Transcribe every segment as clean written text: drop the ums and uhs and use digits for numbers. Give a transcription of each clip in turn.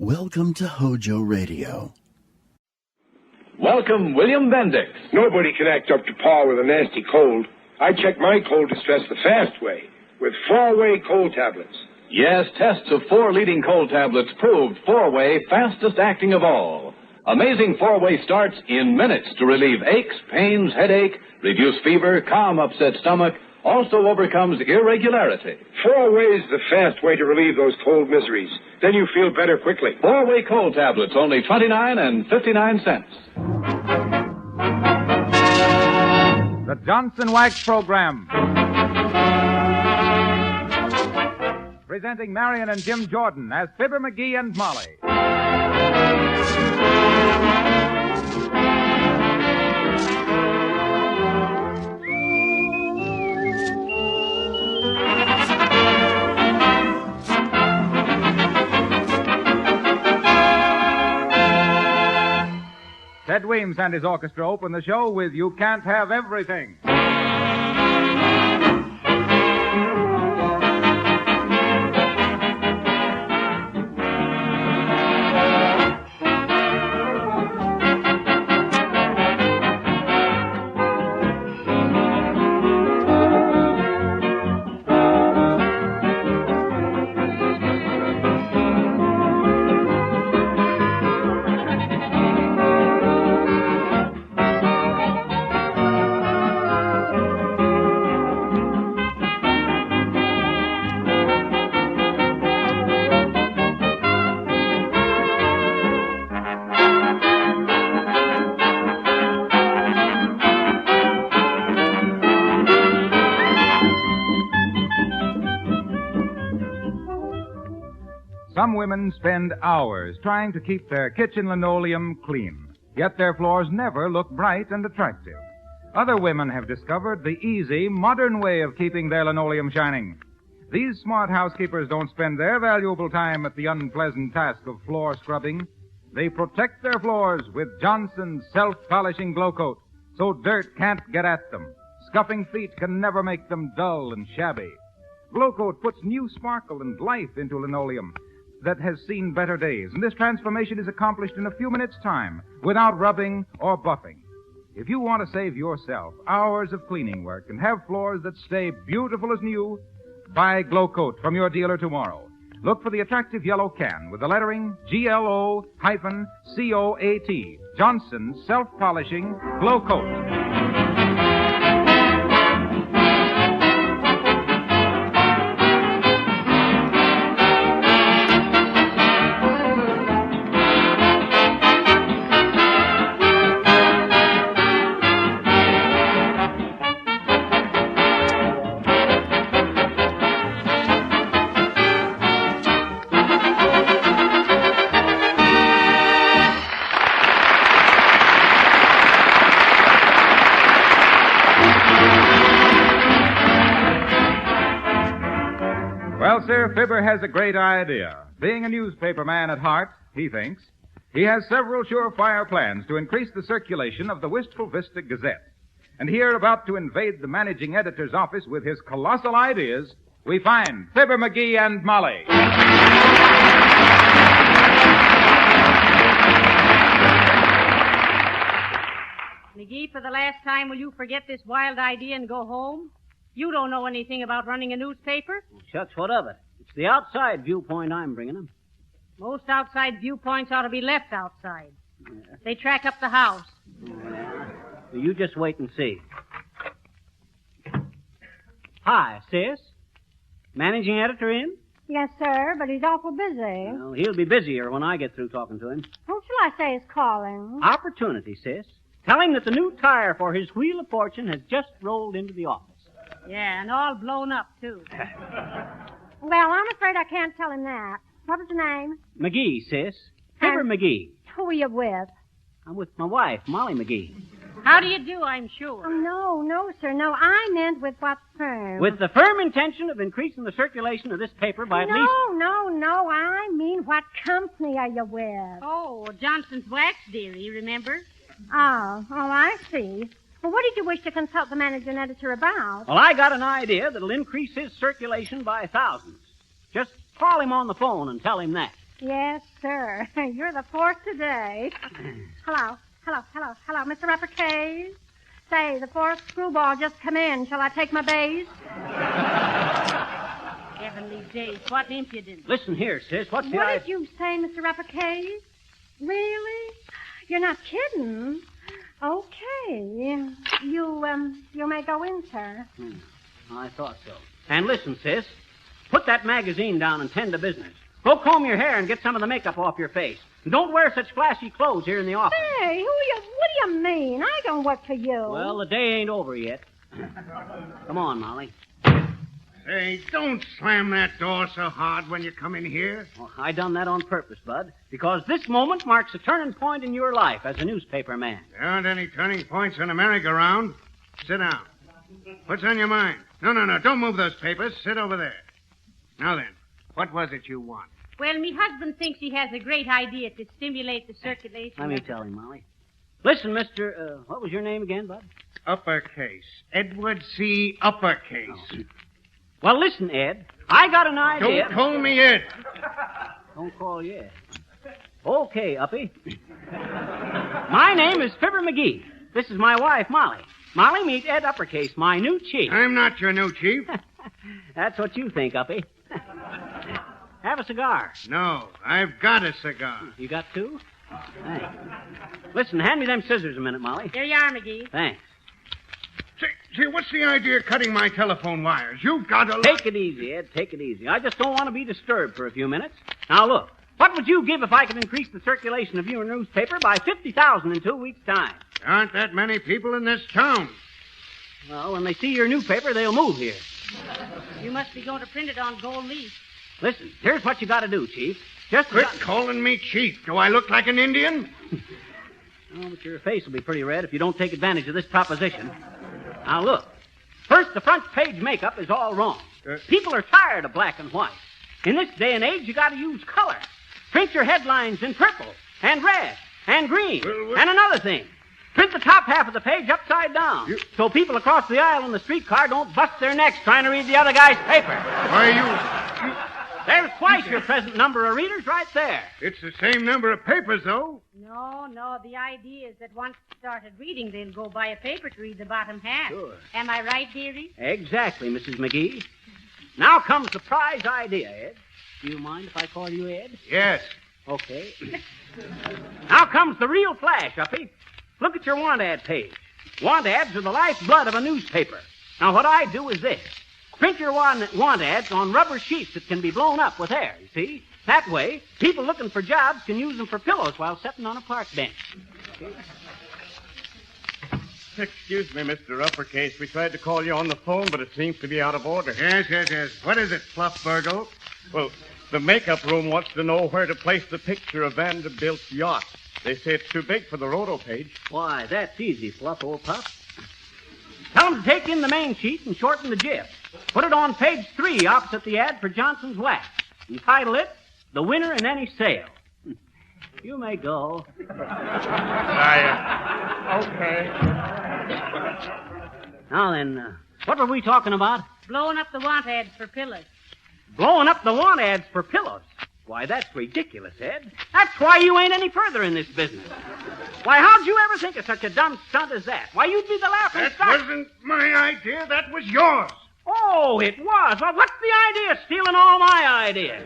Welcome to Hojo Radio. Welcome, William Bendix. Nobody can act up to par with a nasty cold. I check my cold distress the fast way, with 4-way cold tablets. Yes, tests of 4 leading cold tablets proved 4-way fastest acting of all. Amazing 4-way starts in minutes to relieve aches, pains, headache, reduce fever, calm upset stomach, also overcomes irregularity. 4-way is the fast way to relieve those cold miseries. Then you feel better quickly. 4-way cold tablets, only 29 and 59 cents. The Johnson Wax Program. Presenting Marion and Jim Jordan as Fibber, McGee, and Molly. Ted Weems and his orchestra open the show with You Can't Have Everything. Some women spend hours trying to keep their kitchen linoleum clean, yet their floors never look bright and attractive. Other women have discovered the easy, modern way of keeping their linoleum shining. These smart housekeepers don't spend their valuable time at the unpleasant task of floor scrubbing. They protect their floors with Johnson's self-polishing glow coat, so dirt can't get at them. Scuffing feet can never make them dull and shabby. Glow coat puts new sparkle and life into linoleum that has seen better days, and this transformation is accomplished in a few minutes' time without rubbing or buffing. If you want to save yourself hours of cleaning work and have floors that stay beautiful as new, buy Glow Coat from your dealer tomorrow. Look for the attractive yellow can with the lettering GLO-COAT, Johnson's Self-Polishing Glow Coat. Well, sir, Fibber has a great idea. Being a newspaper man at heart, he thinks, he has several surefire plans to increase the circulation of the Wistful Vista Gazette. And here, about to invade the managing editor's office with his colossal ideas, we find Fibber, McGee, and Molly. McGee, for the last time, will you forget this wild idea and go home? You don't know anything about running a newspaper. Well, shucks, what of it? It's the outside viewpoint I'm bringing them. Most outside viewpoints ought to be left outside. Yeah. They track up the house. Yeah. Well, you just wait and see. Hi, sis. Managing editor in? Yes, sir, but he's awful busy. Well, he'll be busier when I get through talking to him. Who shall I say is calling? Opportunity, sis. Tell him that the new tire for his Wheel of Fortune has just rolled into the office. Yeah, and all blown up, too. Well, I'm afraid I can't tell him that. What is the name? McGee, sis. Fibber McGee. Who are you with? I'm with my wife, Molly McGee. How do you do, I'm sure? Oh, no, sir. No, I meant with what firm? With the firm intention of increasing the circulation of this paper by at least... No. I mean, what company are you with? Oh, Johnson's Wax, dearie, remember? Oh, I see. Well, what did you wish to consult the manager and editor about? Well, I got an idea that'll increase his circulation by thousands. Just call him on the phone and tell him that. Yes, sir. You're the fourth today. Hello, Mr. Uppercase. Say, the fourth screwball just come in. Shall I take my bays? Heavenly days, what impudence. Listen here, sis. What's the What idea? did you say, Mr. Uppercase? Really? You're not kidding? Okay. You may go in, sir. I thought so. And listen, sis. Put that magazine down and tend to business. Go comb your hair and get some of the makeup off your face. And don't wear such flashy clothes here in the office. Hey, what do you mean? I don't work for you. Well, the day ain't over yet. Come on, Molly. Hey, don't slam that door so hard when you come in here. Well, I done that on purpose, Bud, because this moment marks a turning point in your life as a newspaper man. There aren't any turning points in a merry-go-round. Sit down. What's on your mind? No, don't move those papers. Sit over there. Now then, what was it you want? Well, me husband thinks he has a great idea to stimulate the circulation. Let me tell him, Molly. Listen, Mr. What was your name again, Bud? Uppercase. Edward C. Uppercase. Oh. Well, listen, Ed. I got an idea. Don't call me Ed. Don't call you Ed. Okay, Uppy. My name is Fibber McGee. This is my wife, Molly. Molly, meet Ed Uppercase, my new chief. I'm not your new chief. That's what you think, Uppy. Have a cigar. No, I've got a cigar. You got two? Thanks. Listen, hand me them scissors a minute, Molly. Here you are, McGee. Thanks. Say, what's the idea of cutting my telephone wires? You've got to... Take it easy, Ed. Take it easy. I just don't want to be disturbed for a few minutes. Now, look. What would you give if I could increase the circulation of your newspaper by 50,000 in 2 weeks' time? There aren't that many people in this town. Well, when they see your new paper, they'll move here. You must be going to print it on gold leaf. Listen, here's what you got to do, Chief. Just Quit calling me chief. Do I look like an Indian? Oh, but your face will be pretty red if you don't take advantage of this proposition. Now, look. First, the front page makeup is all wrong. People are tired of black and white. In this day and age, you got to use color. Print your headlines in purple and red and green. And another thing. Print the top half of the page upside down so people across the aisle in the streetcar don't bust their necks trying to read the other guy's paper. Why, There's twice your present number of readers right there. It's the same number of papers, though. No. The idea is that once they started reading, they'll go buy a paper to read the bottom half. Sure. Am I right, dearie? Exactly, Mrs. McGee. Now comes the prize idea, Ed. Do you mind if I call you Ed? Yes. Okay. Now comes the real flash, Uppy. Look at your want ad page. Want ads are the lifeblood of a newspaper. Now, what I do is this. Print your want ads on rubber sheets that can be blown up with air, you see? That way, people looking for jobs can use them for pillows while sitting on a park bench. Okay. Excuse me, Mr. Uppercase. We tried to call you on the phone, but it seems to be out of order. Yes. What is it, Fluffburgle? Well, the makeup room wants to know where to place the picture of Vanderbilt's yacht. They say it's too big for the roto page. Why, that's easy, Fluff, old pup. Tell them to take in the main sheet and shorten the jib. Put it on page 3 opposite the ad for Johnson's Wax. And title it, The Winner in Any Sale. You may go. Okay. Now then, what were we talking about? Blowing up the want ads for pillows. Blowing up the want ads for pillows. Why, that's ridiculous, Ed. That's why you ain't any further in this business. Why, how'd you ever think of such a dumb stunt as that? Why, you'd be the laughing stock. That wasn't my idea. That was yours. Oh, it was. Well, what's the idea stealing all my ideas?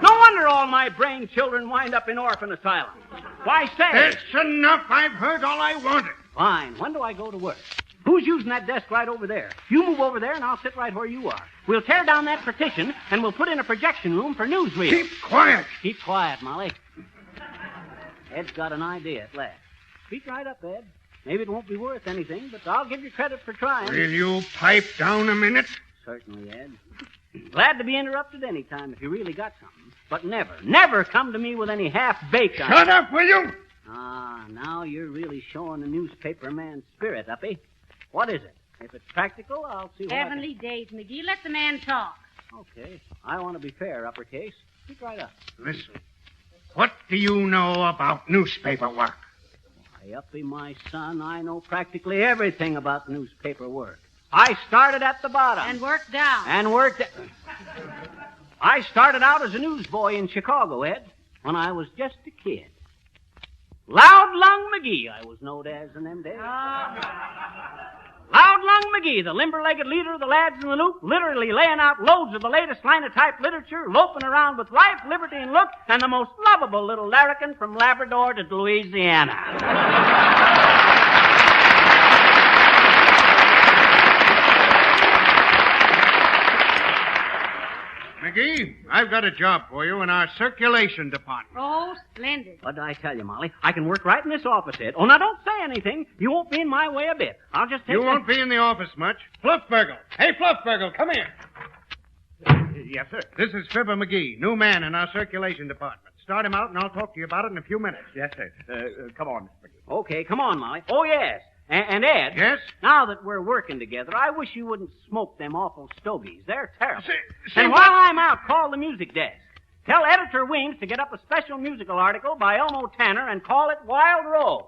No wonder all my brain children wind up in orphan asylums. Why, say... That's enough. I've heard all I wanted. Fine. When do I go to work? Who's using that desk right over there? You move over there, and I'll sit right where you are. We'll tear down that partition, and we'll put in a projection room for newsreels. Keep quiet. Keep quiet, Molly. Ed's got an idea at last. Speak right up, Ed. Maybe it won't be worth anything, but I'll give you credit for trying. Will you pipe down a minute? Certainly, Ed. Glad to be interrupted any time if you really got something. But never come to me with any half-baked... Shut up, will you? Ah, now you're really showing the newspaper man's spirit, Uppy. What is it? If it's practical, I'll see what Heavenly days, McGee. Let the man talk. Okay. I want to be fair, Uppercase. Speak right up. Listen. What do you know about newspaper work? Why, Uppy, my son, I know practically everything about newspaper work. I started at the bottom. And worked down. I started out as a newsboy in Chicago, Ed. when I was just a kid. Loud Lung McGee, I was known as in them days. Loud Lung McGee, the limber-legged leader of the lads in the loop, literally laying out loads of the latest linotype literature, loping around with life, liberty, and look, and the most lovable little larrikin from Labrador to Louisiana. McGee, I've got a job for you in our circulation department. Oh, splendid. What did I tell you, Molly? I can work right in this office, Ed. Oh, now don't say anything. You won't be in my way a bit. I'll just take You won't be in the office much. Fluffburgle. Hey, Fluffburgle, come here. Yes, sir. This is Fibber McGee, new man in our circulation department. Start him out, and I'll talk to you about it in a few minutes. Yes, sir. Come on, Mr. McGee. Okay, come on, Molly. Oh, yes. And Ed. Yes? Now that we're working together, I wish you wouldn't smoke them awful stogies. They're terrible. Say And what? while I'm out, call the music desk. Tell Editor Weems to get up a special musical article by Elmo Tanner and call it Wild Rose.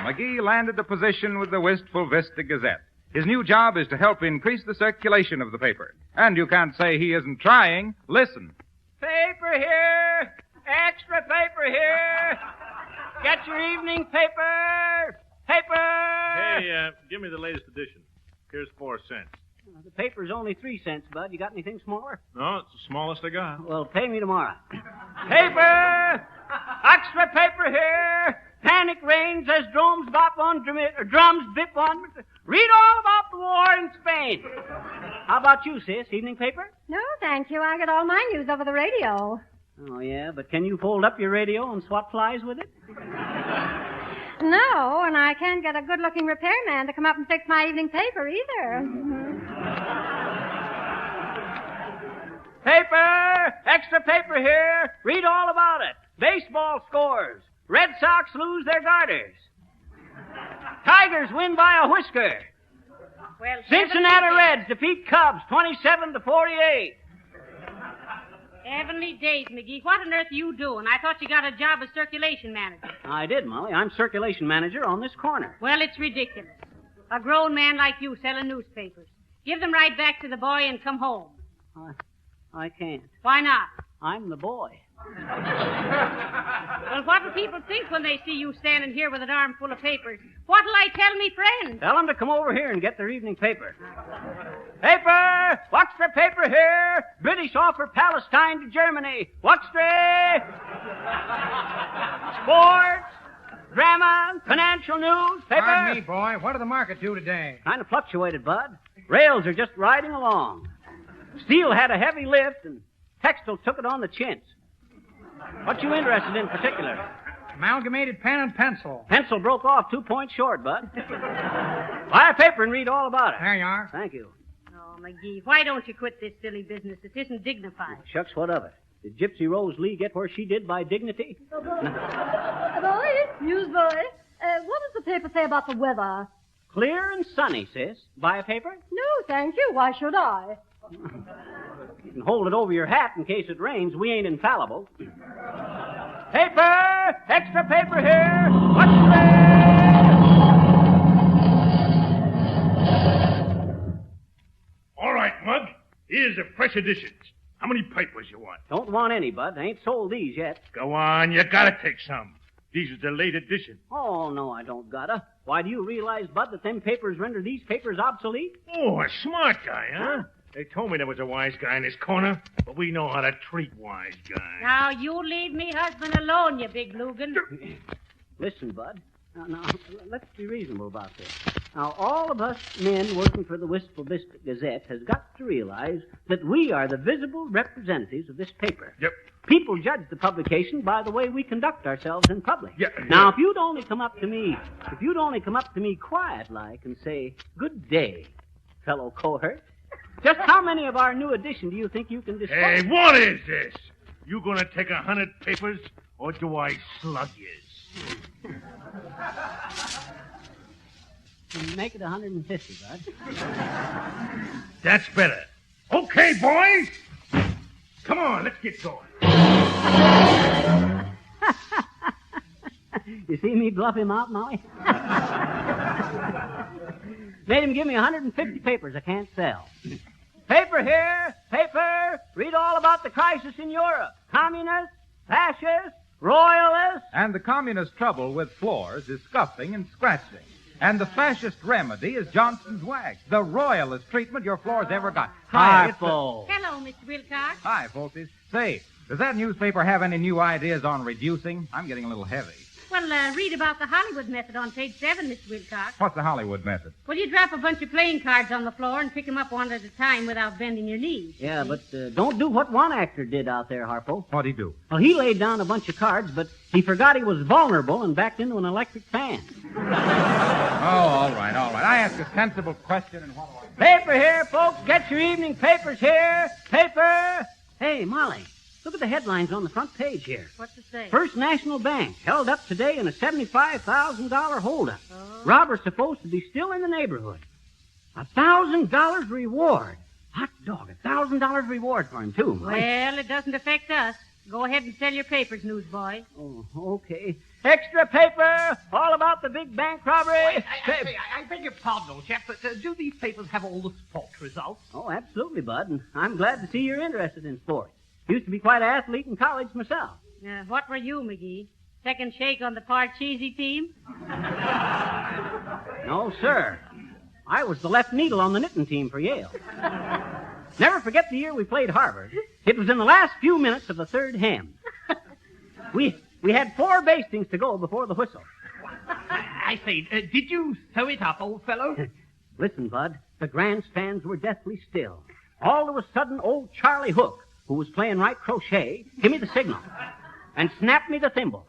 McGee landed a position with the Wistful Vista Gazette. His new job is to help increase the circulation of the paper. And you can't say he isn't trying. Listen. Paper here! Extra paper here! Get your evening paper! Paper! Hey, give me the latest edition. Here's 4 cents. The paper's only 3 cents, Bud. You got anything smaller? No, it's the smallest I got. Well, pay me tomorrow. Paper! Extra paper here! Panic reigns as drums bop on drums bip on. Read all about the war in Spain. How about you, sis? Evening paper? No, thank you. I get all my news over the radio. Oh, yeah? But can you fold up your radio and swat flies with it? No, and I can't get a good-looking repairman to come up and fix my evening paper either. Paper! Extra paper here! Read all about it. Baseball scores. Red Sox lose their garters. Tigers win by a whisker. Well, Cincinnati Reds defeat Cubs 27-48. Heavenly days, McGee. What on earth are you doing? I thought you got a job as circulation manager. I did, Molly. I'm circulation manager on this corner. Well, it's ridiculous. A grown man like you selling newspapers. Give them right back to the boy and come home. I can't. Why not? I'm the boy. Well, what will people think when they see you standing here with an arm full of papers? What'll I tell me friends? Tell them to come over here and get their evening paper. Paper! Extra paper here! British offer Palestine to Germany. Extra! Sports, drama, financial news, paper. Pardon me, boy. What did the market do today? Kind of fluctuated, Bud. Rails are just riding along. Steel had a heavy lift, and textile took it on the chintz. What you interested in particular? Amalgamated pen and pencil. Pencil broke off 2 points short, Bud. Buy a paper and read all about it. There you are. Thank you. Oh, McGee, why don't you quit this silly business? It isn't dignified. Shucks, what of it? Did Gypsy Rose Lee get where she did by dignity? Boy, newsboy, what does the paper say about the weather? Clear and sunny, sis. Buy a paper? No, thank you. Why should I? You can hold it over your hat in case it rains. We ain't infallible. Paper! Extra paper here! What's there? All right, Mug. Here's the fresh editions. How many papers you want? Don't want any, Bud. I ain't sold these yet. Go on, you gotta take some. These are the late edition. Oh, no, I don't gotta. Why, do you realize, Bud, that them papers render these papers obsolete? Oh, a smart guy, huh? They told me there was a wise guy in this corner, but we know how to treat wise guys. Now, you leave me husband alone, you big Lugan. Listen, Bud. Now, let's be reasonable about this. Now, all of us men working for the Wistful Biscuit Gazette has got to realize that we are the visible representatives of this paper. Yep. People judge the publication by the way we conduct ourselves in public. Yeah. Now, if you'd only come up to me quiet-like and say, "Good day, fellow cohort," just how many of our new edition do you think you can dispose? Hey, what is this? You gonna take 100 papers, or do I slug yous? Make it 150, Bud. That's better. Okay, boys. Come on, let's get going. You see me bluff him out, Molly? Made him give me 150 papers I can't sell. Paper here, paper. Read all about the crisis in Europe. Communists, fascists, royalists. And the communist trouble with floors is scuffing and scratching. And the fascist remedy is Johnson's wax, the royalest treatment your floors ever got. Hi, folks. Hello, Mr. Wilcox. Hi, folksies. Say, does that newspaper have any new ideas on reducing? I'm getting a little heavy. Well, read about the Hollywood method on page 7, Mr. Wilcox. What's the Hollywood method? Well, you drop a bunch of playing cards on the floor and pick them up one at a time without bending your knees. Yeah, but don't do what one actor did out there, Harpo. What'd he do? Well, he laid down a bunch of cards, but he forgot he was vulnerable and backed into an electric fan. Oh, all right. I ask a sensible question and what do I... Paper here, folks. Get your evening papers here. Paper. Hey, Molly, look at the headlines on the front page here. What's it say? First National Bank held up today in a $75,000 holdup. Oh. Robbers supposed to be still in the neighborhood. $1,000 reward. Hot dog, $1,000 reward for him, too. Molly. Well, it doesn't affect us. Go ahead and sell your papers, newsboy. Oh, okay. Extra paper, all about the big bank robbery. I beg your pardon, old chap, but do these papers have all the sport results? Oh, absolutely, Bud, and I'm glad to see you're interested in sports. Used to be quite an athlete in college myself. What were you, McGee? Second shake on the Parcheesi team? No, sir. I was the left needle on the knitting team for Yale. Never forget the year we played Harvard. It was in the last few minutes of the third hem. We had 4 bastings to go before the whistle. I say, did you sew it up, old fellow? Listen, Bud, the grandstands were deathly still. All of a sudden, old Charlie Hook, who was playing right crochet, gave me the signal and snapped me the thimble.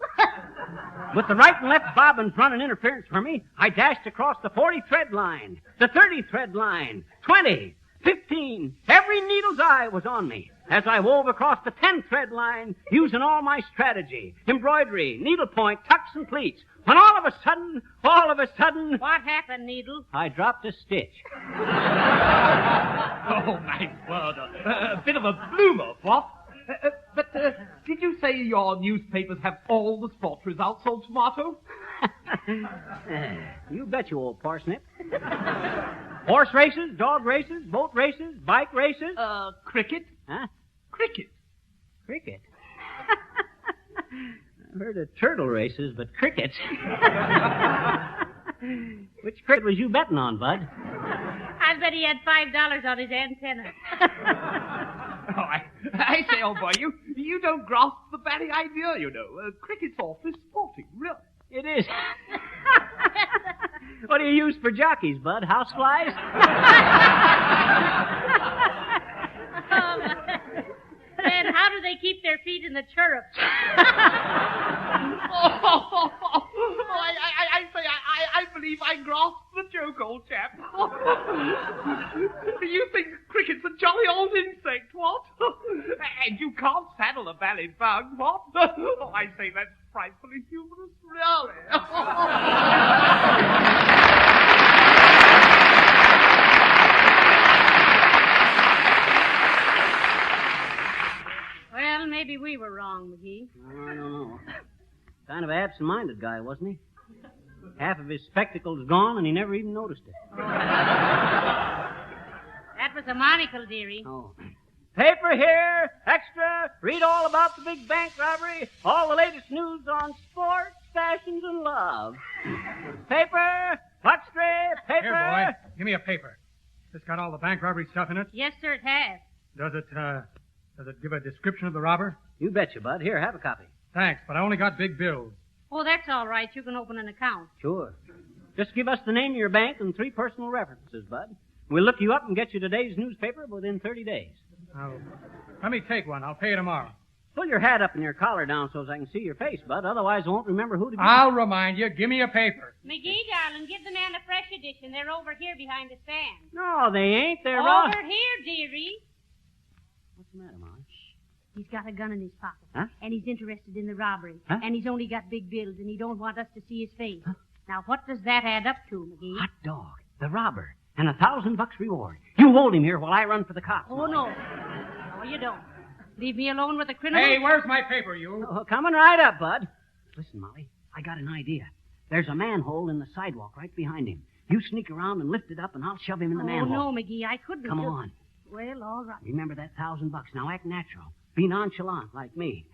With the right and left bobbins running interference for me, I dashed across the 40-thread line, the 30-thread line, 20, 15. Every needle's eye was on me as I wove across the 10-thread line using all my strategy, embroidery, needlepoint, tucks, and pleats. When all of a sudden... What happened, Needle? I dropped a stitch. Oh, my word. A bit of a bloomer, what? But did you say your newspapers have all the sport results, old tomato? You bet you, old parsnip. Horse races, dog races, boat races, bike races. Cricket? Huh? Cricket. Cricket? I've heard of turtle races, but cricket. Which cricket was you betting on, Bud? I bet he had $5 on his antenna. Oh, I say, old boy, you don't grasp the very idea, you know. Cricket's awfully sporting, really. It is. What do you use for jockeys, Bud? Houseflies? Then how do they keep their feet in the chirrups? I believe I grasp the joke, old chap. You think cricket's a jolly old insect, what? And you can't saddle a valid bug, what? Oh, I say that's frightfully humorous, really. Well, maybe we were wrong, McGee. I don't know. absent-minded guy, wasn't he? Half of his spectacles gone, and he never even noticed it. That was a monocle, dearie. Oh. Paper here, extra, read all about the big bank robbery, all the latest news on sports, fashions, and love. Paper, Buckstray, paper. Here, boy, give me a paper. This got all the bank robbery stuff in it? Yes, sir, it has. Does it give a description of the robber? You betcha, Bud. Here, have a copy. Thanks, but I only got big bills. Oh, that's all right. You can open an account. Sure. Just give us the name of your bank and 3 personal references, Bud. We'll look you up and get you today's newspaper within 30 days. Oh, let me take one. I'll pay you tomorrow. Pull your hat up and your collar down so as I can see your face, Bud. Otherwise, I won't remember who to be. I'll remind you. Give me a paper. McGee, darling, give the man a fresh edition. They're over here behind the stand. No, they ain't. They're over here, dearie. What's the matter, Molly? He's got a gun in his pocket. Huh? And he's interested in the robbery. Huh? And he's only got big bills, and he don't want us to see his face. Huh? Now, what does that add up to, McGee? Hot dog. The robber. And $1,000 reward. You hold him here while I run for the cops. Oh, no. No, you don't. Leave me alone with the criminal. Hey, where's my paper, you? Oh, coming right up, Bud. Listen, Molly, I got an idea. There's a manhole in the sidewalk right behind him. You sneak around and lift it up, and I'll shove him in the manhole. Oh, no, McGee, I couldn't. Come on. Well, all right. Remember that $1,000. Now act natural. Be nonchalant like me.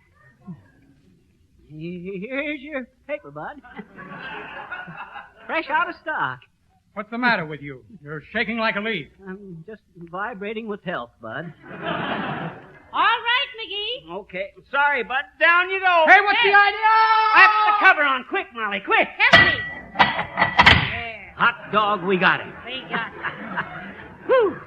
Here's your paper, Bud. Fresh out of stock. What's the matter with you? You're shaking like a leaf. I'm just vibrating with health, Bud. All right, McGee. Okay. Sorry, Bud. Down you go. Hey, what's the idea? Wrap the cover on. Quick, Molly, quick. Help me. There. Hot dog, we got him. We got him. Whew.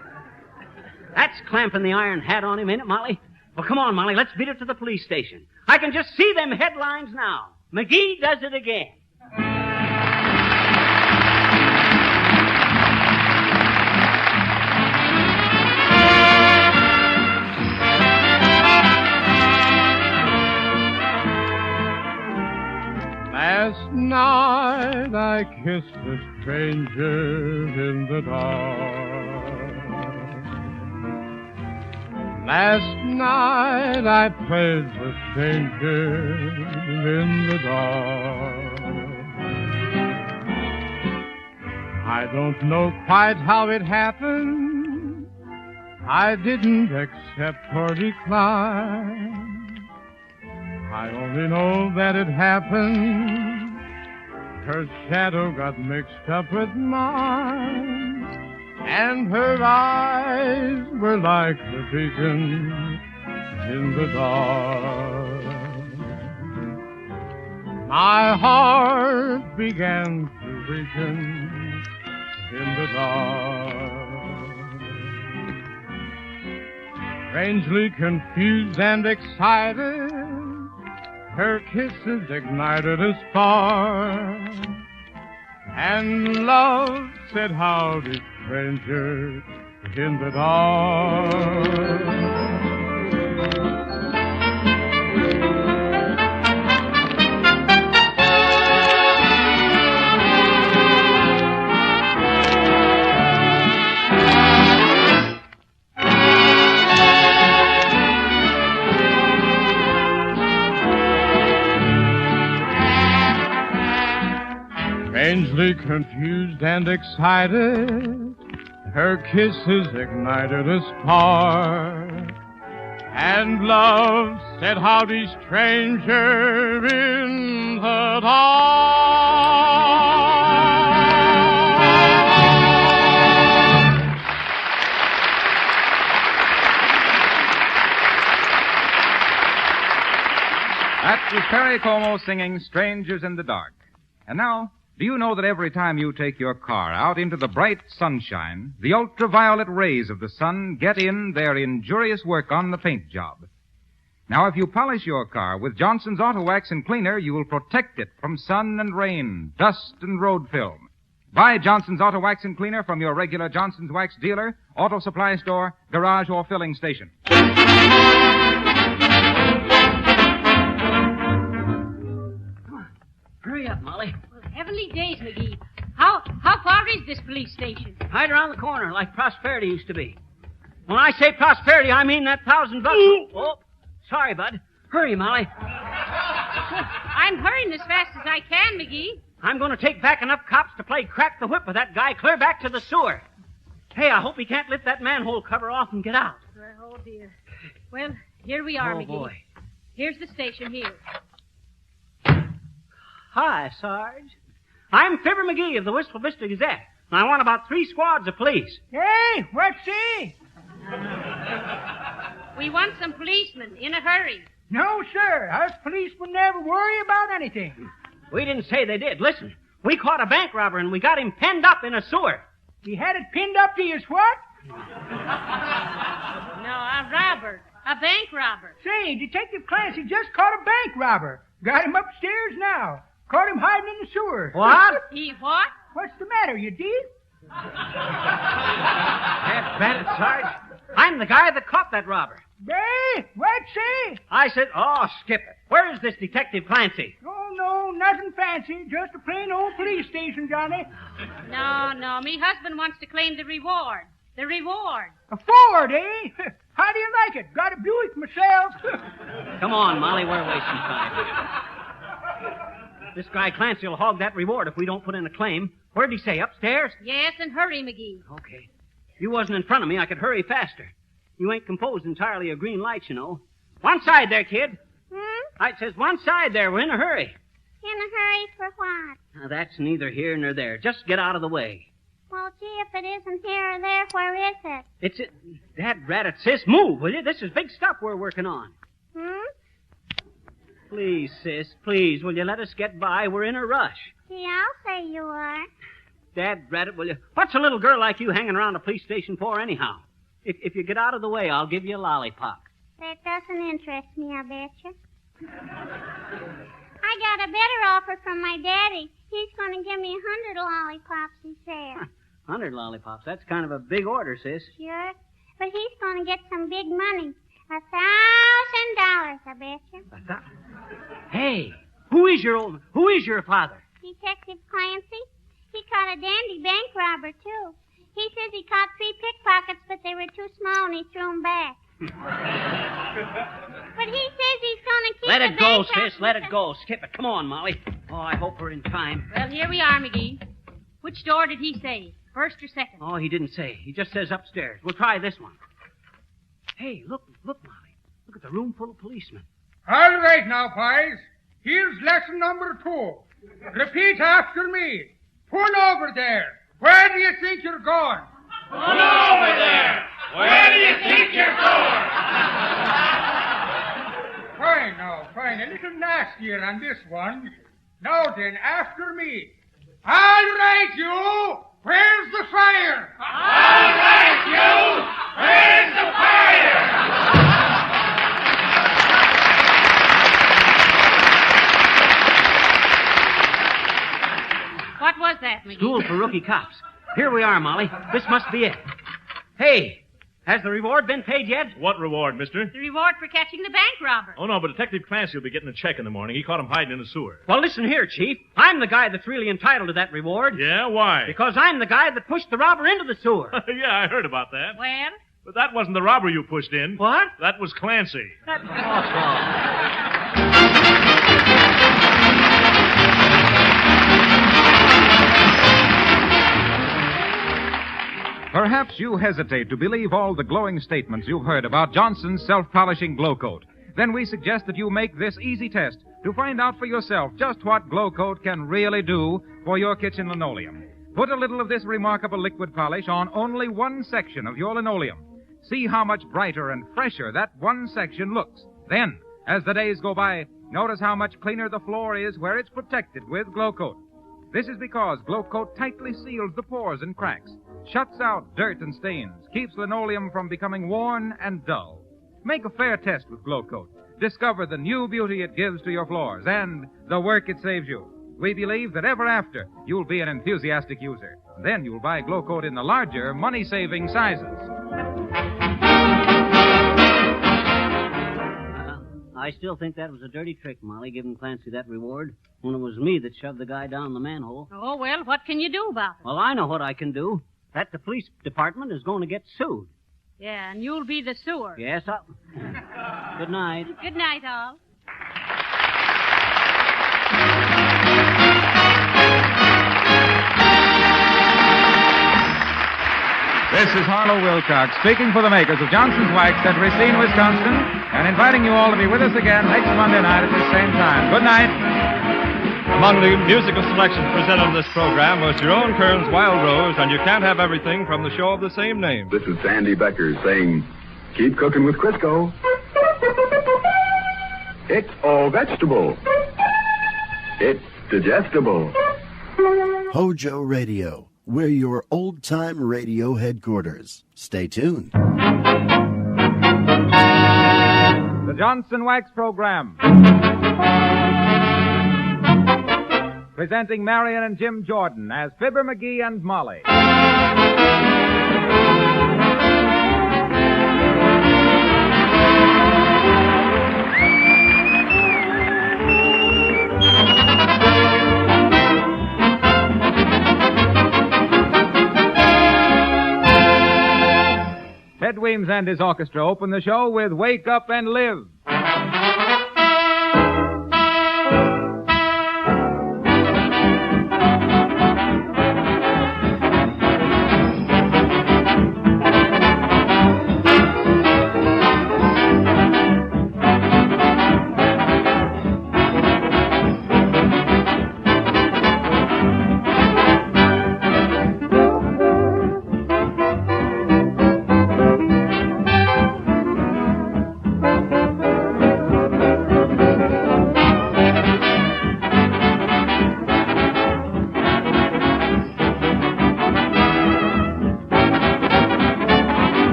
That's clamping the iron hat on him, ain't it, Molly? Well, come on, Molly. Let's beat it to the police station. I can just see them headlines now. McGee does it again. Last night I kissed a stranger in the dark. Last night I played the stranger in the dark. I don't know quite how it happened. I didn't accept or decline. I only know that it happened. Her shadow got mixed up with mine, and her eyes were like the beacon in the dark. My heart began to weaken in the dark. Strangely confused and excited, her kisses ignited a spark, and love said, "Howdy, stranger," in the dark. Strangely confused and excited, her kisses ignited a spark, and love said, "Howdy, stranger," in the dark. That was Perry Como singing Strangers in the Dark. And now, do you know that every time you take your car out into the bright sunshine, the ultraviolet rays of the sun get in their injurious work on the paint job? Now, if you polish your car with Johnson's Auto Wax and Cleaner, you will protect it from sun and rain, dust and road film. Buy Johnson's Auto Wax and Cleaner from your regular Johnson's Wax dealer, auto supply store, garage, or filling station. Hurry up, Molly. Heavenly days, McGee. How far is this police station? Right around the corner, like Prosperity used to be. When I say Prosperity, I mean that $1,000. Oh, sorry, Bud. Hurry, Molly. I'm hurrying as fast as I can, McGee. I'm going to take back enough cops to play crack the whip with that guy clear back to the sewer. Hey, I hope he can't lift that manhole cover off and get out. Oh, dear. Well, here we are, McGee. Boy. Here's the station here. Hi, Sarge. I'm Fibber McGee of the Wistful Vista Gazette. And I want about 3 squads of police. Hey, what's he? We want some policemen in a hurry. No, sir. Us policemen never worry about anything. We didn't say they did. Listen, we caught a bank robber and we got him penned up in a sewer. He had it pinned up to his what? No, a robber. A bank robber. Say, Detective Clancy just caught a bank robber. Got him upstairs now. Caught him hiding in the sewer. What? He what? What's the matter, you deep? That's bad, Sarge. I'm the guy that caught that robber. Hey, what's he? I said, oh, skip it. Where is this Detective Clancy? Oh, no, nothing fancy. Just a plain old police station, Johnny. No. Me husband wants to claim the reward. The reward. A Ford, eh? How do you like it? Got a Buick myself. Come on, Molly, we're wasting time. This guy Clancy will hog that reward if we don't put in a claim. Where'd he say, upstairs? Yes, and hurry, McGee. Okay. If you wasn't in front of me, I could hurry faster. You ain't composed entirely of green lights, you know. One side there, kid. It says one side there. We're in a hurry. In a hurry for what? Now, that's neither here nor there. Just get out of the way. Well, gee, if it isn't here or there, where is it? It's it. Dad rat it, sis. Move, will you? This is big stuff we're working on. Please, sis, please, will you let us get by? We're in a rush. Gee, I'll say you are. Dad rat it, will you? What's a little girl like you hanging around a police station for, anyhow? If you get out of the way, I'll give you a lollipop. That doesn't interest me, I betcha. I got a better offer from my daddy. He's going to give me 100 lollipops, he said. 100 lollipops. That's kind of a big order, sis. Sure. But he's going to get some big money. $1,000, I betcha. Hey, who is your father? Detective Clancy. He caught a dandy bank robber, too. He says he caught 3 pickpockets, but they were too small and he threw them back. But he says he's going to keep Let the it go, bank sis. Let it go. Skip it. Come on, Molly. Oh, I hope we're in time. Well, here we are, McGee. Which door did he say? First or second? Oh, he didn't say. He just says upstairs. We'll try this one. Hey, look, Molly. Look at the room full of policemen. All right now, boys. Here's lesson number 2. Repeat after me. Pull over there. Where do you think you're going? Pull over there. Where do you think you're going? Fine now, fine. A little nastier on this one. Now then, after me. All right, you. Where's the fire? All right, you. Where's the fire? What was that, McGee? School for rookie cops. Here we are, Molly. This must be it. Hey, has the reward been paid yet? What reward, mister? The reward for catching the bank robber. Oh, no, but Detective Clancy will be getting a check in the morning. He caught him hiding in the sewer. Well, listen here, Chief. I'm the guy that's really entitled to that reward. Yeah, why? Because I'm the guy that pushed the robber into the sewer. Yeah, I heard about that. Well? But that wasn't the robber you pushed in. What? That was Clancy. That's awful. Perhaps you hesitate to believe all the glowing statements you've heard about Johnson's self-polishing glow coat. Then we suggest that you make this easy test to find out for yourself just what glow coat can really do for your kitchen linoleum. Put a little of this remarkable liquid polish on only one section of your linoleum. See how much brighter and fresher that one section looks. Then, as the days go by, notice how much cleaner the floor is where it's protected with glow coat. This is because glow coat tightly seals the pores and cracks, shuts out dirt and stains, keeps linoleum from becoming worn and dull. Make a fair test with glow coat. Discover the new beauty it gives to your floors and the work it saves you. We believe that ever after, you'll be an enthusiastic user. Then you'll buy glow coat in the larger, money-saving sizes. I still think that was a dirty trick, Molly, giving Clancy that reward when it was me that shoved the guy down the manhole. Oh, well, what can you do about it? Well, I know what I can do. That the police department is going to get sued. Yeah, and you'll be the sewer. Yes, I'll... Good night. Good night, all. is Harlow Wilcox, speaking for the makers of Johnson's Wax at Racine, Wisconsin, and inviting you all to be with us again next Monday night at this same time. Good night. Among the musical selections presented on this program was Jerome Kern's Wild Rose and You Can't Have Everything from the show of the same name. This is Sandy Becker saying, keep cooking with Crisco. It's all vegetable. It's digestible. Hojo Radio. We're your old-time radio headquarters. Stay tuned. The Johnson Wax Program. Presenting Marion and Jim Jordan as Fibber, McGee, and Molly. Ted Weems and his orchestra open the show with Wake Up and Live.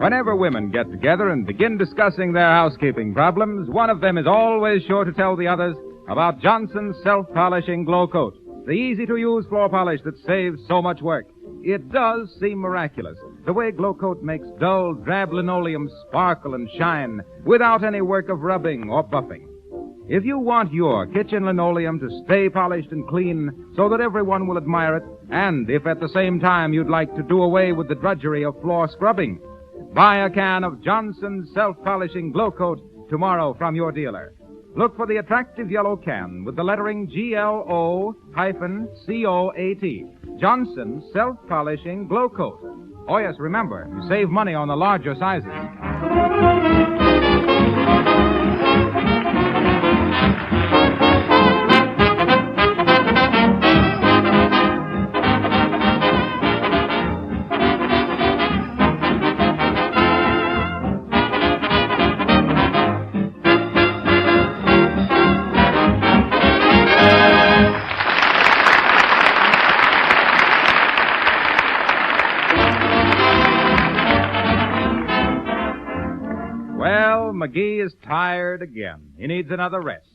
Whenever women get together and begin discussing their housekeeping problems, one of them is always sure to tell the others about Johnson's self-polishing glow coat, the easy-to-use floor polish that saves so much work. It does seem miraculous, the way glow coat makes dull, drab linoleum sparkle and shine without any work of rubbing or buffing. If you want your kitchen linoleum to stay polished and clean so that everyone will admire it, and if at the same time you'd like to do away with the drudgery of floor scrubbing, buy a can of Johnson's self-polishing glow coat tomorrow from your dealer. Look for the attractive yellow can with the lettering GLO-COAT. Johnson's self-polishing glow coat. Oh, yes, remember, you save money on the larger sizes. McGee is tired again. He needs another rest.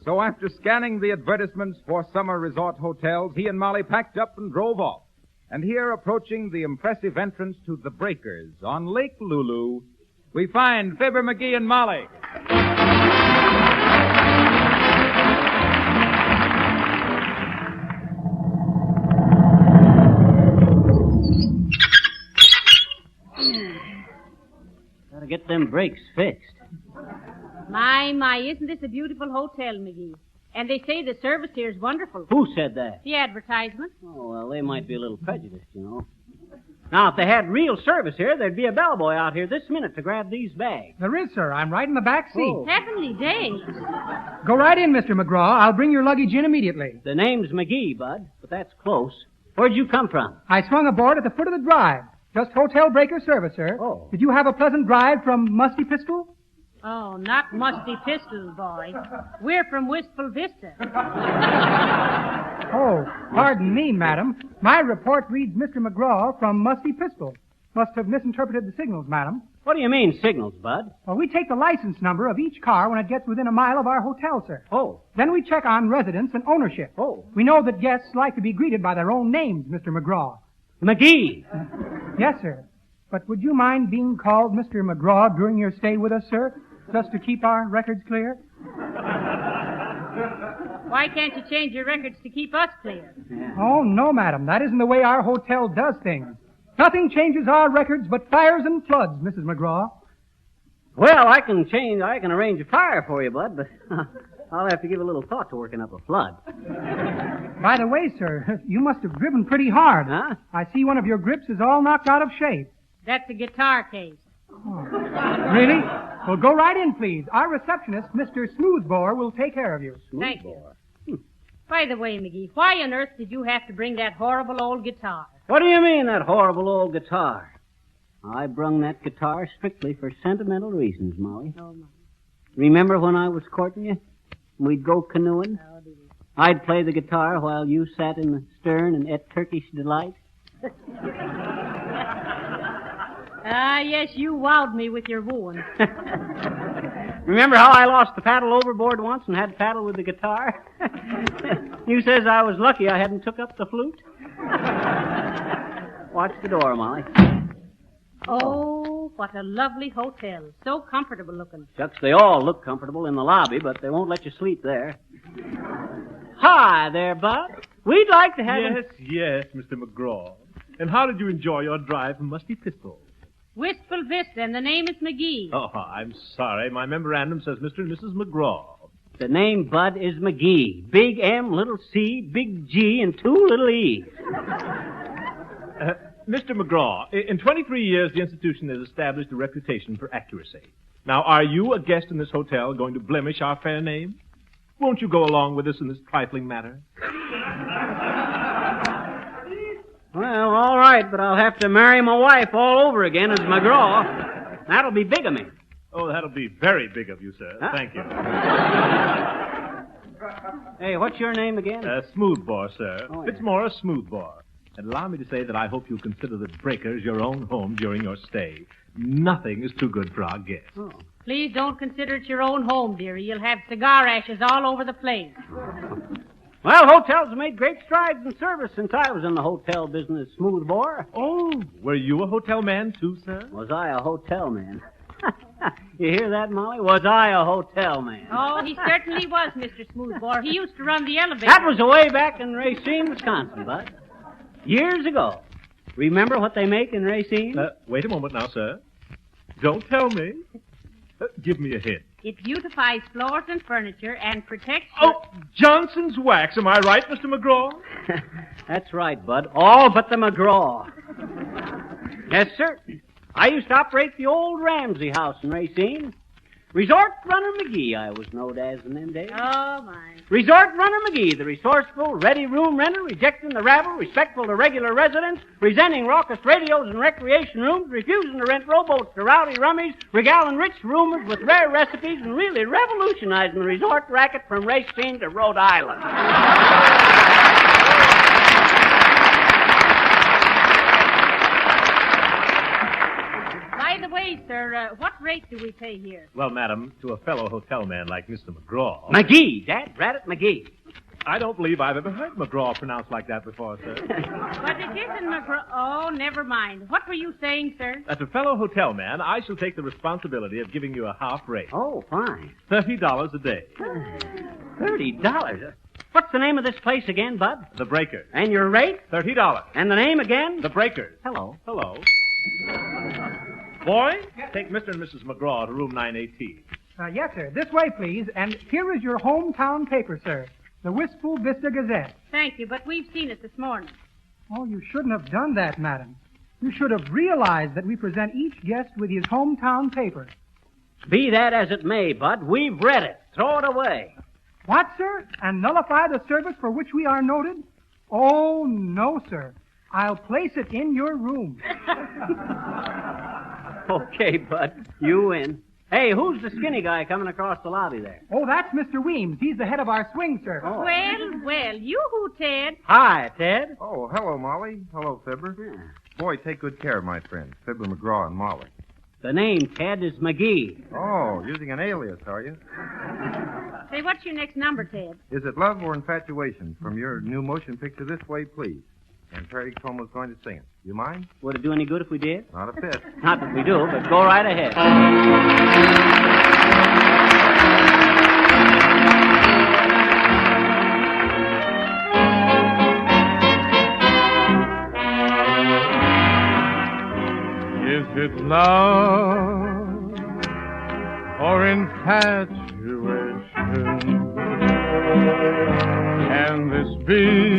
So after scanning the advertisements for summer resort hotels, he and Molly packed up and drove off. And here, approaching the impressive entrance to the Breakers on Lake Lulu, we find Fibber, McGee, and Molly. Gotta get them brakes fixed. My, isn't this a beautiful hotel, McGee? And they say the service here is wonderful. Who said that? The advertisement. Oh, well, they might be a little prejudiced, you know. Now, if they had real service here, there'd be a bellboy out here this minute to grab these bags. There is, sir. I'm right in the back seat. Oh. Heavenly days. Go right in, Mr. McGraw. I'll bring your luggage in immediately. The name's McGee, Bud, but that's close. Where'd you come from? I swung aboard at the foot of the drive. Just hotel breaker service, sir. Oh. Did you have a pleasant drive from Musty Pistol? Oh, not Musty Pistols, boy. We're from Wistful Vista. Oh, pardon me, madam. My report reads Mr. McGraw from Musty Pistol. Must have misinterpreted the signals, madam. What do you mean, signals, Bud? Well, we take the license number of each car when it gets within a mile of our hotel, sir. Oh. Then we check on residence and ownership. Oh. We know that guests like to be greeted by their own names, Mr. McGraw. McGee! Yes, sir. But would you mind being called Mr. McGraw during your stay with us, sir? Just to keep our records clear? Why can't you change your records to keep us clear? Oh, no, madam. That isn't the way our hotel does things. Nothing changes our records but fires and floods, Mrs. McGraw. Well, I can arrange a fire for you, Bud, but I'll have to give a little thought to working up a flood. By the way, sir, you must have driven pretty hard. Huh? I see one of your grips is all knocked out of shape. That's a guitar case. Really? Well, go right in, please. Our receptionist, Mr. Smoothbore, will take care of you. Thank you. By the way, McGee, why on earth did you have to bring that horrible old guitar? What do you mean, that horrible old guitar? I brung that guitar strictly for sentimental reasons, Molly. Oh, my. Remember when I was courting you? We'd go canoeing? Oh, dear. I'd play the guitar while you sat in the stern and ate Turkish delight. Ah, yes, you wowed me with your wooing. Remember how I lost the paddle overboard once and had to paddle with the guitar? You says I was lucky I hadn't took up the flute. Watch the door, Molly. Oh, what a lovely hotel. So comfortable looking. Shucks, they all look comfortable in the lobby, but they won't let you sleep there. Hi there, Bud. We'd like to have Yes, Mr. McGraw. And how did you enjoy your drive from Musty Pistol? Wistful Vista, and the name is McGee. Oh, I'm sorry. My memorandum says Mr. and Mrs. McGraw. The name, Bud, is McGee. Big M, little C, big G, and 2 little E's. Mr. McGraw, in 23 years, the institution has established a reputation for accuracy. Now, are you, a guest in this hotel, going to blemish our fair name? Won't you go along with us in this trifling matter? Well, all right, but I'll have to marry my wife all over again as McGraw. That'll be bigamy. Oh, that'll be very big of you, sir. Huh? Thank you. Hey, what's your name again? Smoothbore, sir. Oh, yeah. Fitzmore Smoothbore. And allow me to say that I hope you'll consider the Breakers your own home during your stay. Nothing is too good for our guests. Oh. Please don't consider it your own home, dearie. You'll have cigar ashes all over the place. Well, hotels have made great strides in service since I was in the hotel business, Smoothbore. Oh, were you a hotel man too, sir? Was I a hotel man? You hear that, Molly? Was I a hotel man? Oh, he certainly was, Mr. Smoothbore. He used to run the elevator. That was way back in Racine, Wisconsin, Bud. Years ago. Remember what they make in Racine? Wait a moment now, sir. Don't tell me. Give me a hint. It beautifies floors and furniture and protects... Oh, Johnson's Wax. Am I right, Mr. McGraw? That's right, Bud. All but the McGraw. Yes, sir. I used to operate the old Ramsey House in Racine. Resort Runner McGee, I was known as in them days. Oh, my. Resort Runner McGee, the resourceful, ready room renter, rejecting the rabble, respectful to regular residents, resenting raucous radios and recreation rooms, refusing to rent rowboats to rowdy rummies, regaling rich roomers with rare recipes, and really revolutionizing the resort racket from Racine to Rhode Island. By the way, sir, what rate do we pay here? Well, madam, to a fellow hotel man like Mr. McGraw... McGee, Dad, rat it, McGee. I don't believe I've ever heard McGraw pronounced like that before, sir. But it isn't McGraw... Oh, never mind. What were you saying, sir? As a fellow hotel man, I shall take the responsibility of giving you a half rate. Oh, fine. $30 a day. $30? What's the name of this place again, Bud? The Breakers. And your rate? $30. And the name again? The Breakers. Hello. Hello. Boy, take Mr. and Mrs. McGraw to room 918. Yes, sir. This way, please. And here is your hometown paper, sir. The Wistful Vista Gazette. Thank you, but we've seen it this morning. Oh, you shouldn't have done that, madam. You should have realized that we present each guest with his hometown paper. Be that as it may, Bud, we've read it. Throw it away. What, sir? And nullify the service for which we are noted? Oh, no, sir. I'll place it in your room. Okay, Bud. You win. Hey, who's the skinny guy coming across the lobby there? Oh, that's Mr. Weems. He's the head of our swing service. Oh. Well, you-hoo, Ted. Hi, Ted. Oh, hello, Molly. Hello, Fibber. Yeah. Boy, take good care of my friends, Fibber, McGraw, and Molly. The name, Ted, is McGee. Oh, using an alias, are you? Say, what's your next number, Ted? Is it Love or Infatuation from your new motion picture This Way, Please? And Perry Como's going to sing it. You mind? Would it do any good if we did? Not a bit. Not that we do, but go right ahead. Is it love or infatuation? Can this this be?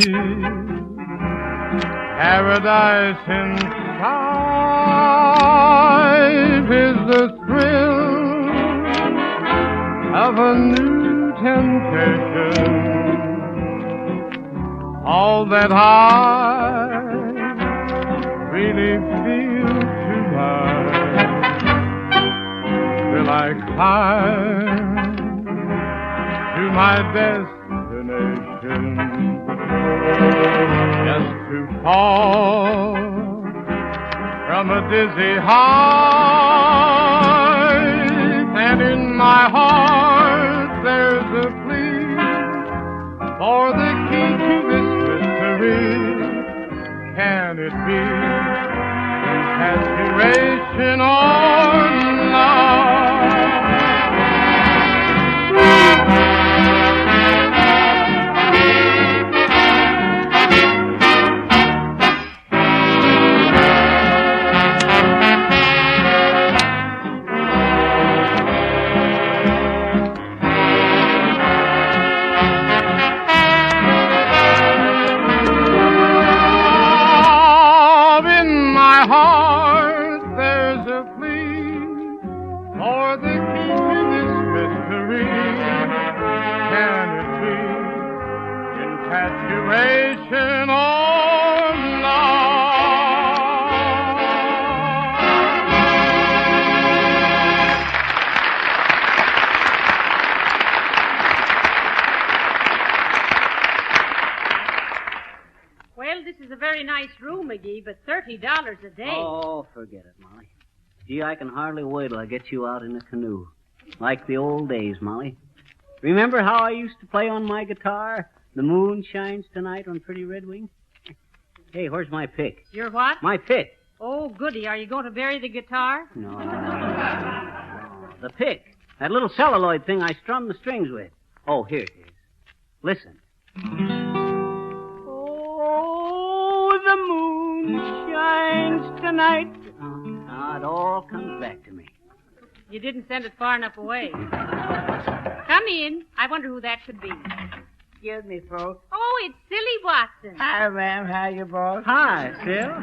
Paradise inside is the thrill of a new temptation. All that I really feel tonight, will I climb to my destination, just to fall from a dizzy height. And in my heart there's a plea for the key to this mystery. Can it be infatuation or love? McGee, but $30 a day. Oh, forget it, Molly. Gee, I can hardly wait till I get you out in the canoe. Like the old days, Molly. Remember how I used to play on my guitar, The Moon Shines Tonight on Pretty Red Wing? Hey, where's my pick? Your what? My pick. Oh, goody. Are you going to bury the guitar? No. The pick. That little celluloid thing I strum the strings with. Oh, here it is. Listen. Oh, the moon shines tonight. Now it all comes back to me. You didn't send it far enough away. Come in. I wonder who that could be. Excuse me, folks. Oh, it's Silly Watson. Hi, ma'am. How you, boss? Hi, Sil.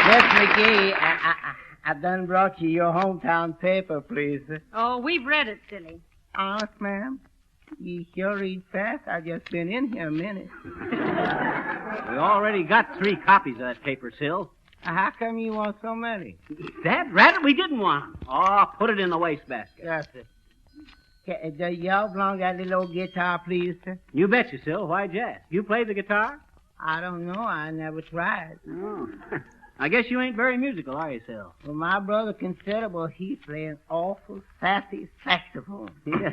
Miss McGee, I done brought you your hometown paper, please. Oh, we've read it, Silly. Honest, ma'am? You sure read fast. I just been in here a minute. We already got 3 copies of that paper, Sil. How come you want so many? That rabbit, we didn't want 'em. Oh, put it in the wastebasket. Yes, sir. Do y'all belong that little old guitar, please, sir? You betcha, Sil. Why'd you ask? You play the guitar? I don't know. I never tried. Oh. I guess you ain't very musical, are you, Sil? Well, my brother Considerable, he plays awful sassy saxophone. Yeah.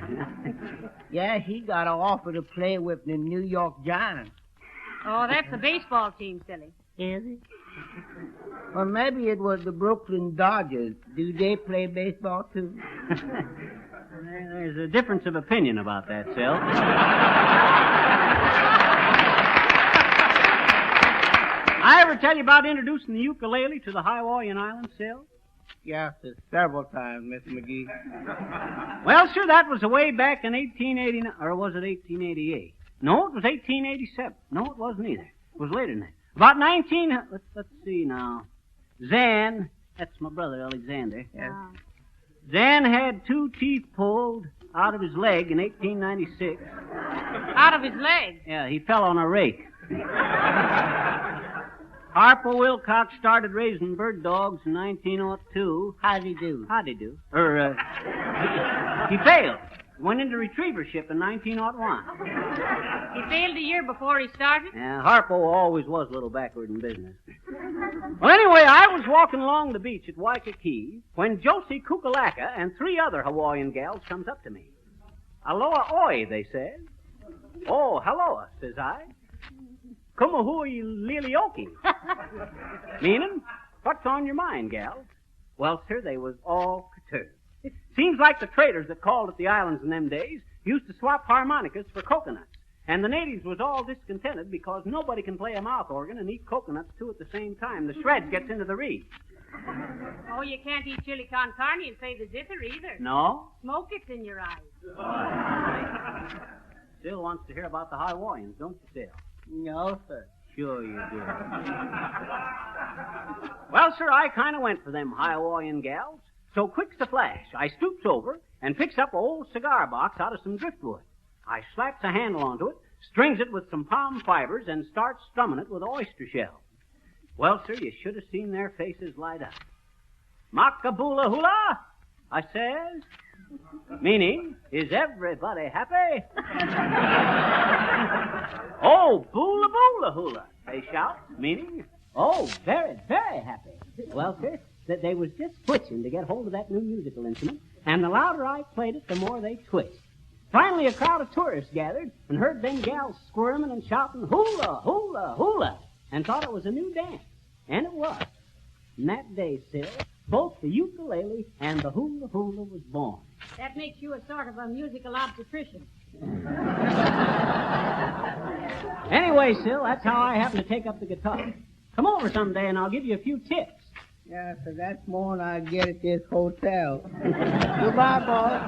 Yeah, he got an offer to play with the New York Giants. Oh, that's the baseball team, Silly. Is it? Well, maybe it was the Brooklyn Dodgers. Do they play baseball, too? There's a difference of opinion about that, Sil. I ever tell you about introducing the ukulele to the Hawaiian Islands, Sil? Yes, sir, several times, Mr. McGee. Well, sir, that was way back in 1889, or was it 1888? No, it was 1887. No, it wasn't either. It was later than that. About 19... Let's see now. Zan, that's my brother, Alexander. Yes. Zan had 2 teeth pulled out of his leg in 1896. Out of his leg? Yeah, he fell on a rake. Harpo Wilcox started raising bird dogs in 1902. How'd he do? He failed. Went into retrievership in 1901. He failed a year before he started? Yeah, Harpo always was a little backward in business. Well, anyway, I was walking along the beach at Waikiki when Josie Kukalaka and 3 other Hawaiian gals comes up to me. Aloha oi, they said. Oh, helloa, says I. Kumahui lilioki. Meaning, what's on your mind, gals? Well, sir, they was all perturbed. Seems like the traders that called at the islands in them days used to swap harmonicas for coconuts. And the natives was all discontented because nobody can play a mouth organ and eat coconuts, too, at the same time. The shreds gets into the reeds. Oh, you can't eat chili con carne and play the zither either. No? Smoke gets in your eyes. Still wants to hear about the Hawaiians, don't you, Sil? No, sir. Sure you do. Well, sir, I kind of went for them Hawaiian gals. So quick's a flash, I stoops over and picks up an old cigar box out of some driftwood. I slaps a handle onto it, strings it with some palm fibers, and starts strumming it with oyster shells. Well, sir, you should have seen their faces light up. Makabula hula, I says. Meaning, is everybody happy? Oh, boola boola hula, they shout. Meaning, oh, very, very happy. Well, sir, that they was just twitching to get hold of that new musical instrument, and the louder I played it, the more they twitched. Finally, a crowd of tourists gathered and heard them gals squirming and shouting, hula, hula, hula, and thought it was a new dance. And it was. And that day, Sil, both the ukulele and the hula hula was born. That makes you a sort of a musical obstetrician. Anyway, Sil, that's how I happen to take up the guitar. Come over someday and I'll give you a few tips. Yeah, so that's more than I get at this hotel. Goodbye, boss.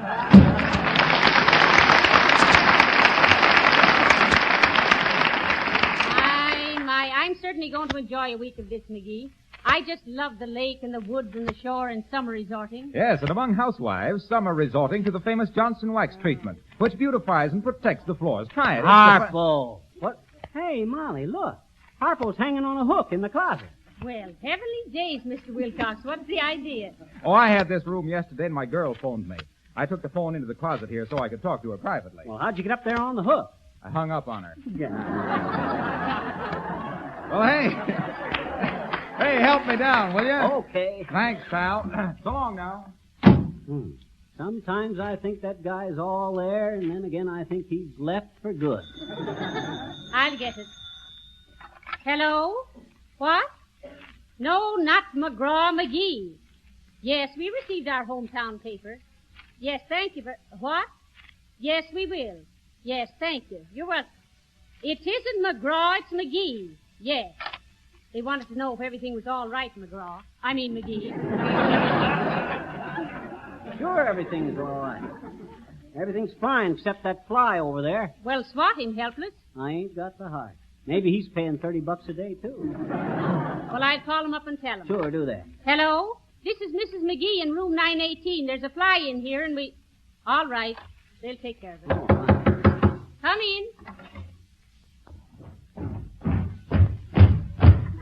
I'm certainly going to enjoy a week of this, McGee. I just love the lake and the woods and the shore and summer resorting. Yes, and among housewives, some are resorting to the famous Johnson wax treatment, which beautifies and protects the floors. Try it. Harpo. What? Hey, Molly, look. Harpo's hanging on a hook in the closet. Well, heavenly days, Mr. Wilcox. What's the idea? Oh, I had this room yesterday, and my girl phoned me. I took the phone into the closet here so I could talk to her privately. Well, how'd you get up there on the hook? I hung up on her. Yeah. Well, hey. Hey, help me down, will you? Okay. Thanks, pal. So long now. Sometimes I think that guy's all there, and then again I think he's left for good. I'll get it. Hello? What? No, not McGraw-McGee. Yes, we received our hometown paper. Yes, thank you. What? Yes, we will. Yes, thank you. You're welcome. It isn't McGraw, it's McGee. Yes. They wanted to know if everything was all right, McGraw. I mean McGee. Sure, everything's all right. Everything's fine except that fly over there. Well, swat him, helpless. I ain't got the heart. Maybe he's paying $30 a day, too. Well, I'll call him up and tell him. Sure, do that. Hello? This is Mrs. McGee in room 918. There's a fly in here, and we... All right. They'll take care of it. Come in.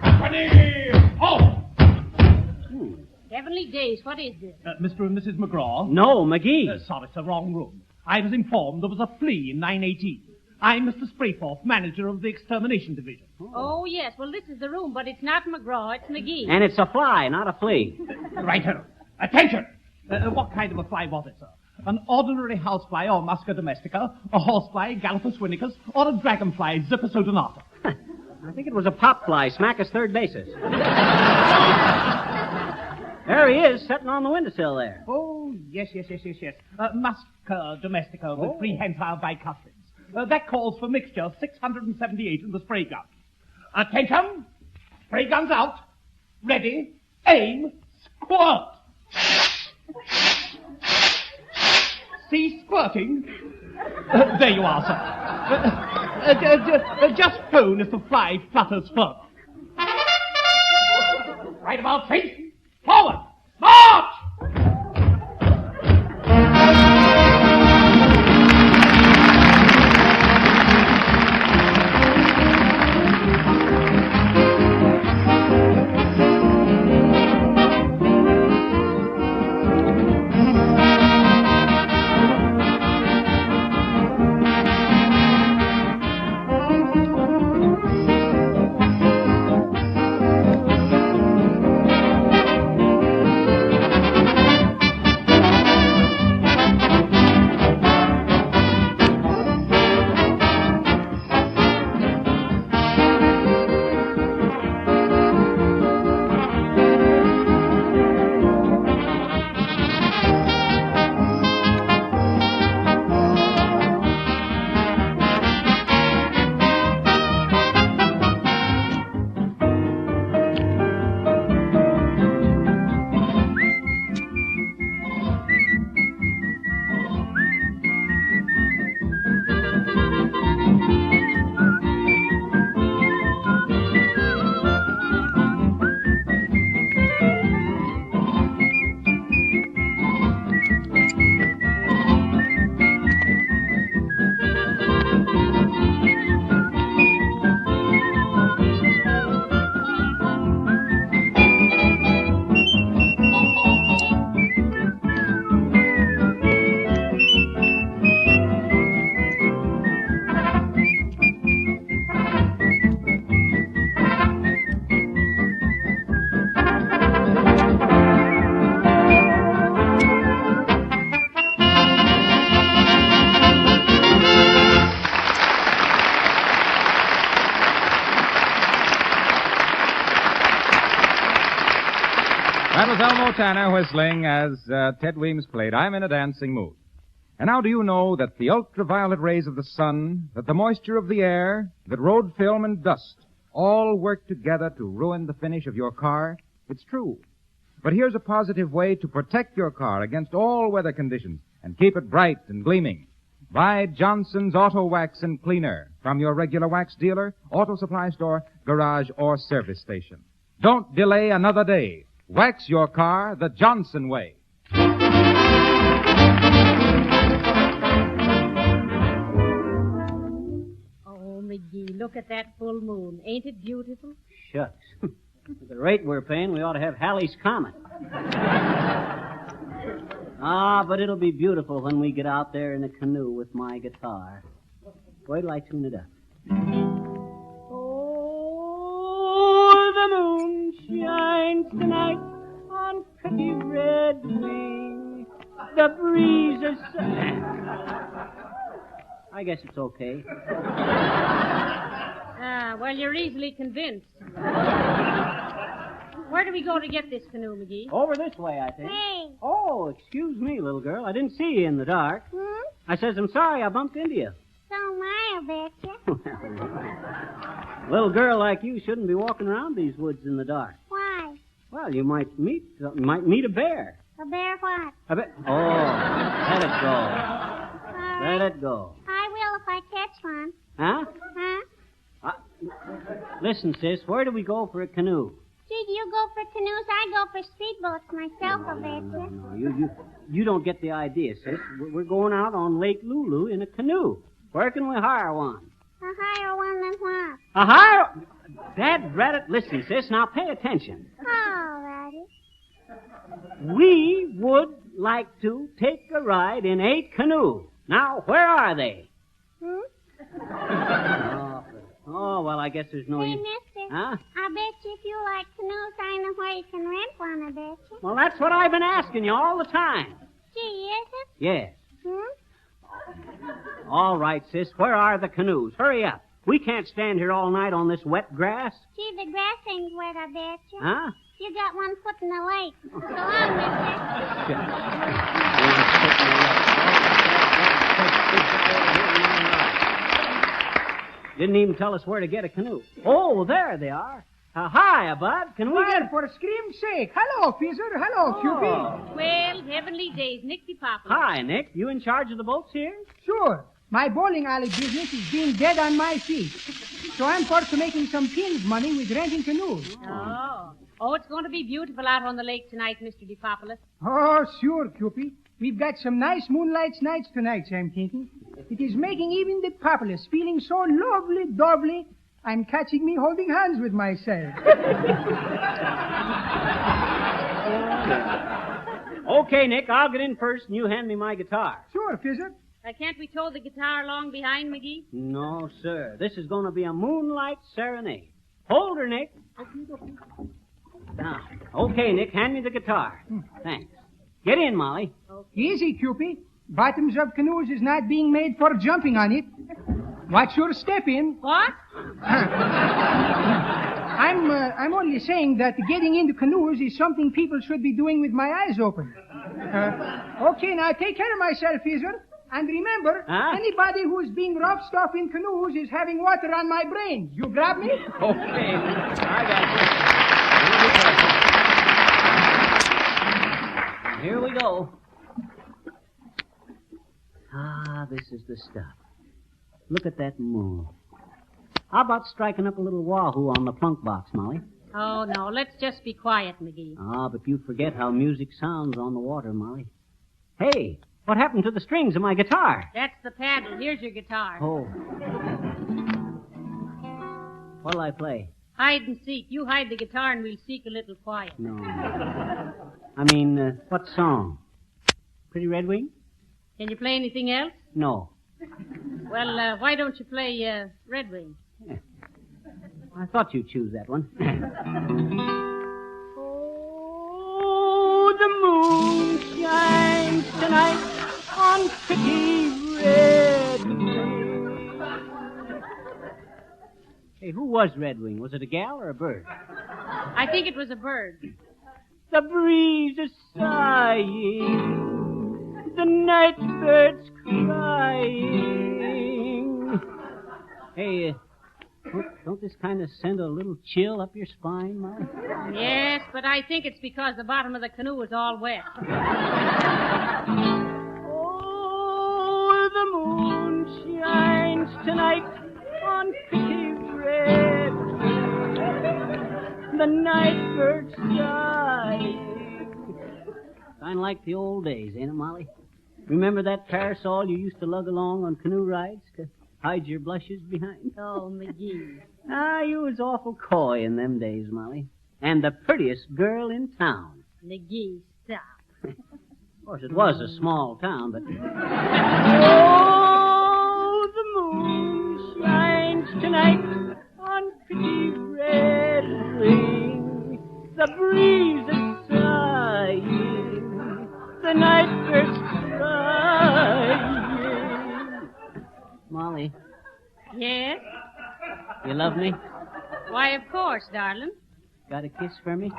Company! Oh! Heavenly days, what is this? Mr. and Mrs. McGraw? No, McGee. Sorry, it's the wrong room. I was informed there was a flea in 918. I'm Mr. Sprayforth, manager of the extermination division. Oh, yes. Well, this is the room, but it's not McGraw, it's McGee. And it's a fly, not a flea. Righto. Attention! What kind of a fly was it, sir? An ordinary housefly or Musca domestica, a horsefly, Gallopus winnicus, or a dragonfly, Zippus odonata? I think it was a pop fly, Smackus third basis. There he is, sitting on the windowsill there. Oh, yes. Musca domestica with prehensile bicuspids. That calls for mixture 678 in the spray gun. Attention! Spray guns out. Ready. Aim. Squirt. See squirting? There you are, sir. Just phone if the fly flutters further. Right about face. Forward. March! Joe Tanner whistling as Ted Weems played I'm in a Dancing Mood. And now do you know that the ultraviolet rays of the sun, that the moisture of the air, that road film and dust all work together to ruin the finish of your car? It's true. But here's a positive way to protect your car against all weather conditions and keep it bright and gleaming. Buy Johnson's Auto Wax and Cleaner from your regular wax dealer, auto supply store, garage, or service station. Don't delay another day. Wax your car the Johnson way. Oh, McGee, look at that full moon. Ain't it beautiful? Shucks. At the rate we're paying, we ought to have Halley's Comet. But it'll be beautiful when we get out there in a canoe with my guitar. Wait till I tune it up. Oh, the moon shines tonight on pretty red wing. The breeze is... I guess it's okay. Well, you're easily convinced. Where do we go to get this canoe, McGee? Over this way, I think. Hey. Oh, excuse me, little girl. I didn't see you in the dark. I says, I'm sorry I bumped into you. So am I betcha. Little girl like you shouldn't be walking around these woods in the dark. Why? Well, you might meet a bear. A bear what? A bear? Oh, let it go. Let it go. I will if I catch one. Huh? Huh? Listen, sis, where do we go for a canoe? Gee, do you go for canoes? I go for speedboats myself, I betcha. No, you don't get the idea, sis. We're going out on Lake Lulu in a canoe. Where can we hire one? A higher one than what? A higher... Dad, Reddit, listen, sis. Now pay attention. All righty. We would like to take a ride in a canoe. Now, where are they? Oh, well, I guess there's no... Hey, mister. Huh? I bet you if you like canoes, I know where you can rent one, I bet you. Well, that's what I've been asking you all the time. Gee, is it? Yes. All right, sis. Where are the canoes? Hurry up. We can't stand here all night on this wet grass. Gee, the grass ain't wet, I bet you. Huh? You got one foot in the lake. So long, mister. Didn't even tell us where to get a canoe. Oh, there they are. Hiya, Bud. Can we get... For scream's sake. Hello, Fizzer. Hello, Cupid. Well, heavenly days, Nick DePapa. Hi, Nick. You in charge of the boats here? Sure. My bowling alley business is being dead on my feet. So I'm forced to making some pins money with renting canoes. Oh, it's going to be beautiful out on the lake tonight, Mr. DePopulis. Oh, sure, Cupid. We've got some nice moonlight nights tonight, I'm thinking. It is making even the populace feeling so lovely, doubly, I'm catching me holding hands with myself. Okay, Nick, I'll get in first and you hand me my guitar. Sure, Fizzer. Can't we tow the guitar along behind, McGee? No, sir. This is going to be a moonlight serenade. Hold her, Nick. Now, okay, Nick, hand me the guitar. Thanks. Get in, Molly. Easy, Cupid. Bottoms of canoes is not being made for jumping on it. Watch your step in. What? I'm only saying that getting into canoes is something people should be doing with my eyes open. Okay, now take care of myself, Fizzer. And remember, anybody who's being rough stuff in canoes is having water on my brain. You grab me? Okay. I got you. Here we go. This is the stuff. Look at that moon. How about striking up a little wahoo on the plunk box, Molly? Oh, no, let's just be quiet, McGee. But you forget how music sounds on the water, Molly. Hey, what happened to the strings of my guitar? That's the paddle. Here's your guitar. Oh. What'll I play? Hide and seek. You hide the guitar and we'll seek a little quiet. No. I mean, what song? Pretty Red Wing? Can you play anything else? No. Well, why don't you play Red Wing? Yeah. I thought you'd choose that one. Oh, the moon shines tonight on pretty Red Wing. Hey, who was Red Wing? Was it a gal or a bird? I think it was a bird. The breeze is sighing, the night bird's crying. Hey, don't this kind of send a little chill up your spine, Molly? Yes, but I think it's because the bottom of the canoe is all wet. Oh, the moon shines tonight on pretty red. The night bird's sighing. Kind of like the old days, ain't it, Molly? Remember that parasol you used to lug along on canoe rides to hide your blushes behind? Oh, McGee. You was awful coy in them days, Molly. And the prettiest girl in town. McGee, stop. Of course, it was a small town, but... Oh, the moon shines tonight on pretty red wing. The breeze is sighing, the night bird's crying. Molly. Yes? You love me? Why, of course, darling. Got a kiss for me?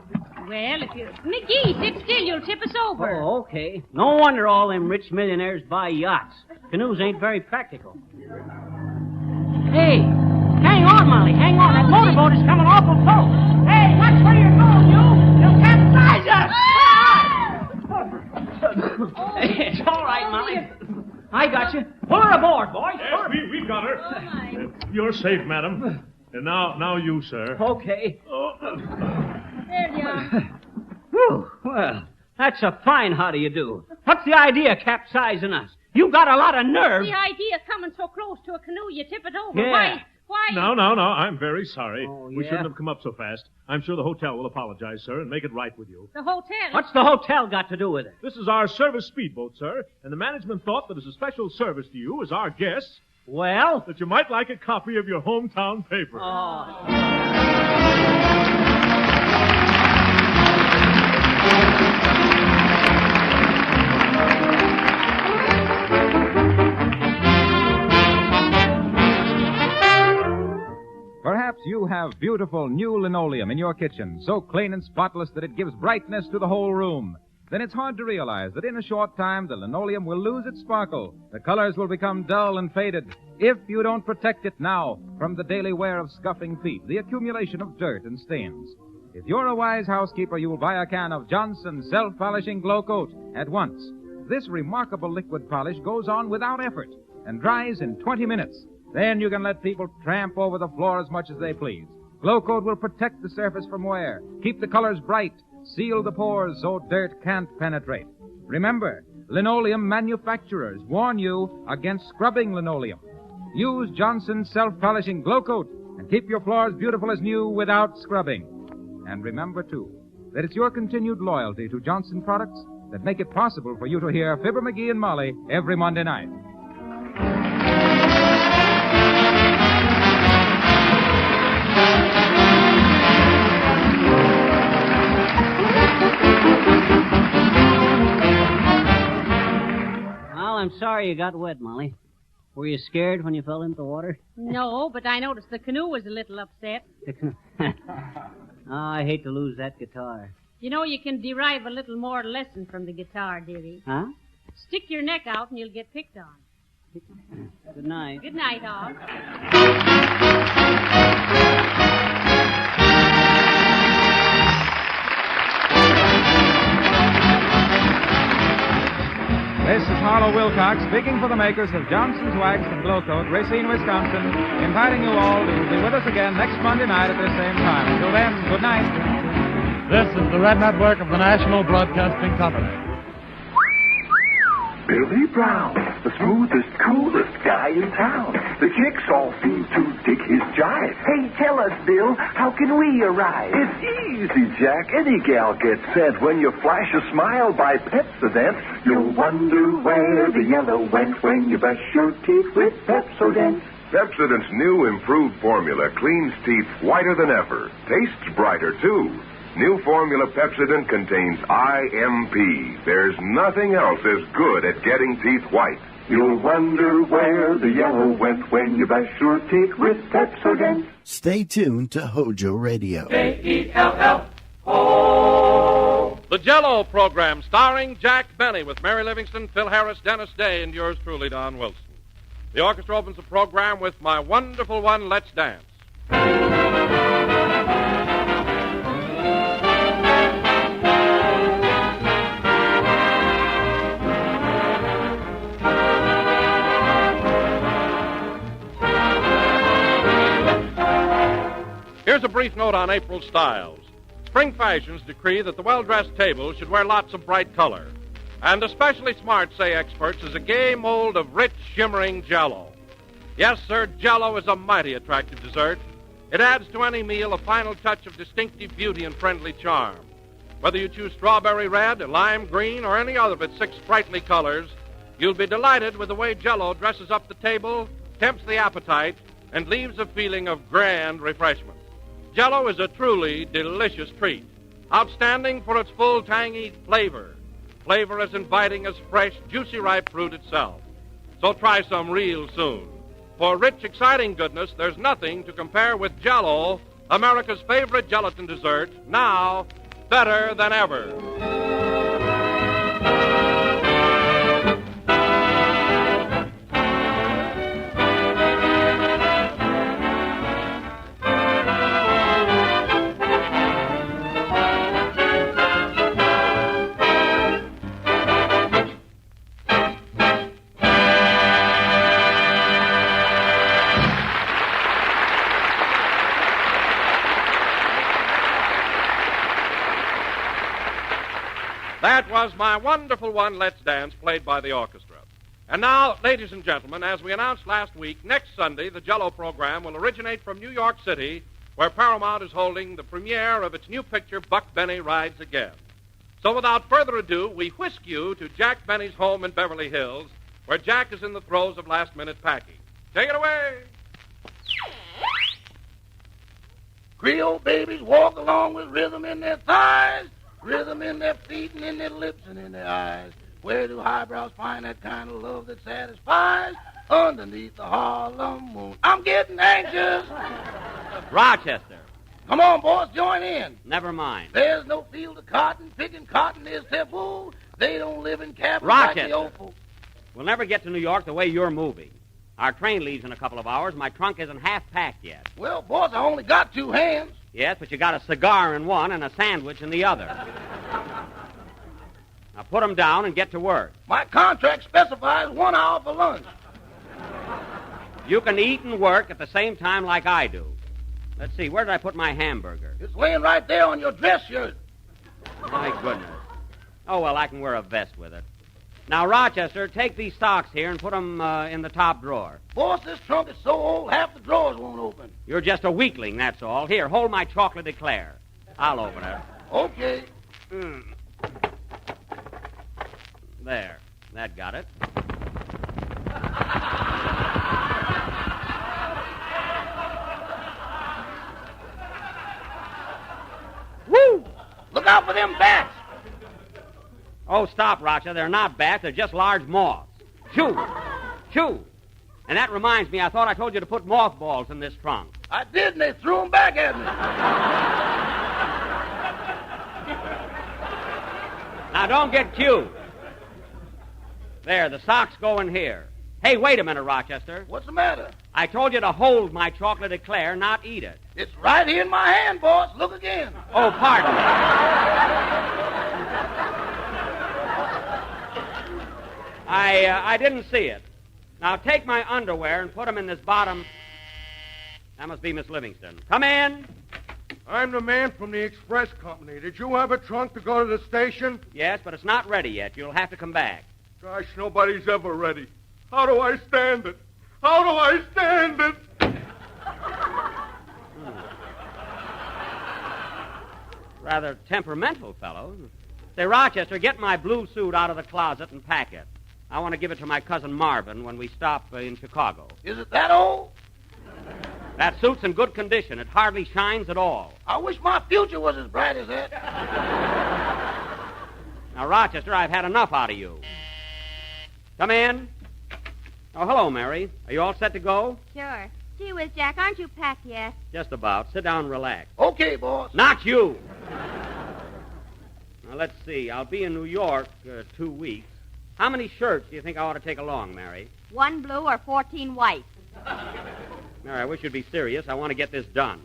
Well, if you... McGee, sit still. You'll tip us over. Oh, okay. No wonder all them rich millionaires buy yachts. Canoes ain't very practical. Hey, hang on, Molly. Hang on. That motorboat is coming awful close. Hey, watch where you're going, you! You'll capsize us! It's all right, Molly. I got you. Pull her aboard, boys. Yes, we've got her. You're safe, madam. And now you, sir. Okay. There you are. Whew. Well, that's a fine how do you do. What's the idea of capsizing us? You got a lot of nerve. The idea of coming so close to a canoe you tip it over. Yeah. Why? No. I'm very sorry. Oh, We yeah? shouldn't have come up so fast. I'm sure the hotel will apologize, sir, and make it right with you. The hotel. What's the hotel got to do with it? This is our service speedboat, sir, and the management thought that as a special service to you, as our guests, well, that you might like a copy of your hometown paper. Perhaps you have beautiful new linoleum in your kitchen, so clean and spotless that it gives brightness to the whole room. Then it's hard to realize that in a short time the linoleum will lose its sparkle. The colors will become dull and faded if you don't protect it now from the daily wear of scuffing feet, the accumulation of dirt and stains. If you're a wise housekeeper, you will buy a can of Johnson Self-Polishing Glow Coat at once. This remarkable liquid polish goes on without effort and dries in 20 minutes. Then you can let people tramp over the floor as much as they please. Glow Coat will protect the surface from wear, keep the colors bright, seal the pores so dirt can't penetrate. Remember, linoleum manufacturers warn you against scrubbing linoleum. Use Johnson Self-Polishing Glow Coat and keep your floors beautiful as new without scrubbing. And remember, too, that it's your continued loyalty to Johnson products that make it possible for you to hear Fibber, McGee and Molly every Monday night. I'm sorry you got wet, Molly. Were you scared when you fell into the water? No, but I noticed the canoe was a little upset. I hate to lose that guitar. You know, you can derive a little more lesson from the guitar, dearie. Huh? Stick your neck out and you'll get picked on. Good night. Good night, all. This is Harlow Wilcox speaking for the makers of Johnson's Wax and Glow Coat, Racine, Wisconsin, inviting you all to be with us again next Monday night at this same time. Until then, good night. This is the Red Network of the National Broadcasting Company. Billy Brown, the smoothest, coolest guy in town. The chicks all seem to dig his jive. Hey, tell us, Bill, how can we arrive? It's easy, Jack. Any gal gets sent when you flash a smile by Pepsodent. You'll wonder where the yellow went when you brush your teeth with Pepsodent. Pepsodent's new improved formula cleans teeth whiter than ever. Tastes brighter, too. New formula Pepsodent contains IMP. There's nothing else as good at getting teeth white. You'll wonder where the yellow went when you brush your teeth with Pepsodent. Stay tuned to Hojo Radio. K-E-L-L-O The Jell-O program, starring Jack Benny with Mary Livingston, Phil Harris, Dennis Day, and yours truly, Don Wilson. The orchestra opens the program with My Wonderful One, Let's Dance. Here's a brief note on April styles. Spring fashions decree that the well-dressed table should wear lots of bright color. And especially smart, say experts, is a gay mold of rich, shimmering Jell-O. Yes, sir, Jell-O is a mighty attractive dessert. It adds to any meal a final touch of distinctive beauty and friendly charm. Whether you choose strawberry red, lime green, or any other of its 6 sprightly colors, you'll be delighted with the way Jell-O dresses up the table, tempts the appetite, and leaves a feeling of grand refreshment. Jell-O is a truly delicious treat, outstanding for its full, tangy flavor. Flavor as inviting as fresh, juicy, ripe fruit itself. So try some real soon. For rich, exciting goodness, there's nothing to compare with Jell-O, America's favorite gelatin dessert, now better than ever. That was My Wonderful One, Let's Dance, played by the orchestra. And now, ladies and gentlemen, as we announced last week, next Sunday, the Jell-O program will originate from New York City, where Paramount is holding the premiere of its new picture, Buck Benny Rides Again. So without further ado, we whisk you to Jack Benny's home in Beverly Hills, where Jack is in the throes of last-minute packing. Take it away! Creole babies walk along with rhythm in their thighs, rhythm in their feet and in their lips and in their eyes. Where do highbrows find that kind of love that satisfies? Underneath the Harlem moon. I'm getting anxious. Rochester. Come on, boys, join in. Never mind. There's no field of cotton. Picking cotton is taboo. They don't live in cabins Rochester. like the old folks. We'll never get to New York the way you're moving. Our train leaves in a couple of hours. My trunk isn't half packed yet. Well, boss, I only got 2 hands. Yes, but you got a cigar in one and a sandwich in the other. Now put them down and get to work. My contract specifies 1 hour for lunch. You can eat and work at the same time like I do. Let's see, where did I put my hamburger? It's laying right there on your dress shirt. My goodness. Oh, well, I can wear a vest with it. Now, Rochester, take these socks here and put them in the top drawer. Boss, this trunk is so old, half the drawers won't open. You're just a weakling, that's all. Here, hold my chocolate eclair. I'll open it. Okay. There. That got it. Woo! Look out for them bats. Oh, stop, Rochester. They're not bats. They're just large moths. Shoo! Shoo! And that reminds me, I thought I told you to put mothballs in this trunk. I did, and they threw them back at me. Now, don't get cute. There, the socks go in here. Hey, wait a minute, Rochester. What's the matter? I told you to hold my chocolate eclair, not eat it. It's right here in my hand, boss. Look again. Oh, pardon me. I didn't see it. Now, take my underwear and put them in this bottom... That must be Miss Livingston. Come in. I'm the man from the express company. Did you have a trunk to go to the station? Yes, but it's not ready yet. You'll have to come back. Gosh, nobody's ever ready. How do I stand it? How do I stand it? Rather temperamental fellow. Say, Rochester, get my blue suit out of the closet and pack it. I want to give it to my cousin Marvin when we stop in Chicago. Is it that old? That suit's in good condition. It hardly shines at all. I wish my future was as bright as that. Now, Rochester, I've had enough out of you. Come in. Oh, hello, Mary. Are you all set to go? Sure. Gee whiz, Jack, aren't you packed yet? Just about. Sit down and relax. Okay, boss. Not you. Now, let's see. I'll be in New York 2 weeks. How many shirts do you think I ought to take along, Mary? 1 blue or 14 white. Mary, I wish you'd be serious. I want to get this done.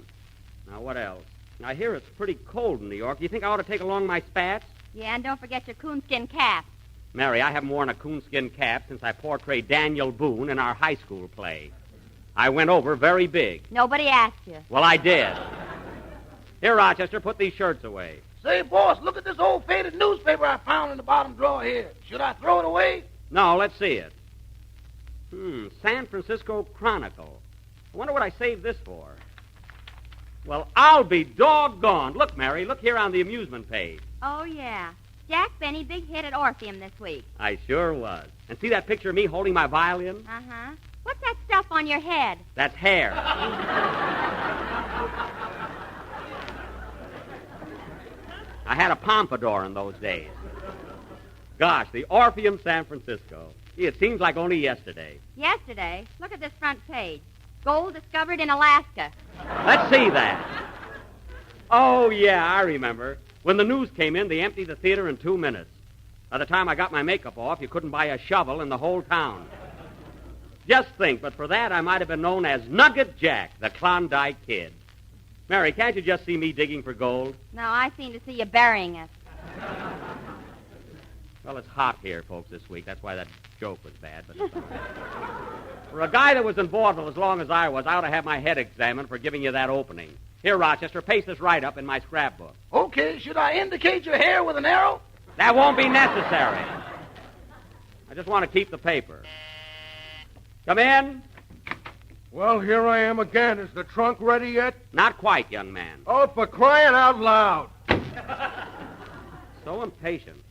Now, what else? I hear it's pretty cold in New York. Do you think I ought to take along my spats? Yeah, and don't forget your coonskin cap. Mary, I haven't worn a coonskin cap since I portrayed Daniel Boone in our high school play. I went over very big. Nobody asked you. Well, I did. Here, Rochester, put these shirts away. Say, boss, look at this old faded newspaper I found in the bottom drawer here. Should I throw it away? No, let's see it. San Francisco Chronicle. I wonder what I saved this for. Well, I'll be doggone. Look, Mary, look here on the amusement page. Oh, yeah. Jack Benny, big hit at Orpheum this week. I sure was. And see that picture of me holding my violin? Uh-huh. What's that stuff on your head? That's hair. I had a pompadour in those days. Gosh, the Orpheum, San Francisco. Gee, it seems like only yesterday. Yesterday? Look at this front page. Gold discovered in Alaska. Let's see that. Oh, yeah, I remember. When the news came in, they emptied the theater in 2 minutes. By the time I got my makeup off, you couldn't buy a shovel in the whole town. Just think, but for that, I might have been known as Nugget Jack, the Klondike Kid. Mary, can't you just see me digging for gold? No, I seem to see you burying it. Well, it's hot here, folks, this week. That's why that joke was bad. But for a guy that was in vaudeville as long as I was, I ought to have my head examined for giving you that opening. Here, Rochester, paste this write-up in my scrapbook. Okay, should I indicate your hair with an arrow? That won't be necessary. I just want to keep the paper. Come in. Well, here I am again. Is the trunk ready yet? Not quite, young man. Oh, for crying out loud. So impatient.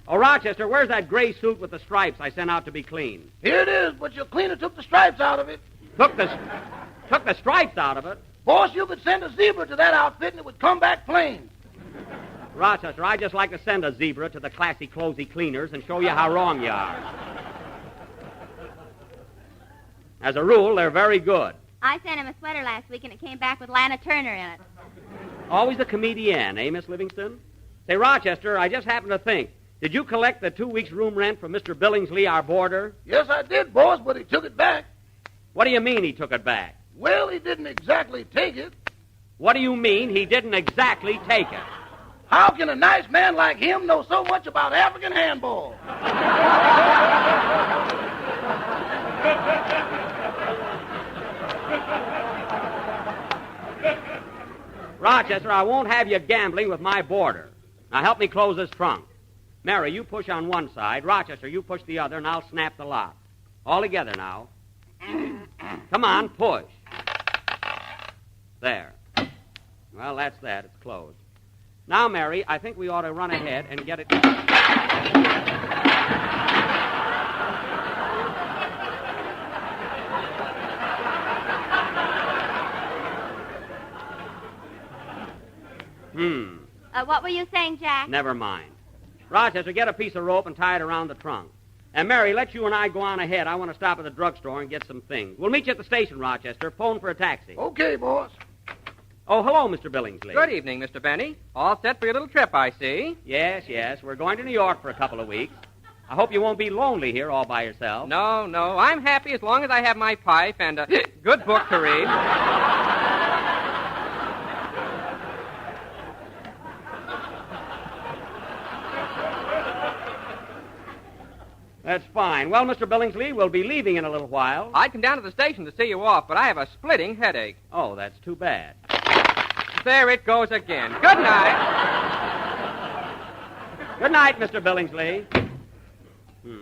Oh, Rochester, where's that gray suit with the stripes I sent out to be cleaned? Here it is, but your cleaner took the stripes out of it. Took the stripes out of it? Boss, you could send a zebra to that outfit and it would come back plain. Rochester, I'd just like to send a zebra to the classy, closey cleaners and show you how wrong you are. As a rule, they're very good. I sent him a sweater last week and it came back with Lana Turner in it. Always a comedienne, eh, Miss Livingston? Say, Rochester, I just happened to think. Did you collect the 2 weeks' room rent from Mr. Billingsley, our boarder? Yes, I did, boss, but he took it back. What do you mean he took it back? Well, he didn't exactly take it. What do you mean he didn't exactly take it? How can a nice man like him know so much about African handball? Rochester, I won't have you gambling with my boarder. Now, help me close this trunk. Mary, you push on one side. Rochester, you push the other, and I'll snap the lock. All together now. Come on, push. There. Well, that's that. It's closed. Now, Mary, I think we ought to run ahead and get it... What were you saying, Jack? Never mind. Rochester, get a piece of rope and tie it around the trunk. And, Mary, let you and I go on ahead. I want to stop at the drugstore and get some things. We'll meet you at the station, Rochester. Phone for a taxi. Okay, boss. Oh, hello, Mr. Billingsley. Good evening, Mr. Benny. All set for your little trip, I see. Yes, yes. We're going to New York for a couple of weeks. I hope you won't be lonely here all by yourself. No, no. I'm happy as long as I have my pipe and a good book to read. That's fine. Well, Mr. Billingsley, we'll be leaving in a little while. I'd come down to the station to see you off, but I have a splitting headache. Oh, that's too bad. There it goes again. Good night. Good night, Mr. Billingsley.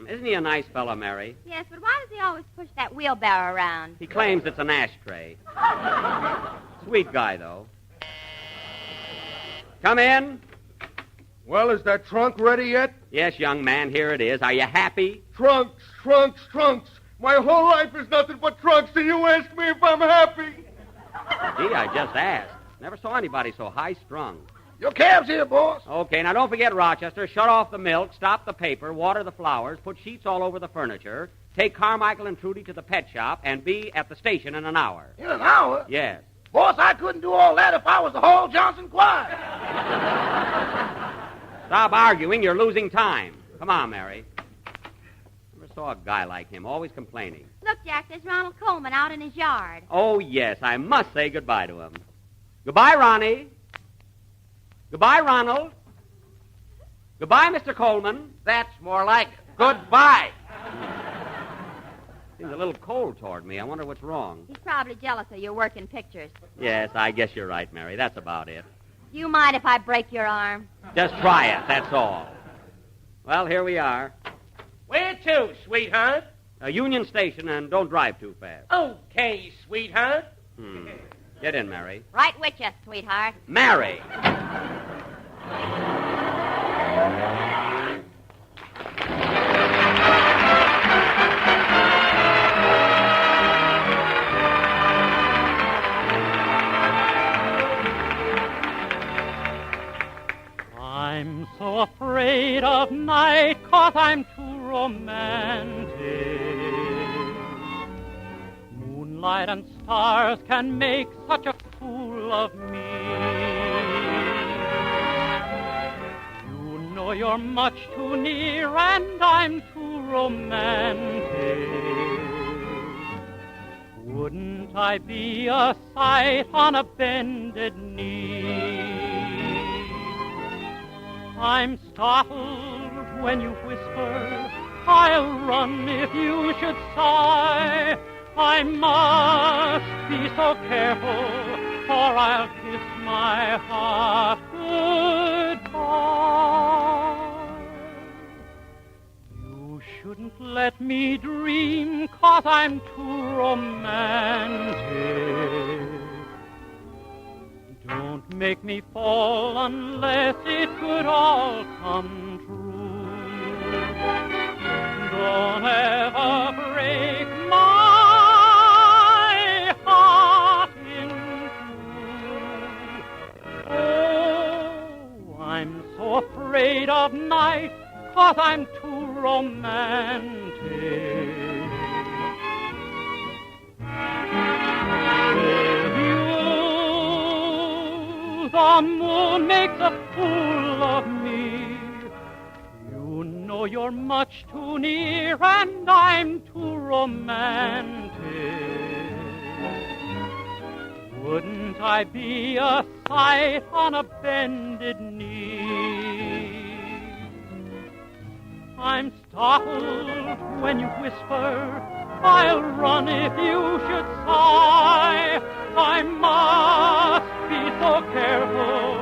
Isn't he a nice fellow, Mary? Yes, but why does he always push that wheelbarrow around? He claims it's an ashtray. Sweet guy, though. Come in. Well, is that trunk ready yet? Yes, young man, here it is. Are you happy? Trunks, trunks, trunks. My whole life is nothing but trunks, and you ask me if I'm happy. Gee, I just asked. Never saw anybody so high-strung. Your cab's here, boss. Okay, now don't forget, Rochester, shut off the milk, stop the paper, water the flowers, put sheets all over the furniture, take Carmichael and Trudy to the pet shop, and be at the station in an hour. In an hour? Yes. Boss, I couldn't do all that if I was the Hall Johnson Choir. Stop arguing. You're losing time. Come on, Mary. Never saw a guy like him, always complaining. Look, Jack, there's Ronald Coleman out in his yard. Oh, yes, I must say goodbye to him. Goodbye, Ronnie. Goodbye, Ronald. Goodbye, Mr. Coleman. That's more like it. Goodbye. Seems a little cold toward me. I wonder what's wrong. He's probably jealous of your work in pictures. Yes, I guess you're right, Mary. That's about it. Do you mind if I break your arm? Just try it, that's all. Well, here we are. Where to, sweetheart? Union Station, and don't drive too fast. Okay, sweetheart. Get in, Mary. Right with you, sweetheart. Mary! I'm so afraid of night 'cause I'm too romantic. Moonlight and stars can make such a fool of me. You know you're much too near and I'm too romantic. Wouldn't I be a sight on a bended knee? I'm startled when you whisper, I'll run if you should sigh. I must be so careful, or I'll kiss my heart goodbye. You shouldn't let me dream, 'cause I'm too romantic. Don't make me fall unless it could all come true. Don't ever break my heart in two. Oh, I'm so afraid of night 'cause I'm too romantic. The moon makes a fool of me. You know you're much too near and I'm too romantic. Wouldn't I be a sight on a bended knee? I'm startled when you whisper, I'll run if you should sigh. I must be so careful,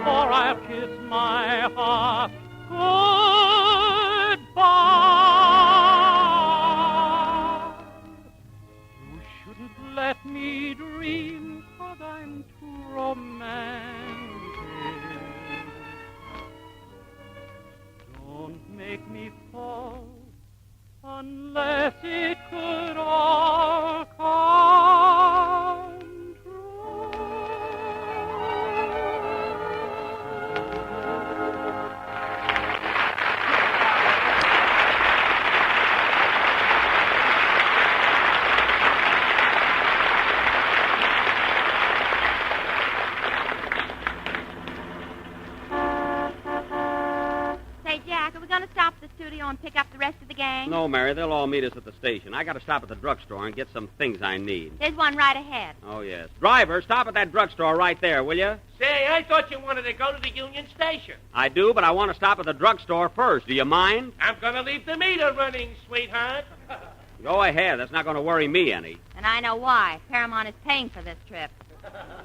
or I'll kiss my heart goodbye. You shouldn't let me dream, 'cause I'm too romantic. Don't make me fall unless it could all come. And pick up the rest of the gang? No, Mary, they'll all meet us at the station. I got to stop at the drugstore and get some things I need. There's one right ahead. Oh, yes. Driver, stop at that drugstore right there, will you? Say, I thought you wanted to go to the Union Station. I do, but I want to stop at the drugstore first. Do you mind? I'm going to leave the meter running, sweetheart. Go ahead. That's not going to worry me any. And I know why. Paramount is paying for this trip.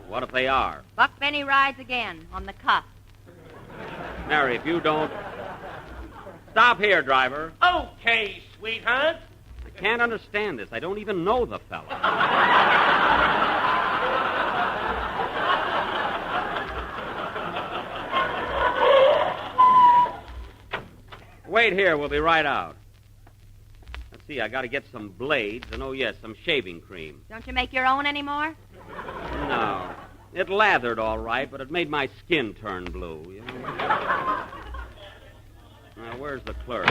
What if they are? Buck Benny rides again on the cuff. Mary, if you don't... Stop here, driver. Okay, sweetheart. I can't understand this. I don't even know the fella. Wait here. We'll be right out. Let's see. I got to get some blades and, oh, yes, some shaving cream. Don't you make your own anymore? No. It lathered all right, but it made my skin turn blue. You know? Now, where's the clerk?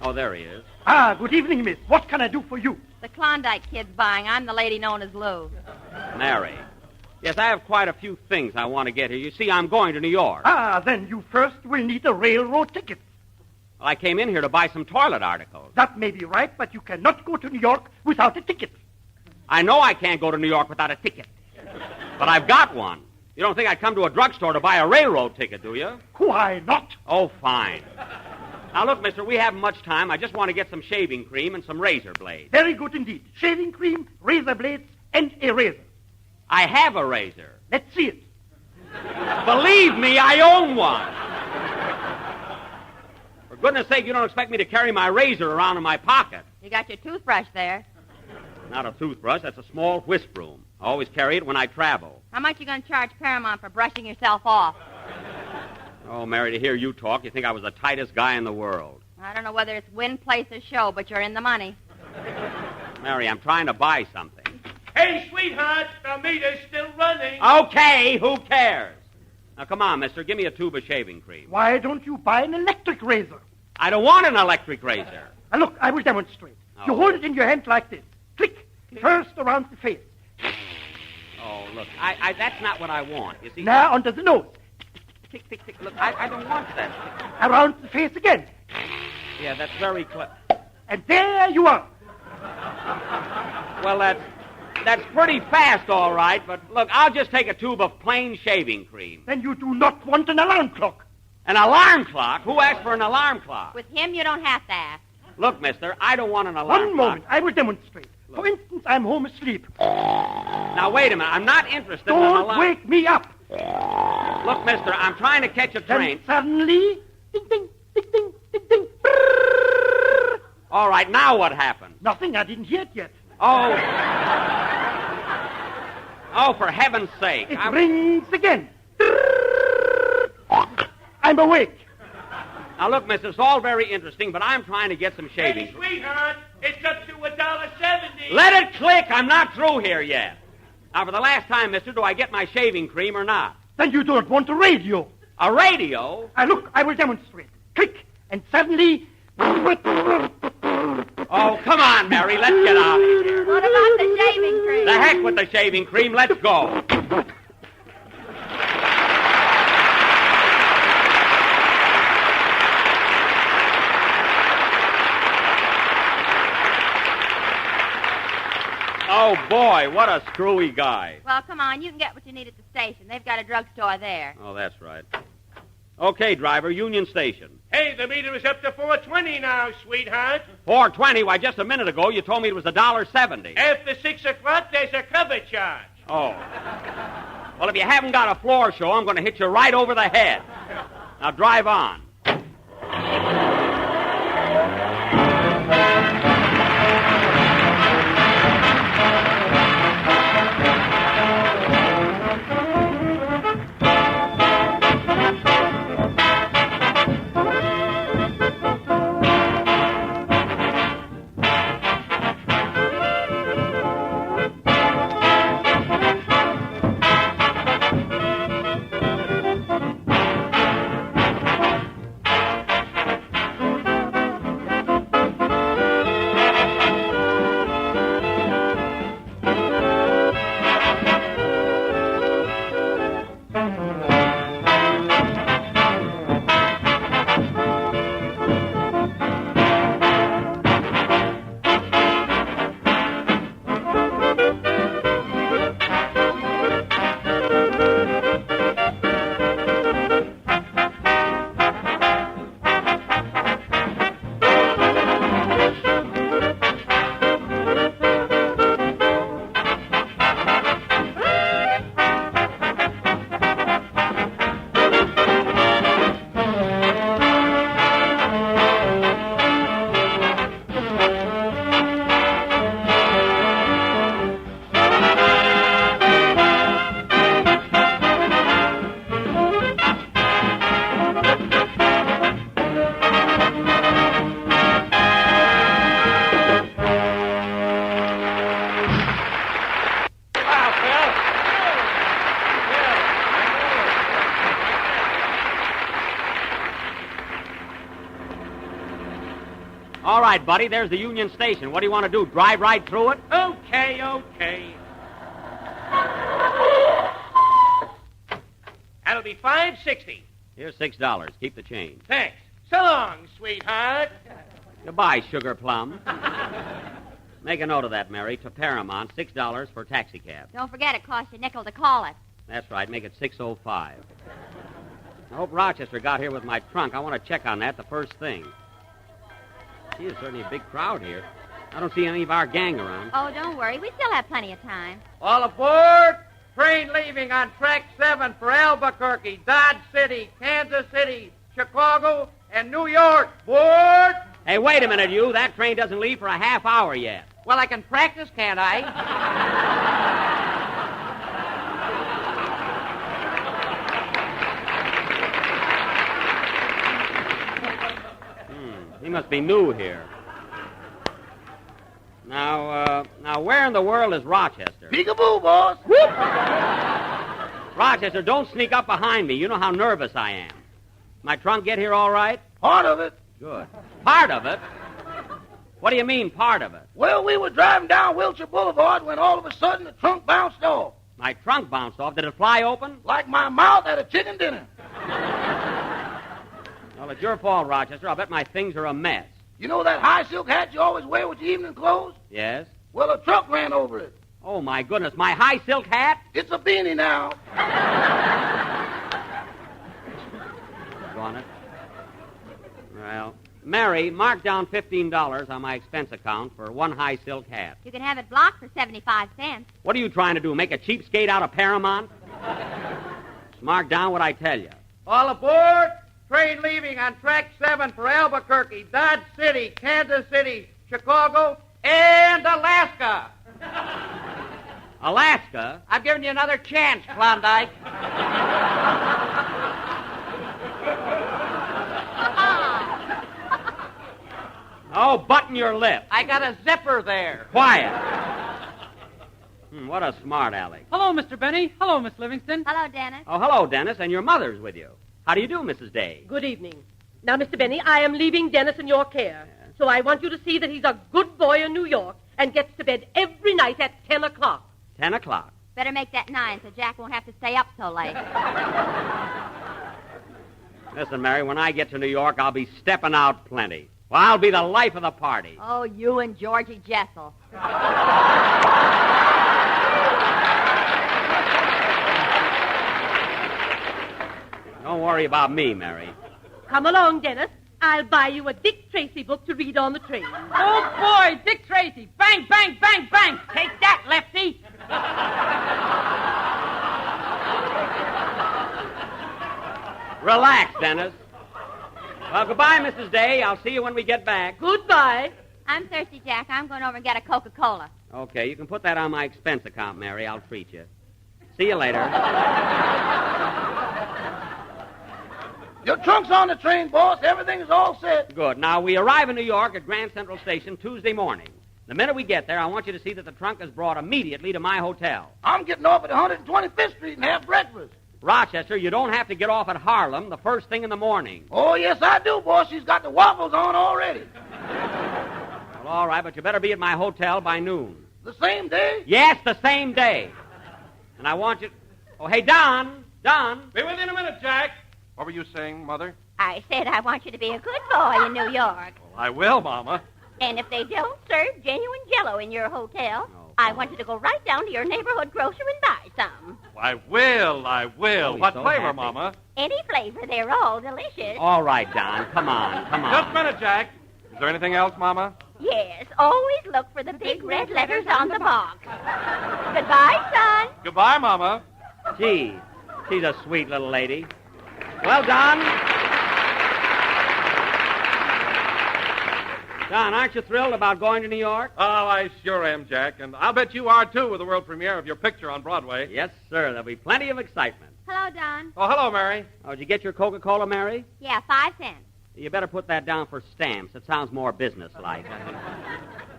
Oh, there he is. Ah, good evening, miss. What can I do for you? The Klondike kid's buying. I'm the lady known as Lou. Mary, Yes, I have quite a few things I want to get here. You see, I'm going to New York. Ah, then you first will need a railroad ticket. Well, I came in here to buy some toilet articles. That may be right, but you cannot go to New York without a ticket. I know I can't go to New York without a ticket. But I've got one. You don't think I'd come to a drugstore to buy a railroad ticket, do you? Why not? Oh, fine. Now, look, mister, we haven't much time. I just want to get some shaving cream and some razor blades. Very good indeed. Shaving cream, razor blades, and a razor. I have a razor. Let's see it. Believe me, I own one. For goodness sake, you don't expect me to carry my razor around in my pocket. You got your toothbrush there. Not a toothbrush. That's a small whisk broom. I always carry it when I travel. How much you going to charge Paramount for brushing yourself off? Oh, Mary, to hear you talk, you think I was the tightest guy in the world. I don't know whether it's win, place, or show, but you're in the money. Mary, I'm trying to buy something. Hey, sweetheart, the meter's still running. Okay, who cares? Now, come on, mister, give me a tube of shaving cream. Why don't you buy an electric razor? I don't want an electric razor. Now, look, I will demonstrate. Oh. You hold it in your hand like this. Click. First around the face. Oh, look, that's not what I want. You see? Now under the nose. Tick, tick, tick. Look, I don't want that. Around the face again. Yeah, that's very clever. And there you are. Well, that's pretty fast, all right, but look, I'll just take a tube of plain shaving cream. Then you do not want an alarm clock. An alarm clock? Who asked for an alarm clock? With him, you don't have to ask. Look, mister, I don't want an alarm clock. One moment, I will demonstrate. Look. For instance, I'm home asleep. Now, wait a minute, I'm not interested in an alarm. Don't wake me up. Look, mister, I'm trying to catch a train. Then suddenly, ding, ding, ding, ding, ding, ding. All right, now what happened? Nothing, I didn't hear it yet. Oh. Oh, for heaven's sake. It rings again. I'm awake. Now, look, mister, it's all very interesting, but I'm trying to get some shaving. Hey, sweetheart, it's up to $1.70. Let it click. I'm not through here yet. Now, for the last time, mister, do I get my shaving cream or not? Then you don't want a radio. A radio? Look, I will demonstrate. Click, and suddenly... Oh, come on, Mary. Let's get out of here. What about the shaving cream? The heck with the shaving cream. Let's go. Oh, boy, what a screwy guy. Well, come on, you can get what you need at the station. They've got a drugstore there. Oh, that's right. Okay, driver, Union Station. Hey, the meter is up to $4.20 now, sweetheart. $4.20? Why, just a minute ago, you told me it was $1.70. After 6 o'clock, there's a cover charge. Oh. Well, if you haven't got a floor show, I'm going to hit you right over the head. Now, drive on. All right, buddy, there's the Union Station. What do you want to do, drive right through it? Okay. be $5.60. Here's $6. Keep the change. Thanks. So long, sweetheart. Goodbye, Sugar Plum. Make a note of that, Mary. To Paramount, $6 for a taxi cab. Don't forget it costs you a nickel to call it. That's right. Make it 6:05. I hope Rochester got here with my trunk. I want to check on that the first thing. Gee, there's certainly a big crowd here. I don't see any of our gang around. Oh, don't worry. We still have plenty of time. All aboard. Train leaving on track 7 for Albuquerque, Dodge City, Kansas City, Chicago, and New York. Board. Hey, wait a minute, you. That train doesn't leave for a half hour yet. Well, I can practice, can't I? He must be new here. Now, where in the world is Rochester? Peekaboo, boss. Whoop! Rochester, don't sneak up behind me. You know how nervous I am. My trunk get here all right? Part of it. Good. Part of it? What do you mean, part of it? Well, we were driving down Wilshire Boulevard when all of a sudden the trunk bounced off. My trunk bounced off. Did it fly open? Like my mouth at a chicken dinner. Well, it's your fault, Rochester. I'll bet my things are a mess. You know that high silk hat you always wear with your evening clothes? Yes? Well, a truck ran over it. Oh, my goodness. My high silk hat? It's a beanie now. Go on it. Well, Mary, mark down $15 on my expense account for one high silk hat. You can have it blocked for 75 cents. What are you trying to do, make a cheapskate out of Paramount? Just mark down what I tell you. All aboard. Train leaving on track 7 for Albuquerque, Dodge City, Kansas City, Chicago, and Alaska. Alaska? I've given you another chance, Klondike. Oh, button your lip. I got a zipper there. Quiet. What a smart aleck. Hello, Mr. Benny. Hello, Miss Livingston. Hello, Dennis. Oh, hello, Dennis, and your mother's with you. How do you do, Mrs. Day? Good evening. Now, Mr. Benny, I am leaving Dennis in your care. So I want you to see that he's a good boy in New York and gets to bed every night at 10 o'clock. 10 o'clock. Better make that 9 so Jack won't have to stay up so late. Listen, Mary, when I get to New York, I'll be stepping out plenty. Well, I'll be the life of the party. Oh, you and Georgie Jessel. Don't worry about me, Mary. Come along, Dennis. I'll buy you a Dick Tracy book to read on the train. Oh, boy, Dick Tracy. Bang, bang, bang, bang. Take that, Lefty. Relax, Dennis. Well, goodbye, Mrs. Day. I'll see you when we get back. Goodbye. I'm thirsty, Jack. I'm going over and get a Coca-Cola. Okay, you can put that on my expense account, Mary. I'll treat you. See you later. Your trunk's on the train, boss. Everything is all set. Good. Now, we arrive in New York at Grand Central Station Tuesday morning. The minute we get there, I want you to see that the trunk is brought immediately to my hotel. I'm getting off at 125th Street and have breakfast. Rochester, you don't have to get off at Harlem the first thing in the morning. Oh, yes, I do, boss. She's got the waffles on already. Well, all right, but you better be at my hotel by noon. The same day? Yes, the same day. And I want you... Oh, hey, Don. Don. Be with you in a minute, Jack. What were you saying, Mother? I said I want you to be a good boy in New York. I will, Mama. And if they don't serve genuine Jell-O in your hotel, I want you to go right down to your neighborhood grocer and buy some. I will. Oh, What so flavor, happy. Mama? Any flavor, they're all delicious. All right, Don. Come on. Just a minute, Jack. Is there anything else, Mama? Yes, always look for the big red letters on the box. Goodbye, son. Goodbye, Mama. Gee, she's a sweet little lady. Well, Don, aren't you thrilled about going to New York? Oh, I sure am, Jack. And I'll bet you are, too, with the world premiere of your picture on Broadway. Yes, sir. There'll be plenty of excitement. Hello, Don. Oh, hello, Mary. Oh, did you get your Coca-Cola, Mary? Yeah, 5 cents. You better put that down for stamps. It sounds more businesslike.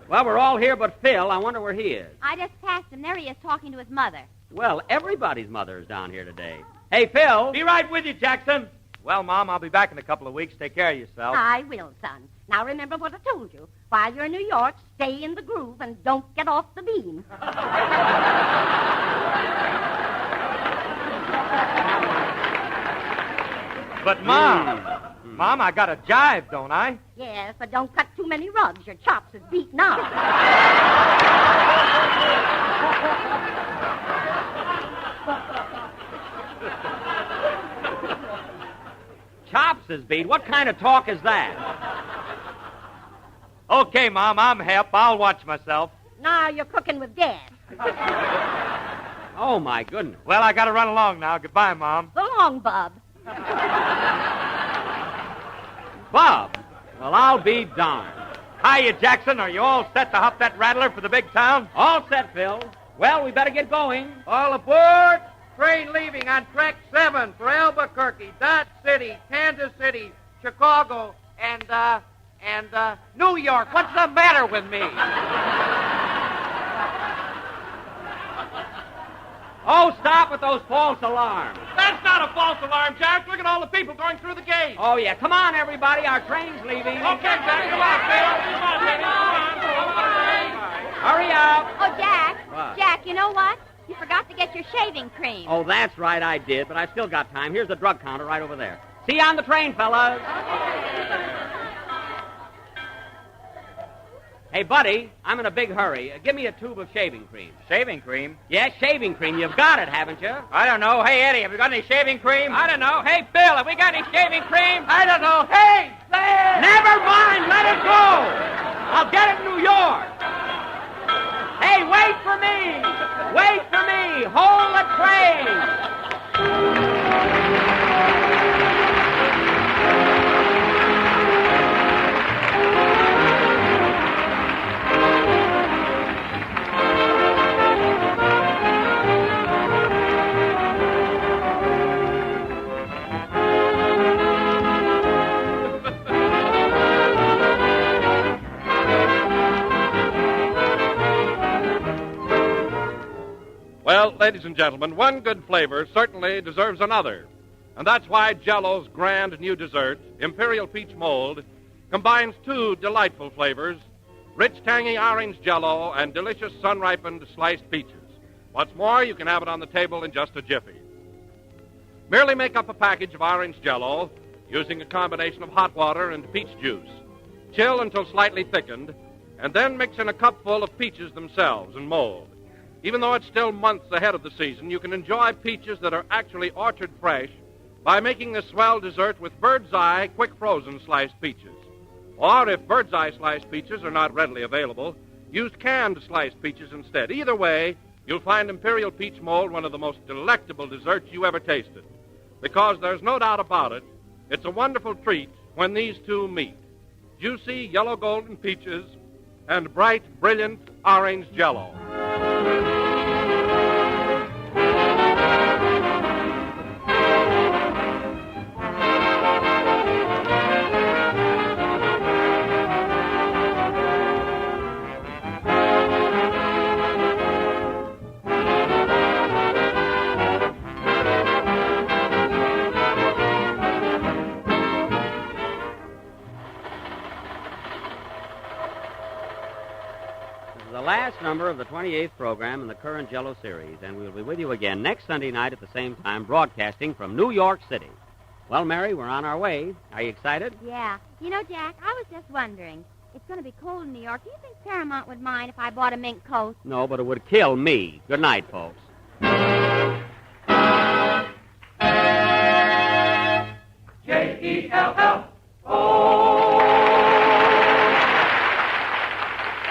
Well, we're all here but Phil. I wonder where he is. I just passed him. There he is talking to his mother. Well, everybody's mother is down here today. Hey, Phil. Be right with you, Jackson. Well, Mom, I'll be back in a couple of weeks. Take care of yourself. I will, son. Now remember what I told you. While you're in New York, stay in the groove and don't get off the beam. But, Mom, I got a jive, don't I? Yes, but don't cut too many rugs. Your chops is beaten out. Chops is beat? What kind of talk is that? Okay, Mom, I'm hep. I'll watch myself. Now you're cooking with gas. Oh, my goodness. Well, I got to run along now. Goodbye, Mom. So long, Bub. Bob? Well, I'll be darned. Hiya, Jackson. Are you all set to hop that rattler for the big town? All set, Phil. Well, we better get going. All aboard. Train leaving on track 7 for Albuquerque, Dodge City, Kansas City, Chicago, and New York. What's the matter with me? Oh, stop with those false alarms. That's not a false alarm, Jack. Look at all the people going through the gate. Oh, yeah. Come on, everybody. Our train's leaving. Okay, Jack. Come on, Phil. Come on. Hurry up. Oh, Jack. What? Jack, you know what? You forgot to get your shaving cream. Oh, that's right, I did, but I still got time. Here's the drug counter right over there. See you on the train, fellas. Hey, buddy, I'm in a big hurry. Give me a tube of shaving cream. Shaving cream? Yes, shaving cream. You've got it, haven't you? I don't know. Hey, Eddie, have you got any shaving cream? I don't know. Hey, Bill, have we got any shaving cream? I don't know. Hey, there! Never mind. Let it go. I'll get it in New York. Hey, wait for me. Wait for me. Hold the train. Well, ladies and gentlemen, one good flavor certainly deserves another. And that's why Jell-O's grand new dessert, Imperial Peach Mold, combines two delightful flavors, rich, tangy orange Jell-O and delicious sun-ripened sliced peaches. What's more, you can have it on the table in just a jiffy. Merely make up a package of orange Jell-O using a combination of hot water and peach juice. Chill until slightly thickened, and then mix in a cupful of peaches themselves and mold. Even though it's still months ahead of the season, you can enjoy peaches that are actually orchard fresh by making this swell dessert with Bird's Eye quick frozen sliced peaches. Or if Bird's Eye sliced peaches are not readily available, use canned sliced peaches instead. Either way, you'll find Imperial Peach Mold one of the most delectable desserts you ever tasted. Because there's no doubt about it, it's a wonderful treat when these two meet. Juicy yellow golden peaches and bright, brilliant orange Jell-O. Last number of the 28th program in the current Jell-O series, and we'll be with you again next Sunday night at the same time, broadcasting from New York City. Well, Mary, we're on our way. Are you excited? Yeah. You know, Jack, I was just wondering. It's going to be cold in New York. Do you think Paramount would mind if I bought a mink coat? No, but it would kill me. Good night, folks. J-E-L-L-O.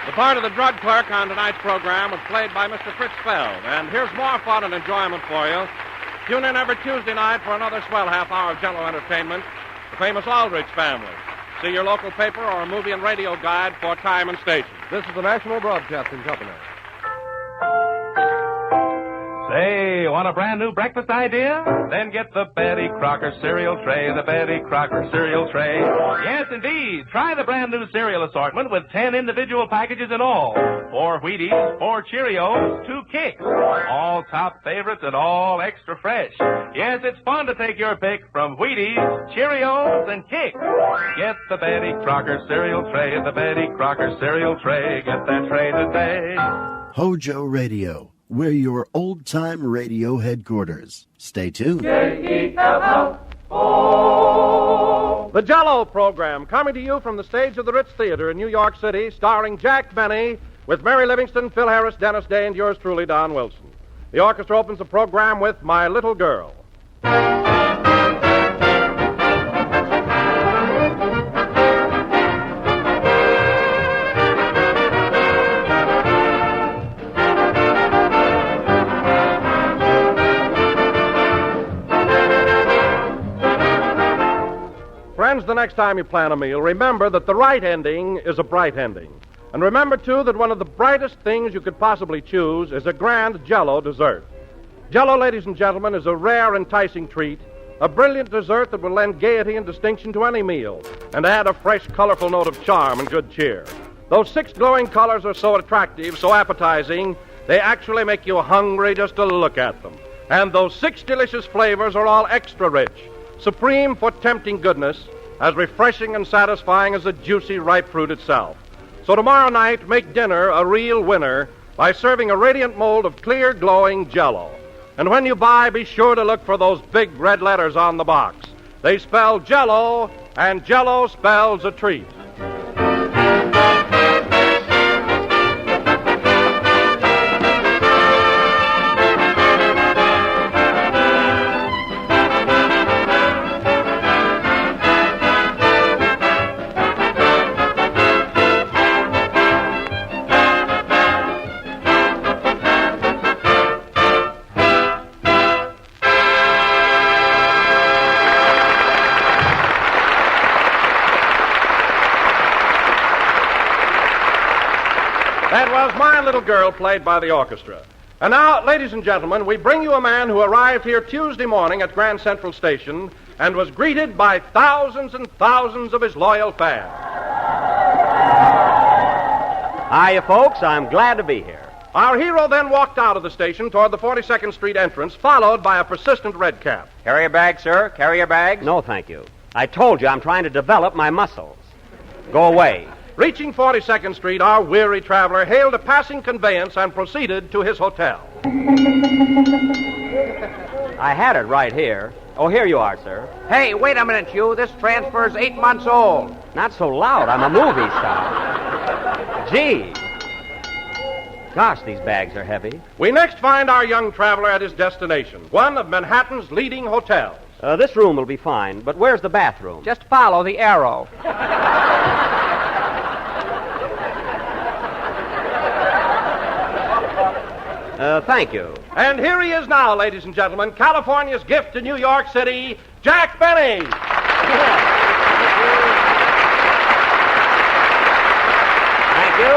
The part of the drug clerk on tonight's program was played by Mr. Fritz Feld. And here's more fun and enjoyment for you. Tune in every Tuesday night for another swell half hour of Jell-O entertainment, the famous Aldrich family. See your local paper or movie and radio guide for time and station. This is the National Broadcasting Company. Say, want a brand new breakfast idea? Then get the Betty Crocker cereal tray, the Betty Crocker cereal tray. Yes, indeed. Try the brand new cereal assortment with 10 individual packages in all. 4 Wheaties, 4 Cheerios, 2 Kicks. All top favorites and all extra fresh. Yes, it's fun to take your pick from Wheaties, Cheerios, and Kicks. Get the Betty Crocker cereal tray, the Betty Crocker cereal tray. Get that tray today. Hojo Radio. We're your old-time radio headquarters. Stay tuned. J-E-L-L-O. The Jell-O program, coming to you from the stage of the Ritz Theater in New York City, starring Jack Benny, with Mary Livingston, Phil Harris, Dennis Day, and yours truly, Don Wilson. The orchestra opens the program with My Little Girl. Friends, the next time you plan a meal, remember that the right ending is a bright ending. And remember, too, that one of the brightest things you could possibly choose is a grand Jell-O dessert. Jell-O, ladies and gentlemen, is a rare, enticing treat, a brilliant dessert that will lend gaiety and distinction to any meal and add a fresh, colorful note of charm and good cheer. Those 6 glowing colors are so attractive, so appetizing, they actually make you hungry just to look at them. And those 6 delicious flavors are all extra rich, supreme for tempting goodness, as refreshing and satisfying as the juicy, ripe fruit itself. So tomorrow night, make dinner a real winner by serving a radiant mold of clear, glowing Jell-O. And when you buy, be sure to look for those big red letters on the box. They spell Jell-O, and Jell-O spells a treat. That was My Little Girl, played by the orchestra. And now, ladies and gentlemen, we bring you a man who arrived here Tuesday morning at Grand Central Station and was greeted by thousands and thousands of his loyal fans. Hiya, folks. I'm glad to be here. Our hero then walked out of the station toward the 42nd Street entrance, followed by a persistent redcap. Carry your bag, sir. Carry your bag. No, thank you. I told you I'm trying to develop my muscles. Go away. Reaching 42nd Street, our weary traveler hailed a passing conveyance and proceeded to his hotel. I had it right here. Oh, here you are, sir. Hey, wait a minute, you. This transfer's 8 months old. Not so loud. I'm a movie star. Gee. Gosh, these bags are heavy. We next find our young traveler at his destination, one of Manhattan's leading hotels. This room will be fine, but where's the bathroom? Just follow the arrow. Thank you. And here he is now, ladies and gentlemen, California's gift to New York City, Jack Benny. Thank you.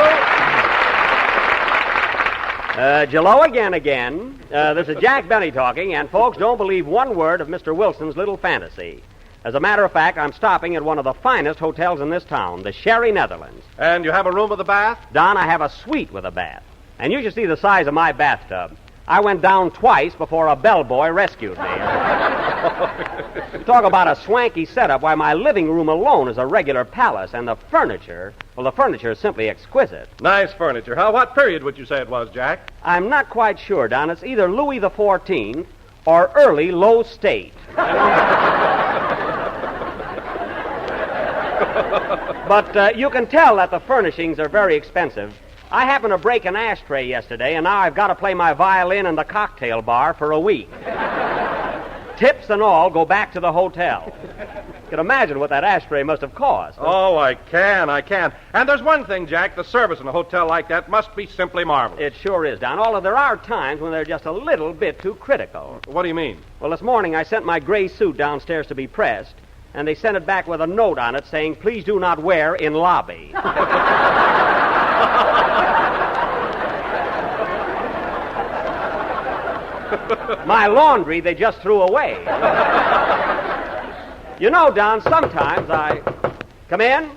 Jell-O again. This is Jack Benny talking, and folks, don't believe one word of Mr. Wilson's little fantasy. As a matter of fact, I'm stopping at one of the finest hotels in this town, the Sherry Netherlands. And you have a room with a bath? Don, I have a suite with a bath. And you should see the size of my bathtub. I went down twice before a bellboy rescued me. Talk about a swanky setup. Why, my living room alone is a regular palace, and the furniture is simply exquisite. Nice furniture, huh? What period would you say it was, Jack? I'm not quite sure, Don. It's either Louis XIV or early low state. But you can tell that the furnishings are very expensive. I happened to break an ashtray yesterday, and now I've got to play my violin in the cocktail bar for a week. Tips and all go back to the hotel. You can imagine what that ashtray must have cost. Oh, I can. And there's one thing, Jack. The service in a hotel like that must be simply marvelous. It sure is, Don. Although there are times when they're just a little bit too critical. What do you mean? Well, this morning I sent my gray suit downstairs to be pressed, and they sent it back with a note on it saying, "Please do not wear in lobby." My laundry they just threw away. You know, Don, sometimes I... Come in?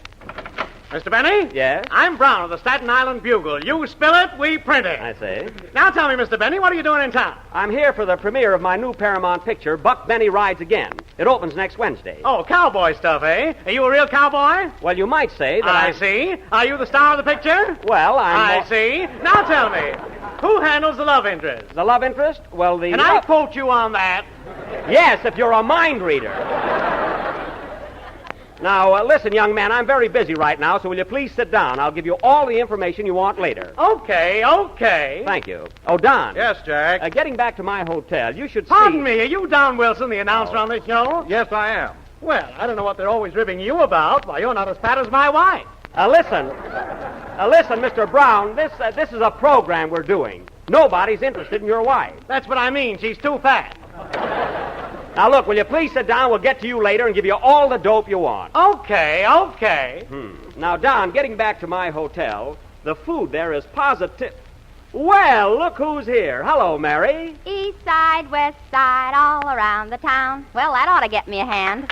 Mr. Benny? Yes? I'm Brown of the Staten Island Bugle. You spill it, we print it. I see. Now tell me, Mr. Benny, what are you doing in town? I'm here for the premiere of my new Paramount picture, Buck Benny Rides Again. It opens next Wednesday. Oh, cowboy stuff, eh? Are you a real cowboy? Well, you might say that I see. Are you the star of the picture? Well, I see. Now tell me, who handles the love interest? The love interest? Well, the... Can I quote you on that? Yes, if you're a mind reader. Now, listen, young man, I'm very busy right now, so will you please sit down? I'll give you all the information you want later. Okay. Thank you. Oh, Don. Yes, Jack. Getting back to my hotel, you should see... Pardon me, are you Don Wilson, the announcer on this show? Yes, I am. Well, I don't know what they're always ribbing you about. Why, you're not as fat as my wife. Listen, Mr. Brown, this is a program we're doing. Nobody's interested in your wife. That's what I mean. She's too fat. Now, look, will you please sit down? We'll get to you later and give you all the dope you want. Okay. Now, Don, getting back to my hotel, the food there is positive. Well, look who's here. Hello, Mary. East side, west side, all around the town. Well, that ought to get me a hand.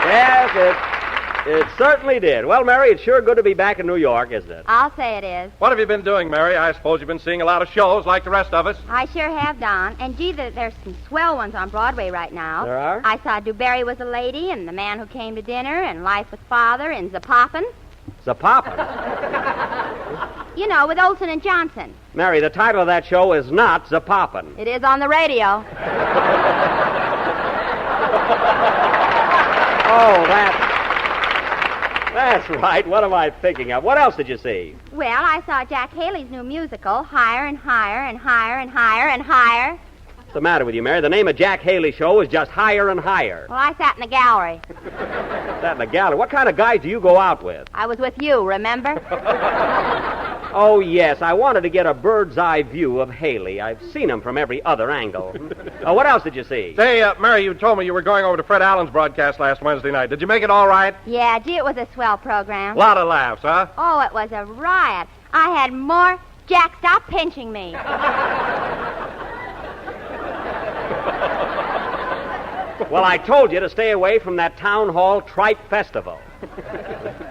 Yes, it certainly did. Well, Mary, it's sure good to be back in New York, isn't it? I'll say it is. What have you been doing, Mary? I suppose you've been seeing a lot of shows like the rest of us. I sure have, Don. And gee, there's some swell ones on Broadway right now. There are? I saw Dewberry Was a Lady and The Man Who Came to Dinner and Life with Father and Zapoppin'. Zapoppin'? You know, with Olson and Johnson. Mary, the title of that show is not Zapoppin'. It is on the radio. Oh, that's right. What am I thinking of? What else did you see? Well, I saw Jack Haley's new musical, Higher and Higher and Higher and Higher and Higher. What's the matter with you, Mary? The name of Jack Haley's show is just Higher and Higher. Well, I sat in the gallery. Sat in the gallery? What kind of guys do you go out with? I was with you, remember? Oh, yes. I wanted to get a bird's eye view of Haley. I've seen him from every other angle. What else did you see? Say, Mary, you told me you were going over to Fred Allen's broadcast last Wednesday night. Did you make it all right? Yeah, gee, it was a swell program. A lot of laughs, huh? Oh, it was a riot. I had more... Jack, stop pinching me. Well, I told you to stay away from that town hall tripe festival.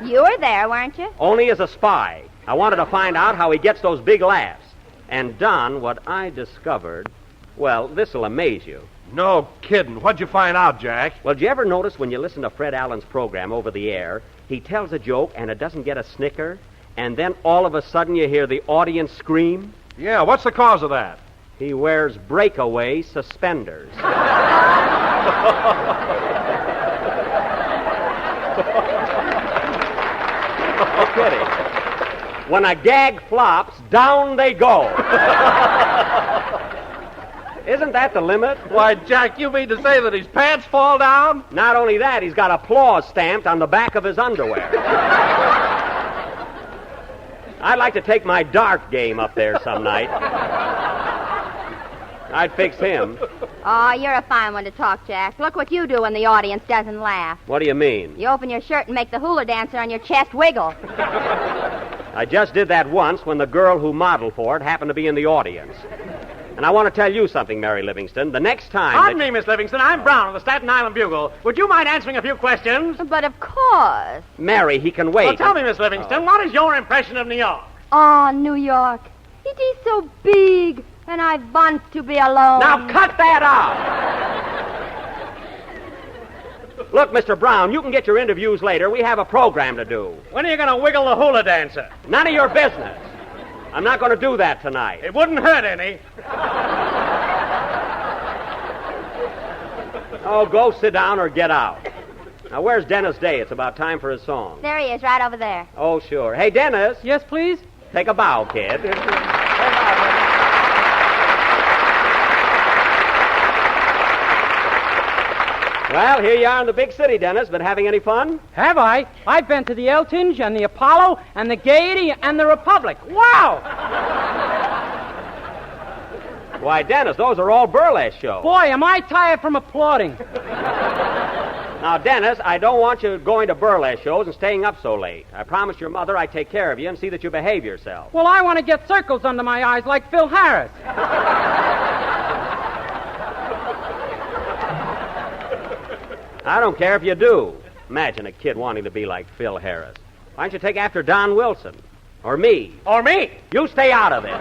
You were there, weren't you? Only as a spy. I wanted to find out how he gets those big laughs. And, Don, what I discovered, well, this'll amaze you. No kidding. What'd you find out, Jack? Well, did you ever notice when you listen to Fred Allen's program over the air, he tells a joke and it doesn't get a snicker, and then all of a sudden you hear the audience scream? Yeah, what's the cause of that? He wears breakaway suspenders. No kidding. When a gag flops, down they go. Isn't that the limit? Why, Jack, you mean to say that his pants fall down? Not only that, he's got applause stamped on the back of his underwear. I'd like to take my dart game up there some night. I'd fix him. Oh, you're a fine one to talk, Jack. Look what you do when the audience doesn't laugh. What do you mean? You open your shirt and make the hula dancer on your chest wiggle. I just did that once when the girl who modeled for it happened to be in the audience. And I want to tell you something, Mary Livingston. The next time... Pardon me, Miss Livingston. I'm Brown of the Staten Island Bugle. Would you mind answering a few questions? But of course. Mary, he can wait. Well, tell me, Miss Livingston, what is your impression of New York? Oh, New York. It is so big, and I want to be alone. Now cut that out! Look, Mr. Brown, you can get your interviews later. We have a program to do. When are you going to wiggle the hula dancer? None of your business. I'm not going to do that tonight. It wouldn't hurt any. Oh, go sit down or get out. Now, where's Dennis Day? It's about time for his song. There he is, right over there. Oh, sure. Hey, Dennis. Yes, please? Take a bow, kid. Well, here you are in the big city, Dennis. Been having any fun? Have I? I've been to the Eltinge and the Apollo and the Gaiety and the Republic. Wow! Why, Dennis, those are all burlesque shows. Boy, am I tired from applauding. Now, Dennis, I don't want you going to burlesque shows and staying up so late. I promised your mother I'd take care of you and see that you behave yourself. Well, I want to get circles under my eyes like Phil Harris. I don't care if you do. Imagine a kid wanting to be like Phil Harris. Why don't you take after Don Wilson? Or me? Or me? You stay out of this.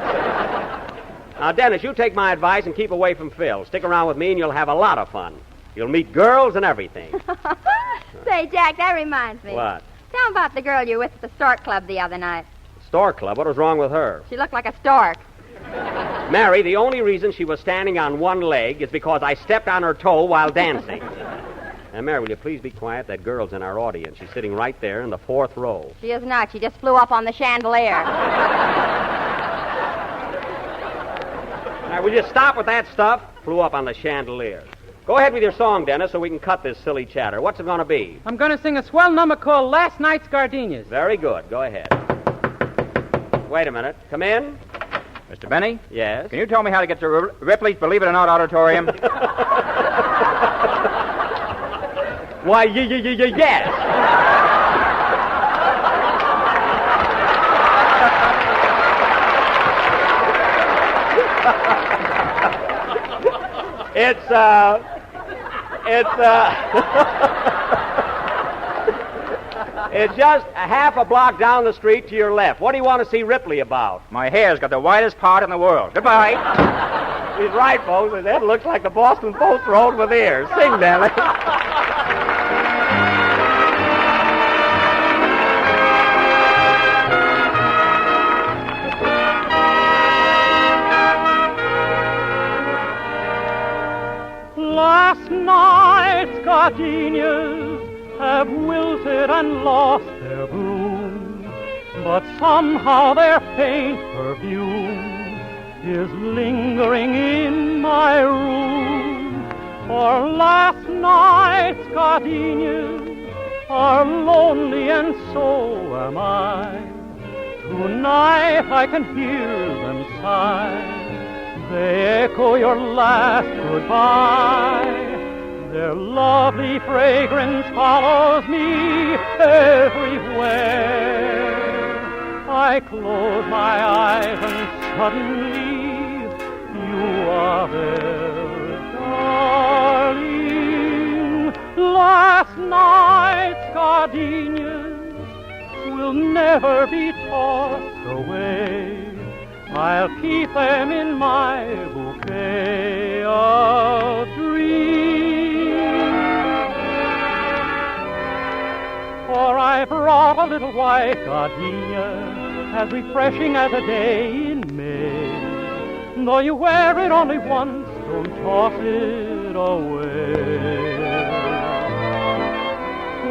Now, Dennis, you take my advice and keep away from Phil. Stick around with me and you'll have a lot of fun. You'll meet girls and everything. Say, Jack, that reminds me. What? Tell 'em about the girl you were with at the stork club the other night. Stork Club? What was wrong with her? She looked like a stork. Mary, the only reason she was standing on one leg is because I stepped on her toe while dancing. Now, Mary, will you please be quiet? That girl's in our audience. She's sitting right there in the 4th row. She is not. She just flew up on the chandelier. All right, will you stop with that stuff? Flew up on the chandelier. Go ahead with your song, Dennis, so we can cut this silly chatter. What's it going to be? I'm going to sing a swell number called Last Night's Gardenias. Very good. Go ahead. Wait a minute. Come in. Mr. Benny? Yes? Can you tell me how to get to Ripley's Believe It or Not Auditorium? Why, yes. It's just a half a block down the street to your left. What do you want to see Ripley about? My hair's got the widest part in the world. Goodbye. He's right, folks. His head looks like the Boston Post Road with ears. Sing, Dennis. Last night's gardenias have wilted and lost their bloom, but somehow their faint perfume is lingering in my room. For last night's gardenias are lonely, and so am I. Tonight I can hear them sigh. They echo your last goodbye. Their lovely fragrance follows me everywhere. I close my eyes and suddenly you are there, darling. Last night's gardenias will never be tossed away. I'll keep them in my bouquet of dreams. For I brought a little white gardenia, as refreshing as a day in May. Though you wear it only once, don't toss it away.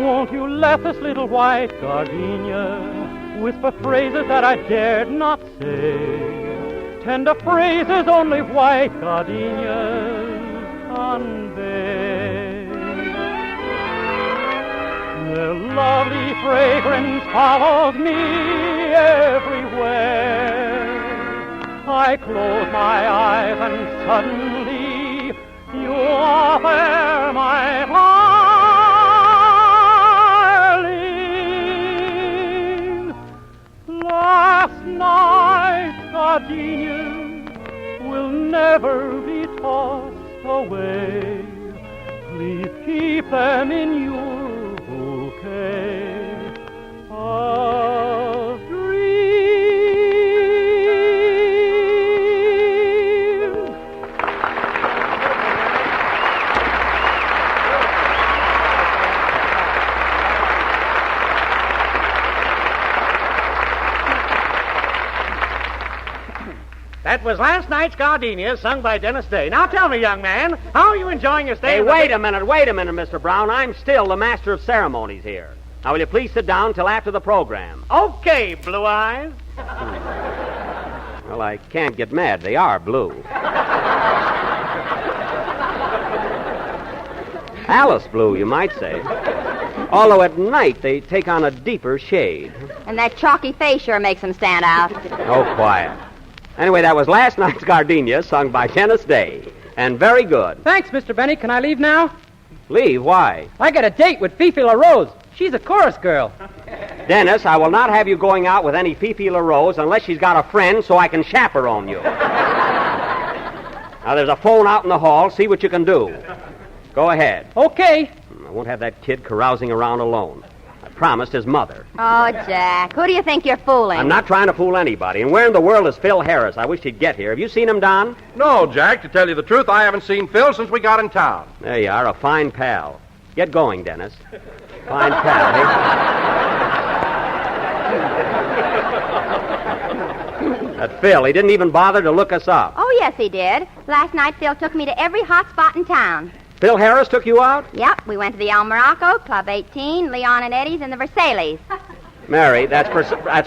Won't you let this little white gardenia whisper phrases that I dared not say, tender phrases only white gardenias convey. Their lovely fragrance follows me everywhere. I close my eyes and suddenly you are there, my darling. Last night's gardenias will never be tossed away. Please keep them in your bouquet of dreams. That was Last Night's Gardenias, sung by Dennis Day. Now tell me, young man, how are you enjoying your stay? Hey, wait a minute, Mr. Brown. I'm still the master of ceremonies here. Now, will you please sit down till after the program? Okay, Blue Eyes. Well, I can't get mad. They are blue. Alice blue, you might say. Although at night they take on a deeper shade. And that chalky face sure makes them stand out. Oh, quiet. Anyway, that was Last Night's Gardenia, sung by Dennis Day. And very good. Thanks, Mr. Benny. Can I leave now? Leave? Why? I got a date with Fifi LaRose. She's a chorus girl. Dennis, I will not have you going out with any Fifi LaRose unless she's got a friend so I can chaperone you. Now, there's a phone out in the hall. See what you can do. Go ahead. Okay. I won't have that kid carousing around alone. I promised his mother. Oh, Jack, who do you think you're fooling? I'm not trying to fool anybody. And where in the world is Phil Harris? I wish he'd get here. Have you seen him, Don? No, Jack, to tell you the truth, I haven't seen Phil since we got in town. There you are, a fine pal. Get going, Dennis. Fine pal, eh? That Phil, he didn't even bother to look us up. Oh, yes, he did. Last night, Phil took me to every hot spot in town. Phil Harris took you out? Yep, we went to the El Morocco, Club 18, Leon and Eddie's, and the Versailles. Mary, that's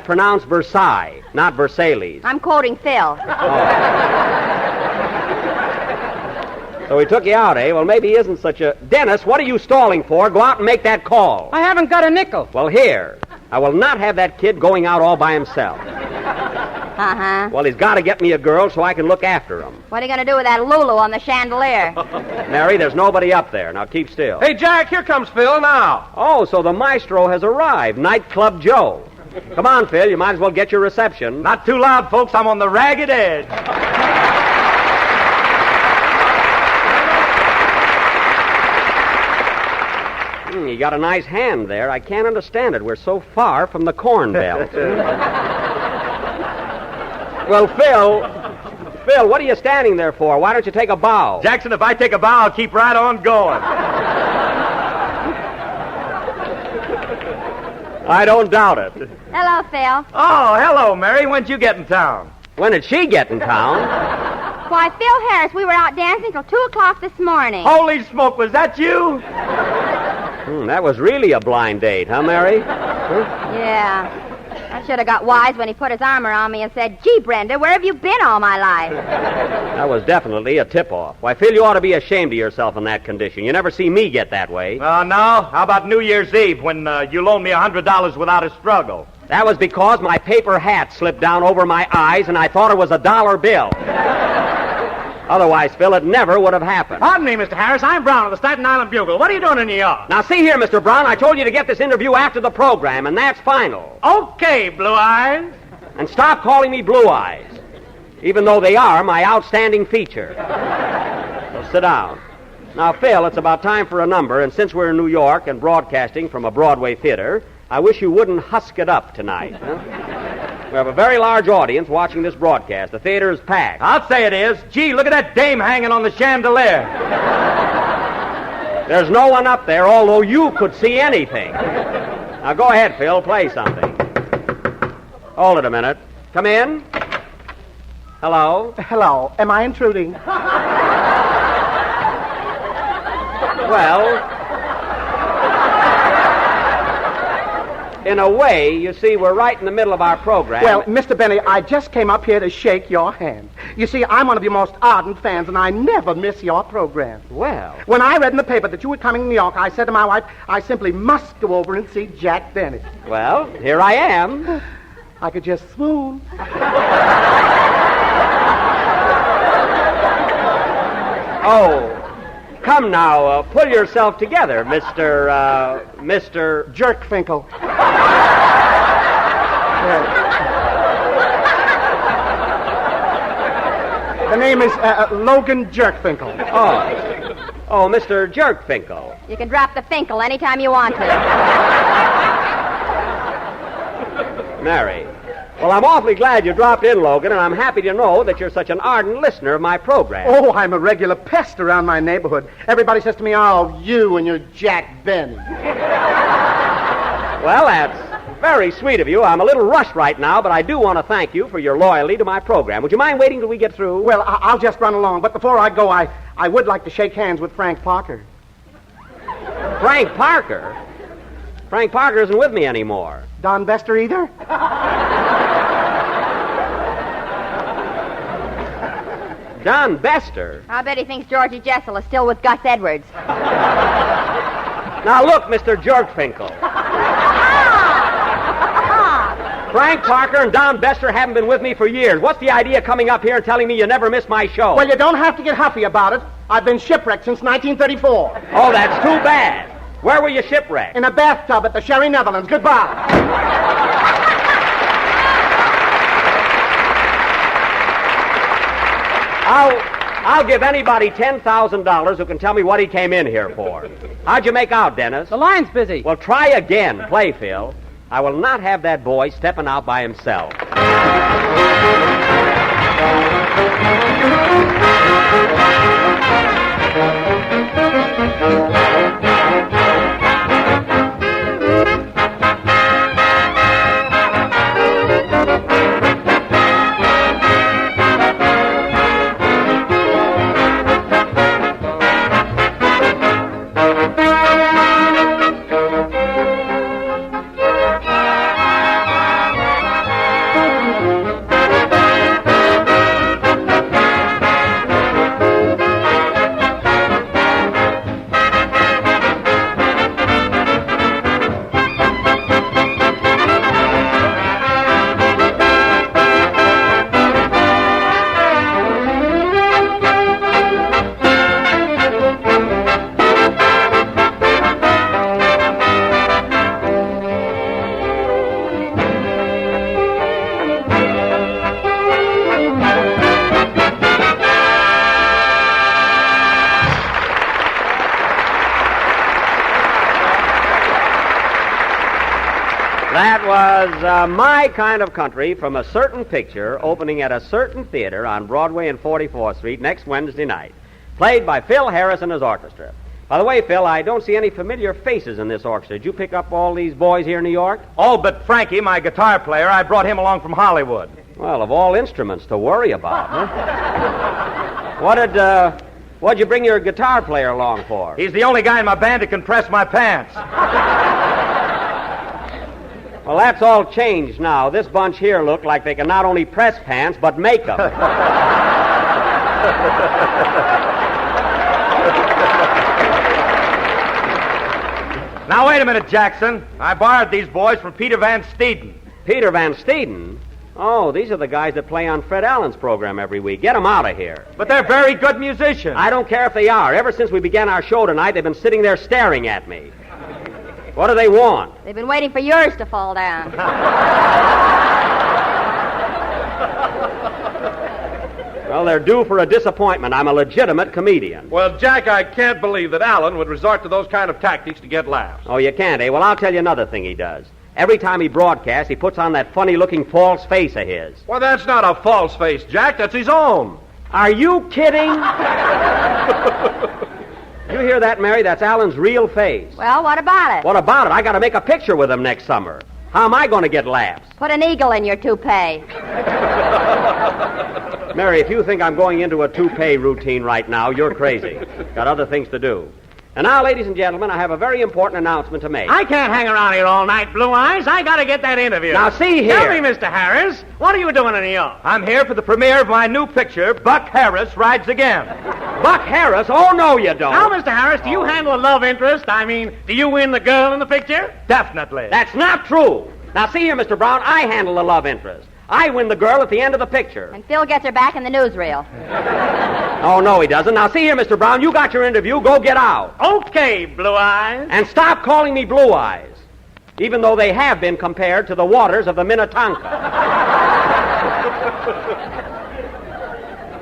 pronounced Versailles, not Versailles. I'm quoting Phil. So he took you out, eh? Well, maybe he isn't such a... Dennis, what are you stalling for? Go out and make that call. I haven't got a nickel. Well, here. I will not have that kid going out all by himself. Uh-huh. Well, he's got to get me a girl so I can look after him. What are you going to do with that Lulu on the chandelier? Mary, there's nobody up there. Now, keep still. Hey, Jack, here comes Phil now. Oh, so the maestro has arrived. Nightclub Joe. Come on, Phil. You might as well get your reception. Not too loud, folks. I'm on the ragged edge. You got a nice hand there. I can't understand it. We're so far from the corn belt. Well, Phil, what are you standing there for? Why don't you take a bow? Jackson, if I take a bow, I'll keep right on going. I don't doubt it. Hello, Phil. Oh, hello, Mary. When'd you get in town? When did she get in town? Why, Phil Harris, we were out dancing till 2 o'clock this morning. Holy smoke, was that you? That was really a blind date, huh, Mary? Huh? Yeah. I should have got wise when he put his arm around me and said, "Gee, Brenda, where have you been all my life?" That was definitely a tip-off. Why, Phil, you ought to be ashamed of yourself in that condition. You never see me get that way. No. How about New Year's Eve when you loaned me $100 without a struggle? That was because my paper hat slipped down over my eyes and I thought it was a dollar bill. Otherwise, Phil, it never would have happened. Pardon me, Mr. Harris. I'm Brown of the Staten Island Bugle. What are you doing in New York? Now, see here, Mr. Brown. I told you to get this interview after the program, and that's final. Okay, Blue Eyes. And stop calling me Blue Eyes, even though they are my outstanding feature. So sit down. Now, Phil, it's about time for a number, and since we're in New York and broadcasting from a Broadway theater, I wish you wouldn't husk it up tonight. Huh? We have a very large audience watching this broadcast. The theater is packed. I'll say it is. Gee, look at that dame hanging on the chandelier. There's no one up there, although you could see anything. Now, go ahead, Phil. Play something. Hold it a minute. Come in. Hello? Hello. Am I intruding? Well, in a way, you see, we're right in the middle of our program. Well, Mr. Benny, I just came up here to shake your hand. You see, I'm one of your most ardent fans, and I never miss your program. Well. When I read in the paper that you were coming to New York, I said to my wife, I simply must go over and see Jack Benny. Well, here I am. I could just swoon. Oh. Come now, pull yourself together, Mr. Jerkfinkel. The name is Logan Jerkfinkel. Oh, Mr. Jerkfinkel. You can drop the Finkel anytime you want to. Mary. Well, I'm awfully glad you dropped in, Logan, and I'm happy to know that you're such an ardent listener of my program. Oh, I'm a regular pest around my neighborhood. Everybody says to me, "Oh, you and your Jack Benny." Well, that's very sweet of you. I'm a little rushed right now, but I do want to thank you for your loyalty to my program. Would you mind waiting till we get through? Well, I'll just run along. But before I go, I would like to shake hands with Frank Parker. Frank Parker? Frank Parker isn't with me anymore. Don Bester either? Don Bester? I bet he thinks Georgie Jessel is still with Gus Edwards. Now, look, Mr. Jerkfinkel. Frank Parker and Don Bester haven't been with me for years. What's the idea of coming up here and telling me you never miss my show? Well, you don't have to get huffy about it. I've been shipwrecked since 1934. Oh, that's too bad. Where were you shipwrecked? In a bathtub at the Sherry Netherlands. Goodbye. I'll give anybody $10,000 who can tell me what he came in here for. How'd you make out, Dennis? The line's busy. Well, try again. Play, Phil. I will not have that boy stepping out by himself. That was My Kind of Country from a certain picture opening at a certain theater on Broadway and 44th Street next Wednesday night. Played by Phil Harris and his orchestra. By the way, Phil, I don't see any familiar faces in this orchestra. Did you pick up all these boys here in New York? All but Frankie, my guitar player. I brought him along from Hollywood. Well, of all instruments to worry about, huh? What'd you bring your guitar player along for? He's the only guy in my band who can press my pants. Well, that's all changed now. This bunch here look like they can not only press pants, but make them. Now, wait a minute, Jackson. I borrowed these boys from Peter Van Steeden. Peter Van Steeden? Oh, these are the guys that play on Fred Allen's program every week. Get them out of here. But they're very good musicians. I don't care if they are. Ever since we began our show tonight, they've been sitting there staring at me. What do they want? They've been waiting for yours to fall down. Well, they're due for a disappointment. I'm a legitimate comedian. Well, Jack, I can't believe that Allen would resort to those kind of tactics to get laughs. Oh, you can't, eh? Well, I'll tell you another thing he does. Every time he broadcasts, he puts on that funny-looking false face of his. Well, that's not a false face, Jack. That's his own. Are you kidding? You hear that, Mary? That's Allen's real face. Well, what about it? What about it? I got to make a picture with him next summer. How am I going to get laughs? Put an eagle in your toupee. Mary, if you think I'm going into a toupee routine right now, you're crazy. Got other things to do. And now, ladies and gentlemen, I have a very important announcement to make. I can't hang around here all night, Blue Eyes. I got to get that interview. Now, see here. Tell me, Mr. Harris, what are you doing in New York? I'm here for the premiere of my new picture, Buck Harris Rides Again. Buck Harris? Oh, no, you don't. Now, Mr. Harris, do you handle a love interest? I mean, do you win the girl in the picture? Definitely. That's not true. Now, see here, Mr. Brown, I handle the love interest. I win the girl at the end of the picture. And Phil gets her back in the newsreel. Oh, no, he doesn't. Now, see here, Mr. Brown, you got your interview. Go get out. Okay, Blue Eyes. And stop calling me Blue Eyes, even though they have been compared to the waters of the Minnetonka.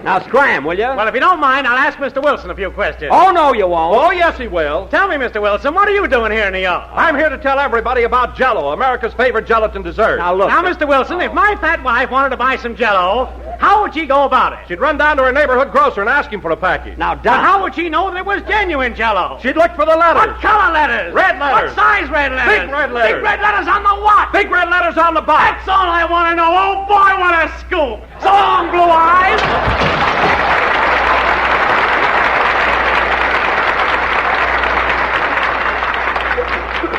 Now, scram, will you? Well, if you don't mind, I'll ask Mr. Wilson a few questions. Oh, no, you won't. Oh, yes, he will. Tell me, Mr. Wilson, what are you doing here in New York? I'm here to tell everybody about Jell-O, America's favorite gelatin dessert. Now, look. Now, Mr. Wilson, if my fat wife wanted to buy some Jell-O, how would she go about it? She'd run down to her neighborhood grocer and ask him for a package. Now, But how would she know that it was genuine Jell-O? She'd look for the letters. What color letters? Red letters. What size red letters? Big red letters. Big red letters on the what? Big red letters on the box. That's all I want to know. Oh, boy, what a scoop. So long, Blue Eyes.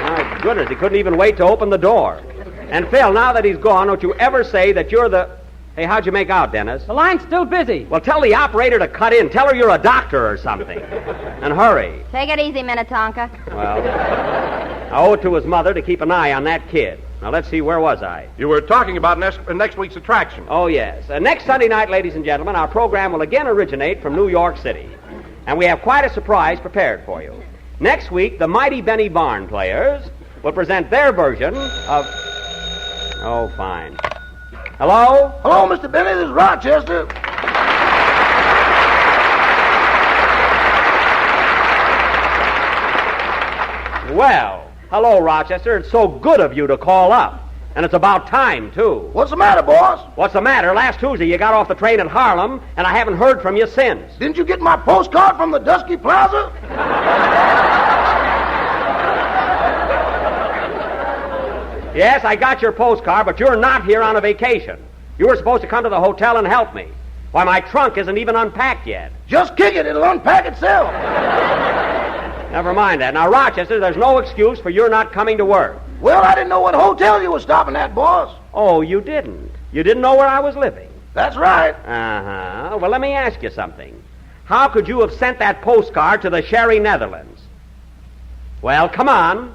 My goodness, he couldn't even wait to open the door. And, Phil, now that he's gone, don't you ever say that you're the... Hey, how'd you make out, Dennis? The line's still busy. Well, tell the operator to cut in. Tell her you're a doctor or something. And hurry. Take it easy, Minnetonka. Well, I owe it to his mother to keep an eye on that kid. Now, let's see, where was I? You were talking about next week's attraction. Oh, yes. Next Sunday night, ladies and gentlemen, our program will again originate from New York City. And we have quite a surprise prepared for you. Next week, the Mighty Benny Barn Players will present their version of... Oh, fine. Hello? Hello, Mr. Benny. This is Rochester. Well, hello, Rochester. It's so good of you to call up. And it's about time, too. What's the matter, boss? What's the matter? Last Tuesday you got off the train in Harlem, and I haven't heard from you since. Didn't you get my postcard from the Dusky Plaza? Yes, I got your postcard, but you're not here on a vacation. You were supposed to come to the hotel and help me. Why, my trunk isn't even unpacked yet. Just kick it. It'll unpack itself. Never mind that. Now, Rochester, there's no excuse for your not coming to work. Well, I didn't know what hotel you were stopping at, boss. Oh, you didn't? You didn't know where I was living? That's right. Uh-huh. Well, let me ask you something. How could you have sent that postcard to the Sherry Netherlands? Well, come on.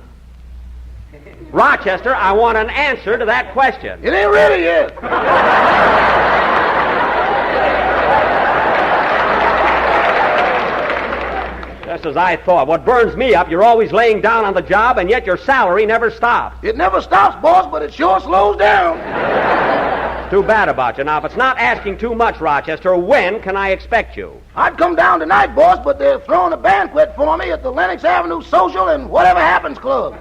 Rochester, I want an answer to that question. It ain't ready yet. Just as I thought. What burns me up, you're always laying down on the job, and yet your salary never stops. It never stops, boss, but it sure slows down. Too bad about you. Now, if it's not asking too much, Rochester, when can I expect you? I'd come down tonight, boss, but they're throwing a banquet for me at the Lenox Avenue Social and Whatever Happens Club.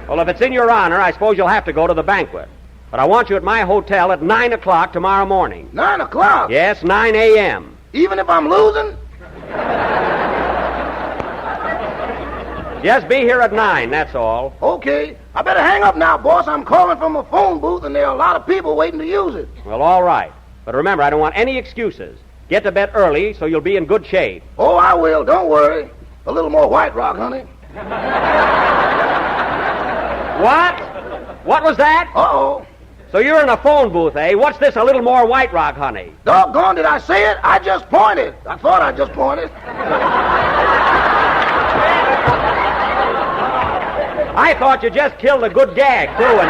Well, if it's in your honor, I suppose you'll have to go to the banquet. But I want you at my hotel at 9 o'clock tomorrow morning. 9 o'clock? Yes, 9 a.m. Even if I'm losing? Just be here at 9, that's all. Okay. I better hang up now, boss. I'm calling from a phone booth, and there are a lot of people waiting to use it. Well, all right. But remember, I don't want any excuses. Get to bed early so you'll be in good shape. Oh, I will. Don't worry. A little more White Rock, honey. What? What was that? Uh-oh. So you're in a phone booth, eh? What's this, a little more White Rock, honey? Doggone, did I say it? I just pointed. I thought I just pointed. I thought you just killed a good gag, too, in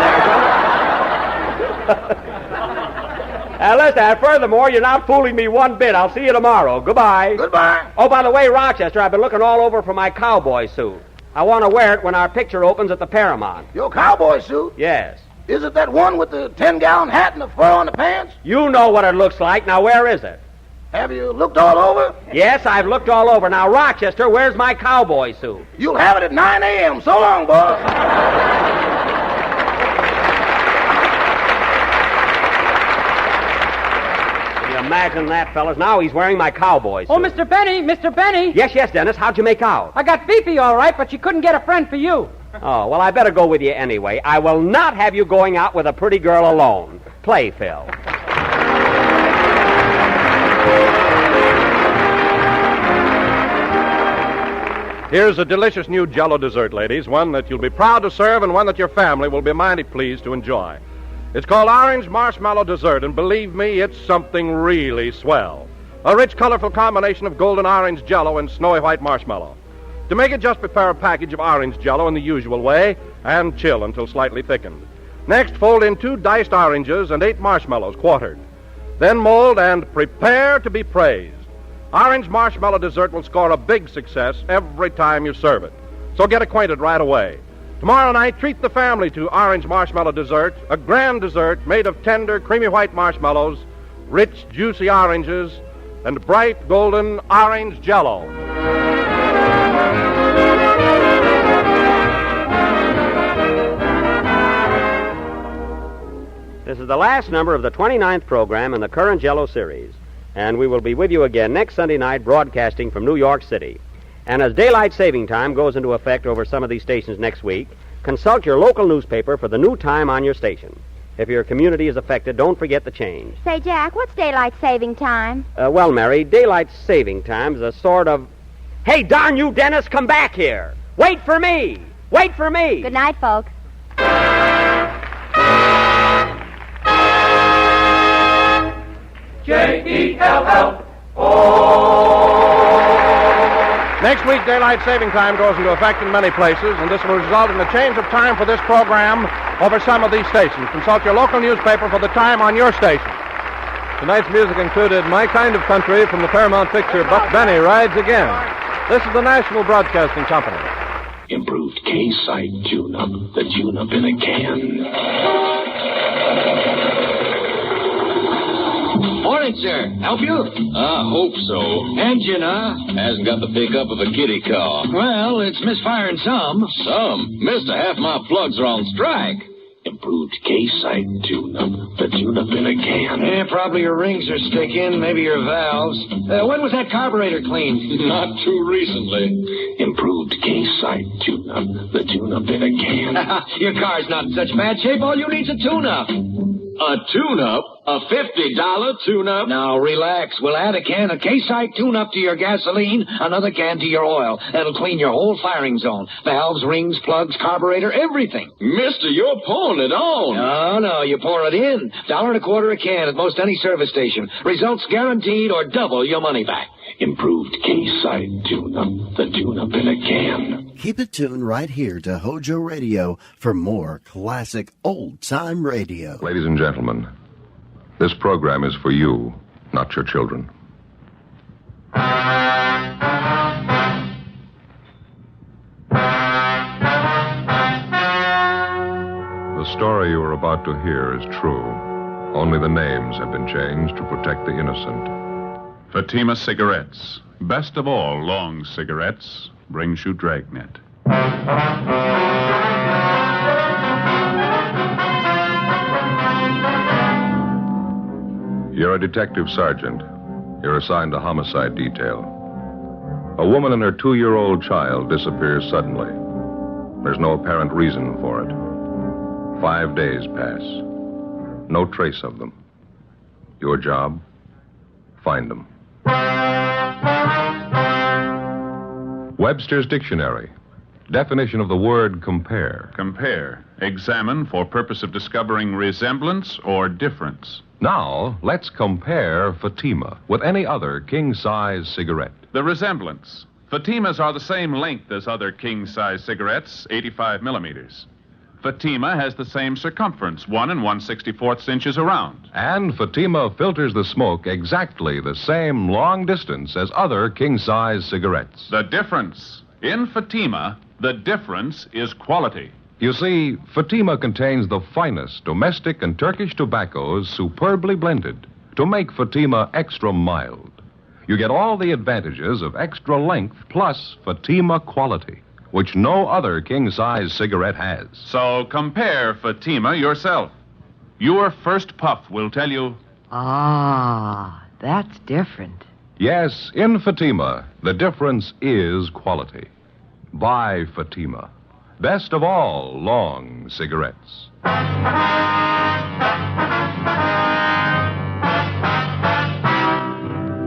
there. Listen, furthermore, you're not fooling me one bit. I'll see you tomorrow. Goodbye. Goodbye. Oh, by the way, Rochester, I've been looking all over for my cowboy suit. I want to wear it when our picture opens at the Paramount. Your cowboy suit? Yes. Is it that one with the 10-gallon hat and the fur on the pants? You know what it looks like. Now, where is it? Have you looked all over? Yes, I've looked all over. Now, Rochester, where's my cowboy suit? You'll have it at 9 a.m. So long, boss. Can you imagine that, fellas? Now he's wearing my cowboy suit. Oh, Mr. Benny, Mr. Benny. Yes, Dennis. How'd you make out? I got Fifi all right, but she couldn't get a friend for you. Oh, well, I better go with you anyway. I will not have you going out with a pretty girl alone. Play, Phil. Here's a delicious new Jell-O dessert, ladies, one that you'll be proud to serve and one that your family will be mighty pleased to enjoy. It's called Orange Marshmallow Dessert, and believe me, it's something really swell. A rich, colorful combination of golden orange Jell-O and snowy white marshmallow. To make it, just prepare a package of orange Jell-O in the usual way and chill until slightly thickened. Next, fold in 2 diced oranges and 8 marshmallows quartered. Then mold and prepare to be praised. Orange Marshmallow Dessert will score a big success every time you serve it. So get acquainted right away. Tomorrow night, treat the family to Orange Marshmallow Dessert, a grand dessert made of tender, creamy white marshmallows, rich, juicy oranges, and bright, golden orange Jell-O. This is the last number of the 29th program in the current Jell-O series, and we will be with you again next Sunday night broadcasting from New York City. And as daylight saving time goes into effect over some of these stations next week, consult your local newspaper for the new time on your station. If your community is affected, don't forget the change. Say, Jack, what's daylight saving time? Well, Mary, daylight saving time is a sort of... Hey, darn you, Dennis, come back here. Wait for me. Wait for me. Good night, folks. Jell-O. Next week, daylight saving time goes into effect in many places, and this will result in a change of time for this program over some of these stations. Consult your local newspaper for the time on your station. Tonight's music included My Kind of Country from the Paramount picture Buck Benny Rides Again. This is the National Broadcasting Company. Improved K-Site tune-up, the tune-up in a can. Morning, sir. Help you? I hope so. Engine, huh? Hasn't got the pickup of a kitty car. Well, it's misfiring some. Some. Mister, half my plugs are on strike. Improved K-Sight tune-up. The tune-up in a can. Yeah, probably your rings are sticking, maybe your valves. When was that carburetor cleaned? Not too recently. Improved K-Sight tune-up. The tune-up in a can. Your car's not in such bad shape. All you need's a tune-up. A tune-up? A $50 tune-up? Now, relax. We'll add a can of K-Sight tune-up to your gasoline, another can to your oil. That'll clean your whole firing zone. Valves, rings, plugs, carburetor, everything. Mister, you're pouring it on. No, you pour it in. $1.25 a can at most any service station. Results guaranteed or double your money back. Improved K-Sight tune-up. The tune-up in a can. Keep it tuned right here to Hojo Radio for more classic old-time radio. Ladies and gentlemen, this program is for you, not your children. The story you are about to hear is true. Only the names have been changed to protect the innocent. Fatima Cigarettes, best of all long cigarettes, brings you Dragnet. You're a detective sergeant. You're assigned to homicide detail. A woman and her 2-year-old child disappears suddenly. There's no apparent reason for it. 5 days pass. No trace of them. Your job? Find them. Webster's Dictionary. Definition of the word compare. Compare. Examine for purpose of discovering resemblance or difference. Now, let's compare Fatima with any other king-size cigarette. The resemblance. Fatimas are the same length as other king-size cigarettes, 85 millimeters. Fatima has the same circumference, 1 1/64 inches around. And Fatima filters the smoke exactly the same long distance as other king-size cigarettes. The difference. In Fatima, the difference is quality. You see, Fatima contains the finest domestic and Turkish tobaccos superbly blended to make Fatima extra mild. You get all the advantages of extra length plus Fatima quality, which no other king-size cigarette has. So compare Fatima yourself. Your first puff will tell you... Ah, that's different. Yes, in Fatima, the difference is quality. Buy Fatima. Best of all long cigarettes.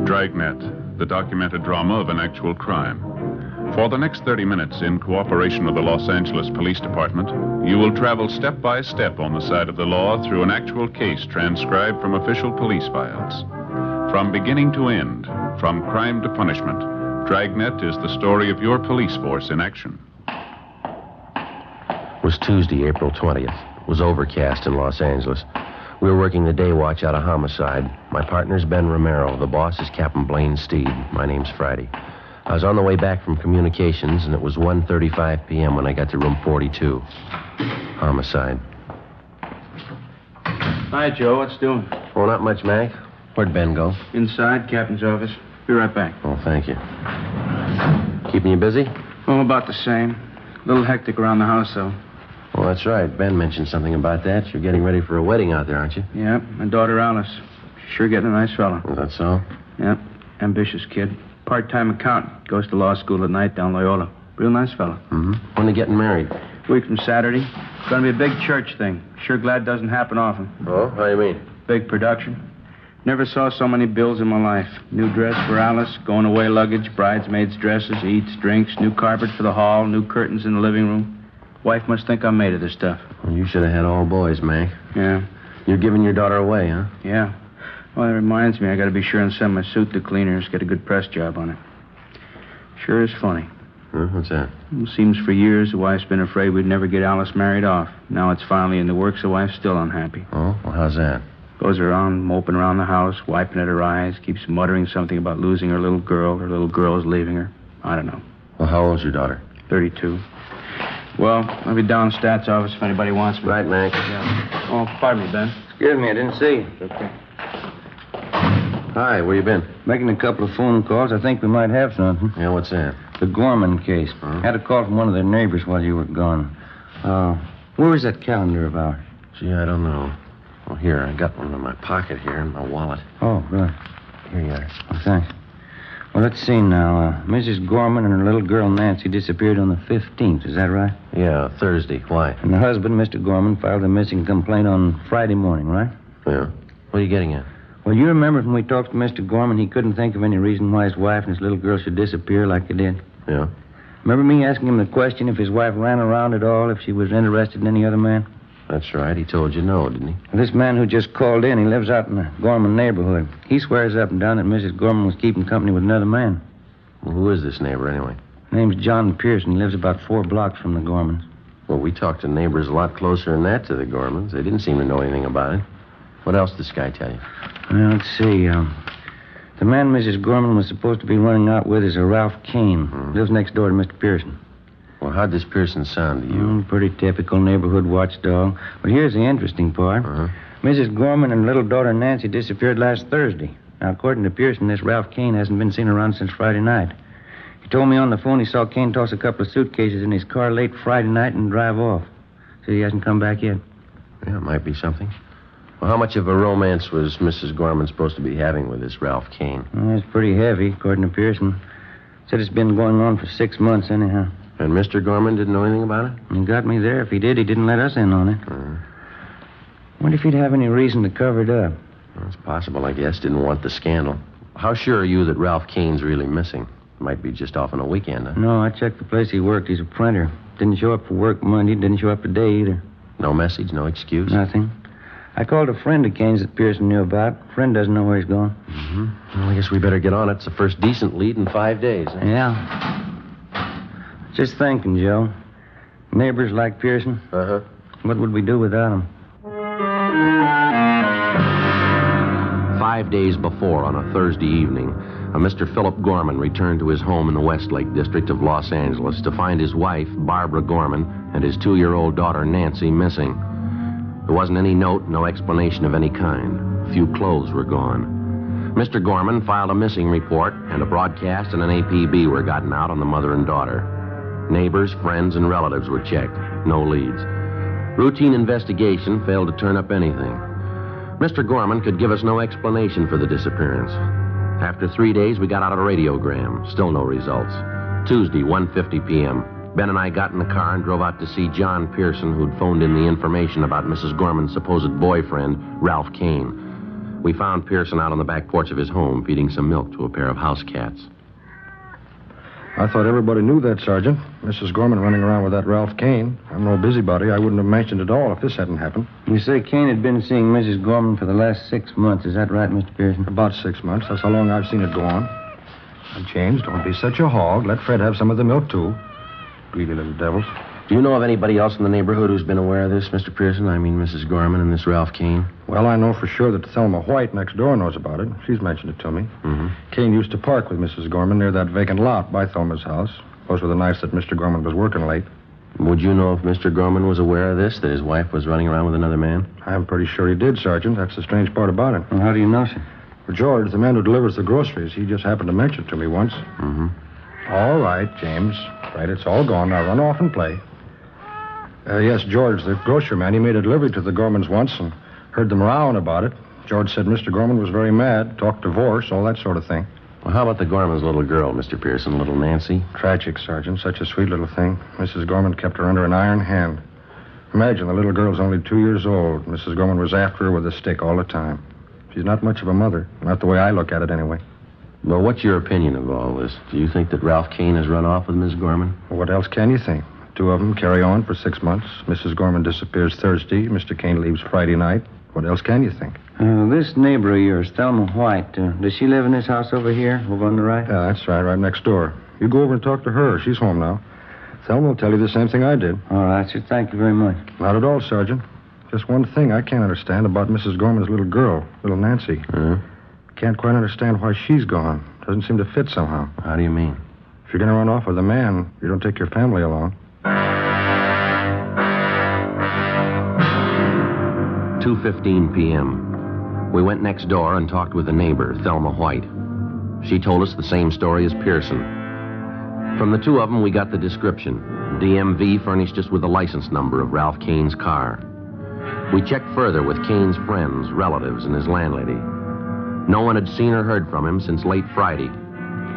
Dragnet, the documented drama of an actual crime. For the next 30 minutes, in cooperation with the Los Angeles Police Department, you will travel step by step on the side of the law through an actual case transcribed from official police files. From beginning to end, from crime to punishment, Dragnet is the story of your police force in action. It was Tuesday, April 20th. It was overcast in Los Angeles. We were working the day watch out of homicide. My partner's Ben Romero. The boss is Captain Blaine Steed. My name's Friday. I was on the way back from communications, and it was 1:35 p.m. when I got to room 42. Homicide. Hi, Joe. What's doing? Oh, not much, Mac. Where'd Ben go? Inside, Captain's office. Be right back. Oh, thank you. Keeping you busy? Oh, about the same. A little hectic around the house, though. Oh, that's right. Ben mentioned something about that. You're getting ready for a wedding out there, aren't you? Yep. My daughter, Alice. She's sure getting a nice fella. Is that so? Yep. Ambitious kid. Part-time accountant. Goes to law school at night down Loyola. Real nice fella. Mm-hmm. When are they getting married? Week from Saturday. It's going to be a big church thing. Sure glad it doesn't happen often. Oh, how do you mean? Big production. Never saw so many bills in my life. New dress for Alice, going away luggage, bridesmaids' dresses, eats, drinks, new carpet for the hall, new curtains in the living room. Wife must think I'm made of this stuff. Well, you should have had all boys, Mac. Yeah. You're giving your daughter away, huh? Yeah. Well, that reminds me, I got to be sure and send my suit to cleaners, get a good press job on it. Sure is funny. What's that? It seems for years the wife's been afraid we'd never get Alice married off. Now it's finally in the works, the wife's still unhappy. Oh, well, how's that? Goes around moping around the house, wiping at her eyes, keeps muttering something about losing her little girl. Her little girl is leaving her. I don't know. Well, how old's your daughter? 32. Well, I'll be down in Stats office if anybody wants me. Right, Mac. Yeah. Oh, pardon me, Ben. Excuse me, I didn't see. It's okay. Hi, where you been? Making a couple of phone calls. I think we might have something. Yeah, what's that? The Gorman case. Had a call from one of their neighbors while you were gone. Where is that calendar of ours? Gee, I don't know. Well, here, I got one in my pocket here in my wallet. Oh, good. Here you are. Oh, thanks. Well, let's see now. Mrs. Gorman and her little girl Nancy disappeared on the 15th. Is that right? Yeah, Thursday. Why? And the husband, Mr. Gorman, filed a missing complaint on Friday morning, right? Yeah. What are you getting at? Well, you remember when we talked to Mr. Gorman, he couldn't think of any reason why his wife and his little girl should disappear like they did? Yeah. Remember me asking him the question if his wife ran around at all, if she was interested in any other man? That's right. He told you no, didn't he? This man who just called in, he lives out in the Gorman neighborhood. He swears up and down that Mrs. Gorman was keeping company with another man. Well, who is this neighbor, anyway? Name's John Pearson. He lives about 4 blocks from the Gormans. Well, we talked to neighbors a lot closer than that to the Gormans. They didn't seem to know anything about it. What else did this guy tell you? Well, let's see. The man Mrs. Gorman was supposed to be running out with is a Ralph Kane. Lives next door to Mr. Pearson. Well, how'd this Pearson sound to you? Pretty typical neighborhood watchdog. But here's the interesting part. Mrs. Gorman and little daughter Nancy disappeared last Thursday. Now, according to Pearson, this Ralph Kane hasn't been seen around since Friday night. He told me on the phone he saw Kane toss a couple of suitcases in his car late Friday night and drive off. So he hasn't come back yet. Yeah, it might be something. Well, how much of a romance was Mrs. Gorman supposed to be having with this Ralph Kane? Well, it's pretty heavy, according to Pearson. Said it's been going on for 6 months, anyhow. And Mr. Gorman didn't know anything about it? He got me there. If he did, he didn't let us in on it. Wonder if he'd have any reason to cover it up. Well, it's possible, I guess. Didn't want the scandal. How sure are you that Ralph Kane's really missing? Might be just off on a weekend, huh? No, I checked the place he worked. He's a printer. Didn't show up for work Monday. Didn't show up today either. No message, no excuse? Nothing. I called a friend of Kane's that Pearson knew about. Friend doesn't know where he's gone. Well, I guess we better get on it. It's the first decent lead in 5 days. Huh? Yeah. Just thinking, Joe. Neighbors like Pearson. What would we do without him? 5 days before, on a Thursday evening, a Mr. Philip Gorman returned to his home in the Westlake district of Los Angeles to find his wife, Barbara Gorman, and his 2-year-old daughter, Nancy, missing. There wasn't any note, no explanation of any kind. A few clothes were gone. Mr. Gorman filed a missing report, and a broadcast and an APB were gotten out on the mother and daughter. Neighbors, friends, and relatives were checked. No leads. Routine investigation failed to turn up anything. Mr. Gorman could give us no explanation for the disappearance. After 3 days, we got out a radiogram. Still no results. Tuesday, 1:50 p.m. Ben and I got in the car and drove out to see John Pearson, who'd phoned in the information about Mrs. Gorman's supposed boyfriend, Ralph Kane. We found Pearson out on the back porch of his home, feeding some milk to a pair of house cats. I thought everybody knew that, Sergeant. Mrs. Gorman running around with that Ralph Kane. I'm no busybody. I wouldn't have mentioned it all if this hadn't happened. You say Kane had been seeing Mrs. Gorman for the last 6 months. Is that right, Mr. Pearson? About 6 months. That's how long I've seen it go on. Now, James, don't be such a hog. Let Fred have some of the milk, too. Greedy little devils. Do you know of anybody else in the neighborhood who's been aware of this, Mr. Pearson? I mean, Mrs. Gorman and this Ralph Kane? Well, I know for sure that Thelma White next door knows about it. She's mentioned it to me. Kane used to park with Mrs. Gorman near that vacant lot by Thelma's house. Those were the nights that Mr. Gorman was working late. Would you know if Mr. Gorman was aware of this, that his wife was running around with another man? I'm pretty sure he did, Sergeant. That's the strange part about it. Well, how do you know, sir? Well, George, the man who delivers the groceries, he just happened to mention it to me once. All right, James. Right, it's all gone. Now run off and play. Yes, George, the grocery man, he made a delivery to the Gormans once and heard them rowing about it. George said Mr. Gorman was very mad, talked divorce, all that sort of thing. Well, how about the Gorman's little girl, Mr. Pearson, little Nancy? Tragic, Sergeant. Such a sweet little thing. Mrs. Gorman kept her under an iron hand. Imagine, the little girl's only 2 years old. Mrs. Gorman was after her with a stick all the time. She's not much of a mother. Not the way I look at it, anyway. Well, what's your opinion of all this? Do you think that Ralph Kane has run off with Miss Gorman? Well, what else can you think? 2 of them carry on for 6 months. Mrs. Gorman disappears Thursday. Mr. Kane leaves Friday night. What else can you think? This neighbor of yours, Thelma White, does she live in this house over here, over on the right? Yeah, that's right next door. You go over and talk to her. She's home now. Thelma will tell you the same thing I did. All right, sir. Thank you very much. Not at all, Sergeant. Just one thing I can't understand about Mrs. Gorman's little girl, little Nancy. Can't quite understand why she's gone. Doesn't seem to fit somehow. How do you mean? If you're going to run off with a man, you don't take your family along. 2:15 p.m. We went next door and talked with a neighbor, Thelma White. She told us the same story as Pearson. From the two of them, we got the description. DMV furnished us with the license number of Ralph Kane's car. We checked further with Kane's friends, relatives, and his landlady. No one had seen or heard from him since late Friday.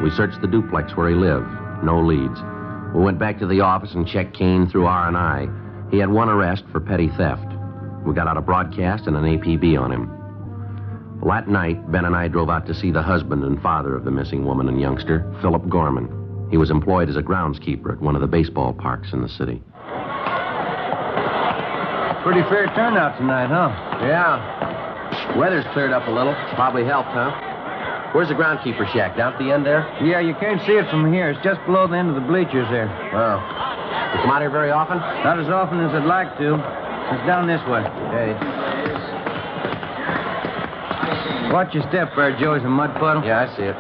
We searched the duplex where he lived. No leads. We went back to the office and checked Kane through R&I. He had one arrest for petty theft. We got out a broadcast and an APB on him. Well, that night, Ben and I drove out to see the husband and father of the missing woman and youngster, Philip Gorman. He was employed as a groundskeeper at one of the baseball parks in the city. Pretty fair turnout tonight, huh? Yeah. Weather's cleared up a little. Probably helped, huh? Where's the groundskeeper shack? Down at the end there? Yeah, you can't see it from here. It's just below the end of the bleachers there. Oh. You come out here very often? Not as often as I'd like to. It's down this way. Okay. Watch your step there, Joe. Is a mud puddle? Yeah, I see it.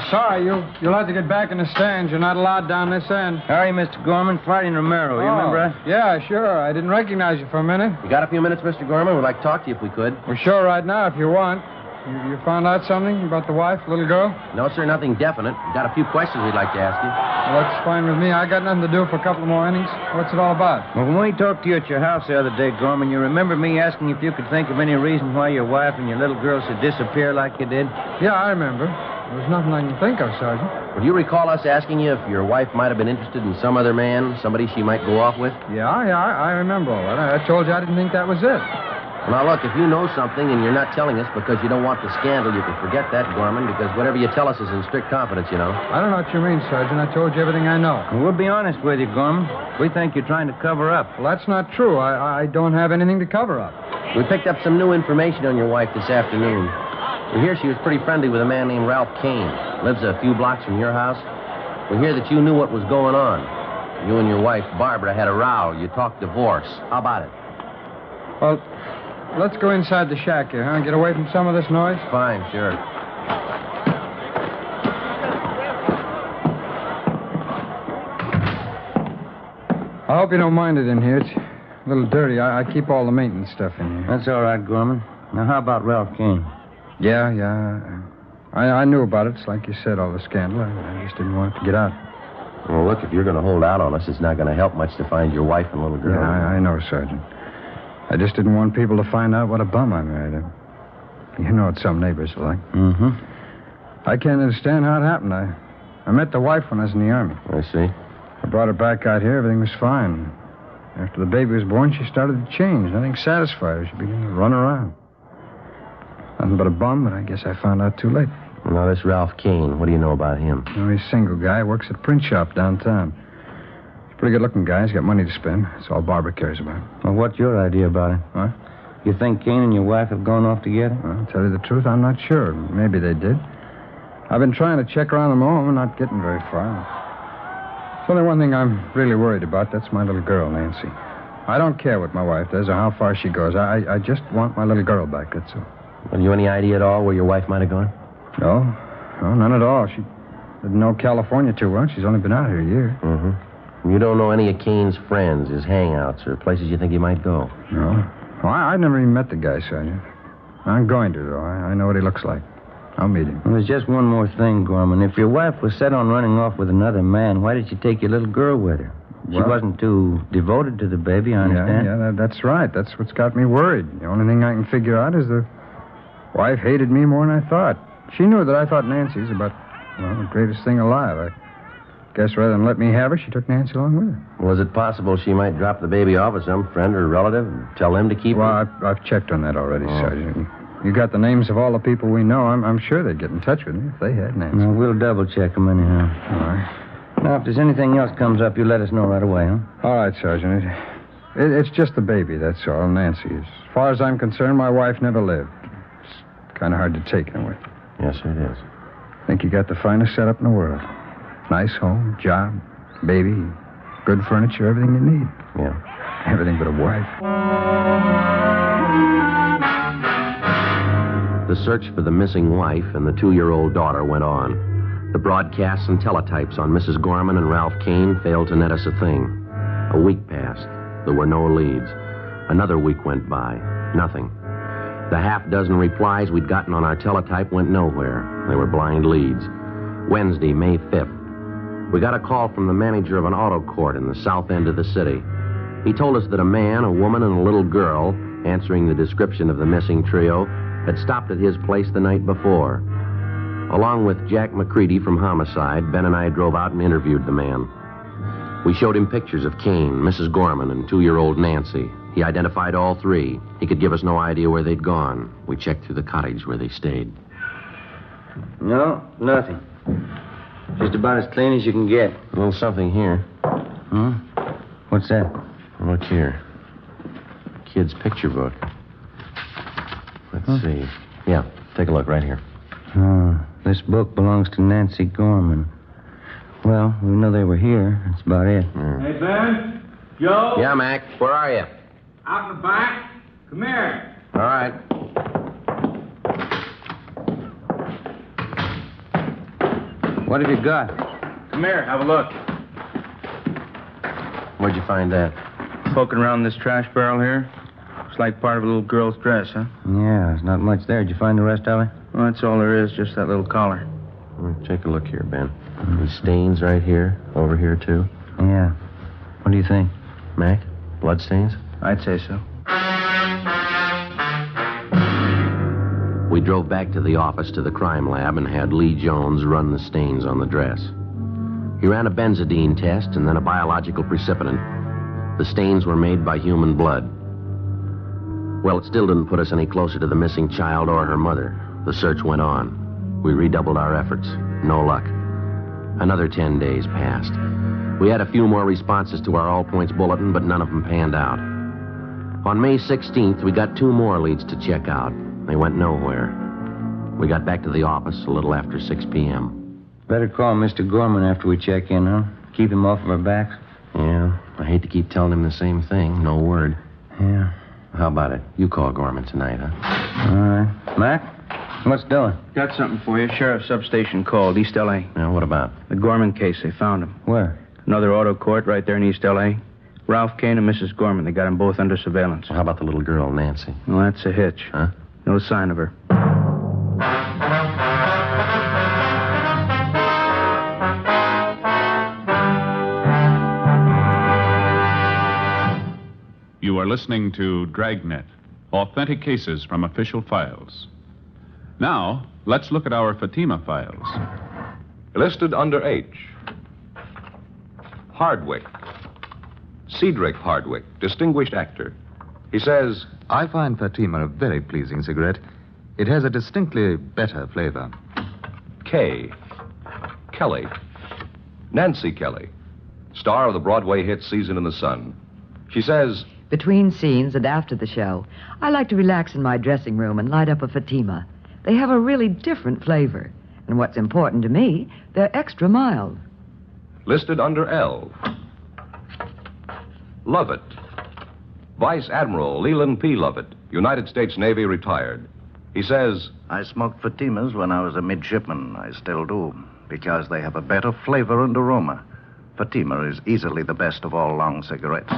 Sorry, you'll have to get back in the stands. You're not allowed down this end. How are you, Mr. Gorman? Friday and Romero. You remember us? Yeah, sure. I didn't recognize you for a minute. You got a few minutes, Mr. Gorman? We'd like to talk to you if we could. We're sure right now if you want. You found out something about the wife, little girl? No, sir, nothing definite. We've got a few questions we'd like to ask you. Well, that's fine with me. I got nothing to do for a couple more innings. What's it all about? Well, when we talked to you at your house the other day, Gorman, you remember me asking if you could think of any reason why your wife and your little girl should disappear like you did? Yeah, I remember. There's nothing I can think of, Sergeant. Well, do you recall us asking you if your wife might have been interested in some other man, somebody she might go off with? Yeah, I remember all that. I told you I didn't think that was it. Well, now, look, if you know something and you're not telling us because you don't want the scandal, you can forget that, Gorman, because whatever you tell us is in strict confidence, you know. I don't know what you mean, Sergeant. I told you everything I know. Well, we'll be honest with you, Gorman. We think you're trying to cover up. Well, that's not true. I don't have anything to cover up. We picked up some new information on your wife this afternoon. We hear she was pretty friendly with a man named Ralph Kane. Lives a few blocks from your house. We hear that you knew what was going on. You and your wife, Barbara, had a row. You talked divorce. How about it? Well, let's go inside the shack here, huh? Get away from some of this noise? Fine, sure. I hope you don't mind it in here. It's a little dirty. I keep all the maintenance stuff in here. That's all right, Gorman. Now, how about Ralph Kane? Yeah. I knew about it. It's like you said, all the scandal. I just didn't want it to get out. Well, look, if you're going to hold out on us, it's not going to help much to find your wife and little girl. Yeah, I know, Sergeant. I just didn't want people to find out what a bum I married. You know what some neighbors are like. Mm-hmm. I can't understand how it happened. I met the wife when I was in the Army. I see. I brought her back out here. Everything was fine. After the baby was born, she started to change. Nothing satisfied her. She began to run around. Nothing but a bum, but I guess I found out too late. Well, now, this Ralph Kane, what do you know about him? You know, he's a single guy. Works at a print shop downtown. He's a pretty good-looking guy. He's got money to spend. That's all Barbara cares about. Well, what's your idea about it? Huh? You think Kane and your wife have gone off together? Well, to tell you the truth, I'm not sure. Maybe they did. I've been trying to check around them all. I'm not getting very far. There's only one thing I'm really worried about. That's my little girl, Nancy. I don't care what my wife does or how far she goes. I just want my little girl back, that's all. Have you any idea at all where your wife might have gone? No, none at all. She didn't know California too well. She's only been out here a year. Mm-hmm. You don't know any of Kane's friends, his hangouts, or places you think he might go? No. Well, I've never even met the guy, Sergeant. I'm going to, though. I know what he looks like. I'll meet him. Well, there's just one more thing, Gorman. If your wife was set on running off with another man, why did she take your little girl with her? She wasn't too devoted to the baby, I understand. Yeah, that's right. That's what's got me worried. The only thing I can figure out is the wife hated me more than I thought. She knew that I thought Nancy's about, the greatest thing alive. I guess rather than let me have her, she took Nancy along with her. Was it possible she might drop the baby off with some friend or relative and tell them to keep her? Well, I've checked on that already, Sergeant. You got the names of all the people we know. I'm sure they'd get in touch with me if they had Nancy. Well, we'll double-check them anyhow. All right. Now, if there's anything else comes up, you let us know right away, huh? All right, Sergeant. It's just the baby, that's all, Nancy. As far as I'm concerned, my wife never lived. It's kind of hard to take in a way. Yes, sir, it is. I think you got the finest setup in the world. Nice home, job, baby, good furniture, everything you need. Yeah. Everything but a wife. The search for the missing wife and the 2-year-old daughter went on. The broadcasts and teletypes on Mrs. Gorman and Ralph Kane failed to net us a thing. A week passed. There were no leads. Another week went by. Nothing. The half-dozen replies we'd gotten on our teletype went nowhere. They were blind leads. Wednesday, May 5th. We got a call from the manager of an auto court in the south end of the city. He told us that a man, a woman, and a little girl, answering the description of the missing trio, had stopped at his place the night before. Along with Jack McCready from Homicide, Ben and I drove out and interviewed the man. We showed him pictures of Kane, Mrs. Gorman, and 2-year-old Nancy. He identified all three. He could give us no idea where they'd gone. We checked through the cottage where they stayed. No, nothing. Just about as clean as you can get. A little something here. What's that? Look here. Kid's picture book. Let's see. Yeah, take a look right here. This book belongs to Nancy Gorman. Well, we know they were here. That's about it. Hey, Ben? Joe? Yeah, Mac. Where are you? Out in the back. Come here. All right. What have you got? Come here, have a look. Where'd you find that? Poking around this trash barrel here. Looks like part of a little girl's dress, huh? Yeah, there's not much there. Did you find the rest, Ellie? Well, that's all there is, just that little collar. Take a look here, Ben. These stains right here, over here, too. Yeah. What do you think? Mac? Blood stains? I'd say so. We drove back to the office to the crime lab and had Lee Jones run the stains on the dress. He ran a benzodine test and then a biological precipitant. The stains were made by human blood. Well, it still didn't put us any closer to the missing child or her mother. The search went on. We redoubled our efforts. No luck. Another 10 days passed. We had a few more responses to our All Points bulletin, but none of them panned out. On May 16th, we got 2 more leads to check out. They went nowhere. We got back to the office a little after 6 p.m. Better call Mr. Gorman after we check in, huh? Keep him off of our backs. Yeah, I hate to keep telling him the same thing. No word. Yeah. How about it? You call Gorman tonight, huh? All right. Mac, what's doing? Got something for you. Sheriff's substation called, East L.A. Yeah, what about? The Gorman case, they found him. Where? Another auto court right there in East L.A. Ralph Kane and Mrs. Gorman, they got them both under surveillance. Well, how about the little girl, Nancy? Well, that's a hitch. Huh? No sign of her. You are listening to Dragnet, authentic cases from official files. Now, let's look at our Fatima files. Listed under H. Hardwick. Cedric Hardwick, distinguished actor. He says, I find Fatima a very pleasing cigarette. It has a distinctly better flavor. K. Kelly. Nancy Kelly, star of the Broadway hit Season in the Sun. She says, between scenes and after the show, I like to relax in my dressing room and light up a Fatima. They have a really different flavor. And what's important to me, they're extra mild. Listed under L. Lovett. Vice Admiral Leland P. Lovett, United States Navy, retired. He says, I smoked Fatimas when I was a midshipman. I still do, because they have a better flavor and aroma. Fatima is easily the best of all long cigarettes.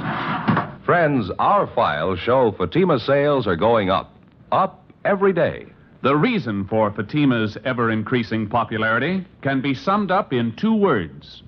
Friends, our files show Fatima sales are going up. Up every day. The reason for Fatima's ever-increasing popularity can be summed up in 2 words.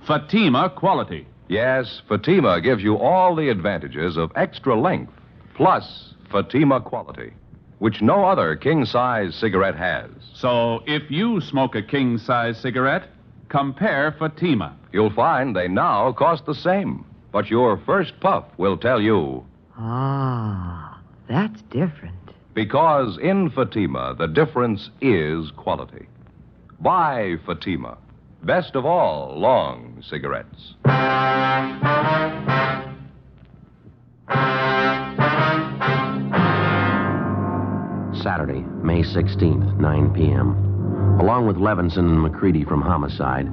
Fatima quality. Yes, Fatima gives you all the advantages of extra length, plus Fatima quality, which no other king-size cigarette has. So if you smoke a king-size cigarette, compare Fatima. You'll find they now cost the same, but your first puff will tell you. Ah, that's different. Because in Fatima, the difference is quality. Buy Fatima. Best of all long cigarettes. Saturday, May 16th, 9 p.m. Along with Levinson and McCready from Homicide,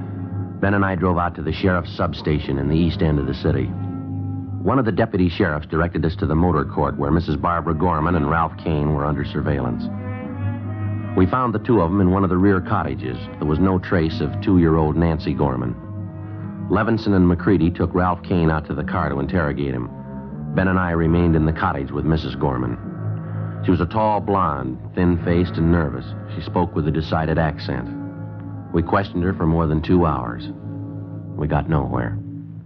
Ben and I drove out to the sheriff's substation in the east end of the city. One of the deputy sheriffs directed us to the motor court where Mrs. Barbara Gorman and Ralph Kane were under surveillance. We found the 2 of them in one of the rear cottages. There was no trace of 2-year-old Nancy Gorman. Levinson and McCready took Ralph Kane out to the car to interrogate him. Ben and I remained in the cottage with Mrs. Gorman. She was a tall blonde, thin-faced and nervous. She spoke with a decided accent. We questioned her for more than 2 hours. We got nowhere.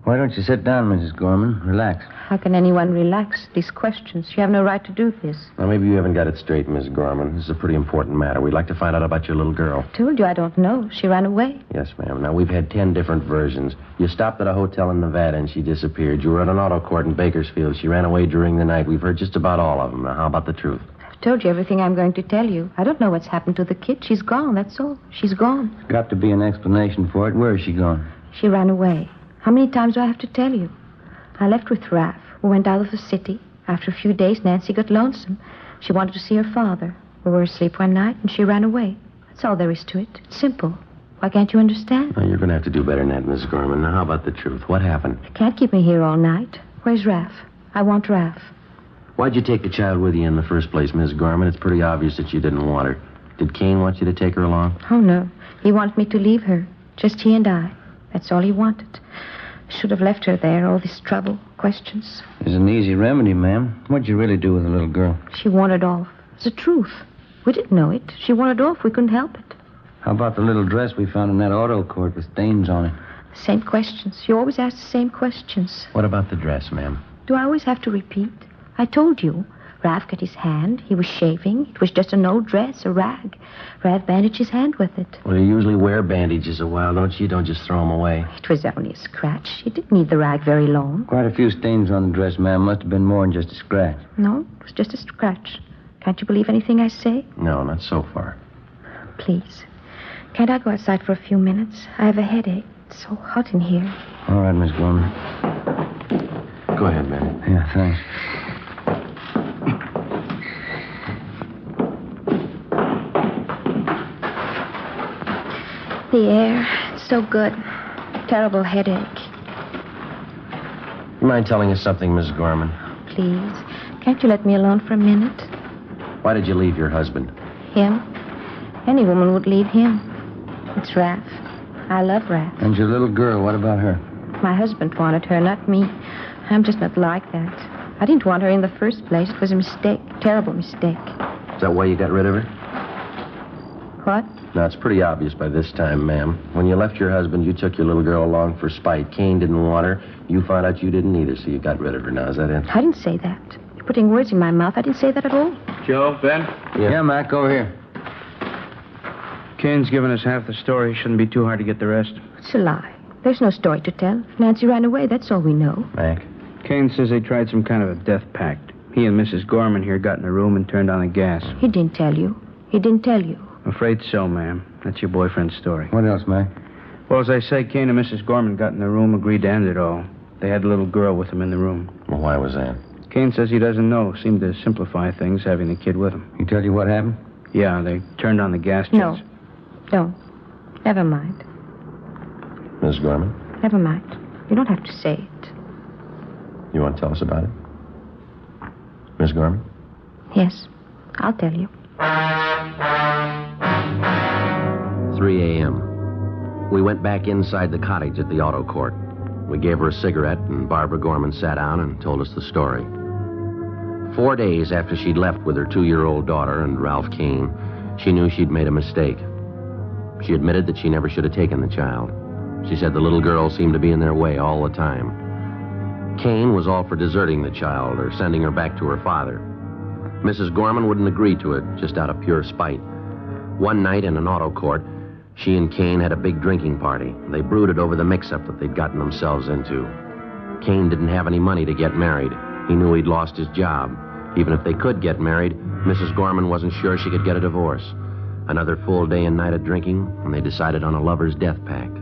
Why don't you sit down, Mrs. Gorman? Relax. How can anyone relax? These questions. You have no right to do this. Well, maybe you haven't got it straight, Miss Gorman. This is a pretty important matter. We'd like to find out about your little girl. I told you I don't know. She ran away. Yes, ma'am. Now, we've had 10 different versions. You stopped at a hotel in Nevada and she disappeared. You were at an auto court in Bakersfield. She ran away during the night. We've heard just about all of them. Now, how about the truth? I've told you everything I'm going to tell you. I don't know what's happened to the kid. She's gone, that's all. She's gone. There's got to be an explanation for it. Where is she gone? She ran away. How many times do I have to tell you? I left with Raph. We went out of the city. After a few days, Nancy got lonesome. She wanted to see her father. We were asleep one night, and she ran away. That's all there is to it. It's simple. Why can't you understand? Well, you're going to have to do better than that, Miss Gorman. Now, how about the truth? What happened? You can't keep me here all night. Where's Raph? I want Raph. Why'd you take the child with you in the first place, Miss Gorman? It's pretty obvious that you didn't want her. Did Kane want you to take her along? Oh, no. He wanted me to leave her. Just he and I. That's all he wanted. Should have left her there, all this trouble, questions. There's an easy remedy, ma'am. What'd you really do with the little girl? She wandered off. It's the truth. We didn't know it. She wandered off. We couldn't help it. How about the little dress we found in that auto court with stains on it? The same questions. You always ask the same questions. What about the dress, ma'am? Do I always have to repeat? I told you. Raph got his hand. He was shaving. It was just an old dress, a rag. Raph bandaged his hand with it. Well, you usually wear bandages a while, don't you? You don't just throw them away. It was only a scratch. He didn't need the rag very long. Quite a few stains on the dress, ma'am. Must have been more than just a scratch. No, it was just a scratch. Can't you believe anything I say? No, not so far. Please. Can't I go outside for a few minutes? I have a headache. It's so hot in here. All right, Miss Gorman. Go ahead, man. Yeah, thanks. The air, it's so good. Terrible headache. You mind telling us something, Miss Gorman? Please. Can't you let me alone for a minute? Why did you leave your husband? Him? Any woman would leave him. It's Raph. I love Raph. And your little girl, what about her? My husband wanted her, not me. I'm just not like that. I didn't want her in the first place. It was a mistake. Terrible mistake. Is that why you got rid of her? What? Now, it's pretty obvious by this time, ma'am. When you left your husband, you took your little girl along for spite. Kane didn't want her. You found out you didn't either, so you got rid of her. Now, is that it? I didn't say that. You're putting words in my mouth. I didn't say that at all. Joe, Ben? Yeah, Mac, over here. Kane's given us half the story. Shouldn't be too hard to get the rest. It's a lie. There's no story to tell. If Nancy ran away, that's all we know. Mac? Kane says they tried some kind of a death pact. He and Mrs. Gorman here got in a room and turned on the gas. He didn't tell you. He didn't tell you. Afraid so, ma'am. That's your boyfriend's story. What else, Mac? Well, as I say, Kane and Mrs. Gorman got in the room, agreed to end it all. They had a little girl with them in the room. Well, why was that? Kane says he doesn't know. Seemed to simplify things, having the kid with him. He tell you what happened? Yeah, they turned on the gas jets. No. Don't. Never mind. Miss Gorman? Never mind. You don't have to say it. You want to tell us about it? Miss Gorman? Yes. I'll tell you. 3 a.m. We went back inside the cottage at the auto court. We gave her a cigarette, and Barbara Gorman sat down and told us the story. 4 days after she'd left with her 2-year-old daughter and Ralph Kane, she knew she'd made a mistake. She admitted that she never should have taken the child. She said the little girl seemed to be in their way all the time. Kane was all for deserting the child or sending her back to her father. Mrs. Gorman wouldn't agree to it, just out of pure spite. One night in an auto court, she and Kane had a big drinking party. They brooded over the mix-up that they'd gotten themselves into. Kane didn't have any money to get married. He knew he'd lost his job. Even if they could get married, Mrs. Gorman wasn't sure she could get a divorce. Another full day and night of drinking, and they decided on a lover's death pact.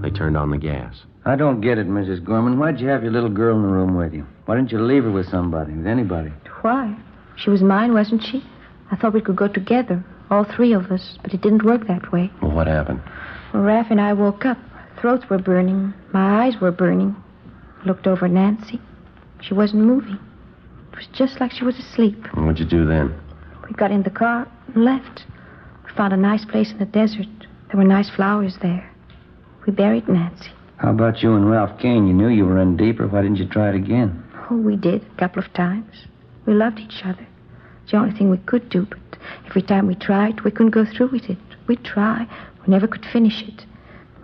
They turned on the gas. I don't get it, Mrs. Gorman. Why'd you have your little girl in the room with you? Why didn't you leave her with somebody, with anybody? Why? She was mine, wasn't she? I thought we could go together, all three of us, but it didn't work that way. Well, what happened? Well, Raph and I woke up. Our throats were burning. My eyes were burning. I looked over at Nancy. She wasn't moving. It was just like she was asleep. And what'd you do then? We got in the car and left. We found a nice place in the desert. There were nice flowers there. We buried Nancy. How about you and Ralph Kane? You knew you were in deeper. Why didn't you try it again? Oh, we did, a couple of times. We loved each other. It's the only thing we could do, but every time we tried, we couldn't go through with it. We'd try. We never could finish it.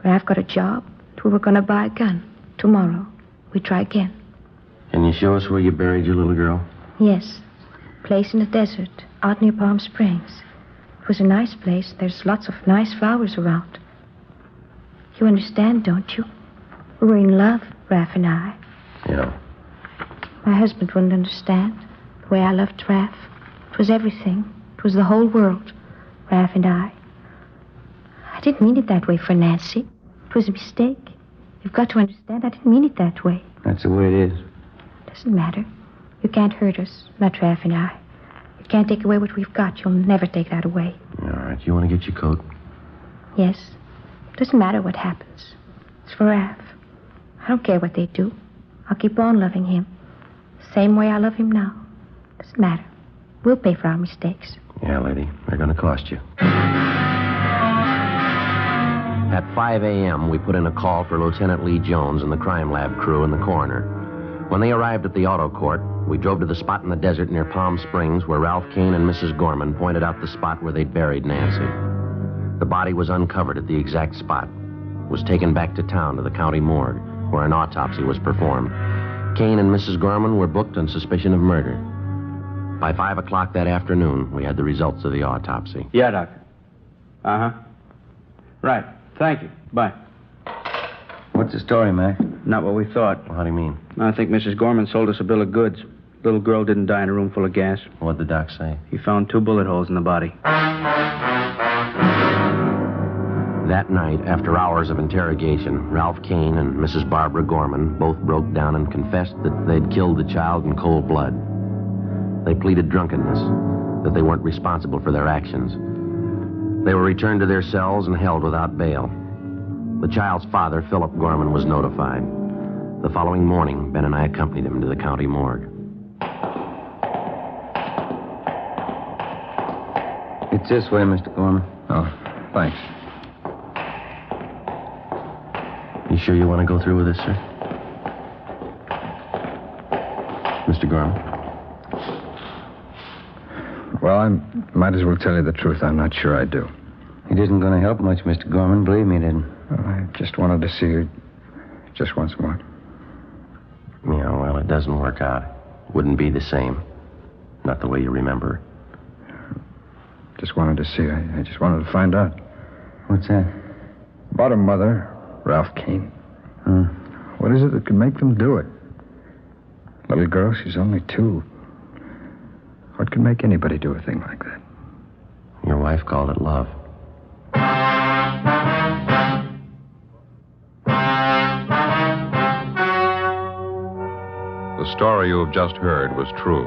Raph got a job. We were going to buy a gun. Tomorrow. We'd try again. Can you show us where you buried your little girl? Yes. Place in the desert, out near Palm Springs. It was a nice place. There's lots of nice flowers around. You understand, don't you? We were in love, Raph and I. Yeah. My husband wouldn't understand the way I loved Raph. It was everything. It was the whole world, Raph and I. I didn't mean it that way for Nancy. It was a mistake. You've got to understand I didn't mean it that way. That's the way it is. Doesn't matter. You can't hurt us, not Raph and I. You can't take away what we've got. You'll never take that away. All right, you want to get your coat? Yes. Doesn't matter what happens. It's for Raph. I don't care what they do. I'll keep on loving him. Same way I love him now. Doesn't matter. We'll pay for our mistakes. Yeah, lady. They're going to cost you. At 5 a.m., we put in a call for Lieutenant Lee Jones and the crime lab crew and the coroner. When they arrived at the auto court, we drove to the spot in the desert near Palm Springs where Ralph Kane and Mrs. Gorman pointed out the spot where they'd buried Nancy. The body was uncovered at the exact spot. It was taken back to town to the county morgue, where an autopsy was performed. Kane and Mrs. Gorman were booked on suspicion of murder. By 5 o'clock that afternoon, we had the results of the autopsy. Yeah, Doctor. Uh-huh. Right. Thank you. Bye. What's the story, Mac? Not what we thought. Well, how do you mean? I think Mrs. Gorman sold us a bill of goods. Little girl didn't die in a room full of gas. What'd the doc say? He found 2 bullet holes in the body. That night, after hours of interrogation, Ralph Kane and Mrs. Barbara Gorman both broke down and confessed that they'd killed the child in cold blood. They pleaded drunkenness, that they weren't responsible for their actions. They were returned to their cells and held without bail. The child's father, Philip Gorman, was notified. The following morning, Ben and I accompanied him to the county morgue. It's this way, Mr. Gorman. Oh, thanks. You sure you want to go through with this, sir? Mr. Gorman? Well, I might as well tell you the truth. I'm not sure I do. It isn't going to help much, Mr. Gorman. Believe me, it isn't. Well, I just wanted to see you just once more. Yeah, well, it doesn't work out. Wouldn't be the same. Not the way you remember. Just wanted to see. I just wanted to find out. What's that? About her mother, Ralph Kane. What is it that could make them do it? Little girl, she's only 2. What could make anybody do a thing like that? Your wife called it love. The story you have just heard was true.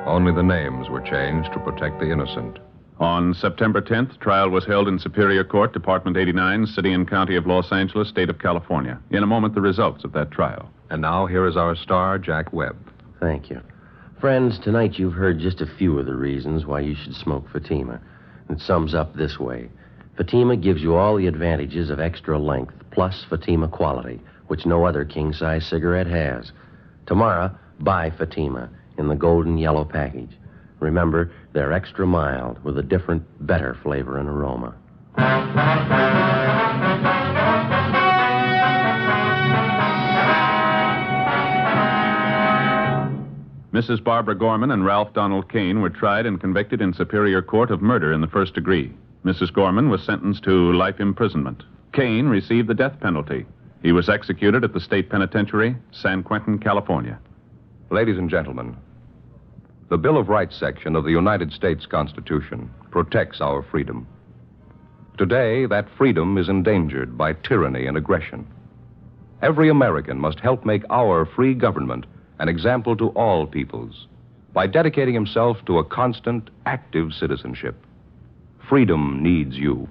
Only the names were changed to protect the innocent. On September 10th, trial was held in Superior Court, Department 89, City and County of Los Angeles, State of California. In a moment, the results of that trial. And now, here is our star, Jack Webb. Thank you. Friends, tonight you've heard just a few of the reasons why you should smoke Fatima. It sums up this way. Fatima gives you all the advantages of extra length, plus Fatima quality, which no other king-size cigarette has. Tomorrow, buy Fatima in the golden yellow package. Remember, they're extra mild with a different, better flavor and aroma. Mrs. Barbara Gorman and Ralph Donald Kane were tried and convicted in Superior Court of murder in the first degree. Mrs. Gorman was sentenced to life imprisonment. Kane received the death penalty. He was executed at the state penitentiary, San Quentin, California. Ladies and gentlemen, the Bill of Rights section of the United States Constitution protects our freedom. Today, that freedom is endangered by tyranny and aggression. Every American must help make our free government an example to all peoples by dedicating himself to a constant, active citizenship. Freedom needs you.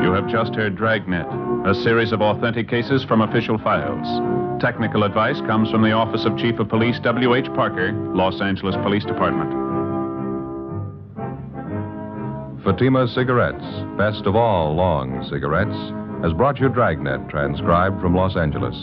You have just heard Dragnet, a series of authentic cases from official files. Technical advice comes from the Office of Chief of Police W.H. Parker, Los Angeles Police Department. Fatima cigarettes, best of all long cigarettes, has brought you Dragnet, transcribed from Los Angeles.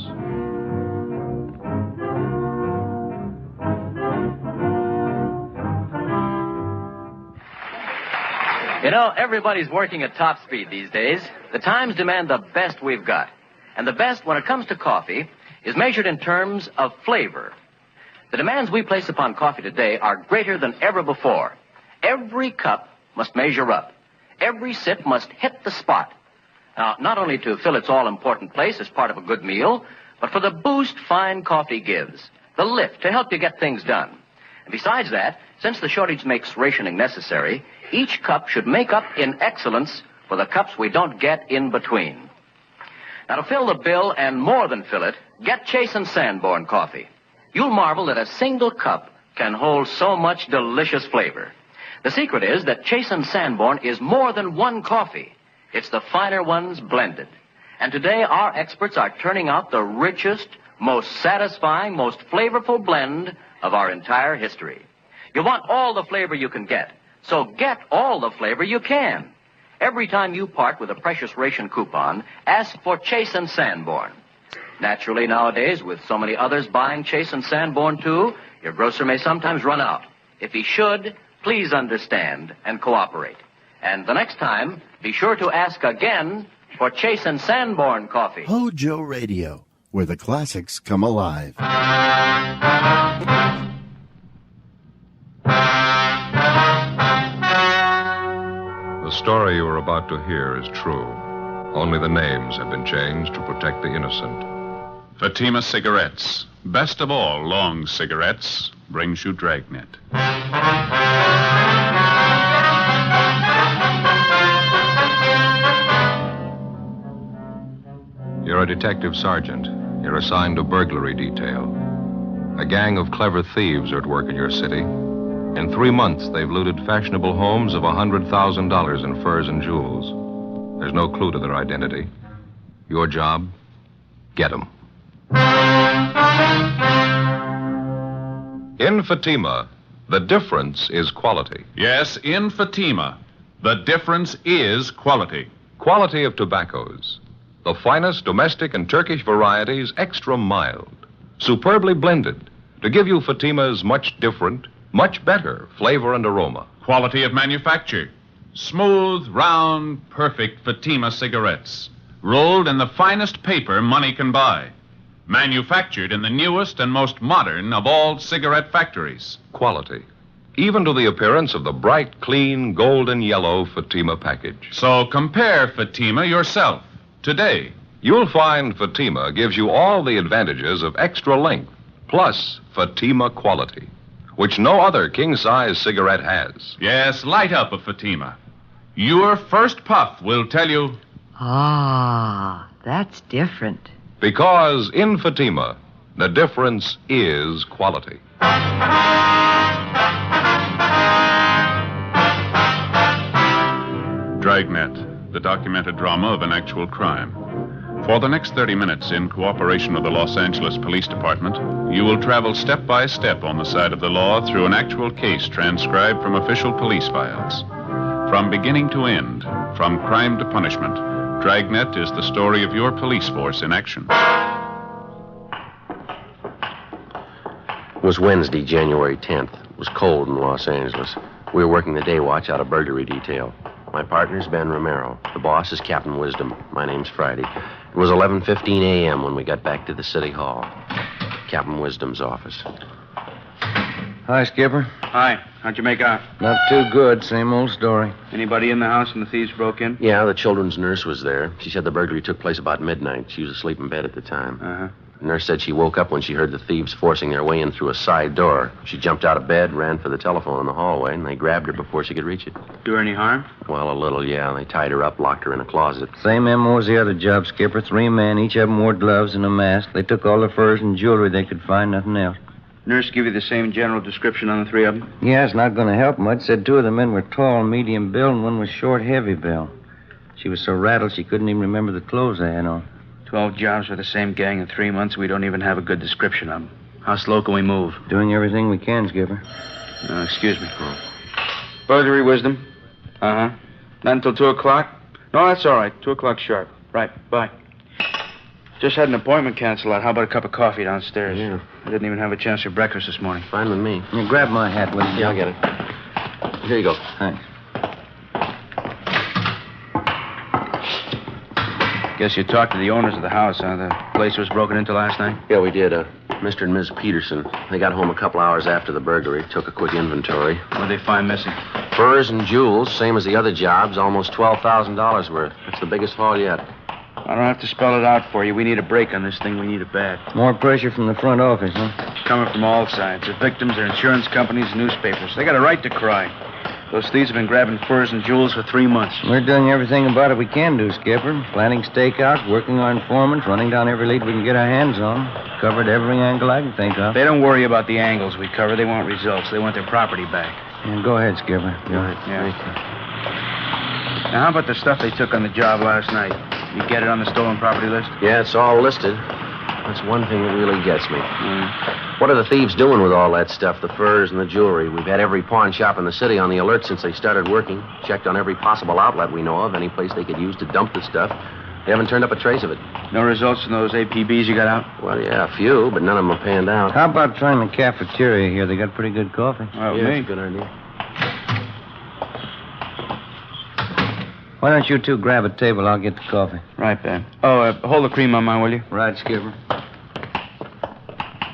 You know, everybody's working at top speed these days. The times demand the best we've got. And the best, when it comes to coffee, is measured in terms of flavor. The demands we place upon coffee today are greater than ever before. Every cup must measure up. Every sip must hit the spot. Now, not only to fill its all-important place as part of a good meal, but for the boost fine coffee gives, the lift to help you get things done. And besides that, since the shortage makes rationing necessary, each cup should make up in excellence for the cups we don't get in between. Now, to fill the bill and more than fill it, get Chase and Sanborn coffee. You'll marvel that a single cup can hold so much delicious flavor. The secret is that Chase and Sanborn is more than one coffee. It's the finer ones blended. And today, our experts are turning out the richest, most satisfying, most flavorful blend of our entire history. You want all the flavor you can get, so get all the flavor you can. Every time you part with a precious ration coupon, ask for Chase and Sanborn. Naturally, nowadays, with so many others buying Chase and Sanborn, too, your grocer may sometimes run out. If he should, please understand and cooperate. And the next time, be sure to ask again for Chase and Sanborn coffee. Hojo Radio, where the classics come alive. The story you are about to hear is true. Only the names have been changed to protect the innocent. Fatima Cigarettes, best of all long cigarettes, brings you Dragnet. You're a detective sergeant. You're assigned to burglary detail. A gang of clever thieves are at work in your city. In 3 months, they've looted fashionable homes of $100,000 in furs and jewels. There's no clue to their identity. Your job? Get them. In Fatima, the difference is quality. Yes, in Fatima, the difference is quality. Quality of tobaccos. The finest domestic and Turkish varieties, extra mild. Superbly blended to give you Fatima's much different, much better flavor and aroma. Quality of manufacture. Smooth, round, perfect Fatima cigarettes. Rolled in the finest paper money can buy. Manufactured in the newest and most modern of all cigarette factories. Quality. Even to the appearance of the bright, clean, golden yellow Fatima package. So compare Fatima yourself today. You'll find Fatima gives you all the advantages of extra length, plus Fatima quality, which no other king-size cigarette has. Yes, light up a Fatima. Your first puff will tell you... Ah, that's different. Because in Fatima, the difference is quality. Dragnet, the documented drama of an actual crime. For the next 30 minutes, in cooperation with the Los Angeles Police Department, you will travel step by step on the side of the law through an actual case transcribed from official police files. From beginning to end, from crime to punishment, Dragnet is the story of your police force in action. It was Wednesday, January 10th. It was cold in Los Angeles. We were working the day watch out of burglary detail. My partner's Ben Romero. The boss is Captain Wisdom. My name's Friday. It was 11:15 a.m. when we got back to the city hall. Captain Wisdom's office. Hi, Skipper. Hi. How'd you make out? Not too good. Same old story. Anybody in the house when the thieves broke in? Yeah, the children's nurse was there. She said the burglary took place about midnight. She was asleep in bed at the time. Uh-huh. The nurse said she woke up when she heard the thieves forcing their way in through a side door. She jumped out of bed, ran for the telephone in the hallway, and they grabbed her before she could reach it. Do her any harm? Well, a little, yeah. They tied her up, locked her in a closet. Same MO as the other job, Skipper. 3 men, each of them wore gloves and a mask. They took all the furs and jewelry they could find, nothing else. Nurse give you the same general description on the 3 of them? Yeah, it's not going to help much. Said 2 of the men were tall, medium build, and one was short, heavy build. She was so rattled she couldn't even remember the clothes they had on. 12 jobs for the same gang in 3 months. We don't even have a good description of them. How slow can we move? Doing everything we can, Skipper. Excuse me. Burglary, Wisdom. Uh-huh. Not until 2 o'clock? No, that's all right. 2 o'clock sharp. Right, bye. Just had an appointment canceled out. How about a cup of coffee downstairs? Yeah. I didn't even have a chance for breakfast this morning. Fine with me. You grab my hat, will you? Yeah, I'll get it. Here you go. Thanks. Guess you talked to the owners of the house, huh? The place was broken into last night? Yeah, we did. Mr. and Ms. Peterson. They got home a couple hours after the burglary. Took a quick inventory. What'd they find missing? Furs and jewels, same as the other jobs, almost $12,000 worth. That's the biggest haul yet. I don't have to spell it out for you. We need a break on this thing. We need it bad. More pressure from the front office, huh? Coming from all sides. The victims, their insurance companies, newspapers. They got a right to cry. Those thieves have been grabbing furs and jewels for 3 months. We're doing everything about it we can do, Skipper. Planning stakeouts, working on informants, running down every lead we can get our hands on. Covered every angle I can think of. They don't worry about the angles we cover. They want results. They want their property back. Yeah, go ahead, Skipper. Go ahead. Now, how about the stuff they took on the job last night? You get it on the stolen property list? Yeah, it's all listed. That's one thing that really gets me. What are the thieves doing with all that stuff, the furs and the jewelry? We've had every pawn shop in the city on the alert since they started working. Checked on every possible outlet we know of, any place they could use to dump the stuff. They haven't turned up a trace of it. No results from those APBs you got out? Well, yeah, a few, but none of them have panned out. How about trying the cafeteria here? They got pretty good coffee. Oh, yeah, me? that's a good idea. Why don't you two grab a table? I'll get the coffee. Right, Ben. Oh, hold the cream on mine, will you? Right, Skipper.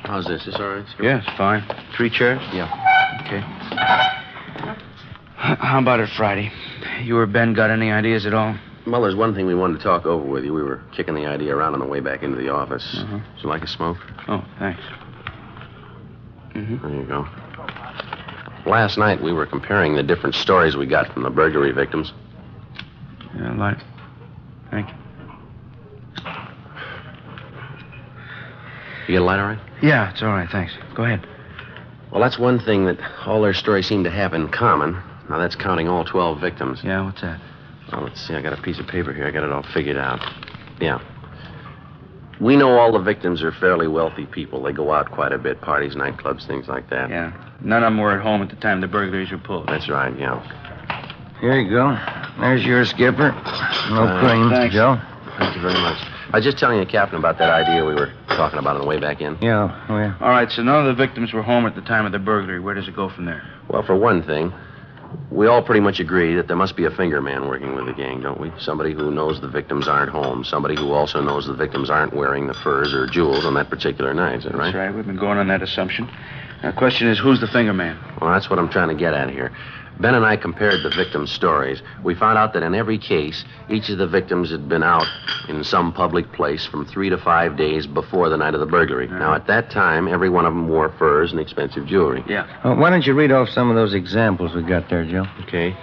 How's this? Is this all right, Skipper? Yeah, it's fine. 3 chairs? Yeah. Okay. How about it Friday? You or Ben got any ideas at all? Well, there's one thing we wanted to talk over with you. We were kicking the idea around on the way back into the office. Would you like a smoke? Oh, thanks. There you go. Last night, we were comparing the different stories we got from the burglary victims. Yeah, light. Thank you. You get a light all right? Yeah, it's all right, thanks. Go ahead. Well, that's one thing that all their stories seem to have in common. Now, that's counting all 12 victims. Yeah, what's that? Well, let's see. I got a piece of paper here. I got it all figured out. Yeah. We know all the victims are fairly wealthy people. They go out quite a bit, parties, nightclubs, things like that. Yeah. None of them were at home at the time the burglaries were pulled. That's right, yeah. Here you go. There's your Skipper. No cream, thanks. Joe. Thank you very much. I was just telling the captain about that idea we were talking about on the way back in. Yeah, oh, yeah. All right, so none of the victims were home at the time of the burglary. Where does it go from there? Well, for one thing, we all pretty much agree that there must be a finger man working with the gang, don't we? Somebody who knows the victims aren't home. Somebody who also knows the victims aren't wearing the furs or jewels on that particular night, is that right? That's right. We've been going on that assumption. Now, the question is, who's the finger man? Well, that's what I'm trying to get at here. Ben and I compared the victims' stories. We found out that in every case, each of the victims had been out in some public place from 3 to 5 days before the night of the burglary. Now, at that time, every one of them wore furs and expensive jewelry. Yeah. Why don't you read off some of those examples we got there, Joe? Okay.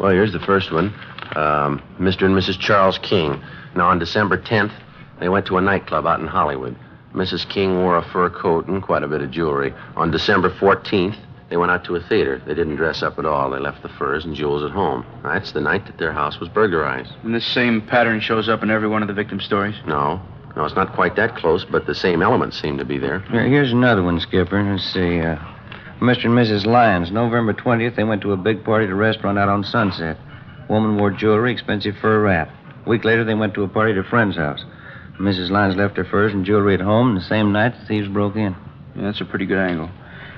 Well, here's the first one. Mr. and Mrs. Charles King. Now, on December 10th, they went to a nightclub out in Hollywood. Mrs. King wore a fur coat and quite a bit of jewelry. On December 14th, they went out to a theater. They didn't dress up at all. They left the furs and jewels at home. That's the night that their house was burglarized. And this same pattern shows up in every one of the victims' stories? No, it's not quite that close, but the same elements seem to be there. Here's another one, Skipper. Let's see. Mr. and Mrs. Lyons, November 20th, they went to a big party at a restaurant out on Sunset. Woman wore jewelry, expensive fur wrap. A week later, they went to a party at a friend's house. Mrs. Lyons left her furs and jewelry at home, and the same night, the thieves broke in. Yeah, that's a pretty good angle.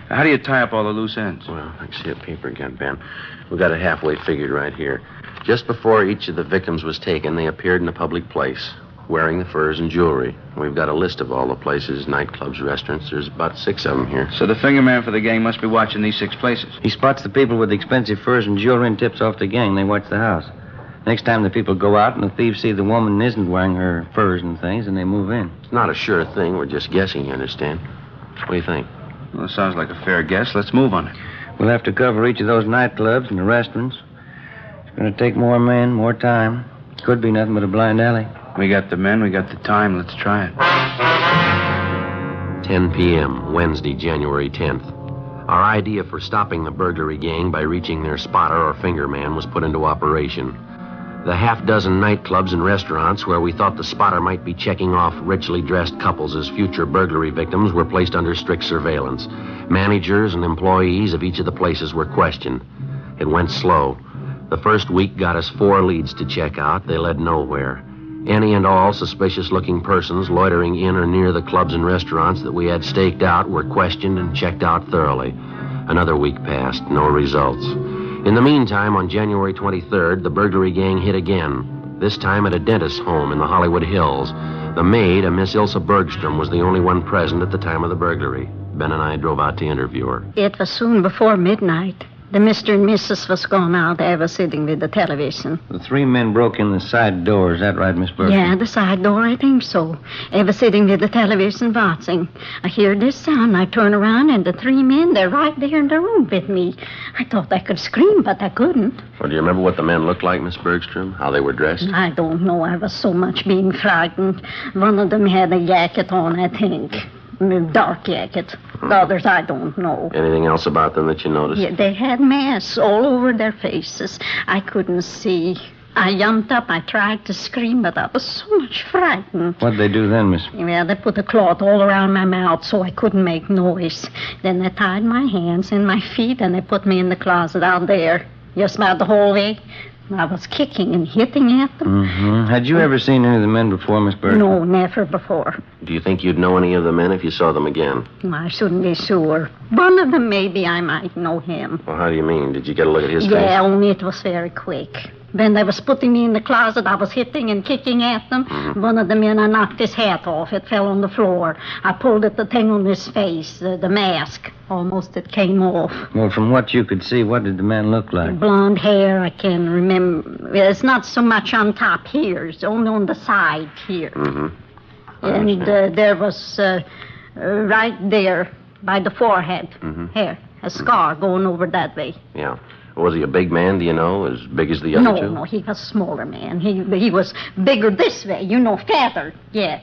How do you tie up all the loose ends? Well, I can see a paper again, Ben. We've got it halfway figured right here. Just before each of the victims was taken, they appeared in a public place, wearing the furs and jewelry. We've got a list of all the places, nightclubs, restaurants. There's about 6 of them here. So the finger man for the gang must be watching these 6 places. He spots the people with the expensive furs and jewelry and tips off the gang. They watch the house. Next time the people go out and the thieves see the woman isn't wearing her furs and things, and they move in. It's not a sure thing. We're just guessing, you understand? What do you think? Well, it sounds like a fair guess. Let's move on it. We'll have to cover each of those nightclubs and the restaurants. It's going to take more men, more time. Could be nothing but a blind alley. We got the men, we got the time. Let's try it. 10 p.m., Wednesday, January 10th. Our idea for stopping the burglary gang by reaching their spotter or finger man was put into operation. The half-dozen nightclubs and restaurants where we thought the spotter might be checking off richly dressed couples as future burglary victims were placed under strict surveillance. Managers and employees of each of the places were questioned. It went slow. The first week got us 4 leads to check out. They led nowhere. Any and all suspicious-looking persons loitering in or near the clubs and restaurants that we had staked out were questioned and checked out thoroughly. Another week passed, no results. In the meantime, on January 23rd, the burglary gang hit again, this time at a dentist's home in the Hollywood Hills. The maid, a Miss Ilsa Bergstrom, was the only one present at the time of the burglary. Ben and I drove out to interview her. It was soon before midnight. The Mr. and Mrs. was gone out. I was sitting with the television. The three men broke in the side door. Is that right, Miss Bergstrom? Yeah, the side door, I think so. I was sitting with the television watching. I hear this sound. I turn around, and the three men, they're right there in the room with me. I thought I could scream, but I couldn't. Well, do you remember what the men looked like, Miss Bergstrom? How they were dressed? I don't know. I was so much being frightened. One of them had a jacket on, I think. A dark jacket. The others, I don't know. Anything else about them that you noticed? Yeah, they had masks all over their faces. I couldn't see. I jumped up. I tried to scream, but I was so much frightened. What'd they do then, Miss? Well, they put a cloth all around my mouth so I couldn't make noise. Then they tied my hands and my feet, and they put me in the closet out there, just about the hallway. I was kicking and hitting at them. Mm-hmm. Had you ever seen any of the men before, Miss Bergstrom? No, never before. Do you think you'd know any of the men if you saw them again? I shouldn't be sure. One of them, maybe I might know him. Well, how do you mean? Did you get a look at his face? Yeah, only it was very quick. When they was putting me in the closet, I was hitting and kicking at them. Mm-hmm. One of the men, I knocked his hat off. It fell on the floor. I pulled at the thing on his face, the mask. Almost it came off. Well, from what you could see, what did the man look like? Blonde hair, I can remember. It's not so much on top here. It's only on the side here. Mm-hmm. And there was right there by the forehead, hair, a scar going over that way. Yeah. Was he a big man, do you know? As big as the other two? No, he was a smaller man. He was bigger this way, fatter. Yeah.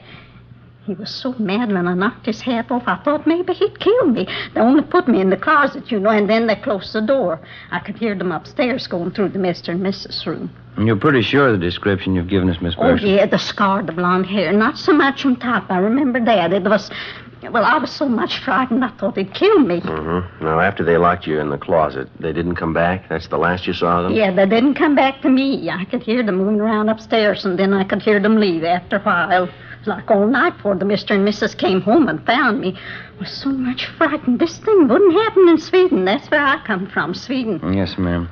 He was so mad when I knocked his hat off, I thought maybe he'd kill me. They only put me in the closet, and then they closed the door. I could hear them upstairs going through the Mr. and Mrs. room. And you're pretty sure of the description you've given us, Miss Bergstrom? Oh, yeah, the scar, the blonde hair. Not so much on top. I remember that. It was... Well, I was so much frightened, I thought he'd kill me. Mm-hmm. Now, after they locked you in the closet, they didn't come back? That's the last you saw of them? Yeah, they didn't come back to me. I could hear them moving around upstairs, and then I could hear them leave after a while. It was like all night before the Mr. and Mrs. came home and found me. I was so much frightened. This thing wouldn't happen in Sweden. That's where I come from, Sweden. Yes, ma'am.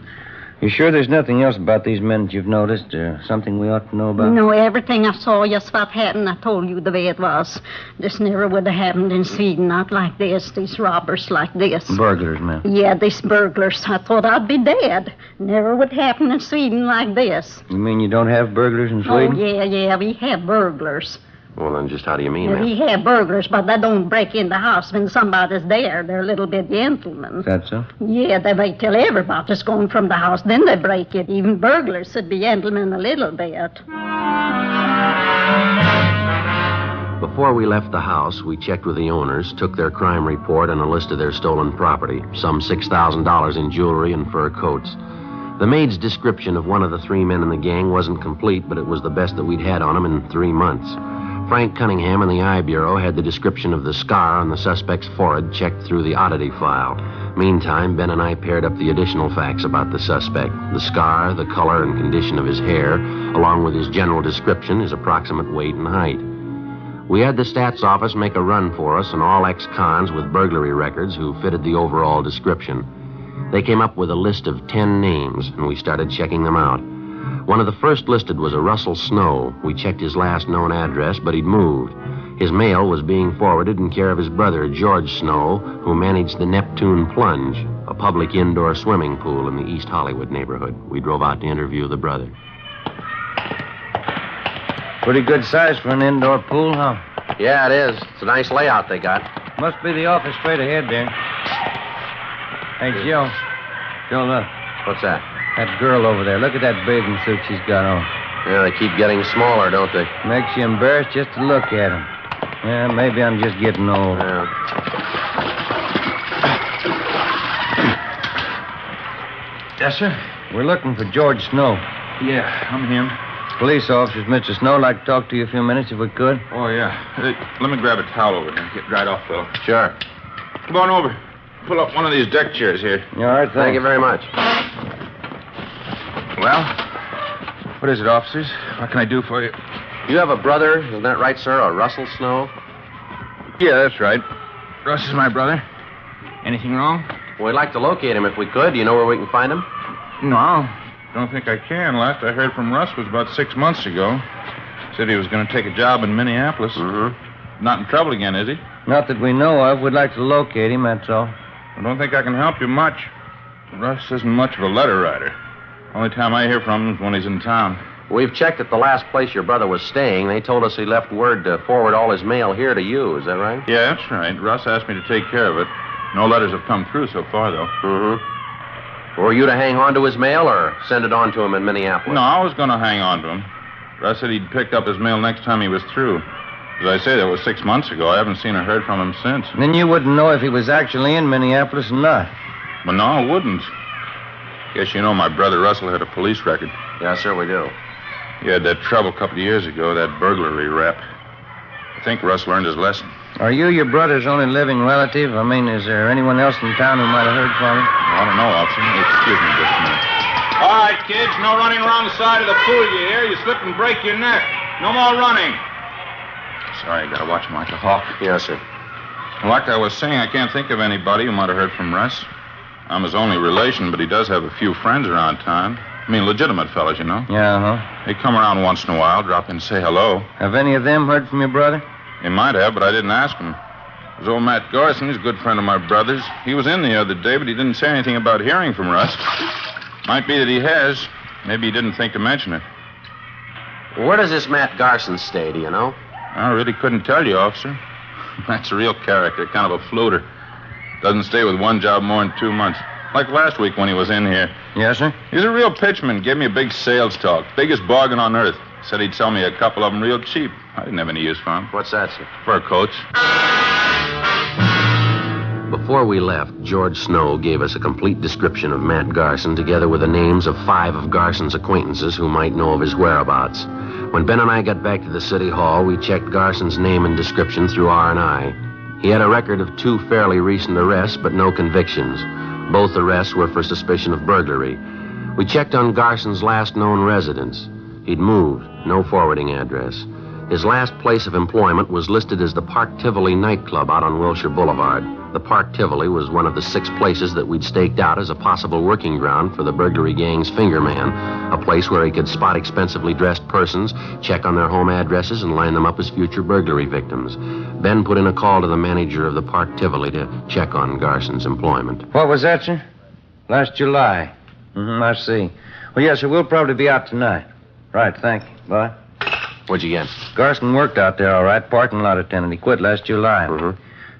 You sure there's nothing else about these men that you've noticed? Something we ought to know about? No, everything I saw, just what happened, I told you the way it was. This never would have happened in Sweden, not like this, these robbers like this. Burglars, ma'am. Yeah, these burglars. I thought I'd be dead. Never would happen in Sweden like this. You mean you don't have burglars in Sweden? Oh, yeah, we have burglars. Well, then just how do you mean that? We have burglars, but they don't break in the house when somebody's there. They're a little bit gentlemen. Is that so? Yeah, they wait till everybody's gone from the house, then they break it. Even burglars should be gentlemen a little bit. Before we left the house, we checked with the owners, took their crime report and a list of their stolen property, some $6,000 in jewelry and fur coats. The maid's description of one of the three men in the gang wasn't complete, but it was the best that we'd had on him in 3 months. Frank Cunningham in the Eye Bureau had the description of the scar on the suspect's forehead checked through the oddity file. Meantime, Ben and I paired up the additional facts about the suspect. The scar, the color and condition of his hair, along with his general description, his approximate weight and height. We had the stats office make a run for us, and all ex-cons with burglary records who fitted the overall description. They came up with a list of 10 names, and we started checking them out. One of the first listed was a Russell Snow. We checked his last known address, but he'd moved. His mail was being forwarded in care of his brother, George Snow, who managed the Neptune Plunge, a public indoor swimming pool in the East Hollywood neighborhood. We drove out to interview the brother. Pretty good size for an indoor pool, huh? Yeah, it is. It's a nice layout they got. Must be the office straight ahead there. Hey, Joe. Joe, look. What's that? That girl over there. Look at that bathing suit she's got on. Yeah, they keep getting smaller, don't they? Makes you embarrassed just to look at them. Yeah, maybe I'm just getting old. Yeah. Yes, sir? We're looking for George Snow. Yeah, I'm him. Police officers, Mr. Snow. Like to talk to you a few minutes if we could. Oh, yeah. Hey, let me grab a towel over here. Get dried off, Phil. Sure. Come on over. Pull up one of these deck chairs here. All right, Thank you very much. Well, what is it, officers? What can I do for you? You have a brother, isn't that right, sir? A Russell Snow? Yeah, that's right. Russ is my brother. Anything wrong? Well, we'd like to locate him if we could. Do you know where we can find him? No. Don't think I can. Last I heard from Russ was about 6 months ago. Said he was going to take a job in Minneapolis. Mm-hmm. Not in trouble again, is he? Not that we know of. We'd like to locate him, that's all. I don't think I can help you much. Russ isn't much of a letter writer. Only time I hear from him is when he's in town. We've checked at the last place your brother was staying. They told us he left word to forward all his mail here to you. Is that right? Yeah, that's right. Russ asked me to take care of it. No letters have come through so far, though. Mm-hmm. Were you to hang on to his mail or send it on to him in Minneapolis? No, I was going to hang on to him. Russ said he'd pick up his mail next time he was through. As I say, that was 6 months ago. I haven't seen or heard from him since. Then you wouldn't know if he was actually in Minneapolis or not. Well, no, I wouldn't. Guess you know my brother Russell had a police record. Yes, sir, we do. He had that trouble a couple of years ago, that burglary rap. I think Russ learned his lesson. Are you your brother's only living relative? I mean, is there anyone else in town who might have heard from him? I don't know, officer. Excuse me just a minute. All right, kids, no running around the side of the pool, you hear? You slip and break your neck. No more running. Sorry, I gotta watch him like a hawk. Yes, sir. Like I was saying, I can't think of anybody who might have heard from Russ. I'm his only relation, but he does have a few friends around town. I mean, legitimate fellas, you know. Yeah, They come around once in a while, drop in and say hello. Have any of them heard from your brother? They might have, but I didn't ask him. There's old Matt Garson. He's a good friend of my brother's. He was in the other day, but he didn't say anything about hearing from Russ. Might be that he has. Maybe he didn't think to mention it. Where does this Matt Garson stay, do you know? I really couldn't tell you, officer. That's a real character, kind of a floater. Doesn't stay with one job more than 2 months. Like last week when he was in here. Yes, sir? He's a real pitchman. Gave me a big sales talk. Biggest bargain on earth. Said he'd sell me a couple of them real cheap. I didn't have any use for them. What's that, sir? Fur coats. Before we left, George Snow gave us a complete description of Matt Garson, together with the names of 5 of Garson's acquaintances who might know of his whereabouts. When Ben and I got back to the city hall, we checked Garson's name and description through R&I. He had a record of 2 fairly recent arrests, but no convictions. Both arrests were for suspicion of burglary. We checked on Garson's last known residence. He'd moved, no forwarding address. His last place of employment was listed as the Park Tivoli nightclub out on Wilshire Boulevard. The Park Tivoli was one of the 6 places that we'd staked out as a possible working ground for the burglary gang's fingerman, a place where he could spot expensively dressed persons, check on their home addresses, and line them up as future burglary victims. Ben put in a call to the manager of the Park Tivoli to check on Garson's employment. What was that, sir? Last July. I see. Well, yes, sir, we'll probably be out tonight. Right, thank you. Bye. What'd you get? Garson worked out there, all right. Parking lot attendant. He quit last July.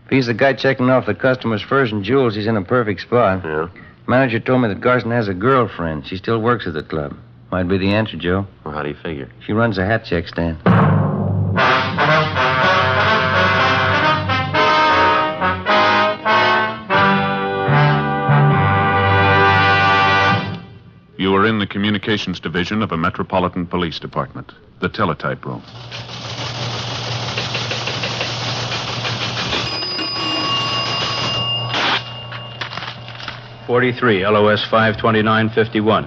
If he's the guy checking off the customers' furs and jewels, he's in a perfect spot. Yeah. Manager told me that Garson has a girlfriend. She still works at the club. Might be the answer, Joe. Well, how do you figure? She runs a hat check stand. You are in the communications division of a Metropolitan Police Department, the teletype room. .43, LOS 52951,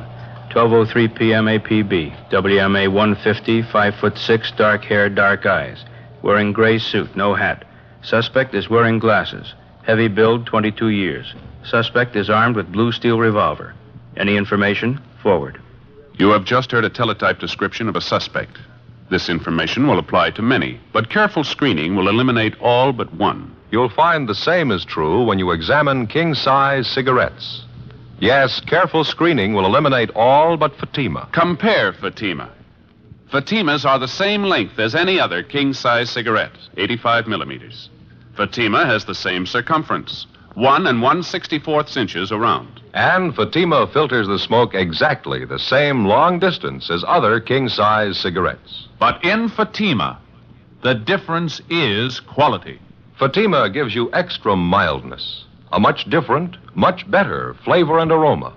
12:03 p.m. APB, WMA 150, 5'6", dark hair, dark eyes, wearing gray suit, no hat. Suspect is wearing glasses. Heavy build, 22 years. Suspect is armed with blue steel revolver. Any information? Forward. You have just heard a teletype description of a suspect. This information will apply to many, but careful screening will eliminate all but one. You'll find the same is true when you examine king-size cigarettes. Yes, careful screening will eliminate all but Fatima. Compare Fatima. Fatimas are the same length as any other king-size cigarette, 85 millimeters. Fatima has the same circumference, 1 1/64 inches around. And Fatima filters the smoke exactly the same long distance as other king-size cigarettes. But in Fatima, the difference is quality. Fatima gives you extra mildness, a much different, much better flavor and aroma.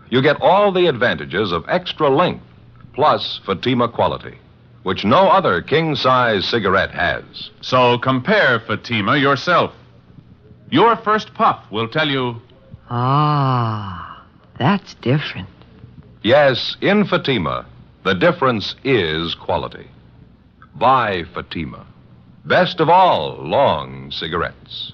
You get all the advantages of extra length, plus Fatima quality, which no other king-size cigarette has. So compare Fatima yourself. Your first puff will tell you... Ah, that's different. Yes, in Fatima, the difference is quality. Buy Fatima. Best of all, long cigarettes.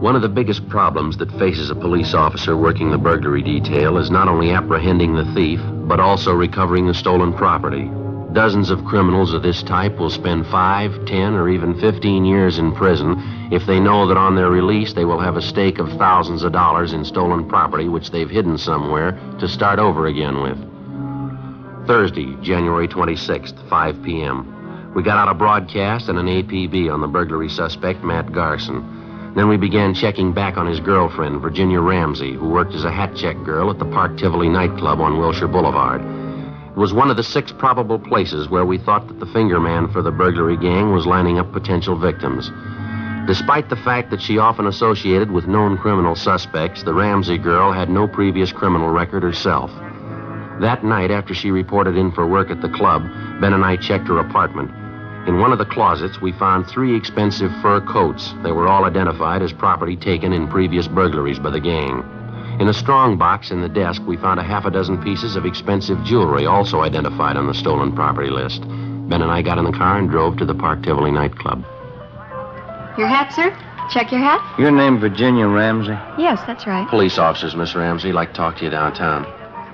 One of the biggest problems that faces a police officer working the burglary detail is not only apprehending the thief, but also recovering the stolen property. Dozens of criminals of this type will spend 5, 10, or even 15 years in prison if they know that on their release they will have a stake of thousands of dollars in stolen property which they've hidden somewhere to start over again with. Thursday, January 26th, 5 p.m. We got out a broadcast and an APB on the burglary suspect, Matt Garson. Then we began checking back on his girlfriend, Virginia Ramsey, who worked as a hat check girl at the Park Tivoli nightclub on Wilshire Boulevard. It was one of the 6 probable places where we thought that the finger man for the burglary gang was lining up potential victims. Despite the fact that she often associated with known criminal suspects, the Ramsey girl had no previous criminal record herself. That night, after she reported in for work at the club, Ben and I checked her apartment. In one of the closets, we found 3 expensive fur coats. They were all identified as property taken in previous burglaries by the gang. In a strong box in the desk, we found a half a dozen pieces of expensive jewelry, also identified on the stolen property list. Ben and I got in the car and drove to the Park Tivoli nightclub. Your hat, sir? Check your hat? Your name Virginia Ramsey? Yes, that's right. Police officers, Miss Ramsey. Like to talk to you downtown.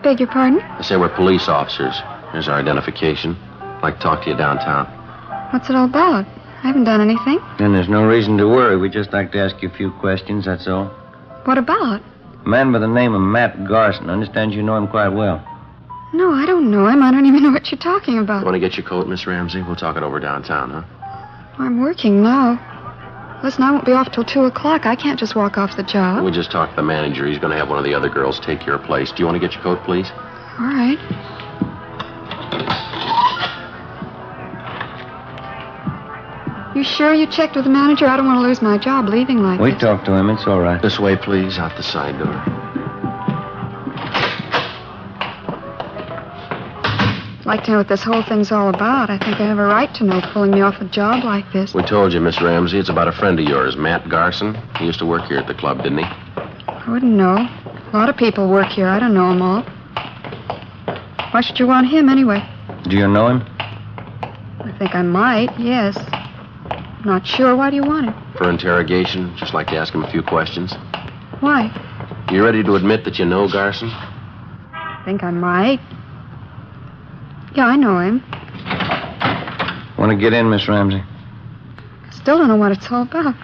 Beg your pardon? I say we're police officers. Here's our identification. Like to talk to you downtown. What's it all about? I haven't done anything. Then there's no reason to worry. We'd just like to ask you a few questions, that's all. What about? A man by the name of Matt Garson. I understand you know him quite well. No, I don't know him. I don't even know what you're talking about. Want to get your coat, Miss Ramsey? We'll talk it over downtown, huh? I'm working now. Listen, I won't be off till 2 o'clock. I can't just walk off the job. We just talked to the manager. He's going to have one of the other girls take your place. Do you want to get your coat, please? All right. You sure you checked with the manager? I don't want to lose my job leaving like We this. talked to him. It's all right. This way, please, out the side door. I'd like to know what this whole thing's all about. I think I have a right to know, pulling me off a job like this. We told you, Miss Ramsey, it's about a friend of yours, Matt Garson. He used to work here at the club, didn't he? I wouldn't know. A lot of people work here. I don't know them all. Why should you want him anyway? Do you know him? I think I might, yes. Not sure. Why do you want him? For interrogation, just like to ask him a few questions. Why? You ready to admit that you know Garson? I think I might. Yeah, I know him. Want to get in, Miss Ramsey? Still don't know what it's all about.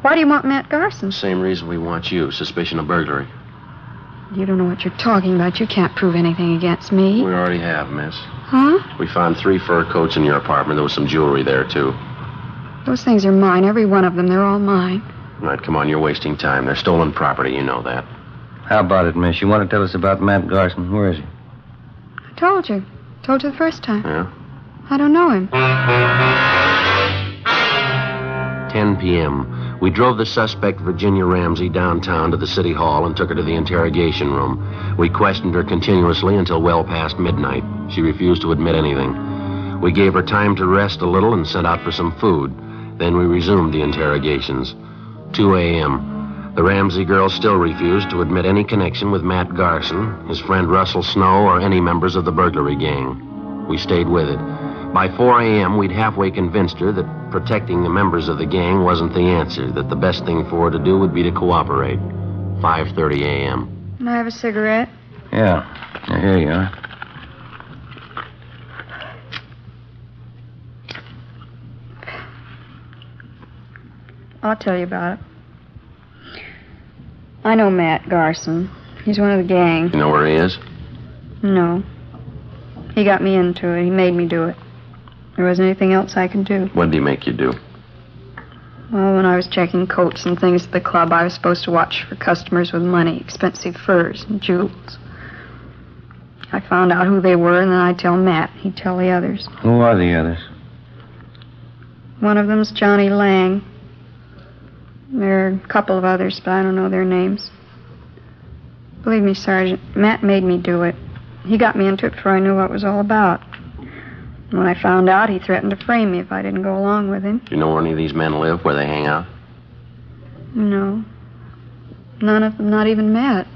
Why do you want Matt Garson? Same reason we want you, suspicion of burglary. You don't know what you're talking about. You can't prove anything against me. We already have, miss. Huh? We found 3 fur coats in your apartment. There was some jewelry there, too. Those things are mine, every one of them. They're all mine. All right, come on, you're wasting time. They're stolen property, you know that. How about it, miss? You want to tell us about Matt Garson? Where is he? I told you. Told you the first time. Yeah? I don't know him. 10 p.m. We drove the suspect, Virginia Ramsey, downtown to the city hall and took her to the interrogation room. We questioned her continuously until well past midnight. She refused to admit anything. We gave her time to rest a little and sent out for some food. Then we resumed the interrogations. 2 a.m. The Ramsey girl still refused to admit any connection with Matt Garson, his friend Russell Snow, or any members of the burglary gang. We stayed with it. By 4 a.m., we'd halfway convinced her that protecting the members of the gang wasn't the answer, that the best thing for her to do would be to cooperate. 5:30 a.m. Can I have a cigarette? Yeah. Here you are. I'll tell you about it. I know Matt Garson. He's one of the gang. You know where he is? No. He got me into it. He made me do it. There wasn't anything else I could do. What did he make you do? Well, when I was checking coats and things at the club, I was supposed to watch for customers with money, expensive furs and jewels. I found out who they were, and then I'd tell Matt. He'd tell the others. Who are the others? One of them's Johnny Lang. There are a couple of others, but I don't know their names. Believe me, Sergeant, Matt made me do it. He got me into it before I knew what it was all about. When I found out, he threatened to frame me if I didn't go along with him. Do you know where any of these men live, where they hang out? No. None of them, not even Matt.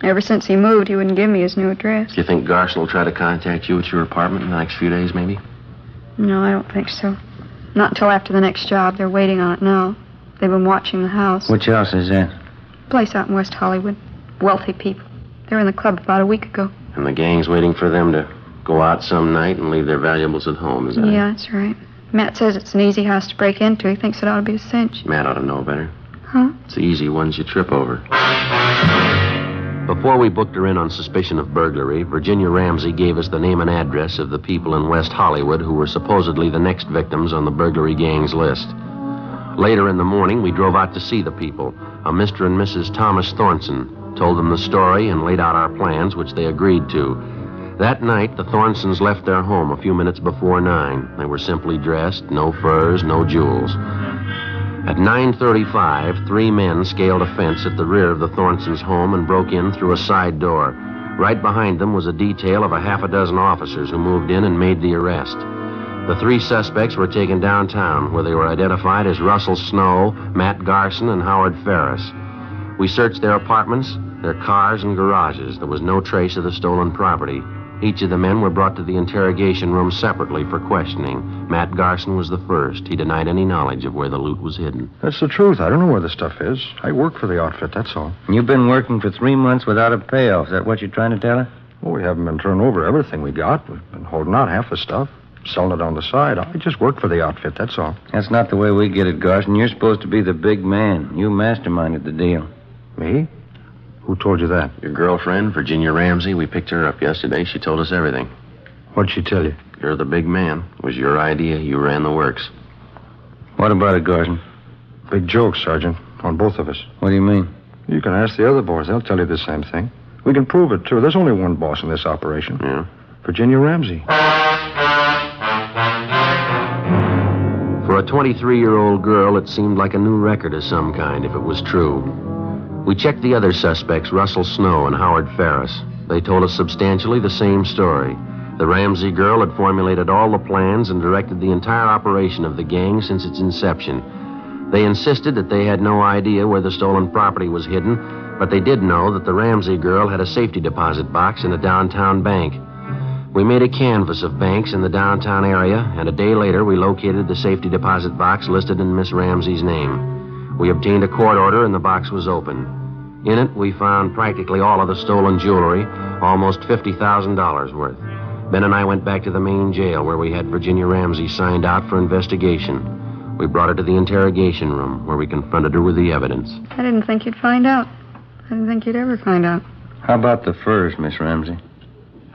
Ever since he moved, he wouldn't give me his new address. Do you think Garson will try to contact you at your apartment in the next few days, maybe? No, I don't think so. Not until after the next job. They're waiting on it now. They've been watching the house. Which house is that? Place out in West Hollywood. Wealthy people. They were in the club about a week ago. And the gang's waiting for them to go out some night and leave their valuables at home, is that Yeah, that's right. Matt says it's an easy house to break into. He thinks it ought to be a cinch. it? Matt ought to know better. Huh? It's the easy ones you trip over. Before we booked her in on suspicion of burglary, Virginia Ramsey gave us the name and address of the people in West Hollywood who were supposedly the next victims on the burglary gang's list. Later in the morning, we drove out to see the people. A Mr. and Mrs. Thomas Thornton told them the story and laid out our plans, which they agreed to. That night, the Thornsons left their home a few minutes before 9. They were simply dressed, no furs, no jewels. At 9:35, 3 men scaled a fence at the rear of the Thornsons' home and broke in through a side door. Right behind them was a detail of a half a dozen officers who moved in and made the arrest. The 3 suspects were taken downtown, where they were identified as Russell Snow, Matt Garson, and Howard Ferris. We searched their apartments, their cars, and garages. There was no trace of the stolen property. Each of the men were brought to the interrogation room separately for questioning. Matt Garson was the first. He denied any knowledge of where the loot was hidden. That's the truth. I don't know where the stuff is. I work for the outfit, that's all. You've been working for 3 months without a payoff. Is that what you're trying to tell her? Well, we haven't been turning over everything we got. We've been holding out half the stuff, selling it on the side. I just work for the outfit, that's all. That's not the way we get it, Garson. You're supposed to be the big man. You masterminded the deal. Me? Who told you that? Your girlfriend, Virginia Ramsey, we picked her up yesterday. She told us everything. What'd she tell you? You're the big man. It was your idea. You ran the works. What about it, Garson? Big joke, Sergeant, on both of us. What do you mean? You can ask the other boys. They'll tell you the same thing. We can prove it, too. There's only one boss in this operation. Yeah? Virginia Ramsey. For a 23-year-old girl, it seemed like a new record of some kind, if it was true. We checked the other suspects, Russell Snow and Howard Ferris. They told us substantially the same story. The Ramsey girl had formulated all the plans and directed the entire operation of the gang since its inception. They insisted that they had no idea where the stolen property was hidden, but they did know that the Ramsey girl had a safety deposit box in a downtown bank. We made a canvass of banks in the downtown area, and a day later we located the safety deposit box listed in Miss Ramsey's name. We obtained a court order, and the box was open. In it, we found practically all of the stolen jewelry, almost $50,000 worth. Ben and I went back to the main jail, where we had Virginia Ramsey signed out for investigation. We brought her to the interrogation room, where we confronted her with the evidence. I didn't think you'd find out. I didn't think you'd ever find out. How about the furs, Miss Ramsey?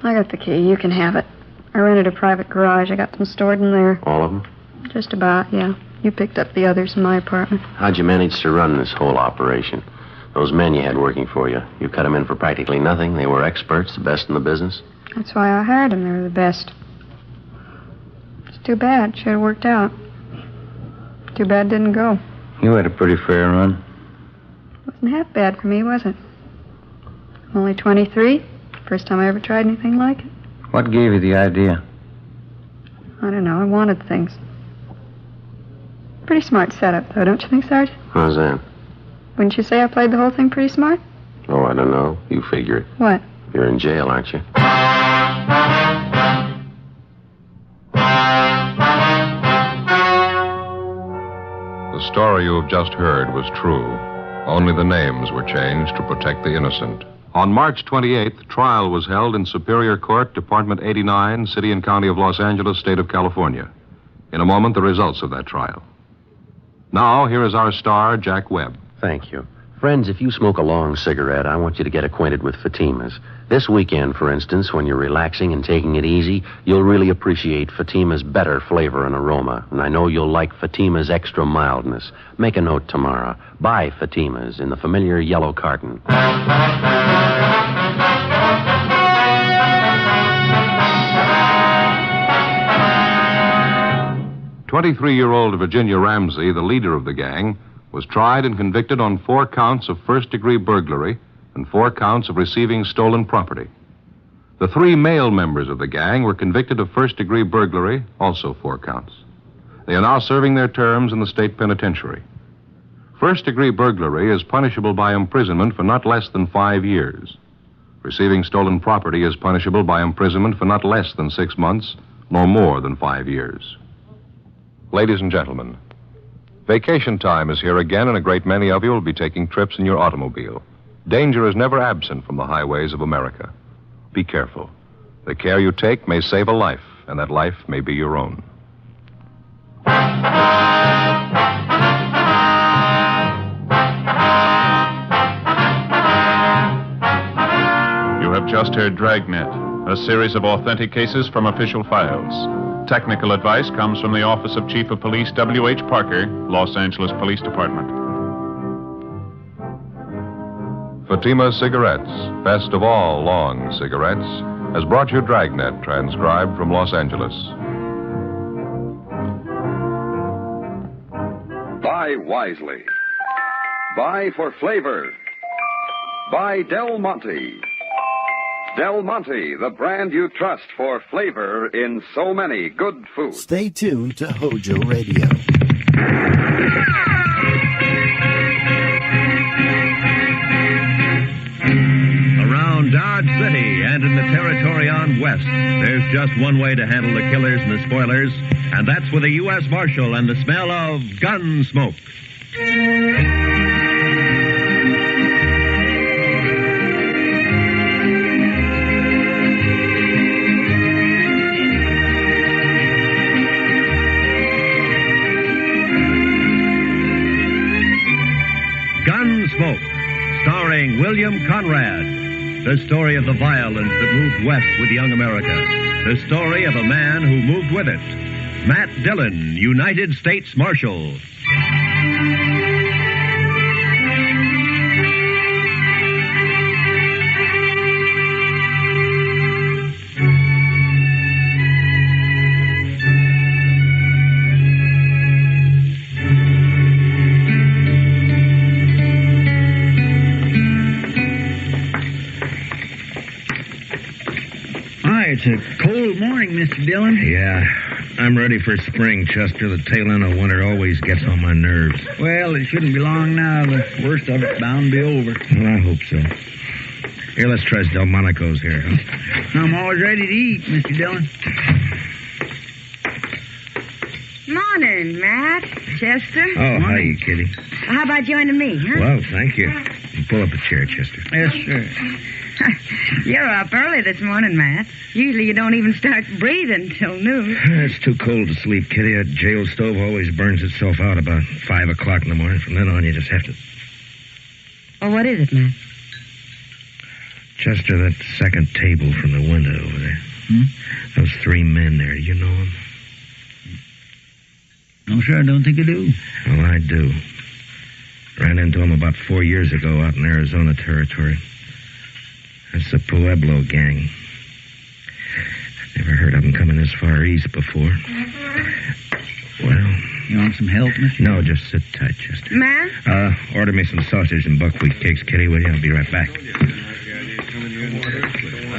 I got the key. You can have it. I rented a private garage. I got them stored in there. All of them? Just about, yeah. You picked up the others in my apartment. How'd you manage to run this whole operation? Those men you had working for you, you cut them in for practically nothing. They were experts, the best in the business. That's why I hired them. They were the best. It's too bad. Should have worked out. Too bad it didn't go. You had a pretty fair run. Wasn't half bad for me, was it? I'm only 23. First time I ever tried anything like it. What gave you the idea? I don't know. I wanted things. Pretty smart setup, though, don't you think, Sergeant? How's that? Wouldn't you say I played the whole thing pretty smart? Oh, I don't know. You figure it. What? You're in jail, aren't you? The story you have just heard was true. Only the names were changed to protect the innocent. On March 28th, trial was held in Superior Court, Department 89, City and County of Los Angeles, State of California. In a moment, the results of that trial. Now, here is our star, Jack Webb. Thank you. Friends, if you smoke a long cigarette, I want you to get acquainted with Fatima's. This weekend, for instance, when you're relaxing and taking it easy, you'll really appreciate Fatima's better flavor and aroma. And I know you'll like Fatima's extra mildness. Make a note tomorrow. Buy Fatima's in the familiar yellow carton. 23-year-old Virginia Ramsey, the leader of the gang, was tried and convicted on 4 counts of first-degree burglary and 4 counts of receiving stolen property. The 3 male members of the gang were convicted of first-degree burglary, also 4 counts. They are now serving their terms in the state penitentiary. First-degree burglary is punishable by imprisonment for not less than 5 years. Receiving stolen property is punishable by imprisonment for not less than 6 months, nor more than 5 years. Ladies and gentlemen, vacation time is here again, and a great many of you will be taking trips in your automobile. Danger is never absent from the highways of America. Be careful. The care you take may save a life, and that life may be your own. You have just heard Dragnet, a series of authentic cases from official files. Technical advice comes from the Office of Chief of Police W.H. Parker, Los Angeles Police Department. Fatima Cigarettes, best of all long cigarettes, has brought you Dragnet, transcribed from Los Angeles. Buy wisely. Buy for flavor. Buy Del Monte. Del Monte, the brand you trust for flavor in so many good foods. Stay tuned to Hojo Radio. Around Dodge City and in the territory on West, there's just one way to handle the killers and the spoilers, and that's with a U.S. Marshal and the smell of Gunsmoke. Gunsmoke, starring William Conrad. The story of the violence that moved west with young America. The story of a man who moved with it. Matt Dillon, United States Marshal. It's a cold morning, Mr. Dillon. Yeah, I'm ready for spring, Chester. The tail end of winter always gets on my nerves. Well, it shouldn't be long now. The worst of it's bound to be over. Well, I hope so. Here, let's try Delmonico's here, huh? I'm always ready to eat, Mr. Dillon. Morning, Matt. Chester. Oh, hi, Kitty. How about joining me, huh? Well, thank you. Pull up a chair, Chester. Yes, sir. You're up early this morning, Matt. Usually you don't even start breathing till noon. It's too cold to sleep, Kitty. That jail stove always burns itself out about 5 o'clock in the morning. From then on, you just have to... Oh, what is it, Matt? Chester, that second table from the window over there. Those 3 men there, do you know them? No, sir, I don't think I do. Well, I do. Ran into them about 4 years ago out in Arizona territory. That's the Pueblo gang. Never heard of them coming this far east before. Well... You want some help, Mr.? No, just sit tight, Chester. Matt? Order me some sausage and buckwheat cakes, Kitty, will you? I'll be right back. I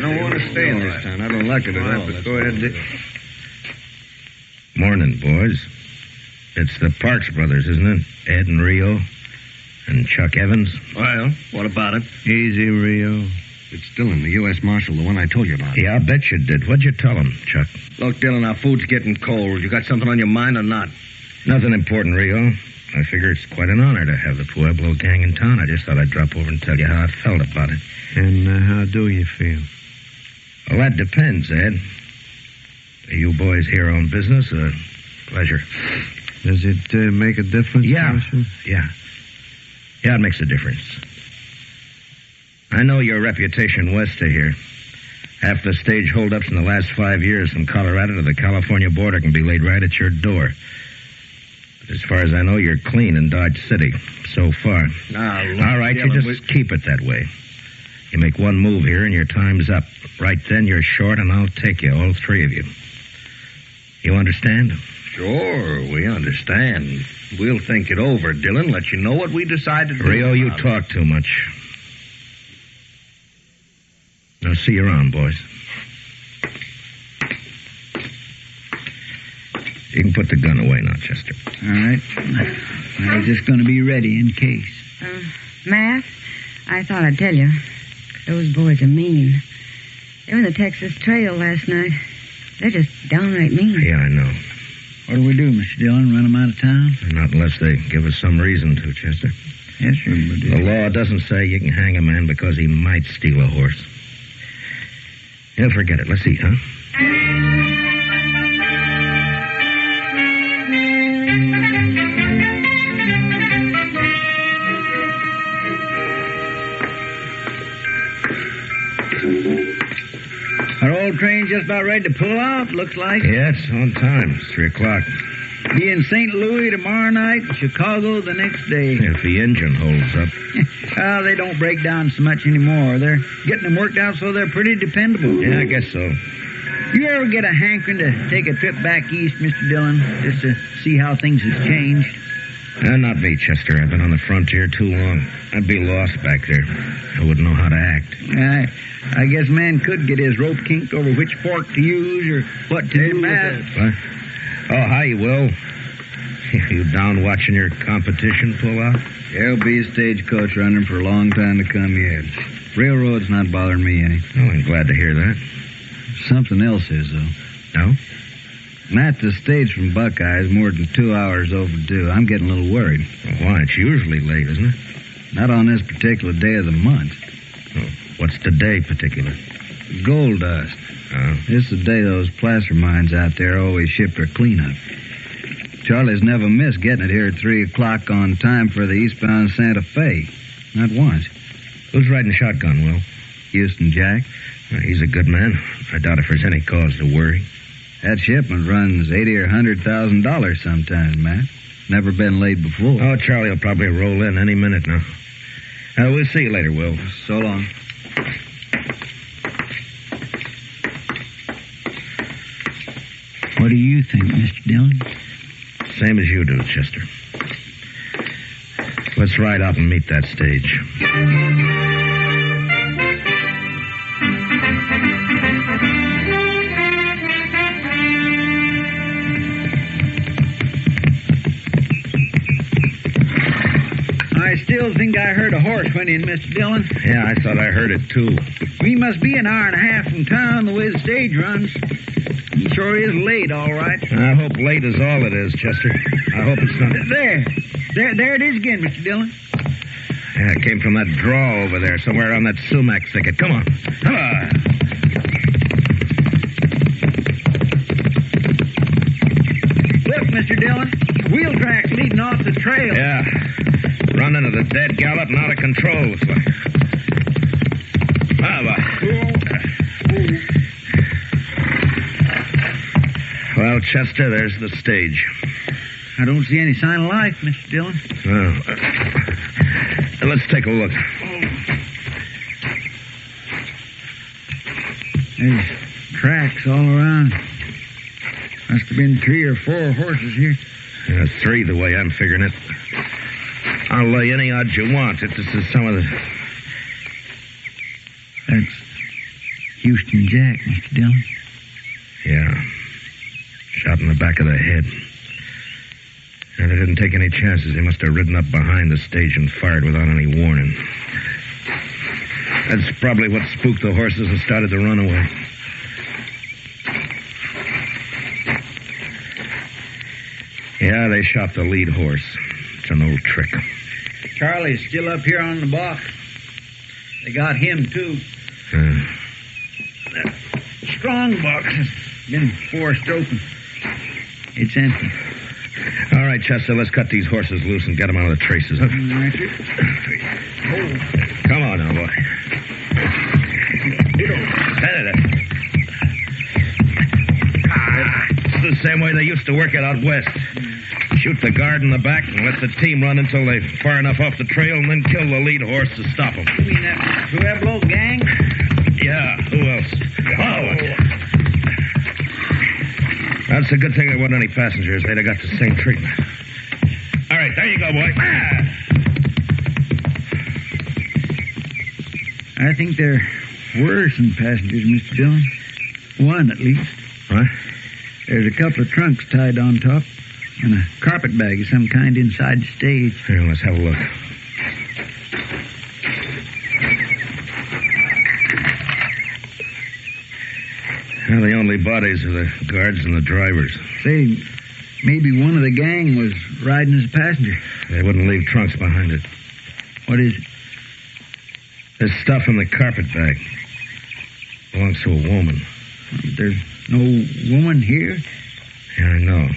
don't want to stay in this town. I don't like it at all. But go ahead, Dick. Morning, boys. It's the Parks brothers, isn't it? Ed and Rio. And Chuck Evans. Well, what about it? Easy, Rio. It's Dillon, the U.S. Marshal, the one I told you about. Yeah, I bet you did. What'd you tell him, Chuck? Look, Dillon, our food's getting cold. You got something on your mind or not? Nothing important, Rio. I figure it's quite an honor to have the Pueblo gang in town. I just thought I'd drop over and tell you how I felt about it. And how do you feel? Well, that depends, Ed. Are you boys here on business or pleasure? Does it make a difference? Yeah. Yeah, it makes a difference. I know your reputation west of here. Half the stage holdups in the last 5 years from Colorado to the California border can be laid right at your door. But as far as I know, you're clean in Dodge City so far. Now, look, all right, Dillon, you just keep it that way. You make one move here and your time's up. Right then, you're short and I'll take you, all 3 of you. You understand? Sure, we understand. We'll think it over, Dillon, let you know what we decide to do. Rio, you talk too much. Now, see you around, boys. You can put the gun away now, Chester. All right. I was just going to be ready in case. Matt, I thought I'd tell you. Those boys are mean. They were in the Texas Trail last night. They're just downright mean. Yeah, I know. What do we do, Mr. Dillon? Run them out of town? Not unless they give us some reason to, Chester. Yes, sir. The law doesn't say you can hang a man because he might steal a horse. Yeah, forget it. Let's eat, huh? Our old train just about ready to pull out, looks like. Yeah, it's on time. It's 3 o'clock. Be in St. Louis tomorrow night, Chicago the next day. If the engine holds up. Oh, they don't break down so much anymore. They're getting them worked out so they're pretty dependable. Yeah, I guess so. You ever get a hankering to take a trip back east, Mr. Dillon, just to see how things have changed? Not me, Chester. I've been on the frontier too long. I'd be lost back there. I wouldn't know how to act. I guess man could get his rope kinked over which fork to use or what to do. Matt. What? Oh, hi, Will. You down watching your competition pull out? There'll be a stagecoach running for a long time to come yet. Railroad's not bothering me any. Oh, I'm glad to hear that. Something else is, though. No? Matt, the stage from Buckeye is more than 2 hours overdue. I'm getting a little worried. Well, why? It's usually late, isn't it? Not on this particular day of the month. Oh, what's the day particular? Gold dust. Oh. This is the day those placer mines out there always ship their cleanup. Charlie's never missed getting it here at 3 o'clock on time for the eastbound Santa Fe. Not once. Who's riding shotgun, Will? Houston Jack. He's a good man. I doubt if there's any cause to worry. That shipment runs $80,000 or $100,000 sometimes, Matt. Never been late before. Oh, Charlie will probably roll in any minute now. We'll see you later, Will. So long. What do you think, Mr. Dillon? Same as you do, Chester. Let's ride out and meet that stage. I still think I heard a horse went in, Mr. Dillon. Yeah, I thought I heard it, too. We must be an hour and a half from town the way the stage runs. He sure is late, all right. I hope late is all it is, Chester. I hope it's not... There it is again, Mr. Dillon. Yeah, it came from that draw over there, somewhere around that sumac thicket. Come on. Come on. Look, Mr. Dillon. Wheel tracks leading off the trail. Yeah. Running at a dead gallop and out of control, looks like. Well, Chester, there's the stage. I don't see any sign of life, Mr. Dillon. Let's take a look. There's tracks all around. Must have been 3 or 4 horses here. 3, the way I'm figuring it. I'll lay any odds you want that this is some of the... That's Houston Jack, Mr. Dillon. Yeah. Shot in the back of the head. And they didn't take any chances. He must have ridden up behind the stage and fired without any warning. That's probably what spooked the horses and started to run away. Yeah, they shot the lead horse. It's an old trick. Charlie's still up here on the box. They got him, too. That strong box has been forced open. It's empty. All right, Chester, let's cut these horses loose and get them out of the traces, huh? Right. Come on now, boy. It's the same way they used to work it out west. Shoot the guard in the back and let the team run until they're far enough off the trail and then kill the lead horse to stop them. You mean that Pueblo gang? Yeah, who else? Oh. That's a good thing there weren't any passengers. They'd have got the same treatment. All right, there you go, boy. I think there were some passengers, Mr. Dillon. One, at least. What? There's a couple of trunks tied on top and a carpet bag of some kind inside the stage. Here, let's have a look. Well, the only bodies are the guards and the drivers. Say, maybe one of the gang was riding as a passenger. They wouldn't leave trunks behind it. What is it? There's stuff in the carpet bag. Belongs to a woman. There's no woman here? Yeah, I know.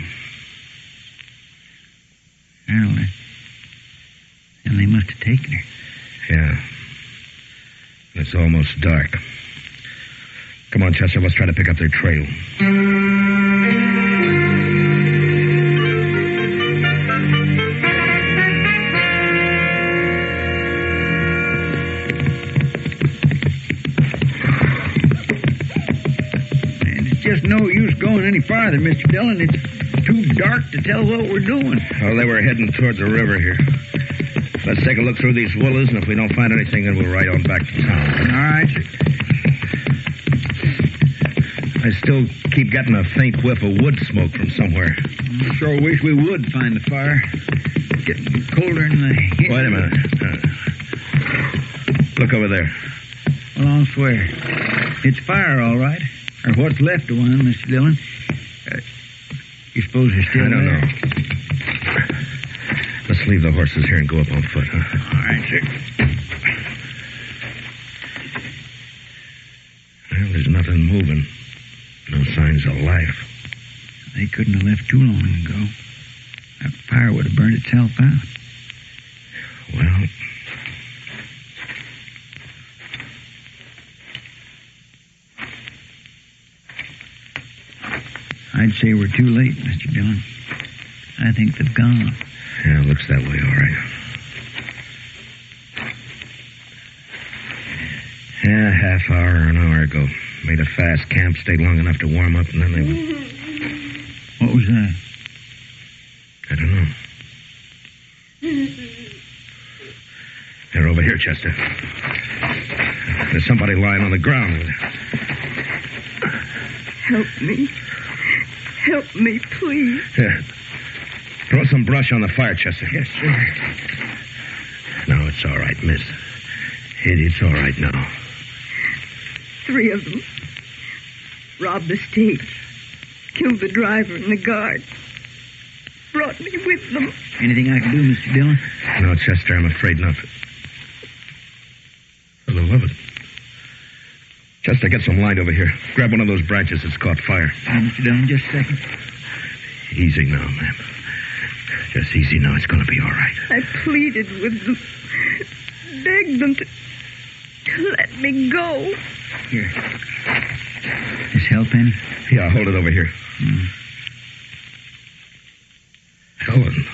Well, then they must have taken her. Yeah. It's almost dark. Come on, Chester, let's try to pick up their trail. Just no use going any farther, Mr. Dillon. It's too dark to tell what we're doing. Oh, they were heading toward the river here. Let's take a look through these willows, and if we don't find anything, then we'll ride on back to town. All right. I still keep getting a faint whiff of wood smoke from somewhere. I sure wish we would find the fire. It's getting colder in the heat. Wait a minute. Look over there. Well, I'll swear. It's fire, all right. Or what's left of one, Mr. Dillon. You suppose they're still I don't there? know. Let's leave the horses here and go up on foot, huh? All right, sir. Well, there's nothing moving. No signs of life. They couldn't have left too long ago. That fire would have burned itself out. Well, I'd say we're too late, Mr. Dillon. I think they've gone. Yeah, it looks that way, all right. Yeah, half hour or an hour ago. Made a fast camp, stayed long enough to warm up, and then they went. What was that? I don't know. They're over here, Chester. There's somebody lying on the ground. Help me. Help me, please. Here. Throw some brush on the fire, Chester. Yes, sir. No, it's all right, miss. It's all right now. 3 of them. Robbed the stage. Killed the driver and the guard. Brought me with them. Anything I can do, Mr. Dillon? No, Chester, I'm afraid not. For the love of it. Chester, get some light over here. Grab one of those branches that's caught fire. Mr. Dillon, just a second. Easy now, ma'am. Just easy now. It's going to be all right. I pleaded with them. Begged them to let me go. Here. This help any? Yeah, hold it over here. Helen.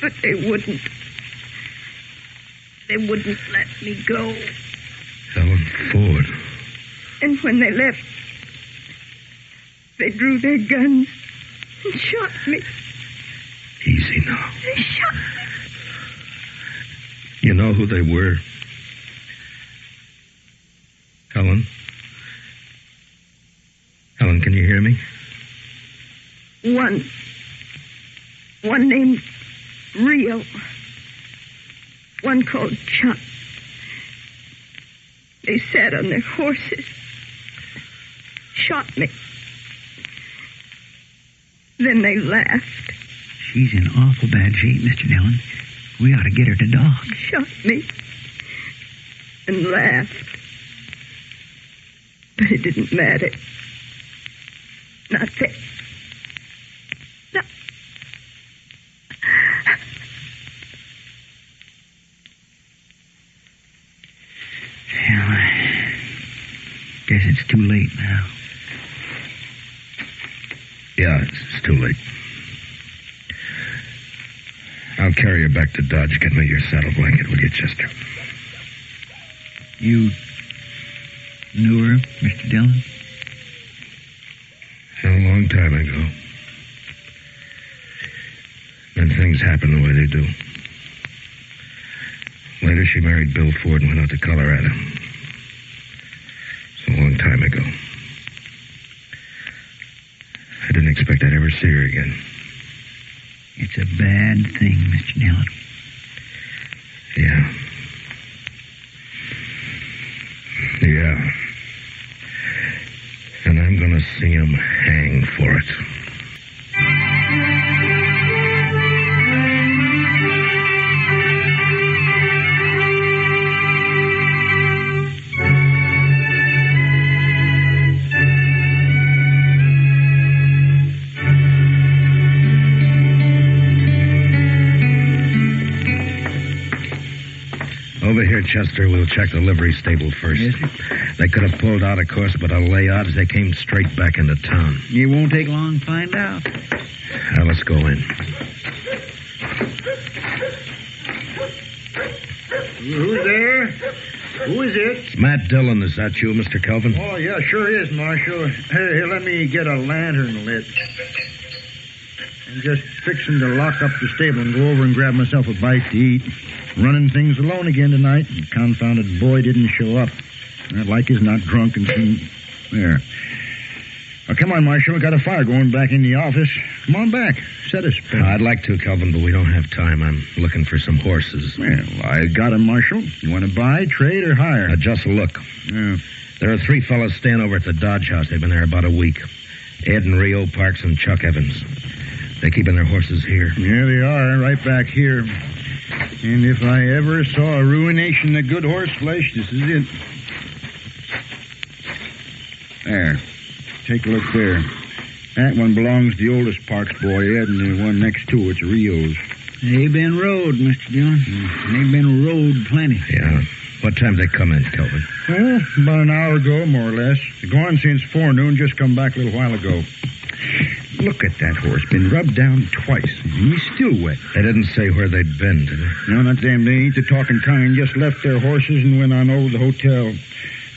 But they wouldn't. They wouldn't let me go. Helen Ford. And when they left, they drew their guns and shot me. Easy now. They shot me. You know who they were? Helen? Helen, can you hear me? One named Rio. One called Chuck. They sat on their horses. Shot me. Then they laughed. She's in awful bad shape, Mr. Dillon. We ought to get her to dock. Shot me. And laughed. But it didn't matter. Not that. No. Well, I guess it's too late now. Yeah, it's too late. I'll carry her back to Dodge. Get me your saddle blanket, will you, Chester? You knew her, Mr. Dillon? A long time ago. Then things happen the way they do. Later, she married Bill Ford and went out to Colorado. It's a long time ago. I didn't expect I'd ever see her again. It's a bad thing, Mr. Dillon. Yeah. Yeah. And I'm going to see him hang for it. Over here, Chester, we'll check the livery stable first. Yes, sir. They could have pulled out, of course, but I'll lay odds they came straight back into town. It won't take long to find out. Now, let's go in. Who's there? Who is it? It's Matt Dillon. Is that you, Mr. Kelvin? Oh, yeah, sure is, Marshal. Here, let me get a lantern lit. I'm just fixing to lock up the stable and go over and grab myself a bite to eat. Running things alone again tonight. The confounded boy didn't show up. I'd like he's not drunk and seen... There. Now, come on, Marshal. We got a fire going back in the office. Come on back. Set us. I'd like to, Kelvin, but we don't have time. I'm looking for some horses. Well, I got 'em, Marshal. You want to buy, trade, or hire? Just look. Yeah. There are 3 fellas staying over at the Dodge House. They've been there about a week. Ed and Rio Parks and Chuck Evans. They're keeping their horses here. Yeah, they are, right back here. And if I ever saw a ruination of good horse flesh, this is it. There. Take a look there. That one belongs to the oldest Parks boy, Ed, and the one next to it's Rio's. They've been rode, Mr. Dillon. They've been rode plenty. Yeah. What time did they come in, Kelvin? Oh, about an hour ago, more or less. Gone since forenoon, just come back a little while ago. Look at that horse. Been rubbed down twice. He's still wet. They didn't say where they'd been, did they? No, not them. They ain't the talking kind. Just left their horses and went on over to the hotel.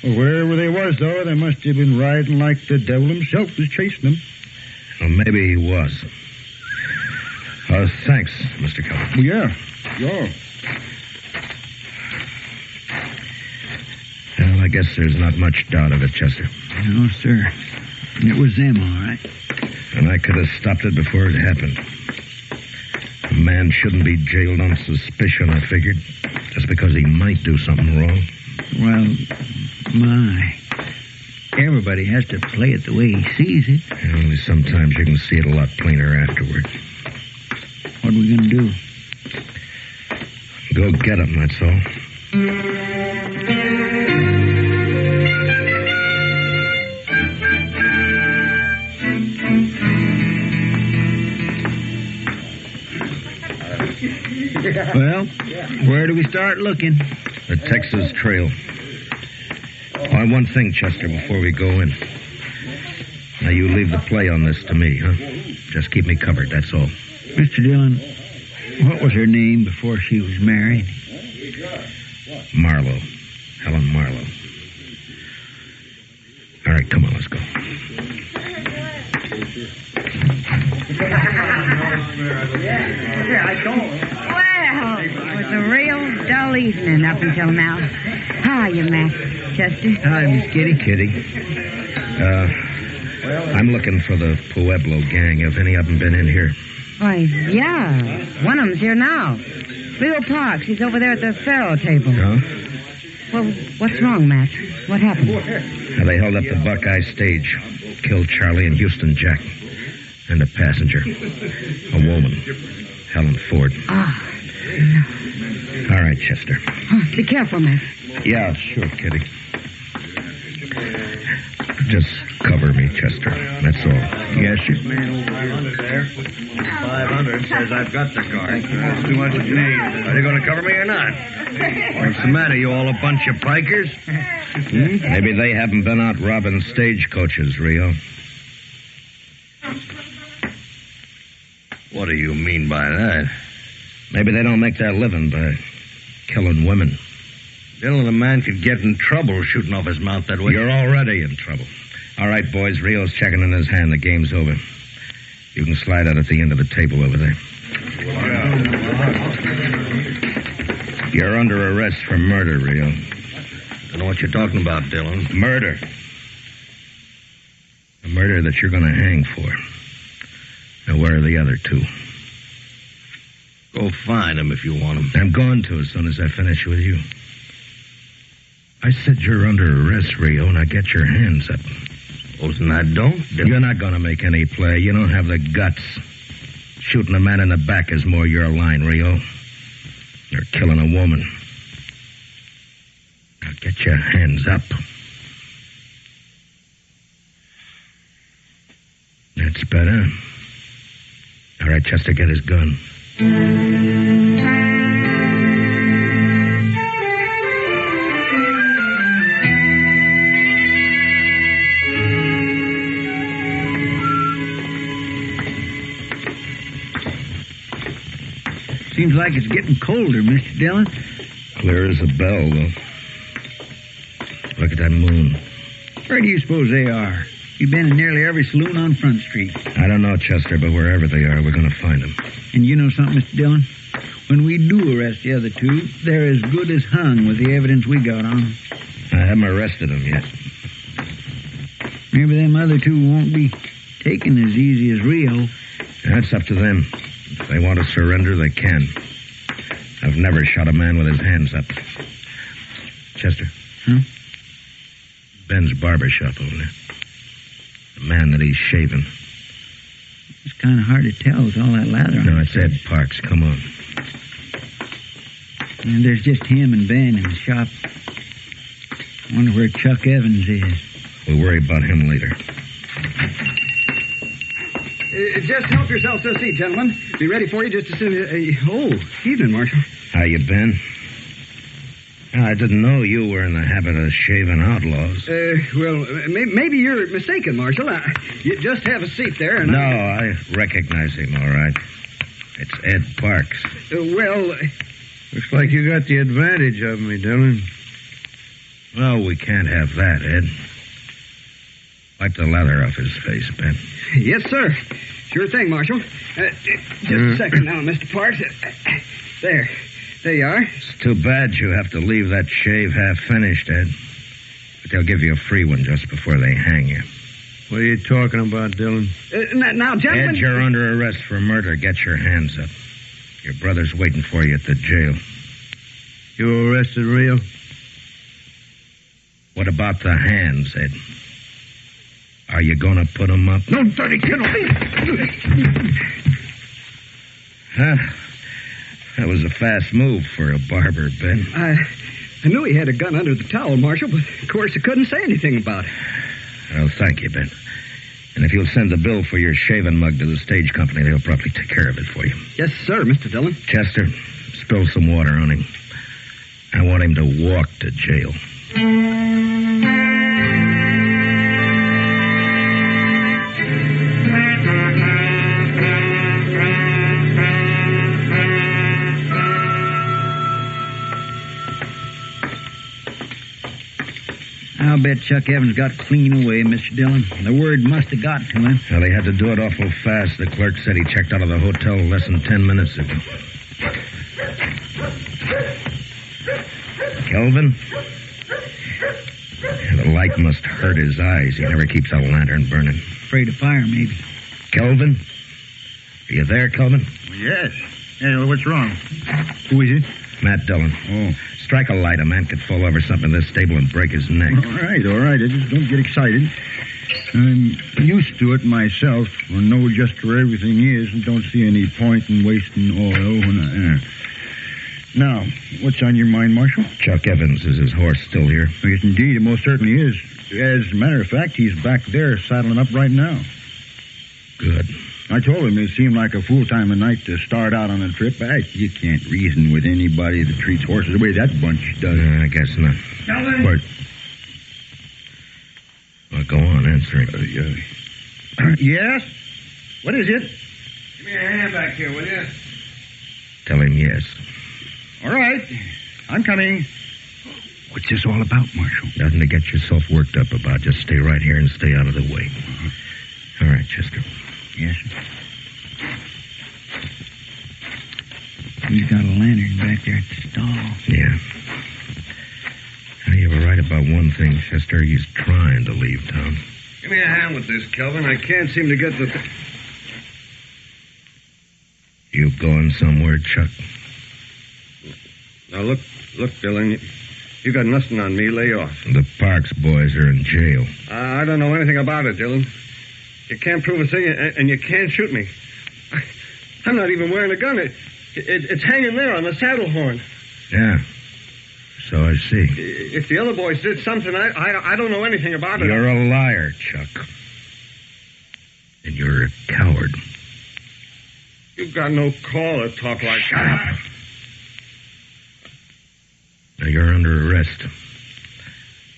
Well, wherever they was, though, they must have been riding like the devil himself was chasing them. Well, maybe he was. Thanks, Mr. Kelvin. Yeah. Sure. Well, I guess there's not much doubt of it, Chester. No, sir. It was them, all right. And I could have stopped it before it happened. A man shouldn't be jailed on suspicion, I figured, just because he might do something wrong. Well, my. Everybody has to play it the way he sees it. Only sometimes you can see it a lot plainer afterwards. What are we going to do? Go get him, that's all. Well, where do we start looking? The Texas Trail. Why, one thing, Chester, before we go in. Now, you leave the play on this to me, huh? Just keep me covered, that's all. Mr. Dillon, what was her name before she was married? Marlowe. Helen Marlowe. All right, come on, let's go. Well, it was a real dull evening up until now. How are you, Matt? Chester? Hi, Miss Kitty. Kitty. I'm looking for the Pueblo gang. Have any of them been in here? Why, yeah. One of them's here now. Leo Parks. He's over there at the faro table. Huh? Well, what's wrong, Matt? What happened? Now, they held up the Buckeye stage. Killed Charlie and Houston Jack. And a passenger. A woman. Helen Ford. Ah. All right, Chester. Be careful, Matt. Yeah, sure, Kitty. Just cover me, Chester. That's all. Yes, sir. 500 says I've got the car. That's too much to me. Are they going to cover me or not? What's the matter? You all a bunch of pikers? Maybe they haven't been out robbing stagecoaches, Rio. What do you mean by that? Maybe they don't make their living by killing women. Dillon, a man could get in trouble shooting off his mount that way. You're already in trouble. All right, boys, Rio's checking in his hand. The game's over. You can slide out at the end of the table over there. You're under arrest for murder, Rio. Don't know what you're talking about, Dillon. Murder. A murder that you're going to hang for. Now, where are the other 2? Go find them if you want them. I'm going to as soon as I finish with you. I said you're under arrest, Rio. Now get your hands up. Supposing I don't? You're not going to make any play. You don't have the guts. Shooting a man in the back is more your line, Rio. You're killing a woman. Now get your hands up. That's better. All right, Chester, get his gun. Seems like it's getting colder, Mr. Dillon. Clear as a bell, though. Look at that moon. Where do you suppose they are? You've been in nearly every saloon on Front Street. I don't know, Chester, but wherever they are, we're going to find them. And you know something, Mr. Dillon? When we do arrest the other two, they're as good as hung with the evidence we got on them. I haven't arrested them yet. Maybe them other two won't be taken as easy as Rio. That's up to them. If they want to surrender, they can. I've never shot a man with his hands up. Chester. Huh? Ben's barber shop over there. The man that he's shaving. It's kind of hard to tell with all that lather on. No, it's Ed Parks. Come on. And there's just him and Ben in the shop. I wonder where Chuck Evans is. We'll worry about him later. Just help yourself to a seat, gentlemen. Be ready for you just as soon as... evening, Marshal. How you been? I didn't know you were in the habit of shaving outlaws. Maybe you're mistaken, Marshal. You just have a seat there, and No, I recognize him, all right. It's Ed Parks. Looks like you got the advantage of me, Dillon. Well, we can't have that, Ed. Wipe the lather off his face, Ben. Yes, sir. Sure thing, Marshal. Just a second now, Mr. Parks. There you are. It's too bad you have to leave that shave half finished, Ed. But they'll give you a free one just before they hang you. What are you talking about, Dillon? Now, gentlemen... Ed, you're under arrest for murder. Get your hands up. Your brother's waiting for you at the jail. You arrested Rio? What about the hands, Ed? Are you going to put them up? No, dirty kid. That was a fast move for a barber, Ben. I knew he had a gun under the towel, Marshal, but of course I couldn't say anything about it. Well, thank you, Ben. And if you'll send the bill for your shaving mug to the stage company, they'll probably take care of it for you. Yes, sir, Mr. Dillon. Chester, spill some water on him. I want him to walk to jail. I'll bet Chuck Evans got clean away, Mr. Dillon. The word must have got to him. Well, he had to do it awful fast. The clerk said he checked out of the hotel less than 10 minutes ago. Kelvin? Yeah, the light must hurt his eyes. He never keeps a lantern burning. Afraid of fire, maybe. Kelvin? Are you there, Kelvin? Yes. Yeah, what's wrong? Who is it? Matt Dillon. Oh. Strike a light. A man could fall over something in this stable and break his neck. All right. I just don't get excited. I'm used to it myself. I know just where everything is and don't see any point in wasting oil when Now, what's on your mind, Marshal? Chuck Evans. Is his horse still here? Yes, indeed. It most certainly is. As a matter of fact, he's back there saddling up right now. Good. I told him it seemed like a fool time of night to start out on a trip. You can't reason with anybody that treats horses the way that bunch does. I guess not. What? Well, go on, answer it. Yes? What is it? Give me a hand back here, will you? Tell him yes. All right. I'm coming. What's this all about, Marshal? Nothing to get yourself worked up about. Just stay right here and stay out of the way. All right, Chester. Yes, sir. He's got a lantern back there at the stall. Yeah. Now, you were right about one thing, Chester. He's trying to leave town. Give me a hand with this, Kelvin. I can't seem to get the... You going somewhere, Chuck? Now, look, Dillon. You got nothing on me. Lay off. The Parks boys are in jail. I don't know anything about it, Dillon. You can't prove a thing, and you can't shoot me. I'm not even wearing a gun. It's hanging there on the saddle horn. Yeah. So I see. If the other boys did something, I don't know anything about it. You're a liar, Chuck. And you're a coward. You've got no call to talk like that. Shut up. Now you're under arrest.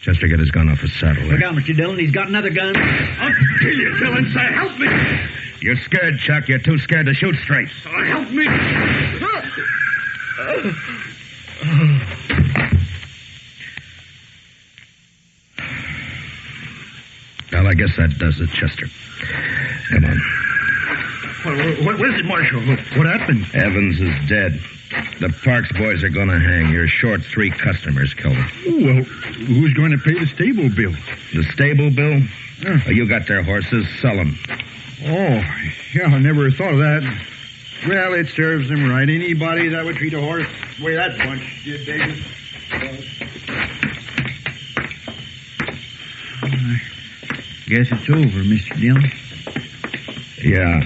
Chester, get his gun off his saddle. Look out, Mr. Dillon. He's got another gun. I'll kill you, Dillon. Say, help me. You're scared, Chuck. You're too scared to shoot straight. Help me. Well, I guess that does it, Chester. Come on. What is it, Marshal? What happened? Evans is dead. The Parks boys are going to hang. You're short 3 customers, Kelvin. Well, who's going to pay the stable bill? The stable bill? Oh, you got their horses. Sell them. Oh, yeah, I never thought of that. Well, it serves them right. Anybody that would treat a horse the way that bunch did, Davis. Guess it's over, Mr. Dillon. Yeah,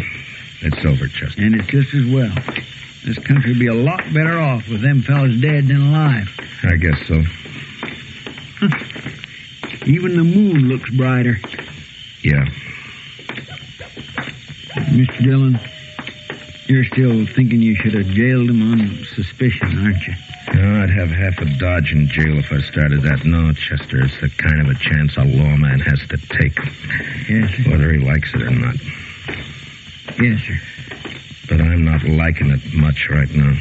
it's over, Chester. And it's just as well. This country would be a lot better off with them fellas dead than alive. I guess so. Even the moon looks brighter. Yeah. Mr. Dillon, you're still thinking you should have jailed him on suspicion, aren't you? No, I'd have half a Dodge in jail if I started that. No, Chester, it's the kind of a chance a lawman has to take. Yes, sir. Whether he likes it or not. Yes, sir. But I'm not liking it much right now.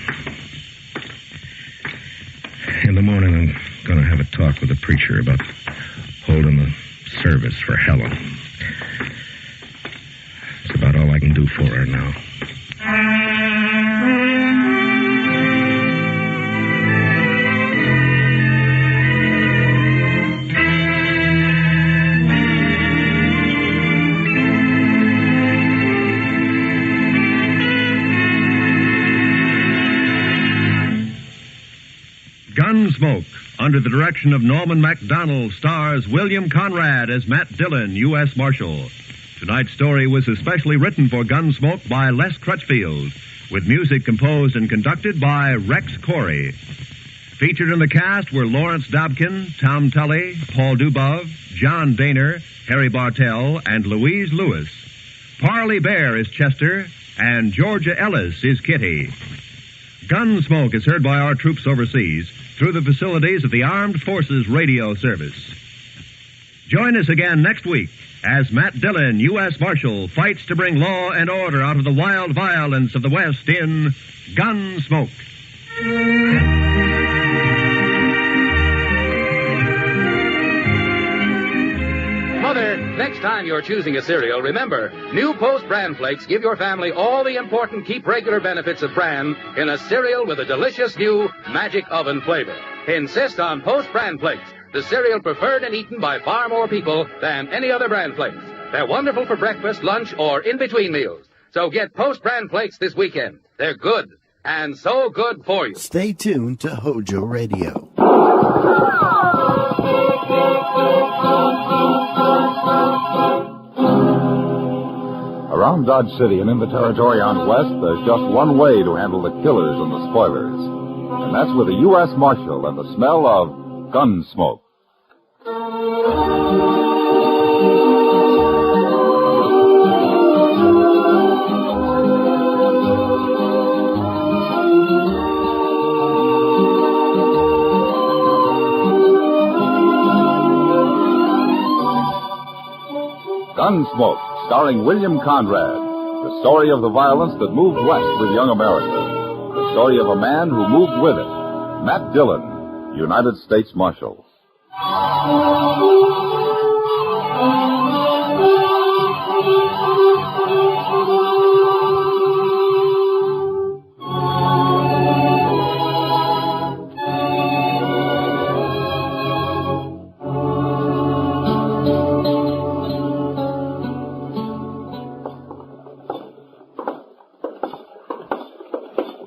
In the morning, I'm going to have a talk with the preacher about holding a service for Helen. It's about all I can do for her now. Gunsmoke, under the direction of Norman MacDonald, stars William Conrad as Matt Dillon, U.S. Marshal. Tonight's story was especially written for Gunsmoke by Les Crutchfield, with music composed and conducted by Rex Corey. Featured in the cast were Lawrence Dobkin, Tom Tully, Paul Dubov, John Daner, Harry Bartell, and Louise Lewis. Parley Bear is Chester, and Georgia Ellis is Kitty. Gunsmoke is heard by our troops overseas through the facilities of the Armed Forces Radio Service. Join us again next week as Matt Dillon, U.S. Marshal, fights to bring law and order out of the wild violence of the West in Gunsmoke. Mother, next time you're choosing a cereal, remember, new Post Bran Flakes give your family all the important keep regular benefits of bran in a cereal with a delicious new magic oven flavor. Insist on Post Bran Flakes, the cereal preferred and eaten by far more people than any other bran flakes. They're wonderful for breakfast, lunch, or in-between meals. So get Post Bran Flakes this weekend. They're good, and so good for you. Stay tuned to Hojo Radio. Around Dodge City and in the territory on West, there's just one way to handle the killers and the spoilers. And that's with a U.S. Marshal and the smell of Gunsmoke. Gunsmoke, starring William Conrad. The story of the violence that moved west with young America. The story of a man who moved with it. Matt Dillon, United States Marshal.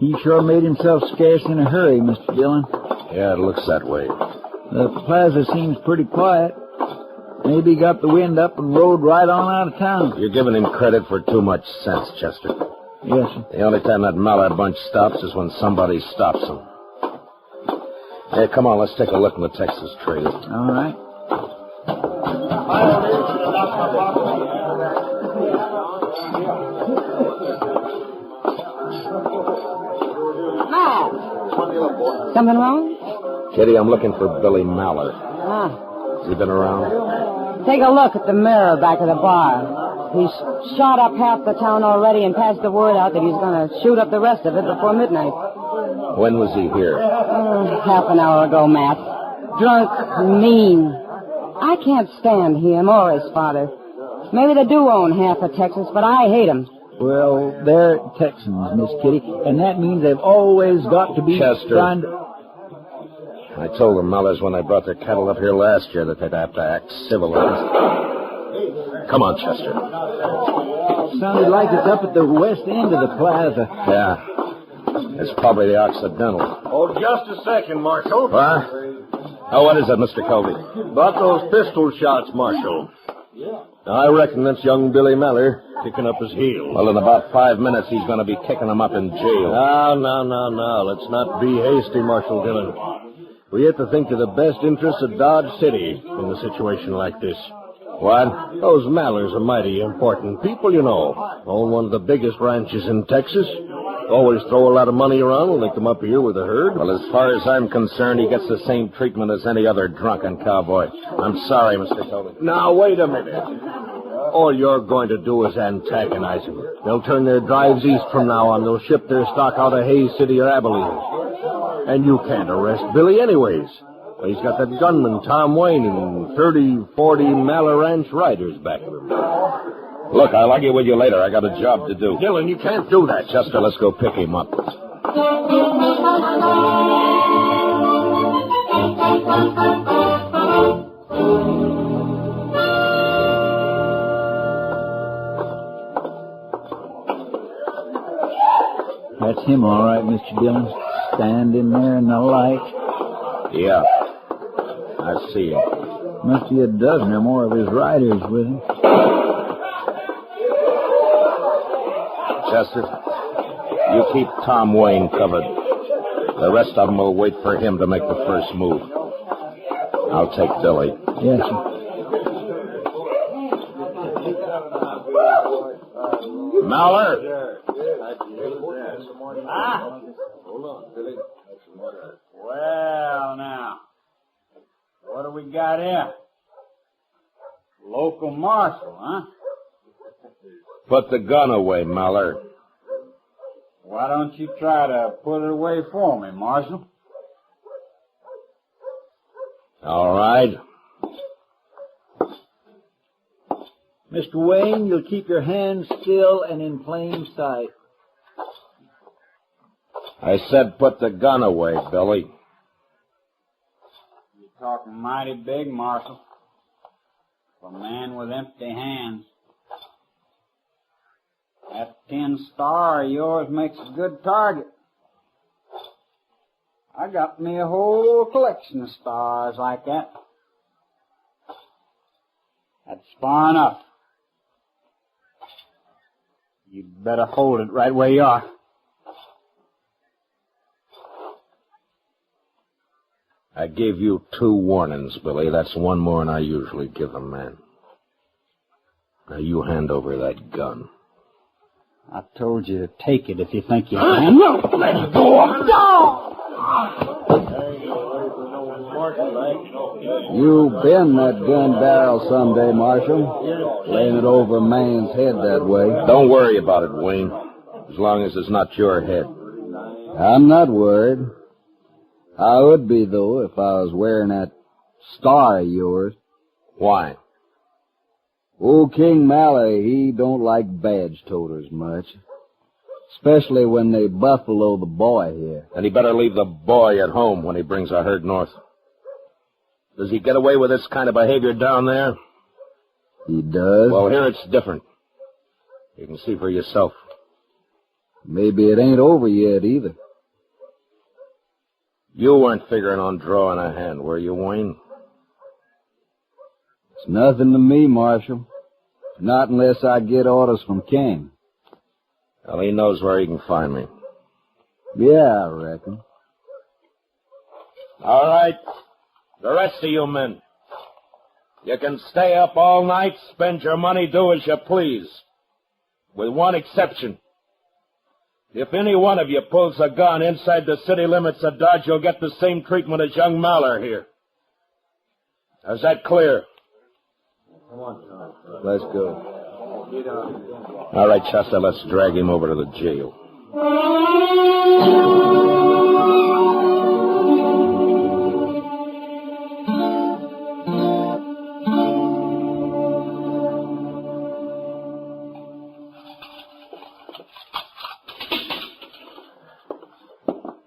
He sure made himself scarce in a hurry, Mr. Dillon. Yeah, it looks that way. The plaza seems pretty quiet. Maybe he got the wind up and rode right on out of town. You're giving him credit for too much sense, Chester. Yes, sir. The only time that Mallard bunch stops is when somebody stops them. Hey, come on, let's take a look in the Texas Trail. All right. Something wrong? Kitty, I'm looking for Billy Mallard. Ah. Has he been around? Take a look at the mirror back of the bar. He's shot up half the town already and passed the word out that he's going to shoot up the rest of it before midnight. When was he here? Half an hour ago, Matt. Drunk, mean. I can't stand him or his father. Maybe they do own half of Texas, but I hate them. Well, they're Texans, Miss Kitty, and that means they've always got to be Chester. trying to... I told the Mullers when they brought their cattle up here last year that they'd have to act civilized. Come on, Chester. Sounded like it's up at the west end of the plaza. Yeah. It's probably the Occidental. Oh, just a second, Marshal. What? Oh, what is it, Mr. Colby? About those pistol shots, Marshal. I reckon that's young Billy Mallard kicking up his heels. Well, in about 5 minutes, he's going to be kicking them up in jail. No. Let's not be hasty, Marshal Dillon. We have to think of the best interests of Dodge City in a situation like this. What? Those Mallards are mighty important people, you know. Own one of the biggest ranches in Texas. Always throw a lot of money around when they come up here with a herd. Well, as far as I'm concerned, he gets the same treatment as any other drunken cowboy. I'm sorry, Mr. Colby. Now, wait a minute. All you're going to do is antagonize them. They'll turn their drives east from now on. They'll ship their stock out of Hays City or Abilene. And you can't arrest Billy anyways. He's got that gunman, Tom Wayne, and 30, 40 Mallard Ranch riders back of him. Look, I'll argue with you later. I got a job to do. Dillon, you can't do that. Chester, let's go pick him up. That's him, all right, Mr. Dillon. Standing there in the light. Yeah. I see him. Must be a dozen or more of his riders with him. Chester, you keep Tom Wayne covered. The rest of them will wait for him to make the first move. I'll take Billy. Yes, sir. Mallard! Ah. Hold on, Billy. Well, now, what do we got here? Local marshal, huh? Put the gun away, Mallard. Why don't you try to put it away for me, Marshal? All right. Mr. Wayne, you'll keep your hands still and in plain sight. I said put the gun away, Billy. You're talking mighty big, Marshal. For a man with empty hands. That 10 star of yours makes a good target. I got me a whole collection of stars like that. That's far enough. You'd better hold it right where you are. I gave you 2 warnings, Billy. That's one more than I usually give a man. Now you hand over that gun. I told you to take it if you think you can. Let it go. You bend that gun barrel someday, Marshal. Laying it over a man's head that way. Don't worry about it, Wayne. As long as it's not your head. I'm not worried. I would be, though, if I was wearing that star of yours. Why? Old King Malley, he don't like badge toters much. Especially when they buffalo the boy here. And he better leave the boy at home when he brings a herd north. Does he get away with this kind of behavior down there? He does. Well, here it's different. You can see for yourself. Maybe it ain't over yet, either. You weren't figuring on drawing a hand, were you, Wayne? It's nothing to me, Marshal. Not unless I get orders from King. Well, he knows where he can find me. Yeah, I reckon. All right. The rest of you men. You can stay up all night, spend your money, do as you please. With one exception. If any one of you pulls a gun inside the city limits of Dodge, you'll get the same treatment as young Maller here. Is that clear? Let's go. All right, Chester, let's drag him over to the jail.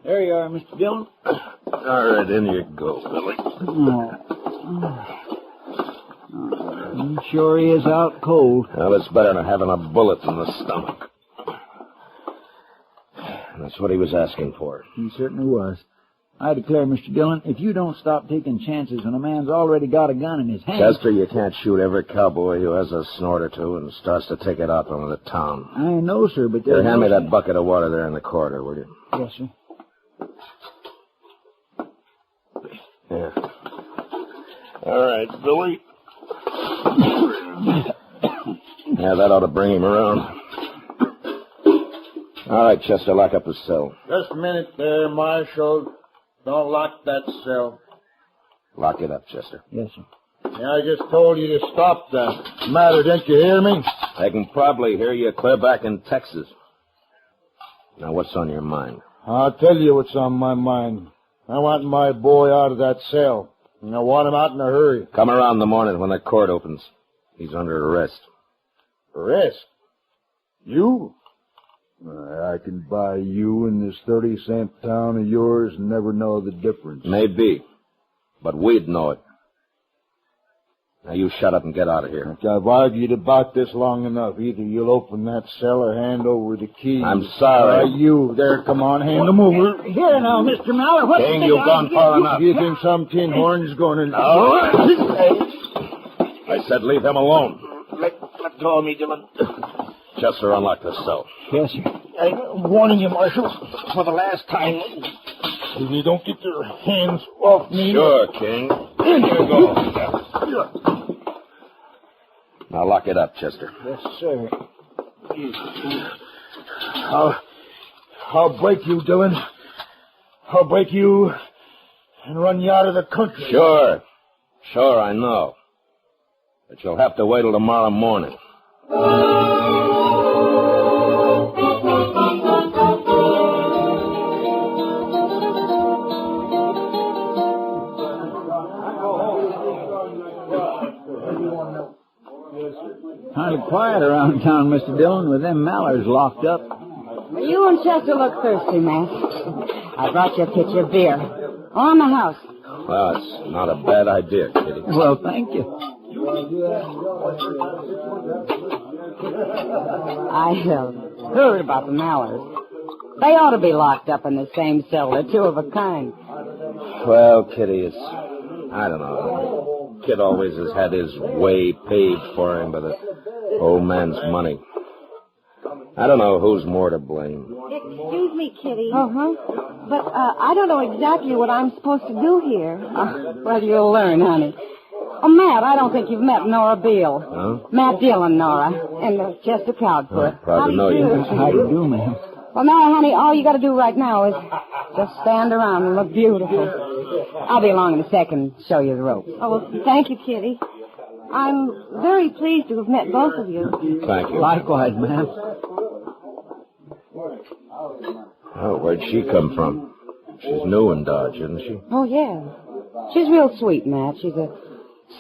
There you are, Mr. Dillon. All right, in you go, Billy. Sure he is out cold. Well, it's better than having a bullet in the stomach. That's what he was asking for. He certainly was. I declare, Mr. Dillon, if you don't stop taking chances when a man's already got a gun in his hand... Chester, you can't shoot every cowboy who has a snort or two and starts to take it out on the town. I know, sir, but... Here, hand me that bucket of water there in the corridor, will you? Yes, sir. Yeah. All right, Billy. Yeah, that ought to bring him around. All right, Chester, lock up his cell. Just a minute there, Marshal. Don't lock that cell. Lock it up, Chester. Yes, sir. Yeah, I just told you to stop that. Matter, didn't you hear me? I can probably hear you clear back in Texas. Now, what's on your mind? I'll tell you what's on my mind. I want my boy out of that cell. And I want him out in a hurry. Come around in the morning when the court opens. He's under arrest. Arrest? You? I can buy you in this 30-cent town of yours and never know the difference. Maybe. But we'd know it. Now you shut up and get out of here. I've argued about this long enough. Either you'll open that cell or hand over the key. I'm sorry. You there, come on, hand them over. Here now, Mr. Maller. What King, you've gone far enough. You think some tin horn is going to... I said leave him alone. Let go of me, Dillon. Chester, unlock the cell. Yes, sir. I'm warning you, Marshal, for the last time. If you don't get your hands off me... Sure, King. Here you go. Now lock it up, Chester. Yes, sir. I'll break you, Dillon. I'll break you and run you out of the country. Sure. Sure, I know. But you'll have to wait till tomorrow morning. Kind of quiet around town, Mr. Dillon, with them Mallers locked up. You and Chester look thirsty, Matt. I brought you a pitcher of beer. On the house. Well, it's not a bad idea, Kitty. Well, thank you. I heard about the Mallers. They ought to be locked up in the same cell. They're two of a kind. Well, Kitty, I don't know. Kid always has had his way paved for him by the old man's money. I don't know who's more to blame. Excuse me, Kitty. Uh-huh. But I don't know exactly what I'm supposed to do here. Well, you'll learn, honey. Oh, Matt, I don't think you've met Nora Beale. Huh? Matt Dillon, Nora, and Chester Proudfoot. Proud to know you. How do you do, ma'am? Well, now, honey, all you got to do right now is just stand around and look beautiful. I'll be along in a second and show you the ropes. Oh, well, thank you, Kitty. I'm very pleased to have met both of you. Thank you. Likewise, ma'am. Oh, where'd she come from? She's new in Dodge, isn't she? Oh, yeah. She's real sweet, Matt. She's a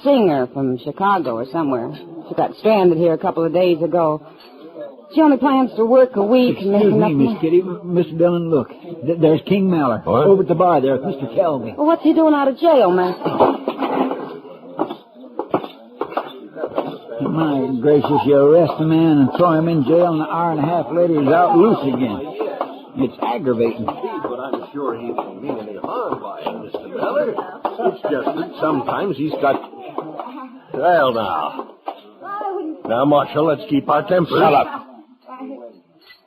singer from Chicago or somewhere. She got stranded here a couple of days ago. She only plans to work a week and make Excuse enough me, Miss Kitty. Mr. Dillon, look. There's King Maller. What? Over at the bar there with Mr. Kelby. Well, what's he doing out of jail, Matt? My gracious, you arrest a man and throw him in jail, and an hour and a half later he's out loose again. It's aggravating. But I'm sure he didn't mean any harm. feller. It's just that sometimes he's got... Well, now. Now, Marshal, let's keep our temper. Shut up.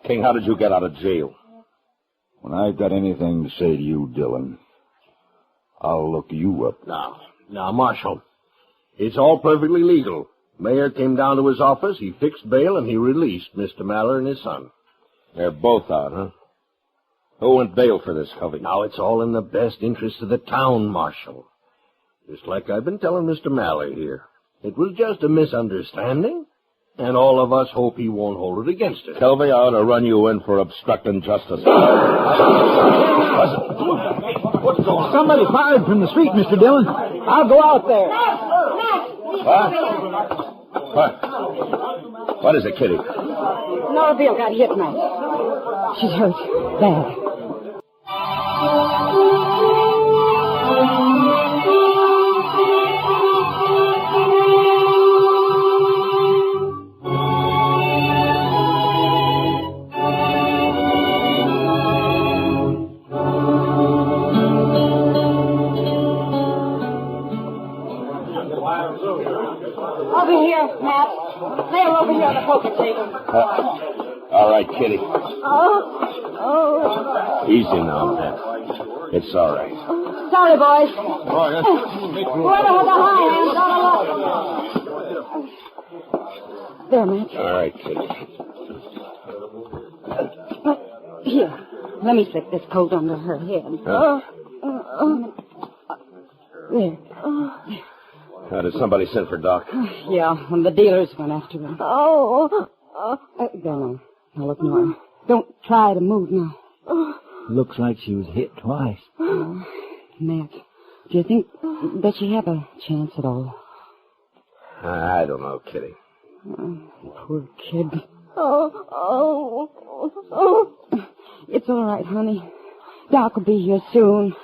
King, how did you get out of jail? When I've got anything to say to you, Dillon, I'll look you up. Now, Marshal, it's all perfectly legal. Mayor came down to his office, he fixed bail, and he released Mr. Maller and his son. They're both out, huh? Who went bail for this, Covey? Now, it's all in the best interest of the town, Marshal. Just like I've been telling Mr. Maller here. It was just a misunderstanding, and all of us hope he won't hold it against us. Covey, I ought to run you in for obstructing justice. What's going on? Somebody fired from the street, Mr. Dillon. I'll go out there. What? What is it, Kitty? Nora Beale got hit, Matt. She's hurt. Bad. Over here, Matt. They're over here on the poker table. All right, Kitty. Oh. Easy now, Matt. It's all right. Sorry, boys. Whoever has a high hand, got a lot. There, Matt. All right, Kitty. Here, let me slip this coat under her head. There. Did somebody send for Doc? Yeah, and the dealers went after him. There now. Now, look, Nora. Don't try to move now. Looks like she was hit twice. Matt, do you think that she have a chance at all? I don't know, Kitty. Poor kid. It's all right, honey. Doc will be here soon.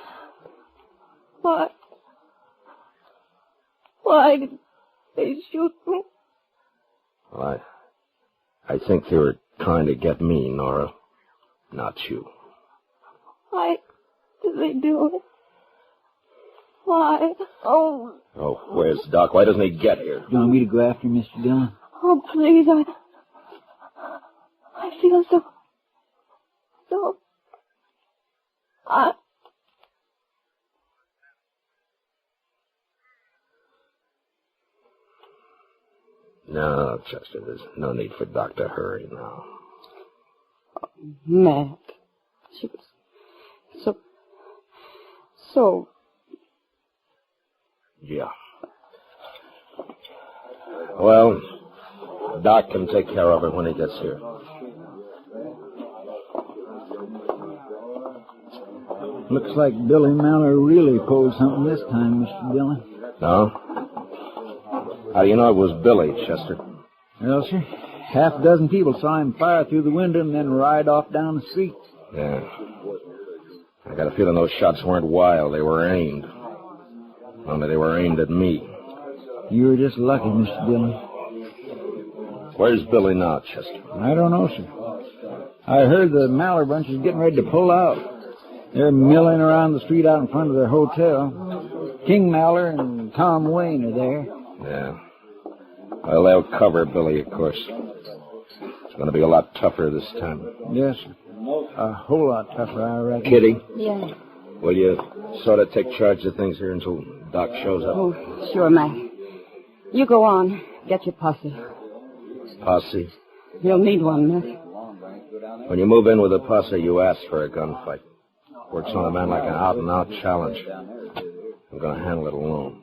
Why did they shoot me? Well, I think they were trying to get me, Nora. Not you. Why did they do it? Why? Oh, where's Doc? Why doesn't he get here? Do you want me to go after him, Mr. Dillon? Oh, please, I feel so... No, Chester, there's no need for Doc to hurry now. Matt, she was so... Yeah. Well, Doc can take care of it when he gets here. Looks like Billy Maller really pulled something this time, Mr. Dillon. No? How do you know it was Billy, Chester? Well, sir, half a dozen people saw him fire through the window and then ride off down the street. Yeah. I got a feeling those shots weren't wild. They were aimed. Only they were aimed at me. You were just lucky, Mr. Dillon. Where's Billy now, Chester? I don't know, sir. I heard the Maller bunch is getting ready to pull out. They're milling around the street out in front of their hotel. King Maller and Tom Wayne are there. Yeah. Well, they'll cover Billy, of course. It's going to be a lot tougher this time. Yes, sir. A whole lot tougher, I reckon. Kitty? Yeah. Will you sort of take charge of things here until Doc shows up? Oh, sure, Matt. You go on. Get your posse. Posse? You'll need one, Matt. When you move in with a posse, you ask for a gunfight. Works on a man like an out-and-out challenge. I'm going to handle it alone.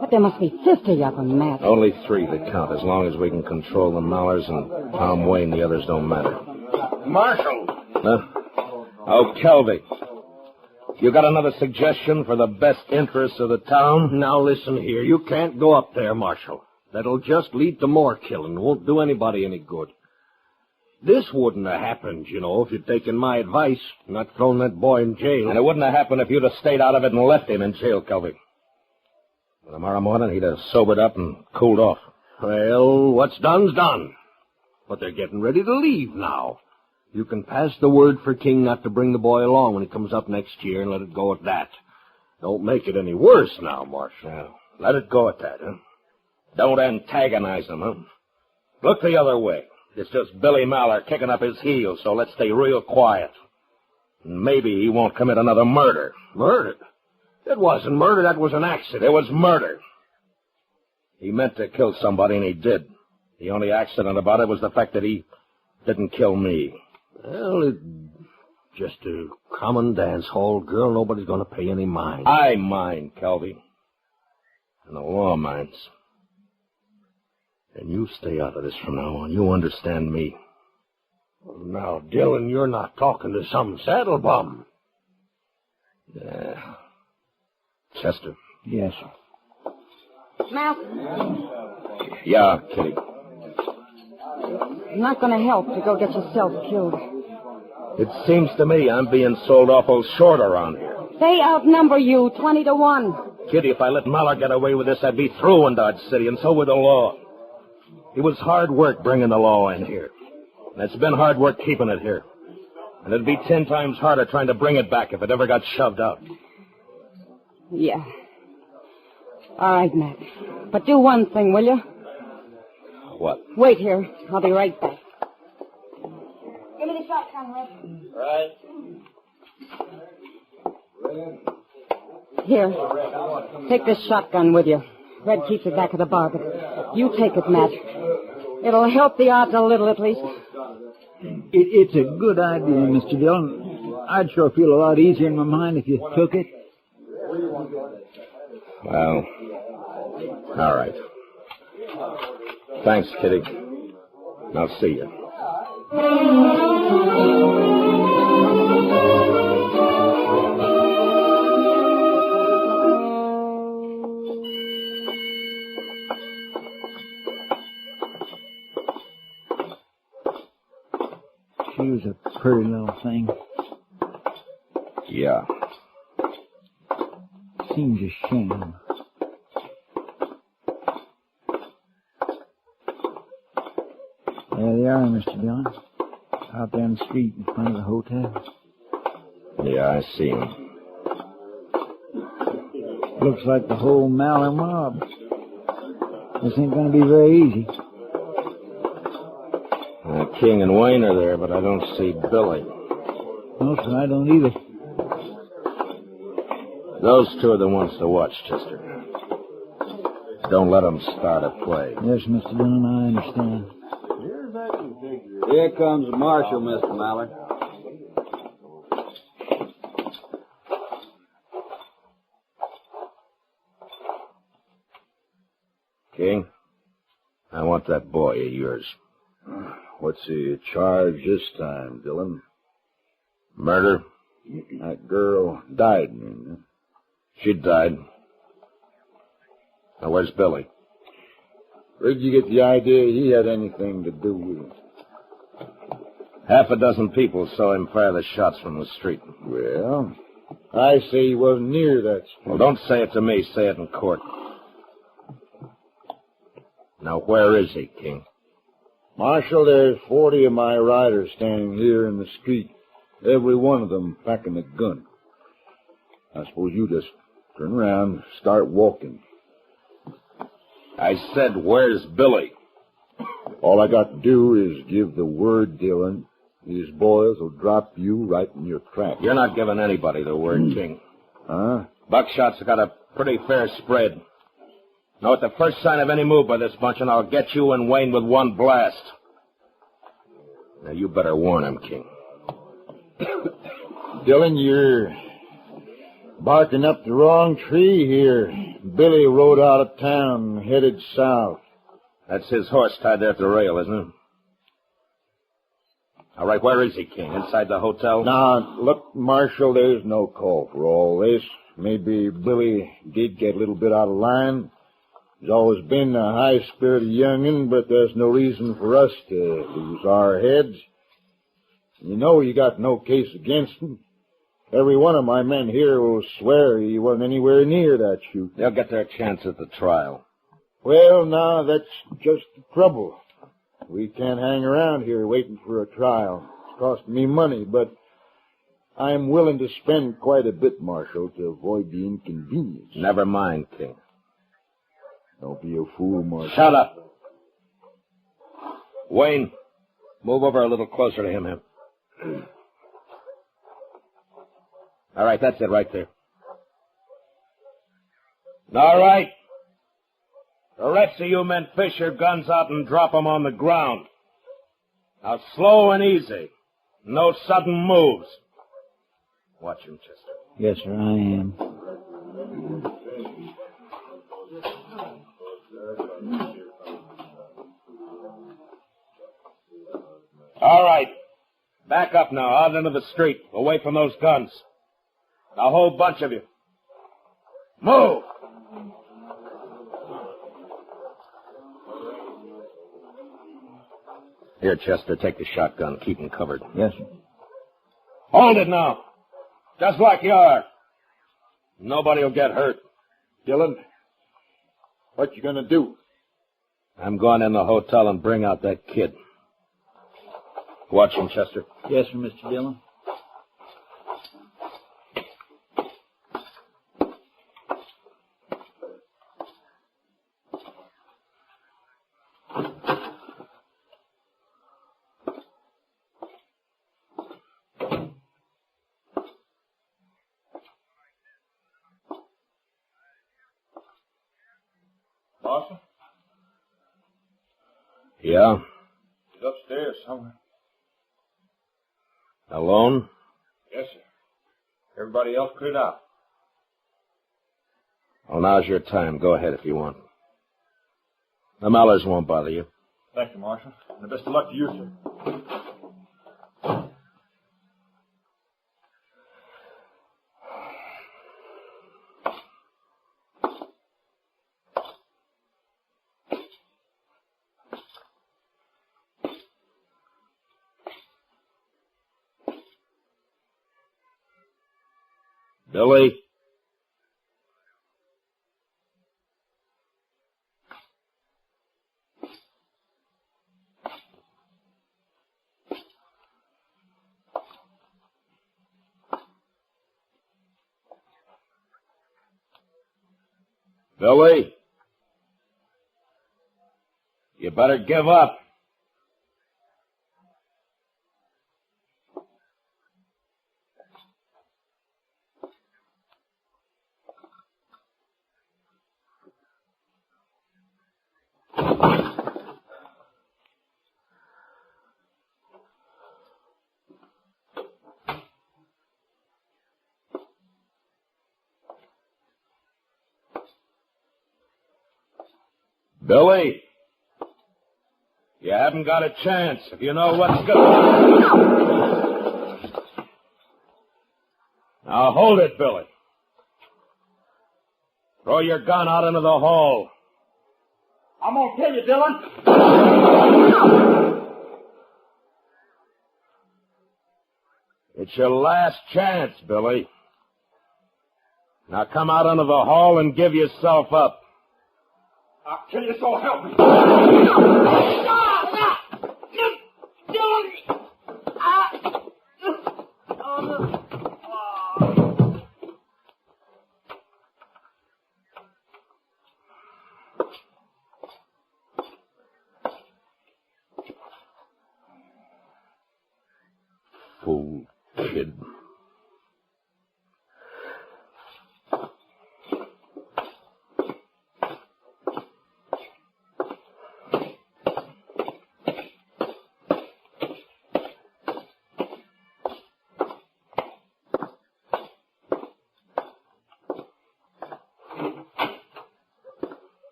But there must be 50 of them, Matt. Only 3 that count. As long as we can control the Mallers and Tom Wayne, the others don't matter. Marshal! Huh? Oh, Kelvy. You got another suggestion for the best interests of the town? Now listen here. You can't go up there, Marshal. That'll just lead to more killing. Won't do anybody any good. This wouldn't have happened, you know, if you'd taken my advice, not thrown that boy in jail. And it wouldn't have happened if you'd have stayed out of it and left him in jail, Kelvy. Tomorrow morning, he'd have sobered up and cooled off. Well, what's done's done. But they're getting ready to leave now. You can pass the word for King not to bring the boy along when he comes up next year and let it go at that. Don't make it any worse now, Marshal. Let it go at that, huh? Don't antagonize him, huh? Look the other way. It's just Billy Maller kicking up his heels, so let's stay real quiet. Maybe he won't commit another murder. Murder? It wasn't murder. That was an accident. It was murder. He meant to kill somebody, and he did. The only accident about it was the fact that he didn't kill me. Well, it's just a common dance hall girl. Nobody's going to pay any mind. I mind, Kelby. And the law minds. And you stay out of this from now on. You understand me. Now, Dillon, you're not talking to some saddle bum. Yeah. Chester. Yes, sir. Matt, Yeah, Kitty. I'm not going to help to go get yourself killed. It seems to me I'm being sold awful short around here. They outnumber you 20-1. Kitty, if I let Maller get away with this, I'd be through in Dodge City, and so would the law. It was hard work bringing the law in here. And it's been hard work keeping it here. And it'd be 10 times harder trying to bring it back if it ever got shoved out. Yeah. All right, Matt. But do one thing, will you? What? Wait here. I'll be right back. Give me the shotgun, Red. Right. Here. Take this shotgun with you. Red keeps it back of the bar, but you take it, Matt. It'll help the odds a little, at least. It's a good idea, Mr. Dillon. I'd sure feel a lot easier in my mind if you took it. Well, all right. Thanks, Kitty. I'll see you. She was a pretty little thing. Yeah. Seems a shame. There they are, Mr. Dillon. Out there in the street in front of the hotel. Yeah, I see him. Looks like the whole Maller mob. This ain't going to be very easy. King and Wayne are there, but I don't see Billy. No, sir, I don't either. Those two are the ones to watch, Chester. Don't let them start a play. Yes, Mr. Dillon, I understand. Here comes the marshal, Mr. Maller. King, I want that boy of yours. What's he charged this time, Dillon? Murder? That girl died, man. She died. Now, where's Billy? Where'd you get the idea he had anything to do with it? Half a dozen people saw him fire the shots from the street. Well, I say he wasn't near that street. Well, don't say it to me. Say it in court. Now, where is he, King? Marshal, there's 40 of my riders standing here in the street. Every one of them packing a gun. I suppose you just turn around and start walking. I said, where's Billy? All I got to do is give the word, Dillon. These boys will drop you right in your tracks. You're not giving anybody the word, King. Huh? Buckshot's got a pretty fair spread. Now, at the first sign of any move by this bunch, and I'll get you and Wayne with one blast. Now, you better warn him, King. Dillon, you're barking up the wrong tree here. Billy rode out of town and headed south. That's his horse tied there at the rail, isn't it? All right, where is he, King? Inside the hotel? Now, look, Marshal, there's no call for all this. Maybe Billy did get a little bit out of line. He's always been a high-spirited young'un, but there's no reason for us to lose our heads. You know you got no case against him. Every one of my men here will swear he wasn't anywhere near that shoot. They'll get their chance at the trial. Well, now, that's just the trouble. We can't hang around here waiting for a trial. It's costing me money, but I'm willing to spend quite a bit, Marshal, to avoid the inconvenience. Never mind, King. Don't be a fool, Marshal. Shut up. Wayne, move over a little closer to him. All right, that's it right there. All right. The rest of you men fish your guns out and drop them on the ground. Now, slow and easy. No sudden moves. Watch him, Chester. Yes, sir, I am. All right. Back up now, out into the street, away from those guns. A whole bunch of you. Move! Here, Chester, take the shotgun. Keep him covered. Yes, sir. Hold it now. Just like you are. Nobody will get hurt. Dillon, what you gonna do? I'm going in the hotel and bring out that kid. Watch him, Chester. Yes, sir, Mr. Dillon. Marshal? Yeah? He's upstairs somewhere. Alone? Yes, sir. Everybody else cleared out. Well, now's your time. Go ahead if you want. The Mallers won't bother you. Thank you, Marshal. And the best of luck to you, sir. Billy? Billy? You better give up. Billy, you haven't got a chance if you know what's going. Now hold it, Billy. Throw your gun out into the hall. I'm gonna kill you, Dillon. It's your last chance, Billy. Now come out into the hall and give yourself up. I'll kill you, so help me. Fool kid.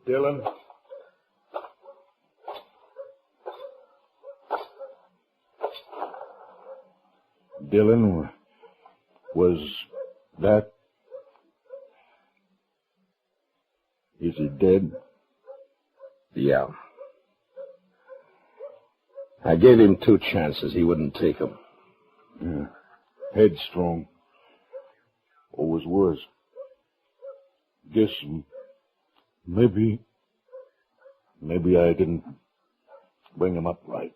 Dillon? Dillon, was that... Is he dead? Yeah. I gave him 2 chances. He wouldn't take them. Yeah. Headstrong. Always was. Guess maybe I didn't bring him up right.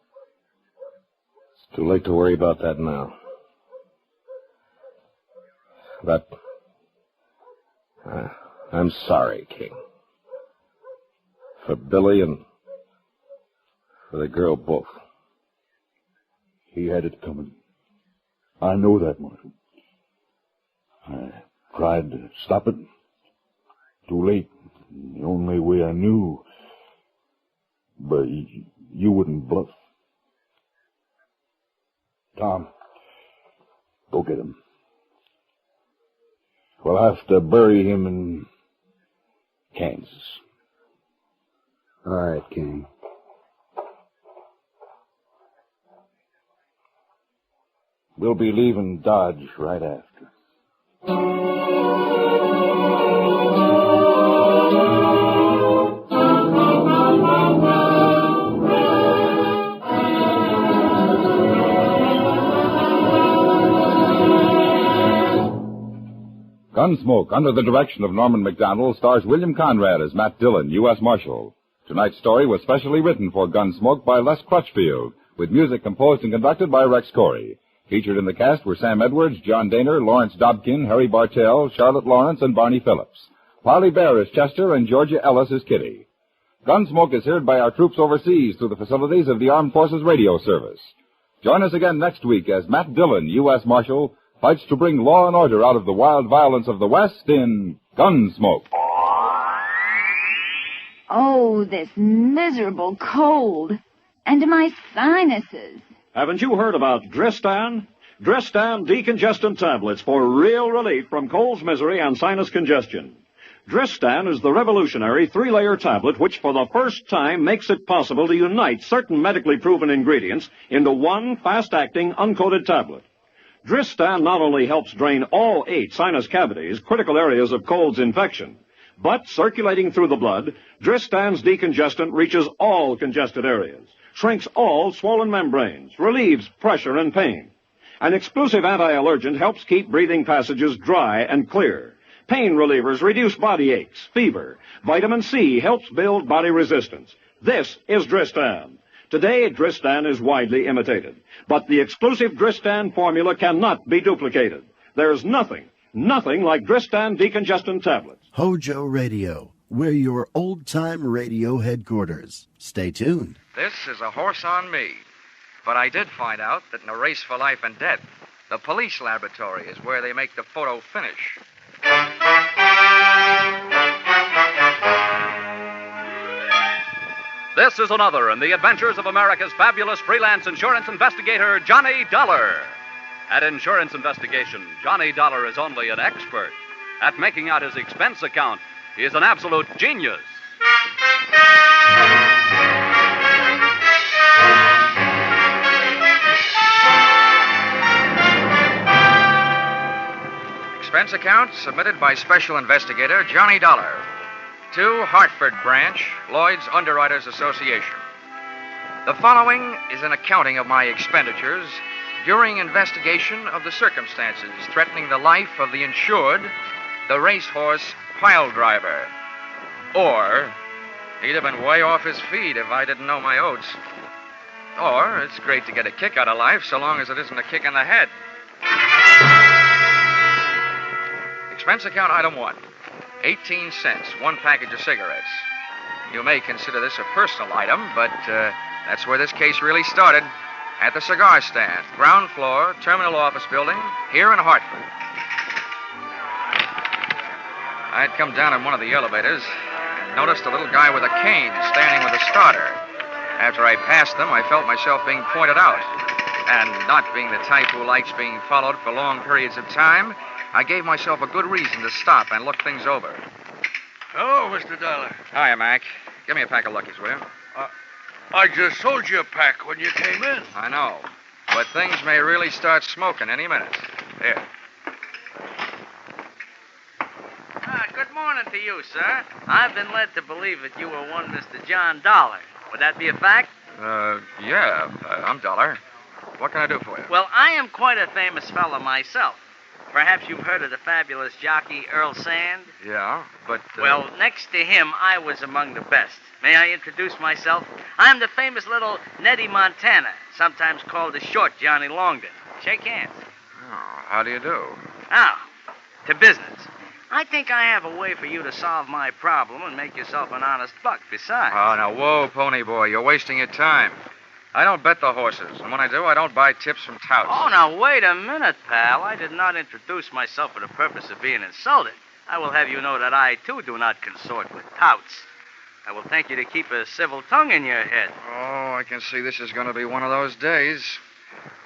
It's too late to worry about that now. But I'm sorry, King. For Billy and for the girl both. He had it coming. I know that, Marshal. I tried to stop it. Too late. The only way I knew. But you wouldn't bluff. Tom, go get him. We'll have to bury him in Kansas. All right, King. We'll be leaving Dodge right after. Gunsmoke, under the direction of Norman Macdonald, stars William Conrad as Matt Dillon, U.S. Marshal. Tonight's story was specially written for Gunsmoke by Les Crutchfield, with music composed and conducted by Rex Corey. Featured in the cast were Sam Edwards, John Daner, Lawrence Dobkin, Harry Bartell, Charlotte Lawrence, and Barney Phillips. Polly Bear is Chester, and Georgia Ellis is Kitty. Gunsmoke is heard by our troops overseas through the facilities of the Armed Forces Radio Service. Join us again next week as Matt Dillon, U.S. Marshal, fights to bring law and order out of the wild violence of the West in Gunsmoke. Oh, this miserable cold. And my sinuses. Haven't you heard about Dristan? Dristan decongestant tablets for real relief from cold's misery and sinus congestion. Dristan is the revolutionary 3-layer tablet which for the first time makes it possible to unite certain medically proven ingredients into one fast-acting uncoated tablet. Dristan not only helps drain all 8 sinus cavities, critical areas of cold's infection, but circulating through the blood, Dristan's decongestant reaches all congested areas, shrinks all swollen membranes, relieves pressure and pain. An exclusive anti-allergent helps keep breathing passages dry and clear. Pain relievers reduce body aches, fever. Vitamin C helps build body resistance. This is Dristan. Today, Dristan is widely imitated, but the exclusive Dristan formula cannot be duplicated. There's nothing like Dristan decongestant tablets. Hojo Radio, we're your old-time radio headquarters. Stay tuned. This is a horse on me. But I did find out that in a race for life and death, the police laboratory is where they make the photo finish. This is another in the adventures of America's fabulous freelance insurance investigator, Johnny Dollar. At Insurance Investigation, Johnny Dollar is only an expert. At making out his expense account, he is an absolute genius. Expense account submitted by Special Investigator Johnny Dollar to Hartford Branch, Lloyd's Underwriters Association. The following is an accounting of my expenditures during investigation of the circumstances threatening the life of the insured, the racehorse Piledriver. Or, he'd have been way off his feet if I didn't know my oats. Or, it's great to get a kick out of life so long as it isn't a kick in the head. Expense account item 1. 18 cents, 1 package of cigarettes. You may consider this a personal item, but that's where this case really started. At the cigar stand, ground floor, terminal office building, here in Hartford. I'd come down in one of the elevators and noticed a little guy with a cane standing with a starter. After I passed them, I felt myself being pointed out. And not being the type who likes being followed for long periods of time, I gave myself a good reason to stop and look things over. Hello, Mr. Dollar. Hiya, Mac. Give me a pack of Luckies, will you? I just sold you a pack when you came in. I know. But things may really start smoking any minute. Here. Good morning to you, sir. I've been led to believe that you were one Mr. John Dollar. Would that be a fact? Yeah. I'm Dollar. What can I do for you? Well, I am quite a famous fellow myself. Perhaps you've heard of the fabulous jockey Earl Sand? Yeah, but... Well, next to him, I was among the best. May I introduce myself? I'm the famous little Nettie Montana, sometimes called the short Johnny Longden. Shake hands. Oh, how do you do? Now, to business. I think I have a way for you to solve my problem and make yourself an honest buck besides. Oh, now, whoa, pony boy, you're wasting your time. I don't bet the horses, and when I do, I don't buy tips from touts. Oh, now, wait a minute, pal. I did not introduce myself for the purpose of being insulted. I will have you know that I, too, do not consort with touts. I will thank you to keep a civil tongue in your head. Oh, I can see this is going to be one of those days.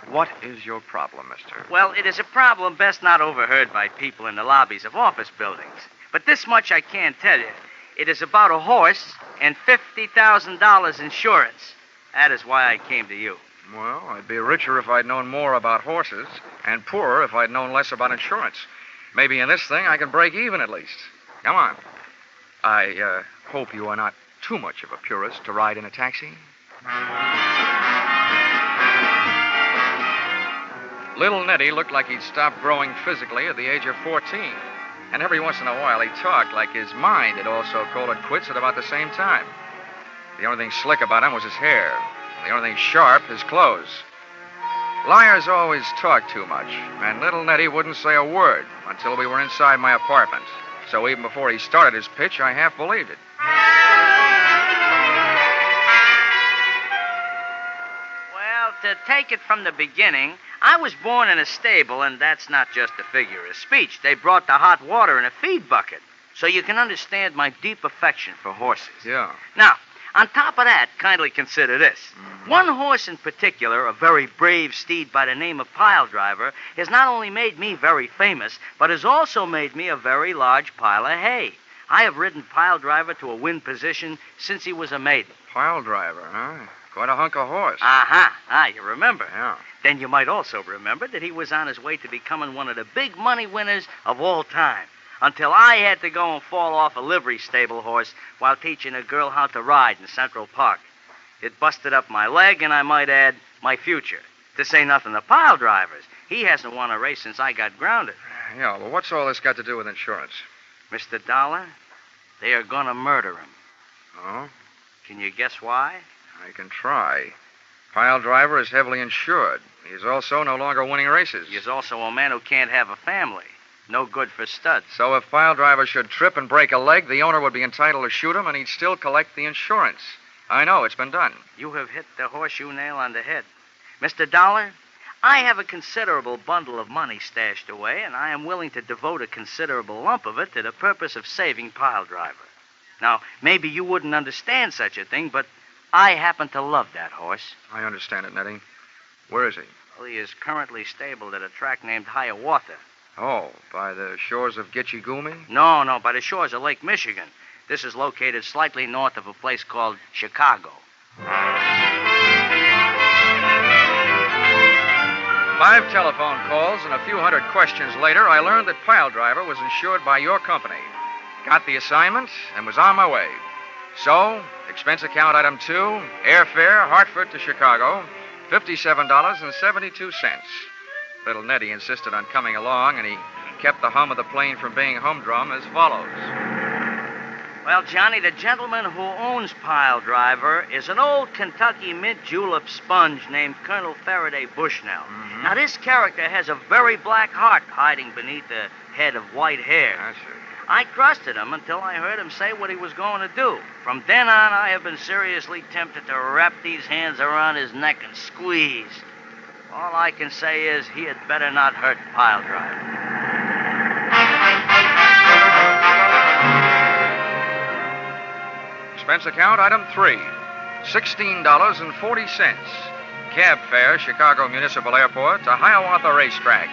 What is your problem, mister? Well, it is a problem best not overheard by people in the lobbies of office buildings. But this much I can tell you. It is about a horse and $50,000 insurance. That is why I came to you. Well, I'd be richer if I'd known more about horses, and poorer if I'd known less about insurance. Maybe in this thing I can break even at least. Come on. I hope you are not too much of a purist to ride in a taxi. Little Nettie looked like he'd stopped growing physically at the age of 14. And every once in a while he talked like his mind had also called it quits at about the same time. The only thing slick about him was his hair. The only thing sharp, his clothes. Liars always talk too much, and little Nettie wouldn't say a word until we were inside my apartment. So even before he started his pitch, I half believed it. Well, to take it from the beginning, I was born in a stable, and that's not just a figure of speech. They brought the hot water in a feed bucket, so you can understand my deep affection for horses. Yeah. Now, on top of that, kindly consider this. One horse in particular, a very brave steed by the name of Piledriver, has not only made me very famous, but has also made me a very large pile of hay. I have ridden Piledriver to a win position since he was a maiden. Piledriver, huh? Quite a hunk of horse. Uh-huh. You remember? Yeah. Then you might also remember that he was on his way to becoming one of the big money winners of all time. Until I had to go and fall off a livery stable horse while teaching a girl how to ride in Central Park. It busted up my leg, and I might add, my future. To say nothing of Piledrivers. He hasn't won a race since I got grounded. Yeah, well, what's all this got to do with insurance? Mr. Dollar, they are going to murder him. Oh? Can you guess why? I can try. Piledriver is heavily insured. He is also no longer winning races. He is also a man who can't have a family. No good for studs. So if Piledriver should trip and break a leg, the owner would be entitled to shoot him, and he'd still collect the insurance. I know, it's been done. You have hit the horseshoe nail on the head. Mr. Dollar, I have a considerable bundle of money stashed away, and I am willing to devote a considerable lump of it to the purpose of saving Piledriver. Now, maybe you wouldn't understand such a thing, but I happen to love that horse. I understand it, Nettie. Where is he? Well, he is currently stabled at a track named Hiawatha. Oh, by the shores of Gitche Gumee? No, by the shores of Lake Michigan. This is located slightly north of a place called Chicago. 5 telephone calls and a few hundred questions later, I learned that Piledriver was insured by your company. Got the assignment and was on my way. So, expense account item 2, airfare, Hartford to Chicago, $57.72. Little Nettie insisted on coming along, and he kept the hum of the plane from being humdrum as follows. Well, Johnny, the gentleman who owns Piledriver is an old Kentucky mint julep sponge named Colonel Faraday Bushnell. Mm-hmm. Now, this character has a very black heart hiding beneath a head of white hair. I see. I trusted him until I heard him say what he was going to do. From then on, I have been seriously tempted to wrap these hands around his neck and squeeze. All I can say is he had better not hurt Piledriver. Expense account item 3, $16.40. Cab fare, Chicago Municipal Airport to Hiawatha Racetrack.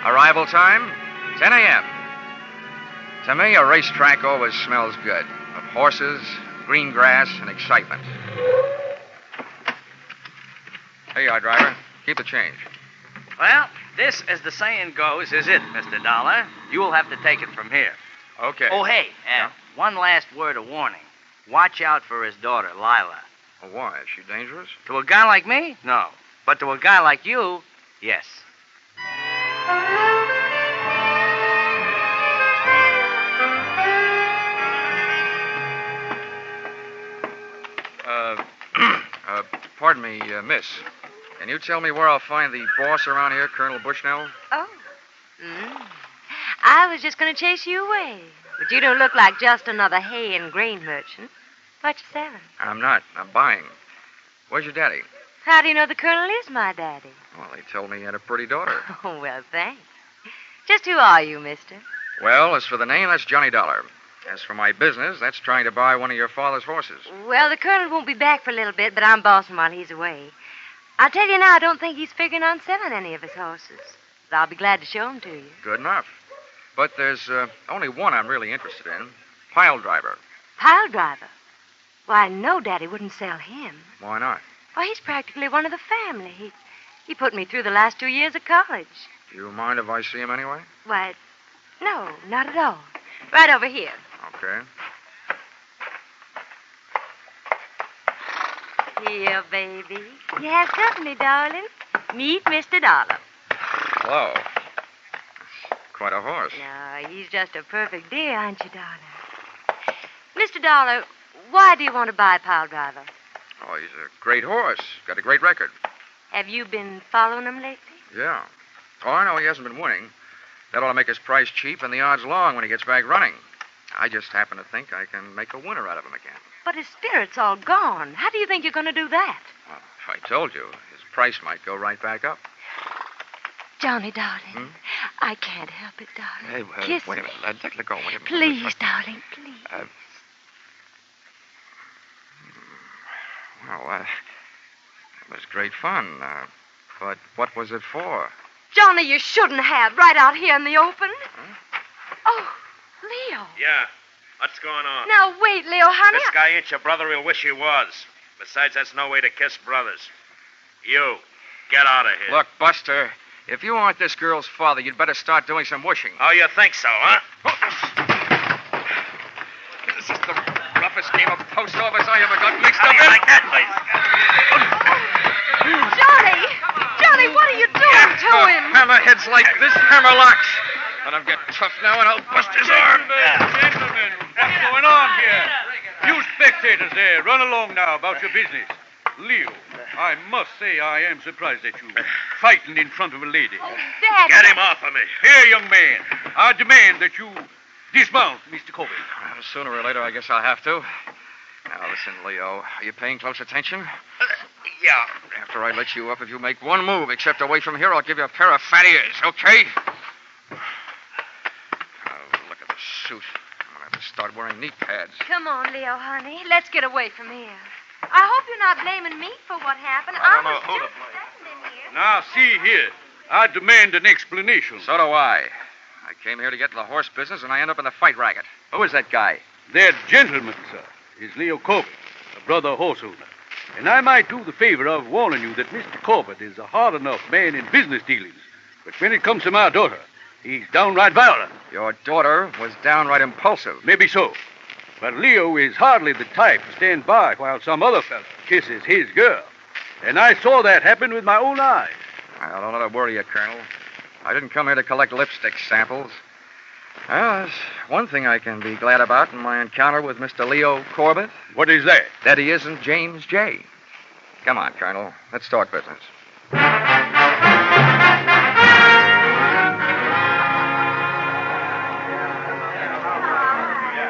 Arrival time, 10 a.m. To me, a racetrack always smells good. Of horses, green grass, and excitement. Here you are, driver. Keep the change. Well, this, as the saying goes, is it, Mr. Dollar. You'll have to take it from here. Okay. Oh, hey, one last word of warning. Watch out for his daughter, Lila. Oh, why? Is she dangerous? To a guy like me? No. But to a guy like you, yes. Pardon me, miss. Can you tell me where I'll find the boss around here, Colonel Bushnell? Oh. I was just going to chase you away. But you don't look like just another hay and grain merchant. What you selling? I'm not. I'm buying. Where's your daddy? How do you know the colonel is my daddy? Well, he told me he had a pretty daughter. Oh, well, thanks. Just who are you, mister? Well, as for the name, that's Johnny Dollar. As for my business, that's trying to buy one of your father's horses. Well, the colonel won't be back for a little bit, but I'm bossing while he's away. I'll tell you now, I don't think he's figuring on selling any of his horses. But I'll be glad to show them to you. Good enough. But there's only one I'm really interested in. Piledriver. Piledriver? Why, no, Daddy wouldn't sell him. Why not? Why, he's practically one of the family. He put me through the last 2 years of college. Do you mind if I see him anyway? Why, no, not at all. Right over here. Okay. Here, baby. You have company, darling. Meet Mr. Dollar. Hello. Quite a horse. No, he's just a perfect dear, aren't you, Dollar? Mr. Dollar, why do you want to buy Piledriver? Oh, he's a great horse. Got a great record. Have you been following him lately? Yeah. Oh, I know he hasn't been winning. That ought to make his price cheap and the odds long when he gets back running. I just happen to think I can make a winner out of him again. But his spirit's all gone. How do you think you're going to do that? Well, if I told you, his price might go right back up. Johnny, darling, I can't help it, darling. Hey, Kiss wait a me. minute. Let go. Wait a minute. Please, darling, please. Well, that was great fun. But what was it for? Johnny, you shouldn't have. Right out here in the open. Oh, Leo. Yeah. What's going on? Now, wait, Leo, honey. This guy ain't your brother. He'll wish he was. Besides, that's no way to kiss brothers. You, get out of here. Look, Buster, if you aren't this girl's father, you'd better start doing some wishing. Oh, you think so, huh? This is the roughest game of post office I ever got mixed up in. Like that, please. Johnny, what are you doing to him? Hammerheads like this hammer locks. Let him get tough now, and I'll bust his arm. Gentlemen, what's going on here? You spectators there, run along now about your business. Leo, I must say I am surprised at you. Fighting in front of a lady. Oh, Dad. Get him off of me. Here, young man, I demand that you dismount, Mr. Corbett. Well, sooner or later, I guess I'll have to. Now, listen, Leo, are you paying close attention? Yeah. After I let you up, if you make one move except away from here, I'll give you a pair of fat ears, okay? Oh, look at the suit. I'm going to have to start wearing knee pads. Come on, Leo, honey. Let's get away from here. I hope you're not blaming me for what happened. I don't know was who to just blame. standing here. Now, see here. I demand an explanation. So do I. I came here to get in the horse business, and I end up in the fight racket. Who is that guy? That gentleman, sir, is Leo Corbett, a brother horse owner. And I might do the favor of warning you that Mr. Corbett is a hard enough man in business dealings. But when it comes to my daughter, he's downright violent. Your daughter was downright impulsive. Maybe so. But Leo is hardly the type to stand by while some other fellow kisses his girl. And I saw that happen with my own eyes. I don't let it worry you, Colonel. I didn't come here to collect lipstick samples. Well, there's one thing I can be glad about in my encounter with Mr. Leo Corbett. What is that? That he isn't James J. Come on, Colonel. Let's talk business.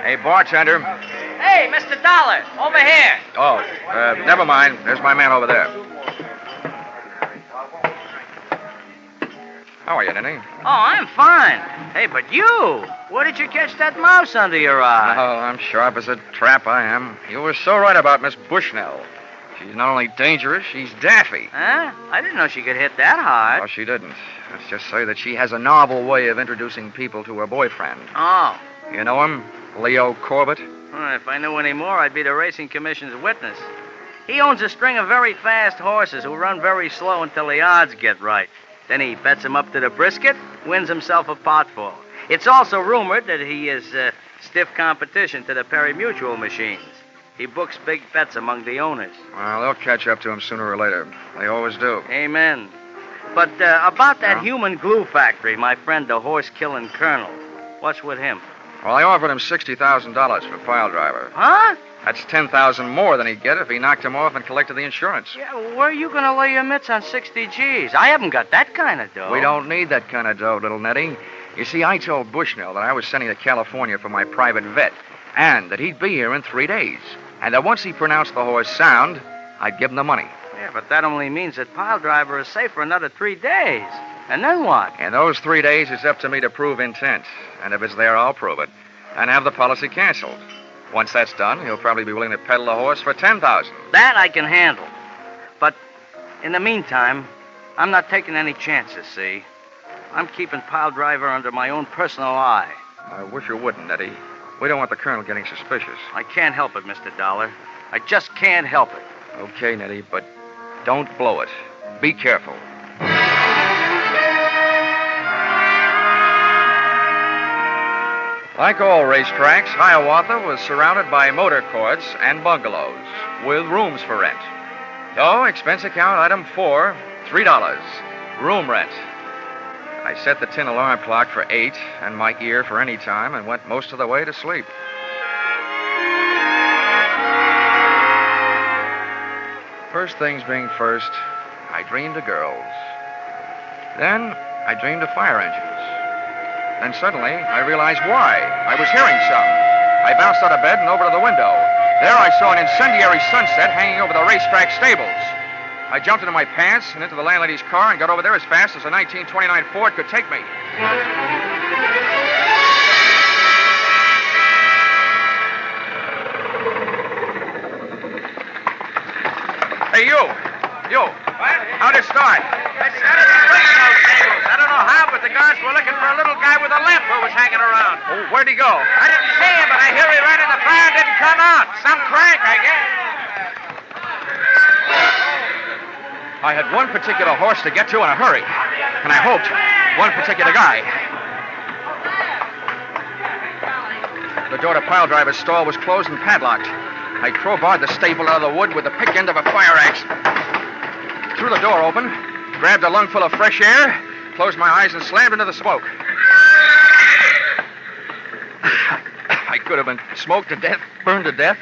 Hey, bartender. Hey, Mr. Dollar, over here. Oh, never mind. There's my man over there. How are you, Ninny? Oh, I'm fine. Hey, but you, where did you catch that mouse under your eye? Oh, I'm sharp as a trap, I am. You were so right about Miss Bushnell. She's not only dangerous, she's daffy. Huh? I didn't know she could hit that hard. Oh, she didn't. Let's just say that she has a novel way of introducing people to her boyfriend. Oh. You know him? Leo Corbett? Well, if I knew any more, I'd be the Racing Commission's witness. He owns a string of very fast horses who run very slow until the odds get right. Then he bets them up to the brisket, wins himself a potful. It's also rumored that he is stiff competition to the Perry Mutual machines. He books big bets among the owners. Well, they'll catch up to him sooner or later. They always do. Amen. But about that human glue factory, my friend, the horse-killing colonel, what's with him? Well, I offered him $60,000 for Piledriver. Huh? That's $10,000 more than he'd get if he knocked him off and collected the insurance. Yeah, where are you going to lay your mitts on 60 G's? I haven't got that kind of dough. We don't need that kind of dough, little Nettie. You see, I told Bushnell that I was sending to California for my private vet, and that he'd be here in 3 days. And that once he pronounced the horse sound, I'd give him the money. Yeah, but that only means that Piledriver is safe for another 3 days. And then what? In those 3 days, it's up to me to prove intent. And if it's there, I'll prove it. And have the policy canceled. Once that's done, he'll probably be willing to peddle the horse for $10,000. That I can handle. But in the meantime, I'm not taking any chances, see? I'm keeping Piledriver under my own personal eye. I wish you wouldn't, Nettie. We don't want the Colonel getting suspicious. I can't help it, Mr. Dollar. I just can't help it. Okay, Nettie, but don't blow it. Be careful. Like all racetracks, Hiawatha was surrounded by motor courts and bungalows with rooms for rent. So, expense account item 4, $3, room rent. I set the tin alarm clock for 8 and my ear for any time and went most of the way to sleep. First things being first, I dreamed of girls. Then I dreamed of fire engines. Then suddenly I realized why. I was hearing some. I bounced out of bed and over to the window. There I saw an incendiary sunset hanging over the racetrack stables. I jumped into my pants and into the landlady's car and got over there as fast as a 1929 Ford could take me. Hey, you. What? How'd it start? I started breaking those tables. I don't know how, but the guards were looking for a little guy with a lamp who was hanging around. Oh, where'd he go? I didn't see him, but I hear he ran in the fire and didn't come out. Some crank, I guess. I had one particular horse to get to in a hurry, and I hoped one particular guy. The door to Piledriver's stall was closed and padlocked. I crowbarred the stable out of the wood with the pick end of a fire axe. Threw the door open, grabbed a lungful of fresh air, closed my eyes and slammed into the smoke. I could have been smoked to death, burned to death,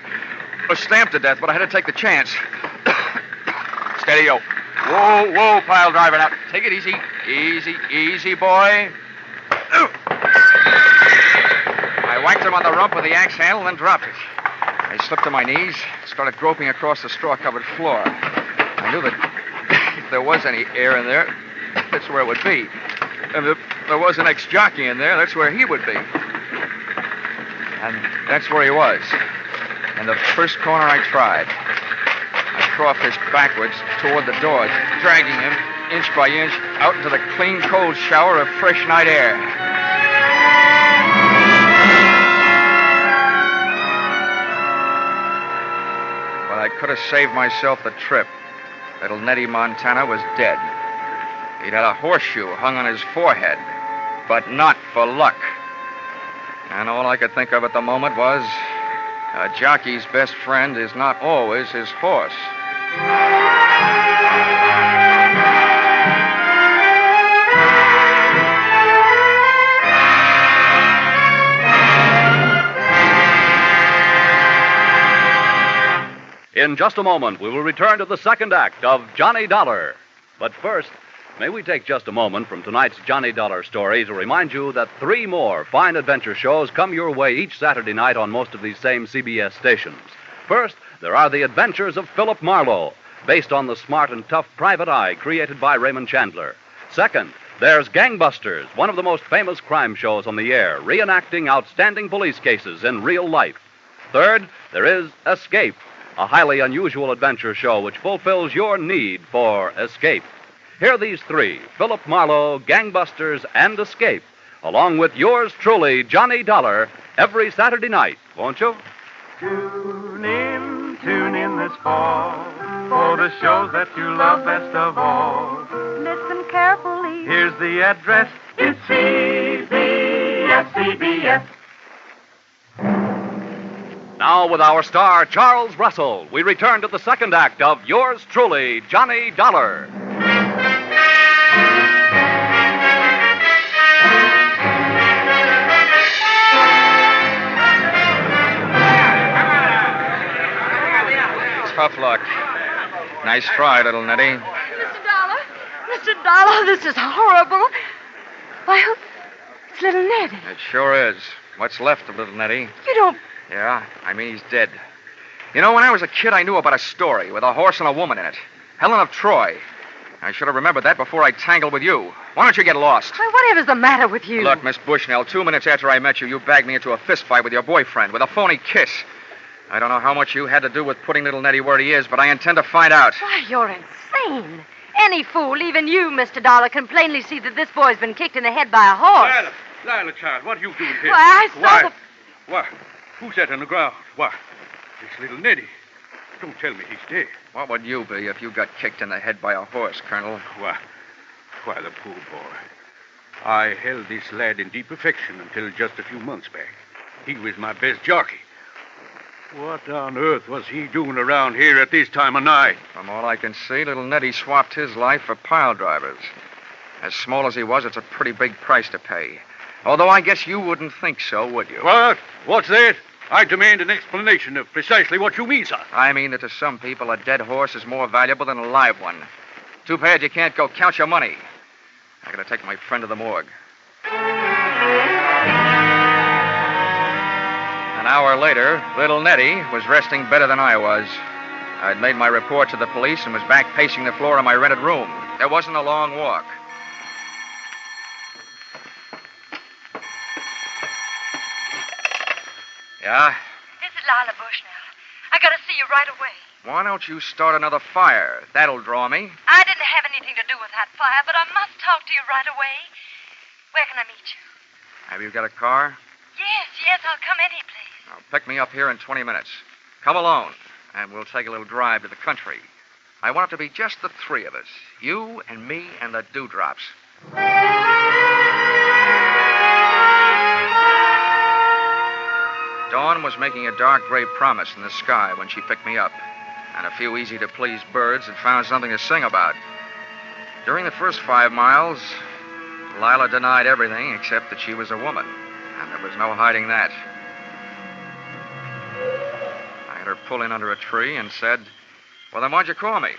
or stamped to death, but I had to take the chance. Steady, yo. Whoa, Piledriver. Now, take it easy. Easy, boy. I whacked him on the rump with the axe handle and then dropped it. I slipped to my knees, started groping across the straw-covered floor. I knew that if there was any air in there, that's where it would be. And if there was an ex-jockey in there, that's where he would be. And that's where he was. In the first corner I tried. I crawfished backwards toward the door, dragging him, inch by inch, out into the clean, cold shower of fresh night air. But I could have saved myself the trip. Little Nettie Montana was dead. He'd had a horseshoe hung on his forehead, but not for luck. And all I could think of at the moment was, a jockey's best friend is not always his horse. In just a moment, we will return to the second act of Johnny Dollar. But first, may we take just a moment from tonight's Johnny Dollar story to remind you that 3 more fine adventure shows come your way each Saturday night on most of these same CBS stations. First, there are The Adventures of Philip Marlowe, based on the smart and tough Private Eye created by Raymond Chandler. Second, there's Gangbusters, one of the most famous crime shows on the air, reenacting outstanding police cases in real life. Third, there is Escape, a highly unusual adventure show which fulfills your need for escape. Hear these 3, Philip Marlowe, Gangbusters, and Escape, along with yours truly, Johnny Dollar, every Saturday night, won't you? Tune in this fall for the shows that you love best of all. Listen carefully. Here's the address. It's CBS. Now, with our star, Charles Russell, we return to the second act of yours truly, Johnny Dollar. Tough luck. Nice try, little Nettie. Mr. Dollar, this is horrible. Why, it's little Nettie. It sure is. What's left of little Nettie? You don't... Yeah, I mean he's dead. You know, when I was a kid, I knew about a story with a horse and a woman in it. Helen of Troy. I should have remembered that before I tangled with you. Why don't you get lost? Why, whatever's the matter with you? Look, Miss Bushnell, 2 minutes after I met you, you bagged me into a fist fight with your boyfriend, with a phony kiss. I don't know how much you had to do with putting little Nettie where he is, but I intend to find out. Why, you're insane. Any fool, even you, Mr. Dollar, can plainly see that this boy's been kicked in the head by a horse. Lila, child, what are you doing here? Why, I saw the... Why? Who's that on the ground? Why? It's little Nettie. Don't tell me he's dead. What would you be if you got kicked in the head by a horse, Colonel? Why, the poor boy. I held this lad in deep affection until just a few months back. He was my best jockey. What on earth was he doing around here at this time of night? From all I can see, little Nettie swapped his life for Piledriver's. As small as he was, it's a pretty big price to pay. Although I guess you wouldn't think so, would you? What? What's that? I demand an explanation of precisely what you mean, sir. I mean that to some people, a dead horse is more valuable than a live one. Too bad you can't go count your money. I gotta take my friend to the morgue. An hour later, little Nettie was resting better than I was. I'd made my report to the police and was back pacing the floor of my rented room. It wasn't a long walk. Yeah? This is Lila Bushnell. I gotta see you right away. Why don't you start another fire? That'll draw me. I didn't have anything to do with that fire, but I must talk to you right away. Where can I meet you? Have you got a car? Yes, I'll come any place. Now, pick me up here in 20 minutes. Come alone, and we'll take a little drive to the country. I want it to be just the three of us. You and me and the dewdrops. Dawn was making a dark gray promise in the sky when she picked me up, and a few easy-to-please birds had found something to sing about. During the first 5 miles, Lila denied everything except that she was a woman, and there was no hiding that. I had her pull in under a tree and said, "Well, then why'd you call me?"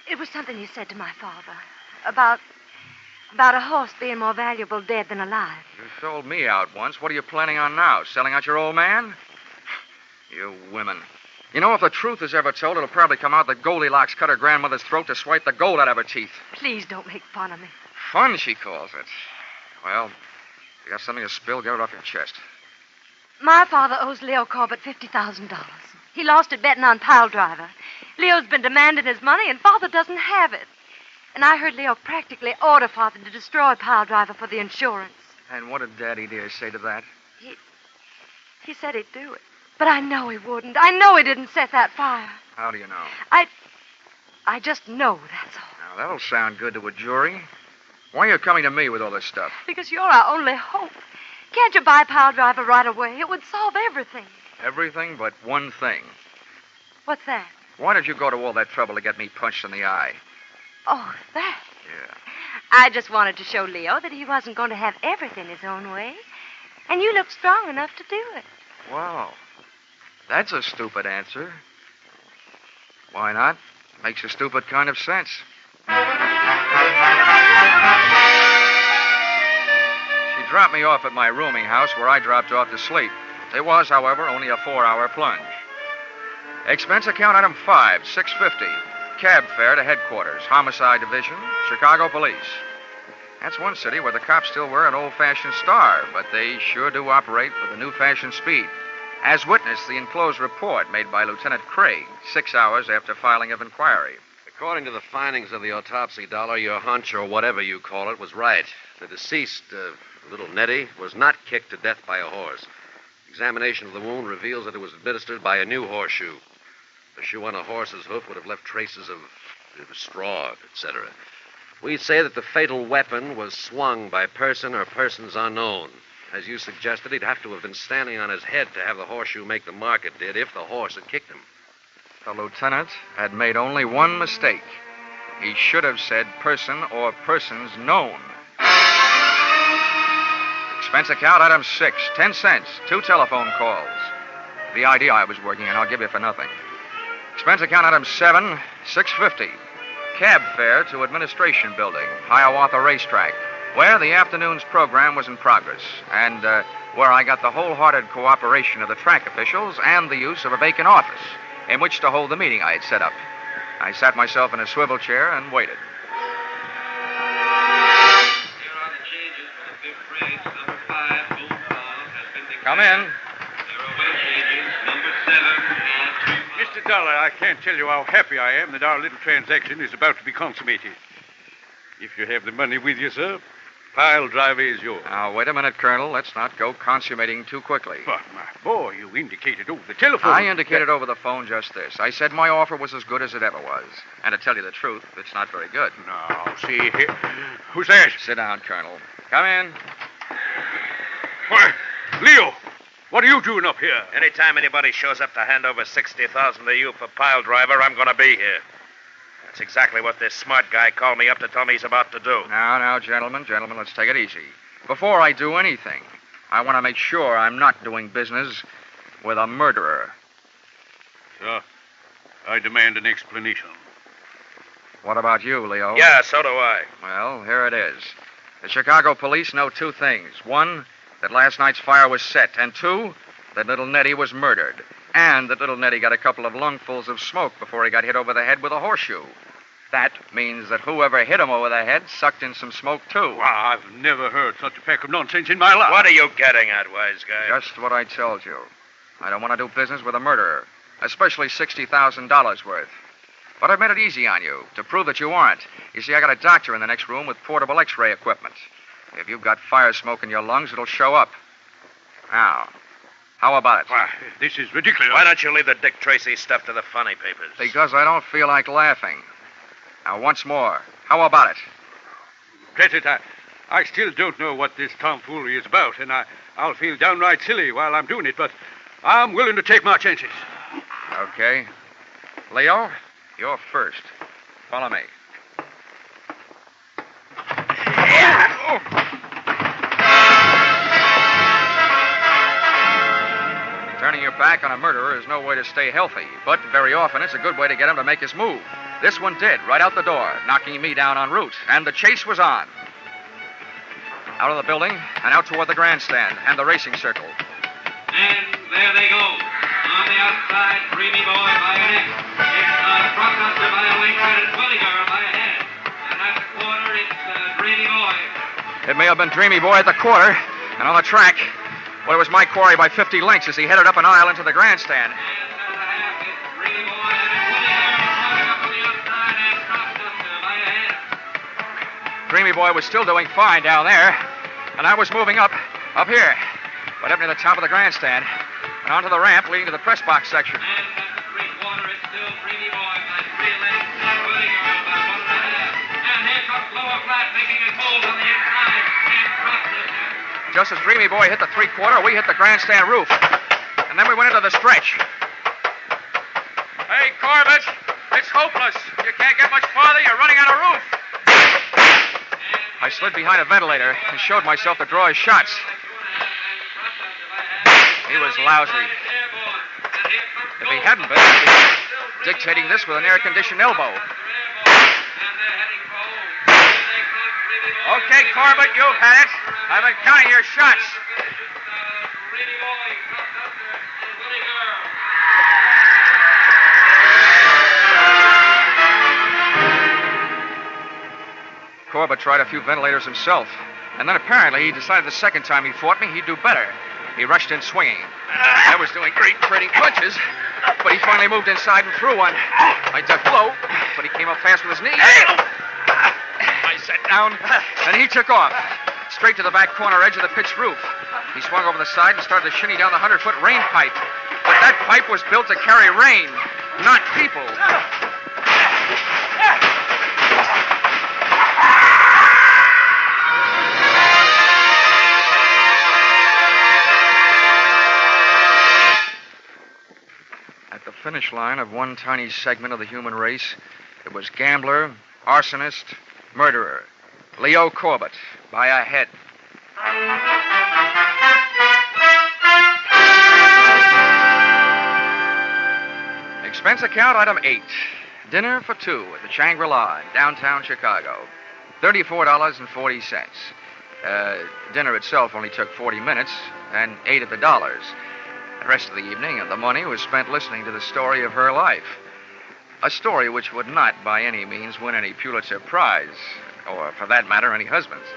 It was something you said to my father about a horse being more valuable dead than alive. You sold me out once. What are you planning on now? Selling out your old man? You women. You know, if the truth is ever told, it'll probably come out that Goldilocks cut her grandmother's throat to swipe the gold out of her teeth. Please don't make fun of me. Fun, she calls it. Well, you got something to spill, get it off your chest. My father owes Leo Corbett $50,000. He lost it betting on Piledriver. Leo's been demanding his money, and Father doesn't have it. And I heard Leo practically order Father to destroy Piledriver for the insurance. And what did Daddy dear say to that? He said he'd do it. But I know he wouldn't. I know he didn't set that fire. How do you know? I just know, that's all. Now, that'll sound good to a jury. Why are you coming to me with all this stuff? Because you're our only hope. Can't you buy Piledriver right away? It would solve everything. Everything but one thing. What's that? Why did you go to all that trouble to get me punched in the eye? Oh, that? Yeah. I just wanted to show Leo that he wasn't going to have everything his own way. And you look strong enough to do it. Wow. That's a stupid answer. Why not? Makes a stupid kind of sense. She dropped me off at my rooming house where I dropped off to sleep. It was, however, only a 4-hour plunge. Expense account item 5, $650. Cab fare to headquarters, Homicide Division, Chicago Police. That's one city where the cops still wear an old-fashioned star, but they sure do operate with a new-fashioned speed. As witness the enclosed report made by Lieutenant Craig 6 hours after filing of inquiry. According to the findings of the autopsy, Dollar, your hunch, or whatever you call it, was right. The deceased, little Nettie, was not kicked to death by a horse. Examination of the wound reveals that it was administered by a new horseshoe. A shoe on a horse's hoof would have left traces of straw, etc. We say that the fatal weapon was swung by person or persons unknown. As you suggested, he'd have to have been standing on his head to have the horseshoe make the mark it did if the horse had kicked him. The lieutenant had made only one mistake. He should have said person or persons known. Expense account item 6, 10 cents, 2 telephone calls. The idea I was working on, I'll give you for nothing. Expense account item 7, $6.50. Cab fare to Administration Building, Hiawatha Racetrack, where the afternoon's program was in progress, and where I got the wholehearted cooperation of the track officials and the use of a vacant office in which to hold the meeting I had set up. I sat myself in a swivel chair and waited. Come in. Mr. Dollar, I can't tell you how happy I am that our little transaction is about to be consummated. If you have the money with you, sir, Piledriver is yours. Now, wait a minute, Colonel. Let's not go consummating too quickly. But, my boy, you indicated over the telephone. I indicated over the phone just this. I said my offer was as good as it ever was. And to tell you the truth, it's not very good. Now, see here. Who's that? Sit down, Colonel. Come in. Why, Leo, what are you doing up here? Anytime anybody shows up to hand over $60,000 to you for Piledriver, I'm going to be here. That's exactly what this smart guy called me up to tell me he's about to do. Now, gentlemen, let's take it easy. Before I do anything, I want to make sure I'm not doing business with a murderer. Sir, I demand an explanation. What about you, Leo? Yeah, so do I. Well, here it is. The Chicago police know two things. One, that last night's fire was set. And two, that little Nettie was murdered. And that little Nettie got a couple of lungfuls of smoke before he got hit over the head with a horseshoe. That means that whoever hit him over the head sucked in some smoke, too. Well, I've never heard such a pack of nonsense in my life. What are you getting at, wise guy? Just what I told you. I don't want to do business with a murderer, especially $60,000 worth. But I've made it easy on you to prove that you aren't. You see, I got a doctor in the next room with portable X-ray equipment. If you've got fire smoke in your lungs, it'll show up. Now, how about it? Why, this is ridiculous. Why don't you leave the Dick Tracy stuff to the funny papers? Because I don't feel like laughing. Now, once more, how about it? Get it, I still don't know what this tomfoolery is about, and I'll feel downright silly while I'm doing it, but I'm willing to take my chances. Okay. Leo, you're first. Follow me. Turning your back on a murderer is no way to stay healthy, but very often it's a good way to get him to make his move. This one did, right out the door, knocking me down en route, and the chase was on. Out of the building and out toward the grandstand and the racing circle. And there they go. On the outside, Dreamy Boy by a neck. It's Broadcaster by a wing, and Willie Girl by a head. And at the corner, it's Dreamy Boy. It may have been Dreamy Boy at the quarter, and on the track, well, it was my quarry by 50 lengths as he headed up an aisle into the grandstand. Dreamy Boy was still doing fine down there, and I was moving up here, but up near the top of the grandstand, and onto the ramp leading to the press box section. Just as Dreamy Boy hit the three-quarter, we hit the grandstand roof, and then we went into the stretch. Hey, Corbett, it's hopeless. You can't get much farther. You're running out of roof. I slid behind a ventilator and showed myself to draw his shots. He was lousy. If he hadn't been, I'd be dictating this with an air-conditioned elbow. Okay, Corbett, you've had it. I've been counting your shots. Corbett tried a few ventilators himself, and then apparently he decided the second time he fought me, he'd do better. He rushed in swinging. I was doing great trading punches, but he finally moved inside and threw one. I ducked low, but he came up fast with his knee. I sat down, and he took off, straight to the back corner edge of the pitched roof. He swung over the side and started to shinny down the 100-foot rain pipe. But that pipe was built to carry rain, not people. Finish line of one tiny segment of the human race. It was gambler, arsonist, murderer. Leo Corbett, by a head. Expense account item 8. Dinner for 2 at the Shangri-La in downtown Chicago. $34.40. Dinner itself only took 40 minutes and 8 of the dollars. The rest of the evening and the money was spent listening to the story of her life. A story which would not by any means win any Pulitzer Prize, or for that matter, any husbands.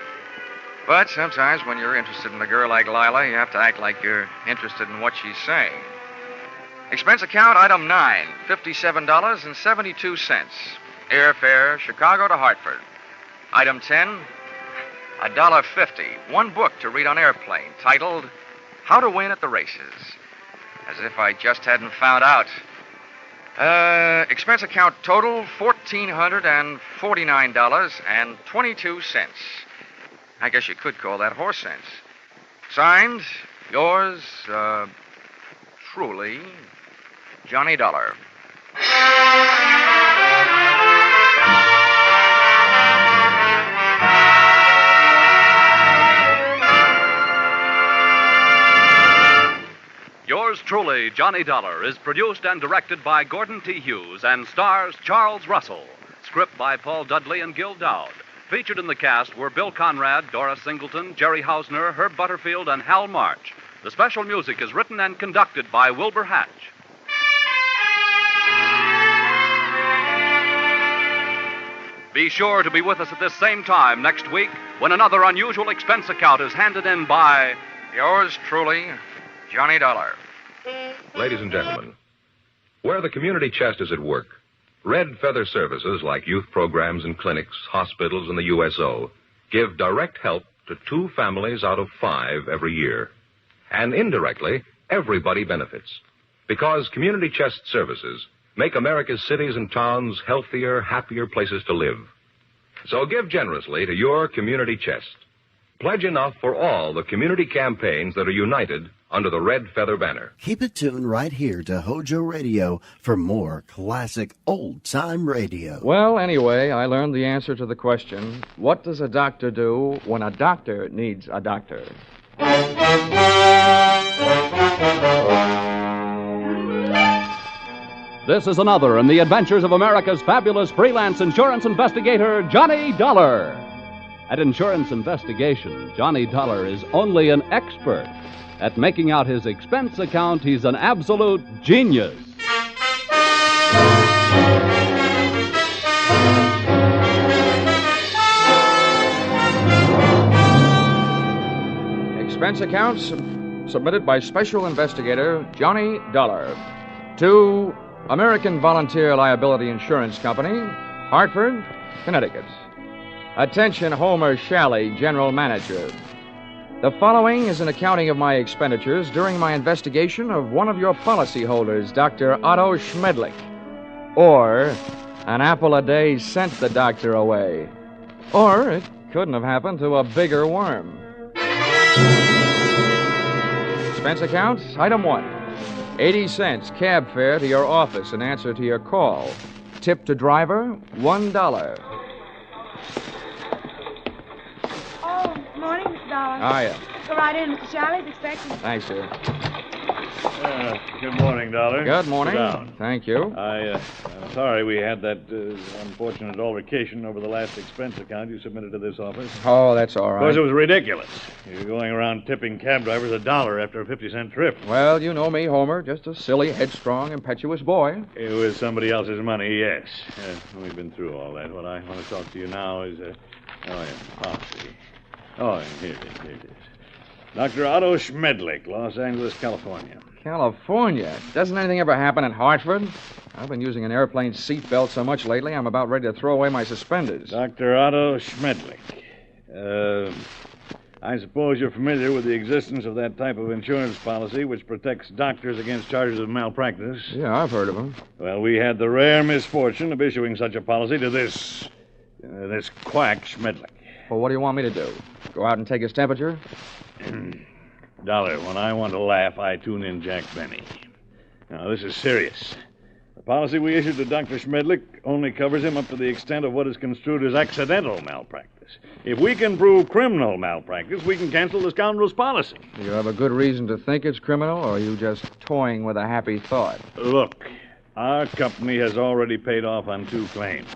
But sometimes when you're interested in a girl like Lila, you have to act like you're interested in what she's saying. Expense account item 9, $57.72. Airfare, Chicago to Hartford. Item 10, $1.50. One book to read on airplane, titled How to Win at the Races. As if I just hadn't found out. Expense account total, $1,449.22. I guess you could call that horse sense. Signed, yours, truly, Johnny Dollar. Yours truly, Johnny Dollar, is produced and directed by Gordon T. Hughes and stars Charles Russell. Script by Paul Dudley and Gil Dowd. Featured in the cast were Bill Conrad, Doris Singleton, Jerry Hausner, Herb Butterfield, and Hal March. The special music is written and conducted by Wilbur Hatch. Be sure to be with us at this same time next week when another unusual expense account is handed in by yours truly, Johnny Dollar. Ladies and gentlemen, where the community chest is at work, Red Feather Services like youth programs and clinics, hospitals, and the USO give direct help to 2 families out of 5 every year. And indirectly, everybody benefits. Because community chest services make America's cities and towns healthier, happier places to live. So give generously to your community chest. Pledge enough for all the community campaigns that are united under the Red Feather banner. Keep it tuned right here to Hojo Radio for more classic old-time radio. Well, anyway, I learned the answer to the question, what does a doctor do when a doctor needs a doctor? This is another in the adventures of America's fabulous freelance insurance investigator, Johnny Dollar. At insurance investigation, Johnny Dollar is only an expert. At making out his expense account, he's an absolute genius. Expense accounts submitted by Special Investigator Johnny Dollar to American Volunteer Liability Insurance Company, Hartford, Connecticut. Attention, Homer Shalley, General Manager. The following is an accounting of my expenditures during my investigation of one of your policyholders, Dr. Otto Schmedlich. Or, an apple a day sent the doctor away. Or, it couldn't have happened to a bigger worm. Expense account, item 1. 80 cents cab fare to your office in answer to your call. Tip to driver, $1. Morning, Mr. Dollar. Hiya. Go right in, Mr. Shalley's expecting. Thanks, sir. Good morning, Dollar. Good morning. Sit down. Thank you. I'm sorry we had that unfortunate altercation over the last expense account you submitted to this office. Oh, that's all Of right. course, it was ridiculous. You're going around tipping cab drivers $1 after a 50-cent trip. Well, you know me, Homer. Just a silly, headstrong, impetuous boy. It was somebody else's money, yes. We've been through all that. What I want to talk to you now is, policy. Oh, here it is. Dr. Otto Schmedlich, Los Angeles, California. California? Doesn't anything ever happen in Hartford? I've been using an airplane seatbelt so much lately, I'm about ready to throw away my suspenders. Dr. Otto Schmedlich. I suppose you're familiar with the existence of that type of insurance policy which protects doctors against charges of malpractice. Yeah, I've heard of them. Well, we had the rare misfortune of issuing such a policy to this quack Schmedlich. Well, what do you want me to do? Go out and take his temperature? Dollar, when I want to laugh, I tune in Jack Benny. Now, this is serious. The policy we issued to Dr. Schmedlich only covers him up to the extent of what is construed as accidental malpractice. If we can prove criminal malpractice, we can cancel the scoundrel's policy. Do you have a good reason to think it's criminal, or are you just toying with a happy thought? Look, Our company has already paid off on 2 claims.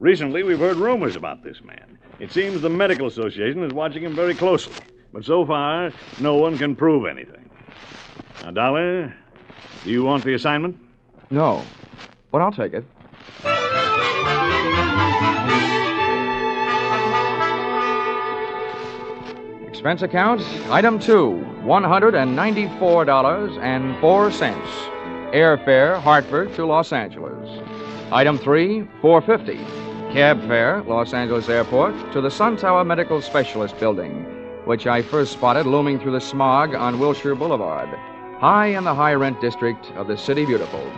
Recently, we've heard rumors about this man. It seems the Medical Association is watching him very closely. But so far, no one can prove anything. Now, Dollar, do you want the assignment? No, but I'll take it. Expense account, item 2, $194.04. Airfare, Hartford to Los Angeles. Item 3, $4.50. Cab fare, Los Angeles Airport to the Sun Tower Medical Specialist Building, which I first spotted looming through the smog on Wilshire Boulevard, high in the high-rent district of the City Beautiful.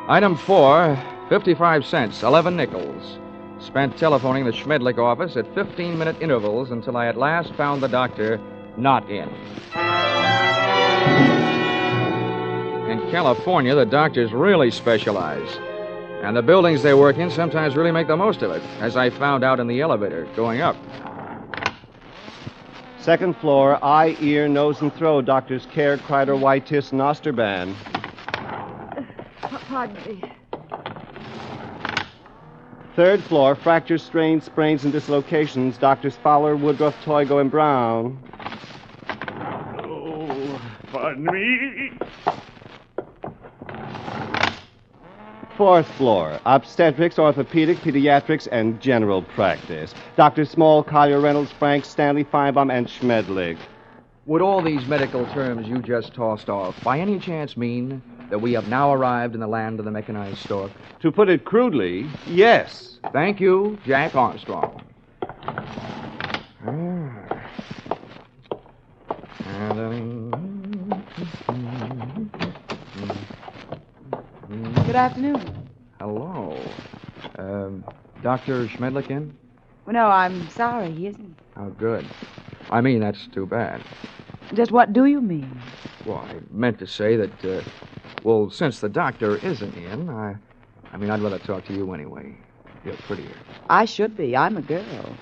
Item 4, 55 cents, 11 nickels. Spent telephoning the Schmedlich office at 15-minute intervals until I at last found the doctor not in. In California, the doctors really specialize. And the buildings they work in sometimes really make the most of it, as I found out in the elevator going up. Second floor, eye, ear, nose, and throat. Doctors Care, Kreider, Whitetis, and Osterban. Pardon me. Third floor, fractures, strains, sprains, and dislocations. Doctors Fowler, Woodruff, Toigo, and Brown. Oh, pardon me. Fourth floor, obstetrics, orthopedic, pediatrics, and general practice. Dr. Small, Collier, Reynolds, Frank, Stanley, Feinbaum, and Schmedlich. Would all these medical terms you just tossed off by any chance mean that we have now arrived in the land of the mechanized stork? To put it crudely, yes. Thank you, Jack Armstrong. Good afternoon. Hello. Dr. Schmedlich in? Well, no, I'm sorry, he isn't. Oh, good. I mean, that's too bad. Just what do you mean? Well, I meant to say that, since the doctor isn't in, I'd rather talk to you anyway. You're prettier. I should be. I'm a girl.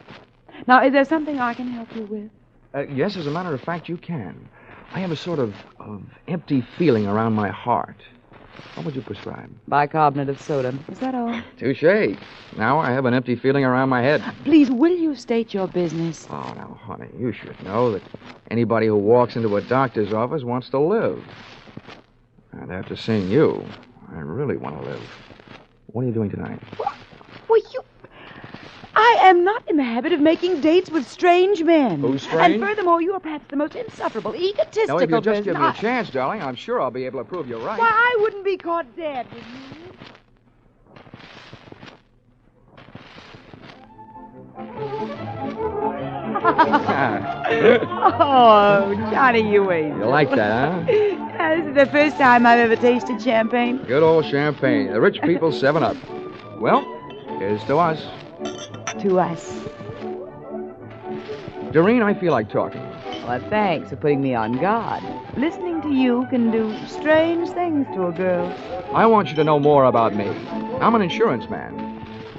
Now, is there something I can help you with? Yes, as a matter of fact, you can. I have a sort of empty feeling around my heart. What would you prescribe? Bicarbonate of soda. Is that all? Touché. Now I have an empty feeling around my head. Please, will you state your business? Oh, now, honey, you should know that anybody who walks into a doctor's office wants to live. And after seeing you, I really want to live. What are you doing tonight? Well, I am not in the habit of making dates with strange men. Who's strange? And furthermore, you are perhaps the most insufferable, egotistical Now, if you just person. give me a chance, darling, I'm sure I'll be able to prove you're right. Why, I wouldn't be caught dead, would you? Oh, Johnny, you ain't. You like that, huh? This is the first time I've ever tasted champagne. Good old champagne. The rich people's 7-Up. Well, here's to us. To us. Doreen, I feel like talking. Well, thanks for putting me on guard. Listening to you can do strange things to a girl. I want you to know more about me. I'm an insurance man.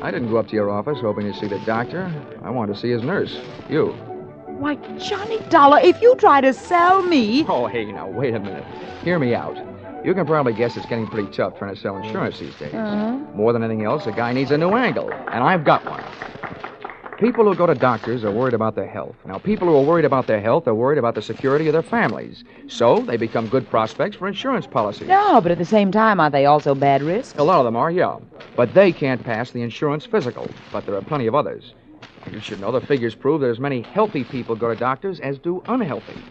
I didn't go up to your office hoping to see the doctor. I wanted to see his nurse. You. Why, Johnny Dollar, if you try to sell me... Oh, hey, now, wait a minute. Hear me out. You can probably guess it's getting pretty tough trying to sell insurance these days. More than anything else, a guy needs a new angle, and I've got one. People who go to doctors are worried about their health. Now, people who are worried about their health are worried about the security of their families. So they become good prospects for insurance policies. No, but at the same time, aren't they also bad risks? A lot of them are, yeah. But they can't pass the insurance physical. But there are plenty of others. You should know the figures prove that as many healthy people go to doctors as do unhealthy.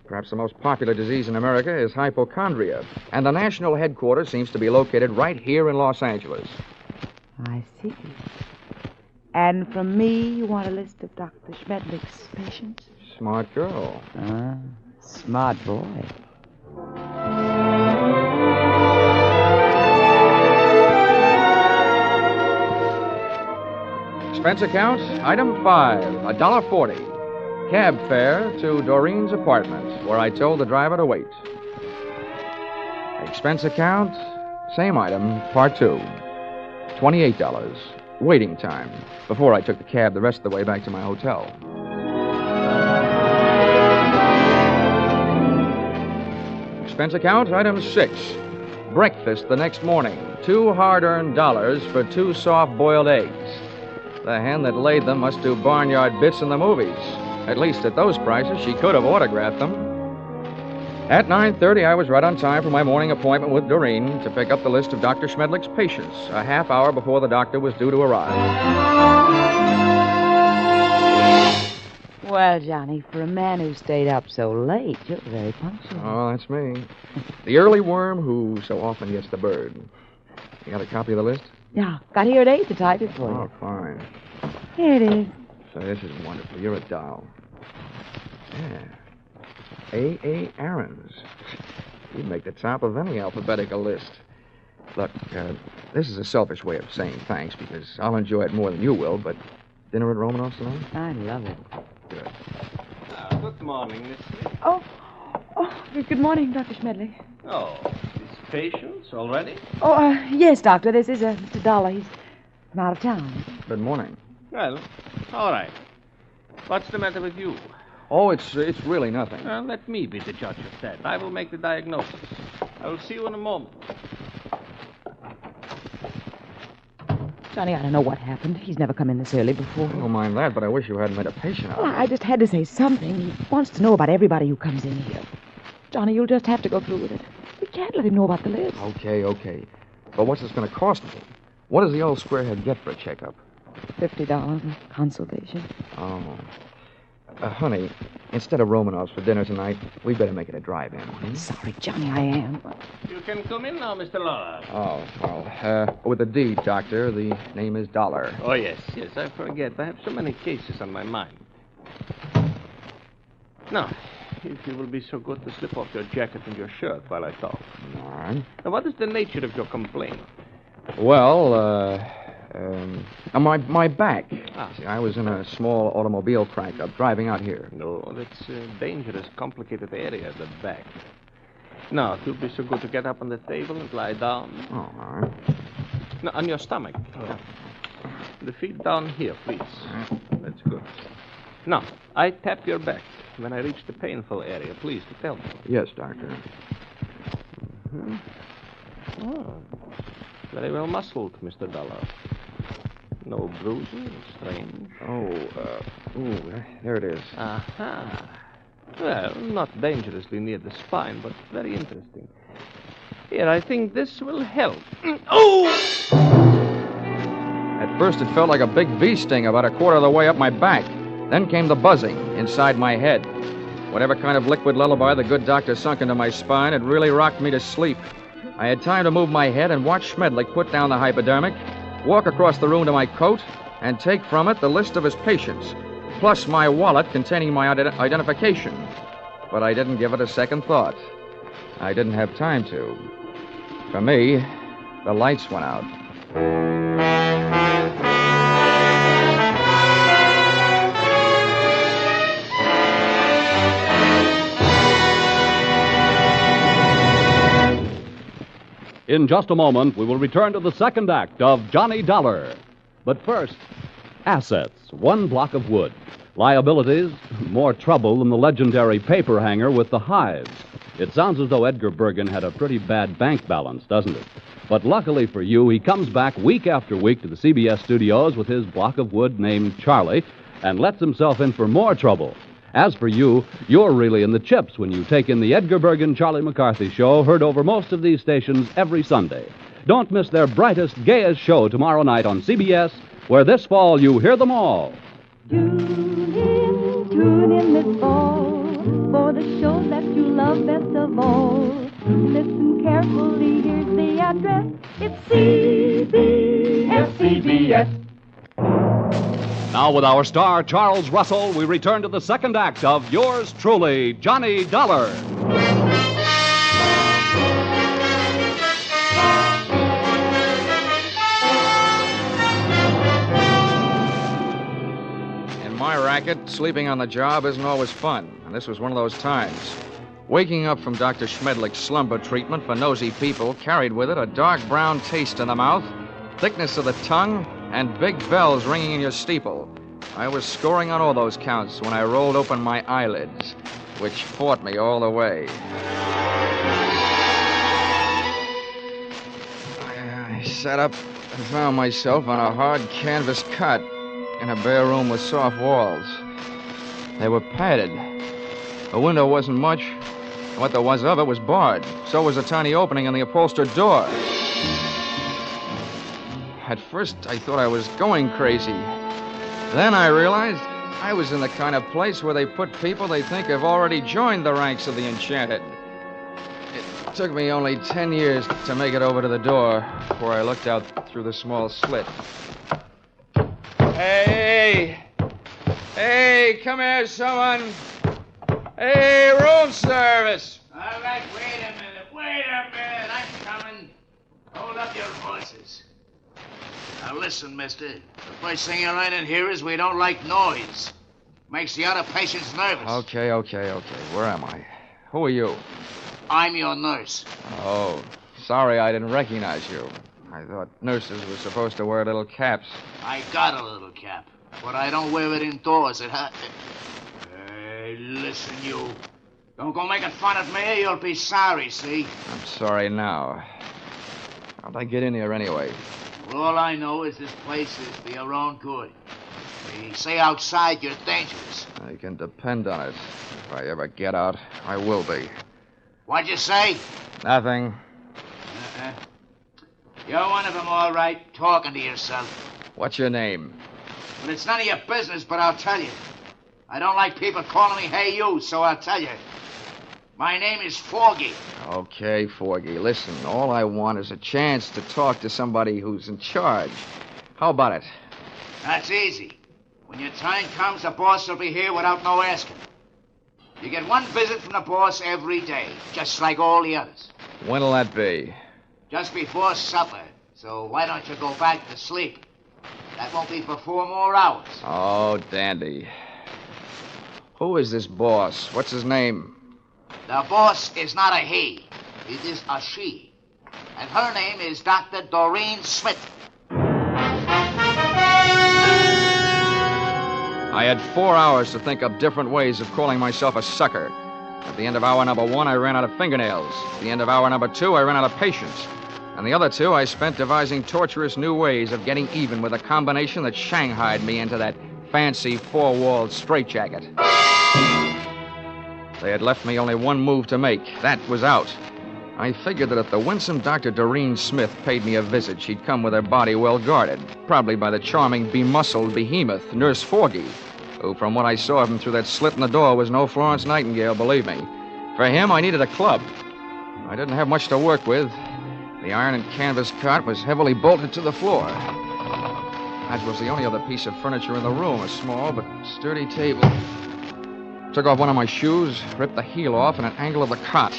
Perhaps the most popular disease in America is hypochondria. And the national headquarters seems to be located right here in Los Angeles. I see. And from me, you want a list of Dr. Schmedlich's patients? Smart girl. Smart boy. Expense account, item 5, $1.40. Cab fare to Doreen's apartment, where I told the driver to wait. Expense account, same item, part 2, $28. Waiting time, before I took the cab the rest of the way back to my hotel. Expense account, item 6, Breakfast the next morning, 2 hard-earned dollars for 2 soft-boiled eggs. The hen that laid them must do barnyard bits in the movies. At least at those prices, she could have autographed them. At 9:30, I was right on time for my morning appointment with Doreen to pick up the list of Dr. Schmedlich's patients, a half hour before the doctor was due to arrive. Well, Johnny, for a man who stayed up so late, you're very punctual. Oh, that's me. The early worm who so often gets the bird. You got a copy of the list? Yeah, got here at 8 to type it for you. Oh, fine. Here it is. So this is wonderful. You're a doll. Yeah. A. Aarons. You'd make the top of any alphabetical list. Look, this is a selfish way of saying thanks because I'll enjoy it more than you will, but dinner at Romanoff's tonight? I love it. Good. Good morning, Miss Smith. Oh, good morning, Dr. Schmedlich. Oh, these patients already? Oh, yes, Doctor. This is Mr. Dollar. He's from out of town. Good morning. Well, all right. What's the matter with you? Oh, it's really nothing. Let me be the judge of that. I will make the diagnosis. I will see you in a moment. Johnny, I don't know what happened. He's never come in this early before. I don't mind that, but I wish you hadn't made a patient out of Well, it. I just had to say something. He wants to know about everybody who comes in here. Johnny, you'll just have to go through with it. We can't let him know about the list. Okay. But what's this going to cost me? What does the old squarehead get for a checkup? $50 a consultation. Oh. Honey, instead of Romanoff's for dinner tonight, we better make it a drive-in. Sorry, Johnny, I am. You can come in now, Mr. Lawler. Oh, well, with a D, Doctor. The name is Dollar. Oh, yes, I forget. I have so many cases on my mind. Now, if you will be so good to slip off your jacket and your shirt while I talk. All right. Now, what is the nature of your complaint? Well, my back. See, I was in a small automobile crack-up driving out here. No, that's a dangerous, complicated area, the back. Now, if you'll be so good to get up on the table and lie down. Oh, all right. Now, on your stomach. Oh. The feet down here, please. That's good. Now, I tap your back. When I reach the painful area, please, to tell me. Yes, Doctor. Mm-hmm. Oh, very well muscled, Mr. Dollar. No bruising, strange. There it is. Aha. Well, not dangerously near the spine, but very interesting. Here, I think this will help. Oh! At first, it felt like a big bee sting about a quarter of the way up my back. Then came the buzzing inside my head. Whatever kind of liquid lullaby the good doctor sunk into my spine, it really rocked me to sleep. I had time to move my head and watch Schmedlich put down the hypodermic, walk across the room to my coat, and take from it the list of his patients, plus my wallet containing my identification. But I didn't give it a second thought. I didn't have time to. For me, the lights went out. In just a moment, we will return to the second act of Johnny Dollar. But first, assets, 1 block of wood. Liabilities, more trouble than the legendary paper hanger with the hives. It sounds as though Edgar Bergen had a pretty bad bank balance, doesn't it? But luckily for you, he comes back week after week to the CBS studios with his block of wood named Charlie and lets himself in for more trouble. As for you, you're really in the chips when you take in the Edgar Bergen Charlie McCarthy show, heard over most of these stations every Sunday. Don't miss their brightest, gayest show tomorrow night on CBS, where this fall you hear them all. Tune in this fall for the show that you love best of all. Listen carefully, here's the address. It's CBS. Now, with our star, Charles Russell, we return to the second act of yours truly, Johnny Dollar. In my racket, sleeping on the job isn't always fun, and this was one of those times. Waking up from Dr. Schmedlich's slumber treatment for nosy people carried with it a dark brown taste in the mouth, thickness of the tongue, and big bells ringing in your steeple. I was scoring on all those counts when I rolled open my eyelids, which fought me all the way. sat up and found myself on a hard canvas cot in a bare room with soft walls. They were padded. The window wasn't much. What there was of it was barred. So was a tiny opening in the upholstered door. At first, I thought I was going crazy. Then I realized I was in the kind of place where they put people they think have already joined the ranks of the enchanted. It took me only 10 years to make it over to the door, where I looked out through the small slit. Hey! Hey, come here, someone! Hey, room service! All right, wait a minute. I'm coming. Hold up your horses. Now listen, mister. The first thing you learn in here is we don't like noise. Makes the other patients nervous. Okay. Where am I? Who are you? I'm your nurse. Oh, sorry I didn't recognize you. I thought nurses were supposed to wear little caps. I got a little cap, but I don't wear it indoors. Hey, listen, you. Don't go making fun of me. You'll be sorry, see? I'm sorry now. How'd I get in here anyway? Well, all I know is this place is for your own good. They say outside you're dangerous. You can depend on it. If I ever get out, I will be. What'd you say? Nothing. You're one of them, all right, talking to yourself. What's your name? Well, it's none of your business, but I'll tell you. I don't like people calling me hey you, so I'll tell you. My name is Foggy. Okay, Forgy. Listen, all I want is a chance to talk to somebody who's in charge. How about it? That's easy. When your turn comes, the boss will be here without no asking. You get one visit from the boss every day, just like all the others. When'll that be? Just before supper. So why don't you go back to sleep? That won't be for 4 more hours. Oh, dandy. Who is this boss? What's his name? The boss is not a he. It is a she. And her name is Dr. Doreen Smith. I had 4 hours to think up different ways of calling myself a sucker. At the end of hour number 1, I ran out of fingernails. At the end of hour number 2, I ran out of patience. And the other 2, I spent devising torturous new ways of getting even with a combination that shanghaied me into that fancy 4-walled straitjacket. They had left me only one move to make. That was out. I figured that if the winsome Dr. Doreen Smith paid me a visit, she'd come with her body well guarded, probably by the charming, bemuscled behemoth, Nurse Forgy, who, from what I saw of him through that slit in the door, was no Florence Nightingale, believe me. For him, I needed a club. I didn't have much to work with. The iron and canvas cot was heavily bolted to the floor. That was the only other piece of furniture in the room, a small but sturdy table. Took off one of my shoes, ripped the heel off in an angle of the cot,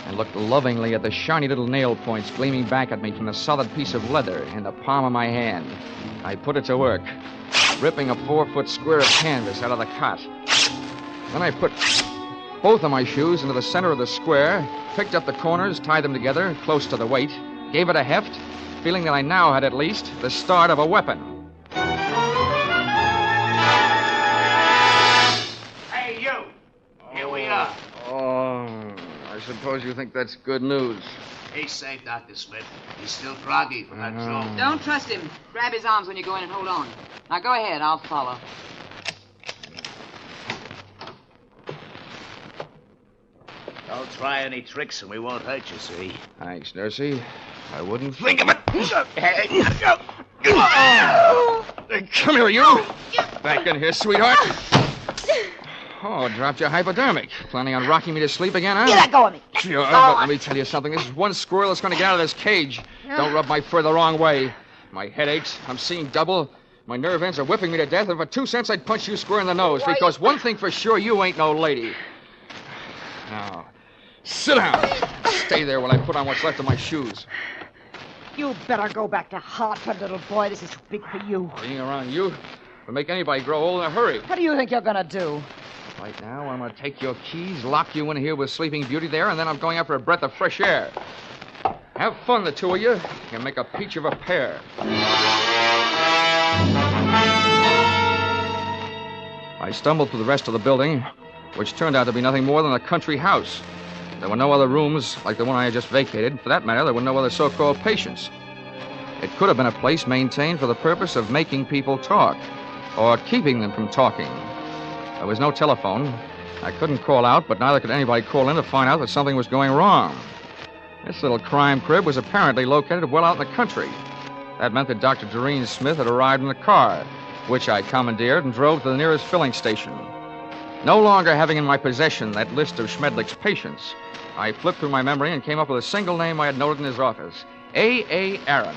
and looked lovingly at the shiny little nail points gleaming back at me from the solid piece of leather in the palm of my hand. I put it to work, ripping a 4-foot square of canvas out of the cot. Then I put both of my shoes into the center of the square, picked up the corners, tied them together close to the weight, gave it a heft, feeling that I now had at least the start of a weapon. Hey, you! Here we are. Oh, I suppose you think that's good news. He's safe, Dr. Smith. He's still groggy from that joke. Don't trust him. Grab his arms when you go in and hold on. Now go ahead. I'll follow. Don't try any tricks and we won't hurt you, see? Thanks, Nursey. I wouldn't think of it. Come here, you. Back in here, sweetheart. Oh, dropped your hypodermic. Planning on rocking me to sleep again, huh? Let go of me. Sure, but let me tell you something. This is one squirrel that's going to get out of this cage. Don't rub my fur the wrong way. My head aches. I'm seeing double. My nerve ends are whipping me to death, and for 2 cents, I'd punch you square in the nose, because one thing for sure, you ain't no lady. Now, sit down. Stay there while I put on what's left of my shoes. You better go back to Hartford, little boy. This is too big for you. Being around you will make anybody grow old in a hurry. What do you think you're going to do? Right now, I'm going to take your keys, lock you in here with Sleeping Beauty there, and then I'm going after a breath of fresh air. Have fun, the two of you. You make a peach of a pair. I stumbled through the rest of the building, which turned out to be nothing more than a country house. There were no other rooms like the one I had just vacated. For that matter, there were no other so-called patients. It could have been a place maintained for the purpose of making people talk or keeping them from talking. There was no telephone. I couldn't call out, but neither could anybody call in to find out that something was going wrong. This little crime crib was apparently located well out in the country. That meant that Dr. Doreen Smith had arrived in a car, which I commandeered and drove to the nearest filling station. No longer having in my possession that list of Schmedlich's patients, I flipped through my memory and came up with a single name I had noted in his office, A.A. Aaron.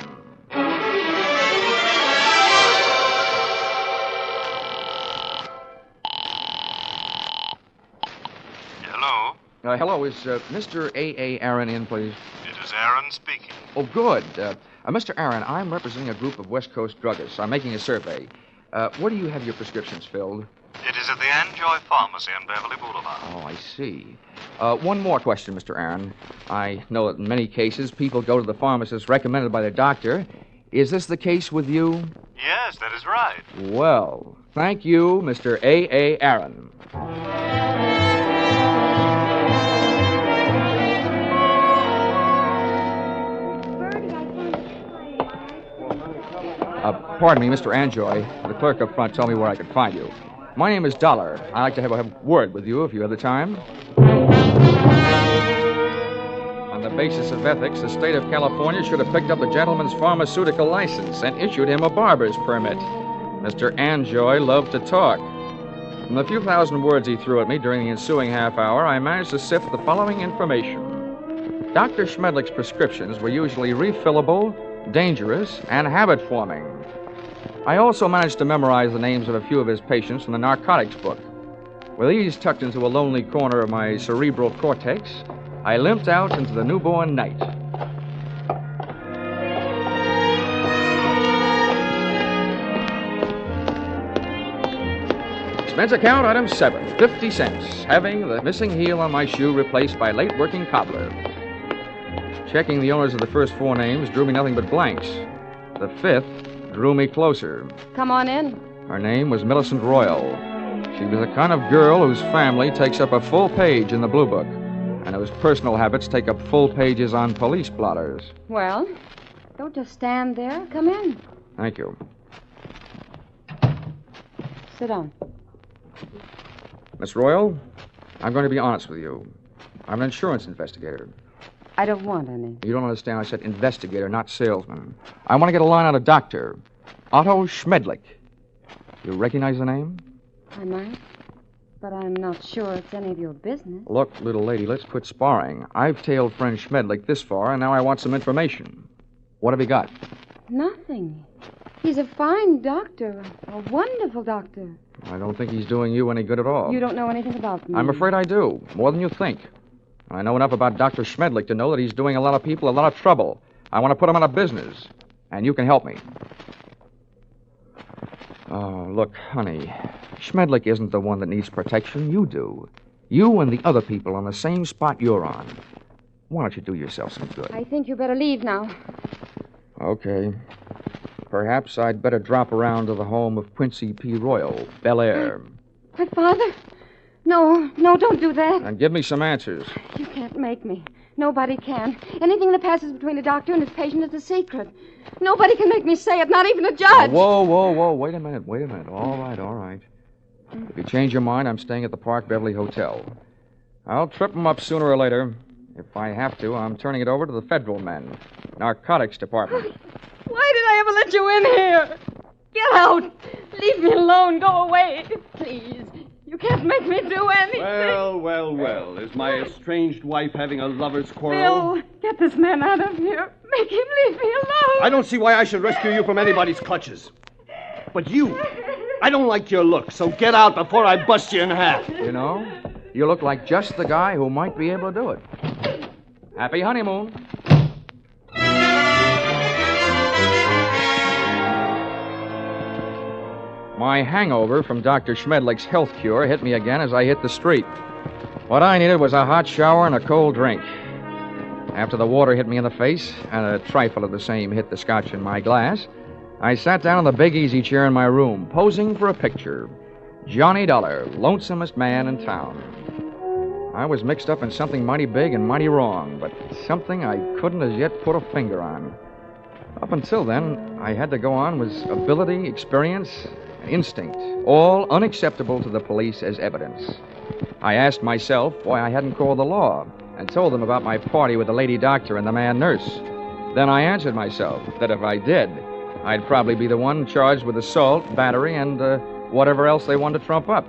Hello? Hello, is Mr. A.A. Aaron in, please? It is Aaron speaking. Oh, good. Mr. Aaron, I'm representing a group of West Coast druggists. I'm making a survey. Where do you have your prescriptions filled? It is at the Enjoy Pharmacy on Beverly Boulevard. Oh, I see. One more question, Mr. Aaron. I know that in many cases people go to the pharmacist recommended by their doctor. Is this the case with you? Yes, that is right. Well, thank you, Mr. A.A. Aaron. Pardon me, Mr. Anjoy. The clerk up front told me where I could find you. My name is Dollar. I'd like to have a word with you if you have the time. On the basis of ethics, the state of California should have picked up the gentleman's pharmaceutical license and issued him a barber's permit. Mr. Anjoy loved to talk. From the few thousand words he threw at me during the ensuing half hour, I managed to sift the following information. Dr. Schmedlich's prescriptions were usually refillable, dangerous, and habit-forming. I also managed to memorize the names of a few of his patients from the narcotics book. With these tucked into a lonely corner of my cerebral cortex, I limped out into the newborn night. Expense account, item 7, 50 cents, having the missing heel on my shoe replaced by late working cobbler. Checking the owners of the first 4 names drew me nothing but blanks. The 5th drew me closer. Come on in. Her name was Millicent Royal. She was the kind of girl whose family takes up a full page in the Blue Book, and whose personal habits take up full pages on police blotters. Well, don't just stand there. Come in. Thank you. Sit down. Miss Royal, I'm going to be honest with you. I'm an insurance investigator. I don't want any. You don't understand. I said investigator, not salesman. I want to get a line out of doctor. Otto Schmedlich. You recognize the name? I might, but I'm not sure it's any of your business. Look, little lady, let's quit sparring. I've tailed friend Schmedlich this far, and now I want some information. What have you got? Nothing. He's a fine doctor, a wonderful doctor. I don't think he's doing you any good at all. You don't know anything about me. I'm afraid I do, more than you think. I know enough about Dr. Schmedlich to know that he's doing a lot of people a lot of trouble. I want to put him out of business, and you can help me. Oh, look, honey, Schmedlich isn't the one that needs protection. You do. You and the other people on the same spot you're on. Why don't you do yourself some good? I think you better leave now. Okay. Perhaps I'd better drop around to the home of Quincy P. Royal, Bel Air. My father? No, don't do that. And give me some answers. You can't make me. Nobody can. Anything that passes between a doctor and his patient is a secret. Nobody can make me say it, not even a judge. Whoa. Wait a minute. All right. If you change your mind, I'm staying at the Park Beverly Hotel. I'll trip them up sooner or later. If I have to, I'm turning it over to the federal men. Narcotics department. Why did I ever let you in here? Get out. Leave me alone. Go away. Please. You can't make me do anything. Well. Is my estranged wife having a lover's quarrel? Bill, get this man out of here. Make him leave me alone. I don't see why I should rescue you from anybody's clutches. But you, I don't like your look, so get out before I bust you in half. You know, you look like just the guy who might be able to do it. Happy honeymoon. My hangover from Dr. Schmedlich's health cure hit me again as I hit the street. What I needed was a hot shower and a cold drink. After the water hit me in the face, and a trifle of the same hit the scotch in my glass, I sat down in the big easy chair in my room, posing for a picture. Johnny Dollar, lonesomest man in town. I was mixed up in something mighty big and mighty wrong, but something I couldn't as yet put a finger on. Up until then, I had to go on with ability, experience, and instinct, all unacceptable to the police as evidence. I asked myself why I hadn't called the law and told them about my party with the lady doctor and the man nurse. Then I answered myself that if I did, I'd probably be the one charged with assault, battery, and whatever else they wanted to trump up.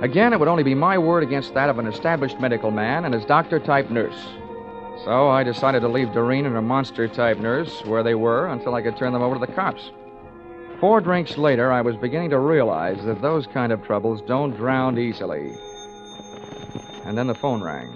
Again, it would only be my word against that of an established medical man and his doctor-type nurse. So I decided to leave Doreen and her monster-type nurse where they were until I could turn them over to the cops. 4 drinks later, I was beginning to realize that those kind of troubles don't drown easily. And then the phone rang.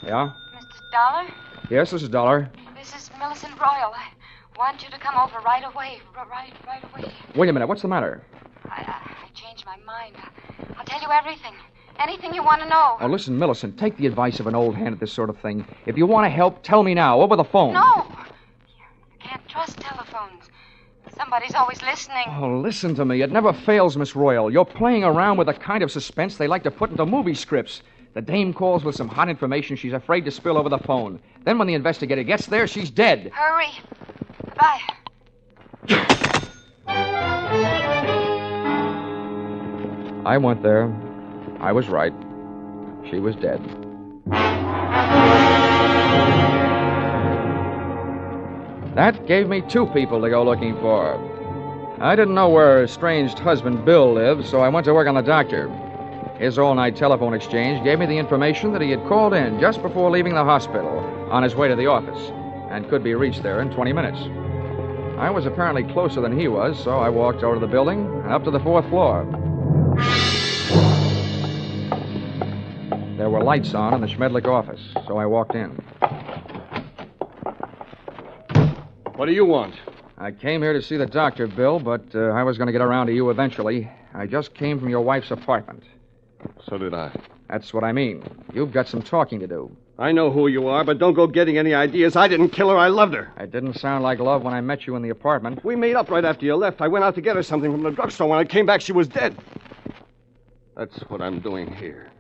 Yeah? Mr. Dollar? Yes, this is Dollar. This is Millicent Royal. I want you to come over right away. Right away. Wait a minute, what's the matter? I changed my mind. I'll tell you everything. Anything you want to know. Oh, listen, Millicent, take the advice of an old hand at this sort of thing. If you want to help, tell me now, over the phone. No. You can't trust telephones. Somebody's always listening. Oh, listen to me. It never fails, Miss Royal. You're playing around with the kind of suspense they like to put into movie scripts. The dame calls with some hot information she's afraid to spill over the phone. Then when the investigator gets there, she's dead. Hurry. Goodbye. I went there. I was right. She was dead. That gave me 2 people to go looking for. I didn't know where her estranged husband, Bill, lived, so I went to work on the doctor. His all-night telephone exchange gave me the information that he had called in just before leaving the hospital on his way to the office and could be reached there in 20 minutes. I was apparently closer than he was, so I walked over to the building and up to the 4th floor. There were lights on in the Schmedlich office, so I walked in. What do you want? I came here to see the doctor, Bill, but I was going to get around to you eventually. I just came from your wife's apartment. So did I. That's what I mean. You've got some talking to do. I know who you are, but don't go getting any ideas. I didn't kill her. I loved her. It didn't sound like love when I met you in the apartment. We made up right after you left. I went out to get her something from the drugstore. When I came back, she was dead. That's what I'm doing here.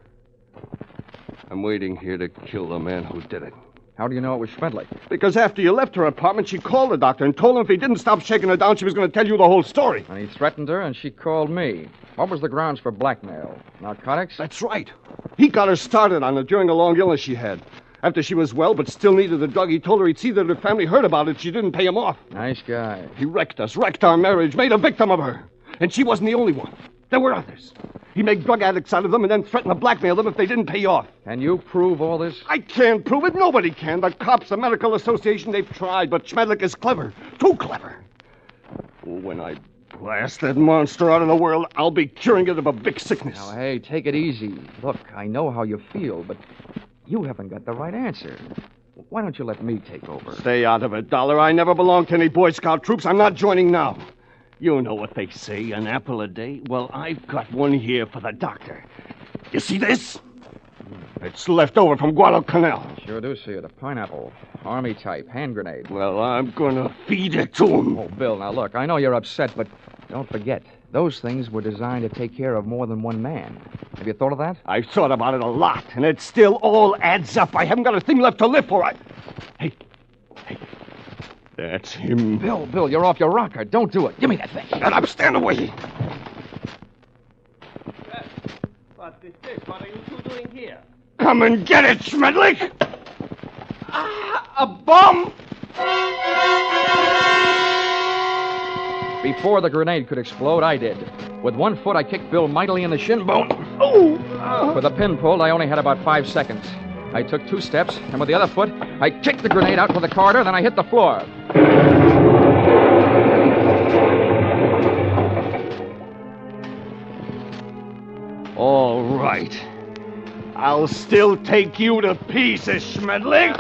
I'm waiting here to kill the man who did it. How do you know it was Schmedlich? Because after you left her apartment, she called the doctor and told him if he didn't stop shaking her down, she was going to tell you the whole story. And he threatened her, and she called me. What was the grounds for blackmail? Narcotics? That's right. He got her started on it during a long illness she had. After she was well but still needed the drug, he told her he'd see that her family heard about it. She didn't pay him off. Nice guy. He wrecked us, wrecked our marriage, made a victim of her. And she wasn't the only one. There were others. He made drug addicts out of them and then threatened to blackmail them if they didn't pay off. Can you prove all this? I can't prove it. Nobody can. The cops, the medical association, they've tried. But Schmedlich is clever. Too clever. When I blast that monster out of the world, I'll be curing it of a big sickness. Now, hey, take it easy. Look, I know how you feel, but you haven't got the right answer. Why don't you let me take over? Stay out of it, Dollar. I never belonged to any Boy Scout troops. I'm not joining now. You know what they say, an apple a day? Well, I've got one here for the doctor. You see this? It's left over from Guadalcanal. Sure do see it. A pineapple. Army type. Hand grenade. Well, I'm gonna feed it to him. Oh, Bill, now look, I know you're upset, but don't forget, those things were designed to take care of more than one man. Have you thought of that? I've thought about it a lot, and it still all adds up. I haven't got a thing left to live for. Hey. That's him. Bill, you're off your rocker. Don't do it. Give me that thing. Shut up. Stand away. What is this? What are you two doing here? Come and get it, Schmedlich! A bomb! Before the grenade could explode, I did. With one foot, I kicked Bill mightily in the shin bone. With a pin pulled, I only had about 5 seconds. I took 2 steps, and with the other foot, I kicked the grenade out to the corridor, then I hit the floor. All right. I'll still take you to pieces, Schmedlich.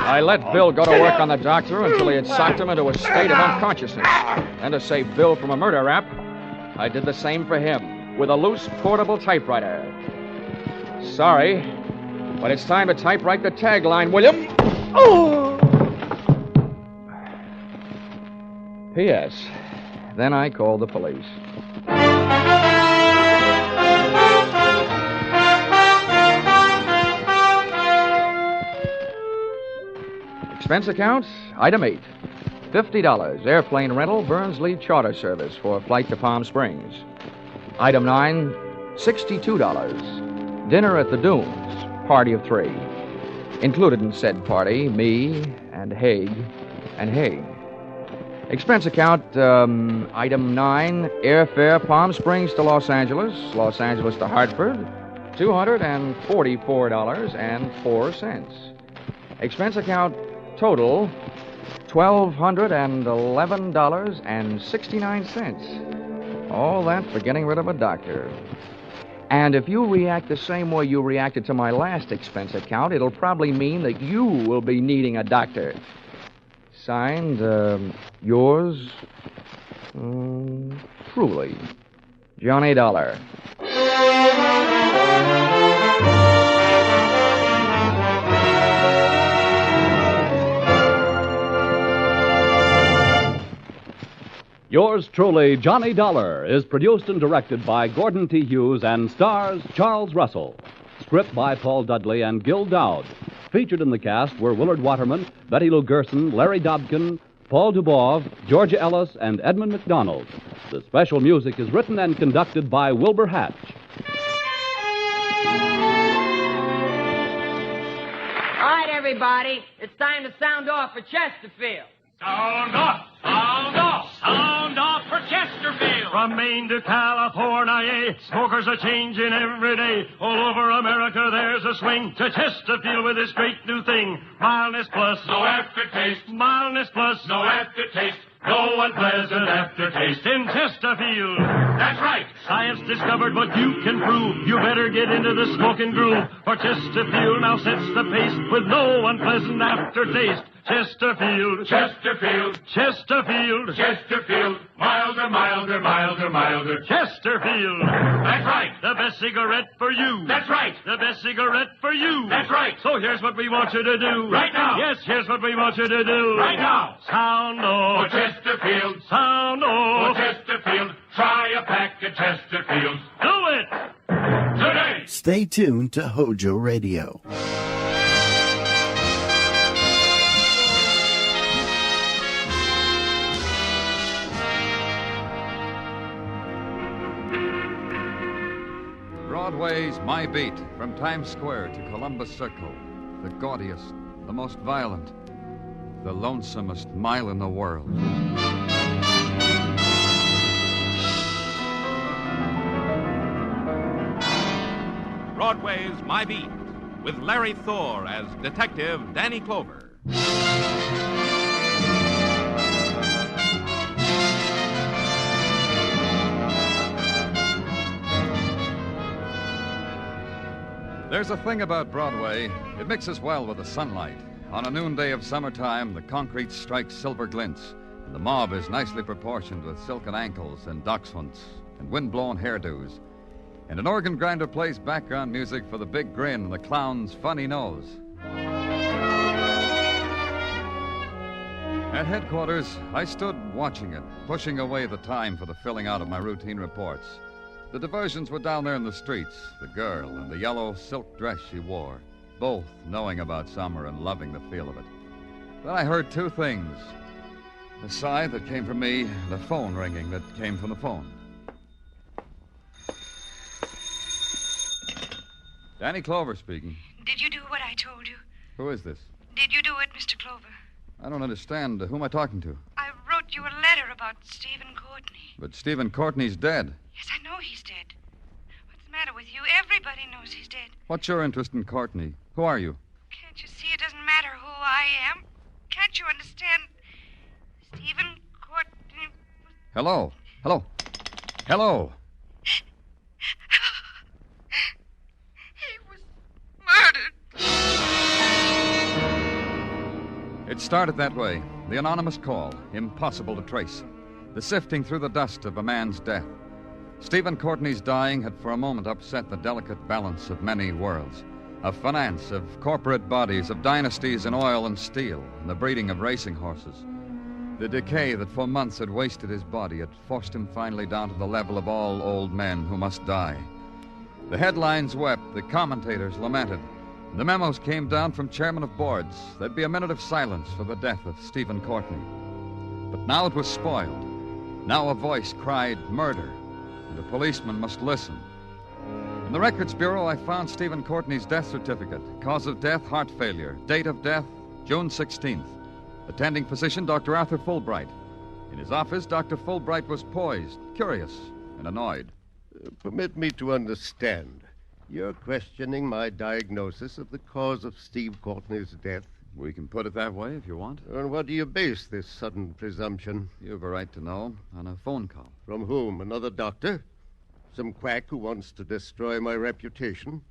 I let Bill go to work on the doctor until he had socked him into a state of unconsciousness. And to save Bill from a murder rap, I did the same for him with a loose portable typewriter. Sorry, but it's time to typewrite the tagline, William. P.S. Then I called the police. Expense account, item 8. $50, airplane rental, Burns-Lee Charter Service for flight to Palm Springs. Item 9, $62. Dinner at the Dunes, party of 3. Included in said party, me and Haig and Haig. Expense account, item 9, airfare Palm Springs to Los Angeles to Hartford, $244.04. Expense account total, $1,211.69. All that for getting rid of a doctor. And if you react the same way you reacted to my last expense account, it'll probably mean that you will be needing a doctor. Signed, yours, truly, Johnny Dollar. Yours truly, Johnny Dollar, is produced and directed by Gordon T. Hughes and stars Charles Russell. Script by Paul Dudley and Gil Dowd. Featured in the cast were Willard Waterman, Betty Lou Gerson, Larry Dobkin, Paul Dubov, Georgia Ellis, and Edmund McDonald. The special music is written and conducted by Wilbur Hatch. All right, everybody, it's time to sound off for Chesterfield. Sound off! Sound off! Sound off for Chesterfield! From Maine to California, smokers are changing every day. All over America there's a swing to Chesterfield with this great new thing. Mildness plus, no aftertaste. Mildness plus, no aftertaste. No unpleasant aftertaste in Chesterfield. That's right. Science discovered what you can prove. You better get into the smoking groove. For Chesterfield now sets the pace with no unpleasant aftertaste. Chesterfield. Chesterfield. Chesterfield. Chesterfield. Milder, milder, milder, milder. Chesterfield. That's right. The best cigarette for you. That's right. The best cigarette for you. That's right. So here's what we want you to do. Right now. Yes, here's what we want you to do. Right now. Sound off. For Chesterfield. Sound off. For Chesterfield. Try a pack of Chesterfields. Do it. Today. Stay tuned to Hojo Radio. Broadway's My Beat, from Times Square to Columbus Circle. The gaudiest, the most violent, the lonesomest mile in the world. Broadway's My Beat, with Larry Thor as Detective Danny Clover. There's a thing about Broadway. It mixes well with the sunlight. On a noonday of summertime, the concrete strikes silver glints, and the mob is nicely proportioned with silken ankles and dachshunds and wind-blown hairdos. And an organ grinder plays background music for the big grin and the clown's funny nose. At headquarters, I stood watching it, pushing away the time for the filling out of my routine reports. The diversions were down there in the streets, the girl and the yellow silk dress she wore, both knowing about summer and loving the feel of it. Then I heard two things. A sigh that came from me, and a phone ringing that came from the phone. Danny Clover speaking. Did you do what I told you? Who is this? Did you do it, Mr. Clover? I don't understand. Who am I talking to? I wrote you a letter about Stephen Courtney. But Stephen Courtney's dead. Yes, I know he's dead. What's the matter with you? Everybody knows he's dead. What's your interest in Courtney? Who are you? Can't you see it doesn't matter who I am? Can't you understand? Stephen Courtney... Hello. Hello. Hello. He was murdered. It started that way. The anonymous call, impossible to trace. The sifting through the dust of a man's death. Stephen Courtney's dying had for a moment upset the delicate balance of many worlds. Of finance, of corporate bodies, of dynasties in oil and steel, and the breeding of racing horses. The decay that for months had wasted his body had forced him finally down to the level of all old men who must die. The headlines wept, the commentators lamented. The memos came down from chairman of boards. There'd be a minute of silence for the death of Stephen Courtney. But now it was spoiled. Now a voice cried murder, and a policeman must listen. In the Records Bureau, I found Stephen Courtney's death certificate. Cause of death, heart failure. Date of death, June 16th. Attending physician, Dr. Arthur Fulbright. In his office, Dr. Fulbright was poised, curious, and annoyed. Permit me to understand. You're questioning my diagnosis of the cause of Steve Courtney's death? We can put it that way if you want. On what do you base this sudden presumption? You have a right to know. On a phone call. From whom? Another doctor? Some quack who wants to destroy my reputation?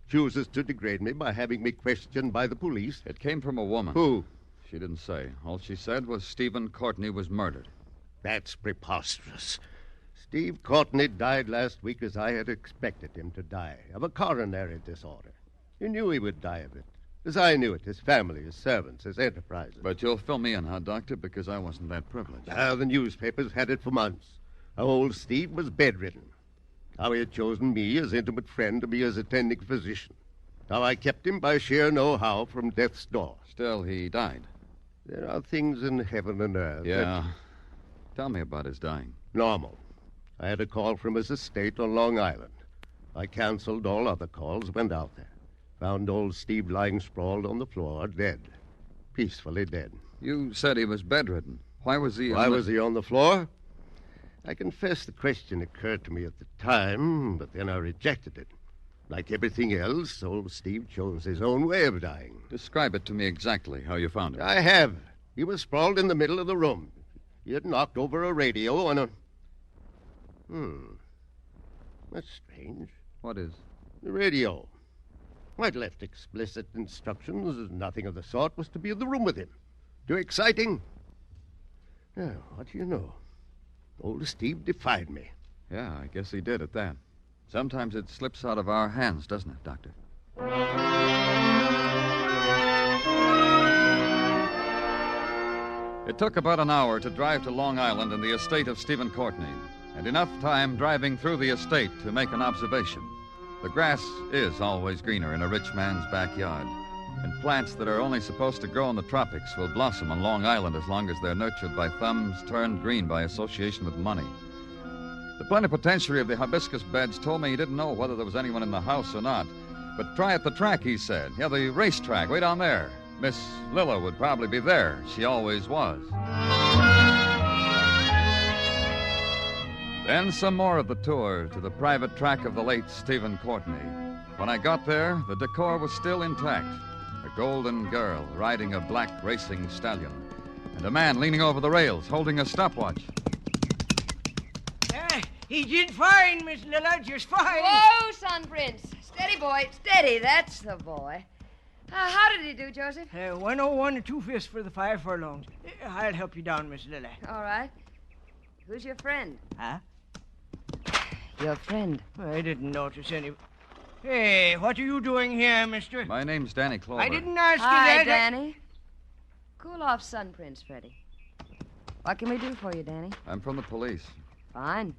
Chooses to degrade me by having me questioned by the police? It came from a woman. Who? She didn't say. All she said was Stephen Courtney was murdered. That's preposterous. Steve Courtney died last week as I had expected him to die, of a coronary disorder. You knew he would die of it, as I knew it, his family, his servants, his enterprises. But you'll fill me in, huh, Doctor, because I wasn't that privileged. The newspapers had it for months. How old Steve was bedridden. How he had chosen me as intimate friend to be his attending physician. How I kept him by sheer know-how from death's door. Still, he died. There are things in heaven and earth. Yeah. Tell me about his dying. Normal. I had a call from his estate on Long Island. I canceled all other calls, went out there. Found old Steve lying sprawled on the floor, dead. Peacefully dead. You said he was bedridden. Why was he was he on the floor? I confess the question occurred to me at the time, but then I rejected it. Like everything else, old Steve chose his own way of dying. Describe it to me exactly, how you found him. I have. He was sprawled in the middle of the room. He had knocked over a radio and a... That's strange. What is? The radio. I'd left explicit instructions. Nothing of the sort was to be in the room with him. Too exciting. Now, what do you know? Old Steve defied me. Yeah, I guess he did at that. Sometimes it slips out of our hands, doesn't it, Doctor? It took about an hour to drive to Long Island and the estate of Stephen Courtney, and enough time driving through the estate to make an observation. The grass is always greener in a rich man's backyard, and plants that are only supposed to grow in the tropics will blossom on Long Island as long as they're nurtured by thumbs turned green by association with money. The plenipotentiary of the hibiscus beds told me he didn't know whether there was anyone in the house or not. But try at the track, he said. Yeah, the racetrack, way down there. Miss Lilla would probably be there. She always was. Then some more of the tour to the private track of the late Stephen Courtney. When I got there, the decor was still intact. A golden girl riding a black racing stallion, and a man leaning over the rails holding a stopwatch. He did fine, Miss Lilla, just fine. Whoa, Sun Prince. Steady, boy. Steady, that's the boy. How did he do, Joseph? 101 and 2/5 for the 5 furlongs. I'll help you down, Miss Lilla. All right. Who's your friend? Huh? Your friend. I didn't notice any... Hey, what are you doing here, mister? My name's Danny Clover. I didn't ask you Hi, that. Danny. Cool off, Sun Prince, Freddie. What can we do for you, Danny? I'm from the police. Fine.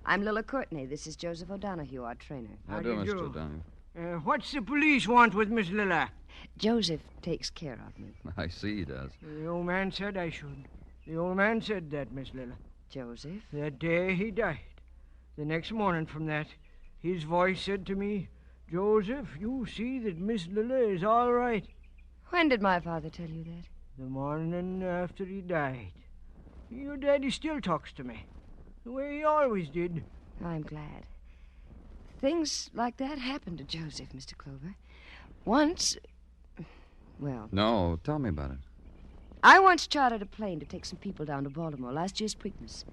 I'm Lilla Courtney. This is Joseph O'Donoghue, our trainer. How do, Mr. O'Donoghue? What's the police want with Miss Lilla? Joseph takes care of me. I see he does. The old man said I should. The old man said that, Miss Lilla. Joseph? That day he died. The next morning from that, his voice said to me, Joseph, you see that Miss Lilla is all right. When did my father tell you that? The morning after he died. Your daddy still talks to me, the way he always did. I'm glad. Things like that happen to Joseph, Mr. Clover. Once... Well... No, tell me about it. I once chartered a plane to take some people down to Baltimore last year's Preakness.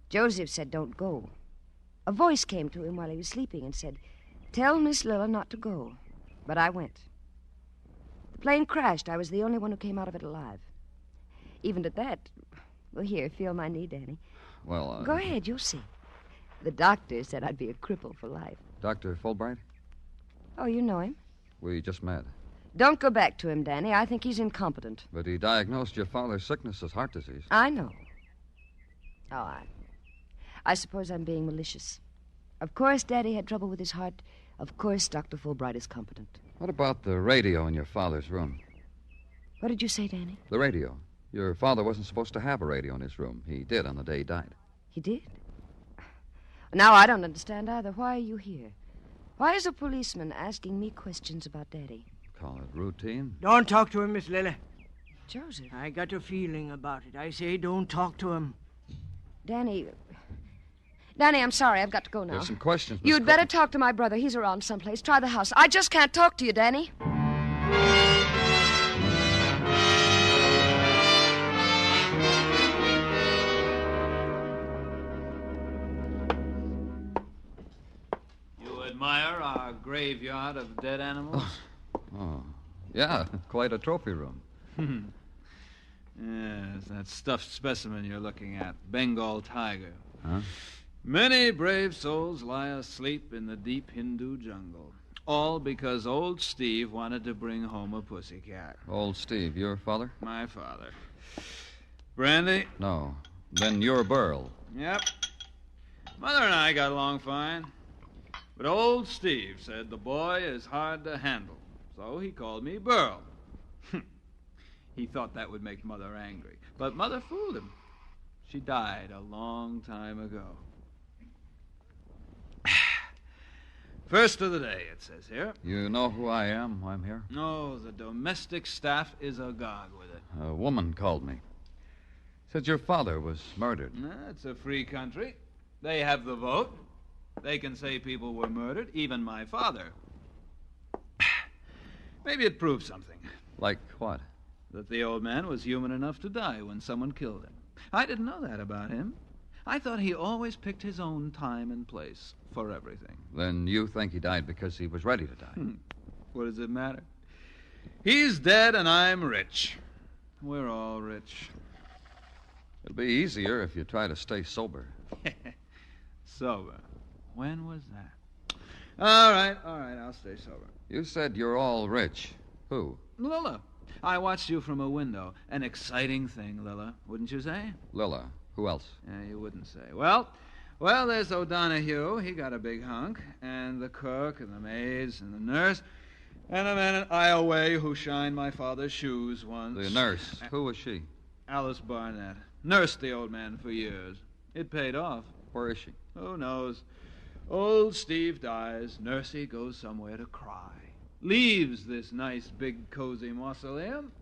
Joseph said, don't go. A voice came to him while he was sleeping and said, tell Miss Lilla not to go. But I went. The plane crashed. I was the only one who came out of it alive. Even at that... Well, here, feel my knee, Danny. Well, Go ahead, you'll see. The doctor said I'd be a cripple for life. Dr. Fulbright? Oh, you know him? We just met. Don't go back to him, Danny. I think he's incompetent. But he diagnosed your father's sickness as heart disease. I know. Oh, I suppose I'm being malicious. Of course, Daddy had trouble with his heart Of course, Dr. Fulbright is competent. What about the radio in your father's room? What did you say, Danny? The radio. Your father wasn't supposed to have a radio in his room. He did on the day he died. He did? Now, I don't understand either. Why are you here? Why is a policeman asking me questions about Daddy? Call it routine. Don't talk to him, Miss Lily. Joseph. I got a feeling about it. I say don't talk to him. Danny, I'm sorry. I've got to go now. There's some questions, Miss You'd better talk to my brother. He's around someplace. Try the house. I just can't talk to you, Danny. You admire our graveyard of dead animals? Oh, yeah, quite a trophy room. Yes, that stuffed specimen you're looking at, Bengal tiger. Huh? Many brave souls lie asleep in the deep Hindu jungle, all because old Steve wanted to bring home a pussycat. Old Steve, your father? My father. Brandy? No. Then you're Burl. Yep. Mother and I got along fine. But old Steve said the boy is hard to handle, so he called me Burl. He thought that would make Mother angry, but Mother fooled him. She died a long time ago. First of the day, it says here. You know who I am? Why I'm here? No, the domestic staff is agog with it. A woman called me. Said your father was murdered. It's a free country. They have the vote. They can say people were murdered, even my father. Maybe it proves something. Like what? That the old man was human enough to die when someone killed him. I didn't know that about him. I thought he always picked his own time and place for everything. Then you think he died because he was ready to die? What does it matter? He's dead and I'm rich. We're all rich. It'll be easier if you try to stay sober. Sober? When was that? All right, I'll stay sober. You said you're all rich. Who? Lilla. I watched you from a window. An exciting thing, Lilla, wouldn't you say? Lilla. Who else? Yeah, you wouldn't say. Well, there's O'Donoghue. He got a big hunk. And the cook and the maids and the nurse. And a man in Iowa who shined my father's shoes once. The nurse. Who was she? Alice Barnett. Nursed the old man for years. It paid off. Where is she? Who knows? Old Steve dies. Nursey goes somewhere to cry. Leaves this nice, big, cozy mausoleum.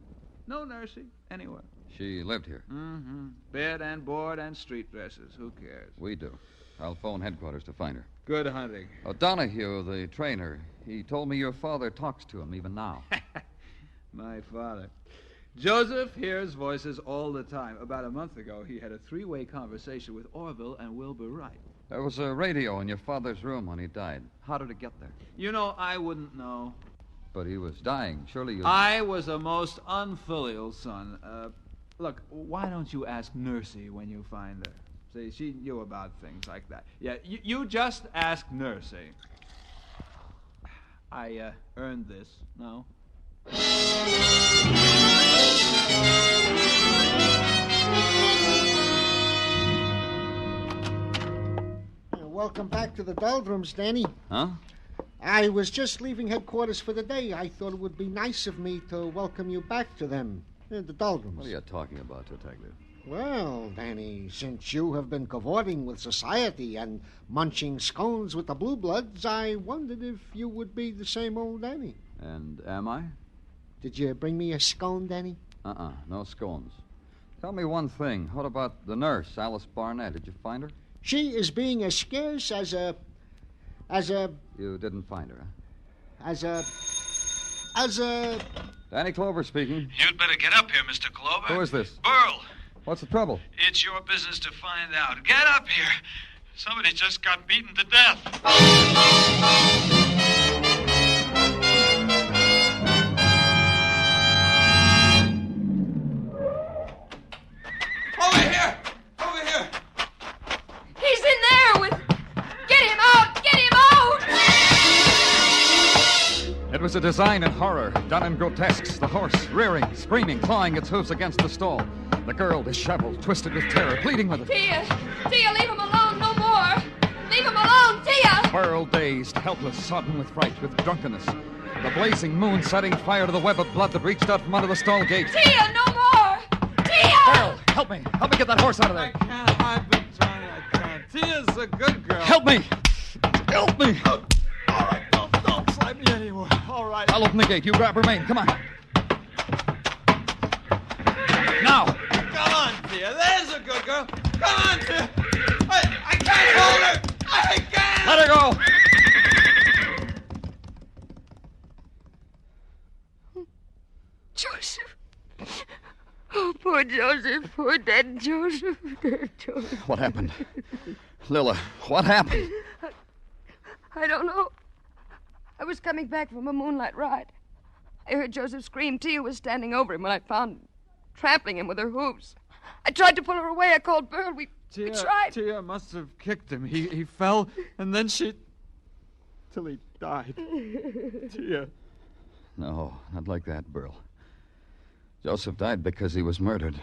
No Nursey anywhere. She lived here. Mm-hmm. Bed and board and street dresses. Who cares? We do. I'll phone headquarters to find her. Good hunting. O'Donoghue, the trainer, he told me your father talks to him even now. My father. Joseph hears voices all the time. About a month ago, he had a three-way conversation with Orville and Wilbur Wright. There was a radio in your father's room when he died. How did it get there? You know, I wouldn't know. But he was dying. Surely you... I was a most unfilial son. Look, why don't you ask Nursey when you find her? See, she knew about things like that. Yeah, you just ask Nursey. I earned this, no? Welcome back to the doldrums, Danny. Huh? I was just leaving headquarters for the day. I thought it would be nice of me to welcome you back to them, the doldrums. What are you talking about, Detective? Well, Danny, since you have been cavorting with society and munching scones with the blue bloods, I wondered if you would be the same old Danny. And am I? Did you bring me a scone, Danny? No scones. Tell me one thing. What about the nurse, Alice Barnett? Did you find her? She is being as scarce as a... You didn't find her, huh? As a... Danny Clover speaking. You'd better get up here, Mr. Clover. Who is this? Burl. What's the trouble? It's your business to find out. Get up here. Somebody just got beaten to death. Over here! Over here! He's in there with... Get him out! Get him out! It was a design in horror, done in grotesques. The horse, rearing, screaming, clawing its hoofs against the stall. The girl, disheveled, twisted with terror, pleading with it. Tia, leave him alone, no more. Leave him alone, Tia. Burl, dazed, helpless, sodden with fright, with drunkenness. The blazing moon setting fire to the web of blood that reached out from under the stall gate. Tia, no more! Tia! Burl, help me. Help me get that horse out of there. I can't. I've been trying. I can't. Tia's a good girl. Help me. Help me. All right, don't slide me anymore. All right. I'll open the gate. You grab her mane. Come on. Now. Come on, Tia. There's a good girl. Come on, Tia. I can't hold her. I can't. Let her go. Joseph. Oh, poor Joseph. Poor dead Joseph. Dead Joseph. What happened? Lila, what happened? I don't know. I was coming back from a moonlight ride. I heard Joseph scream. Tia was standing over him when I found him, trampling him with her hooves. I tried to pull her away. I called Burl. We tried. Tia must have kicked him. He fell, and then she... till he died. Tia. No, not like that, Burl. Joseph died because he was murdered.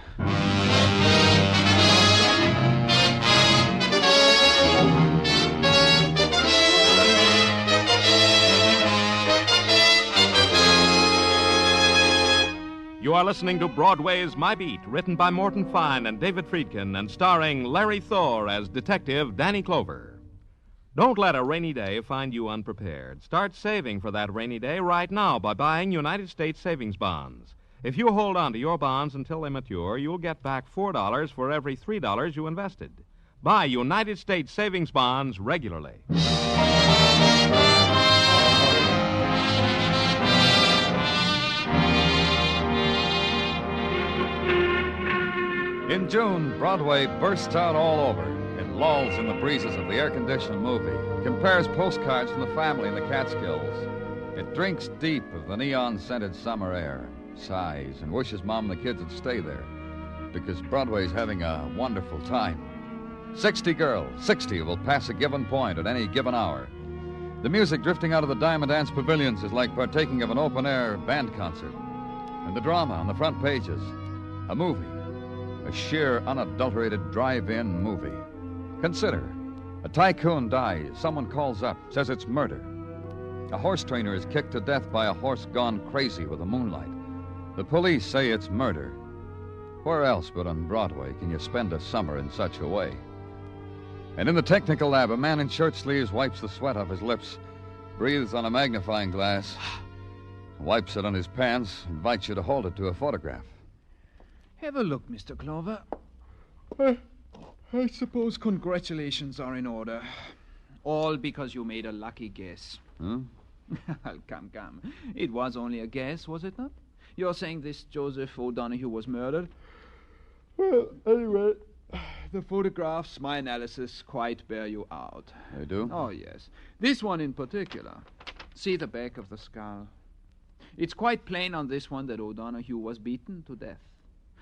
You are listening to Broadway's My Beat, written by Morton Fine and David Friedkin, and starring Larry Thor as Detective Danny Clover. Don't let a rainy day find you unprepared. Start saving for that rainy day right now by buying United States savings bonds. If you hold on to your bonds until they mature, you'll get back $4 for every $3 you invested. Buy United States savings bonds regularly. In June, Broadway bursts out all over. It lolls in the breezes of the air-conditioned movie, compares postcards from the family in the Catskills. It drinks deep of the neon-scented summer air, sighs, and wishes Mom and the kids would stay there, because Broadway's having a wonderful time. 60 girls, 60 will pass a given point at any given hour. The music drifting out of the Diamond Dance pavilions is like partaking of an open-air band concert. And the drama on the front pages, a movie. A sheer, unadulterated drive-in movie. Consider, a tycoon dies. Someone calls up, says it's murder. A horse trainer is kicked to death by a horse gone crazy with the moonlight. The police say it's murder. Where else but on Broadway can you spend a summer in such a way? And in the technical lab, a man in shirt sleeves wipes the sweat off his lips, breathes on a magnifying glass, wipes it on his pants, invites you to hold it to a photograph. Have a look, Mr. Clover. I suppose congratulations are in order. All because you made a lucky guess. Huh? Come. It was only a guess, was it not? You're saying this Joseph O'Donoghue was murdered? Well, anyway, the photographs, my analysis, quite bear you out. They do? Oh, yes. This one in particular. See the back of the skull. It's quite plain on this one that O'Donoghue was beaten to death.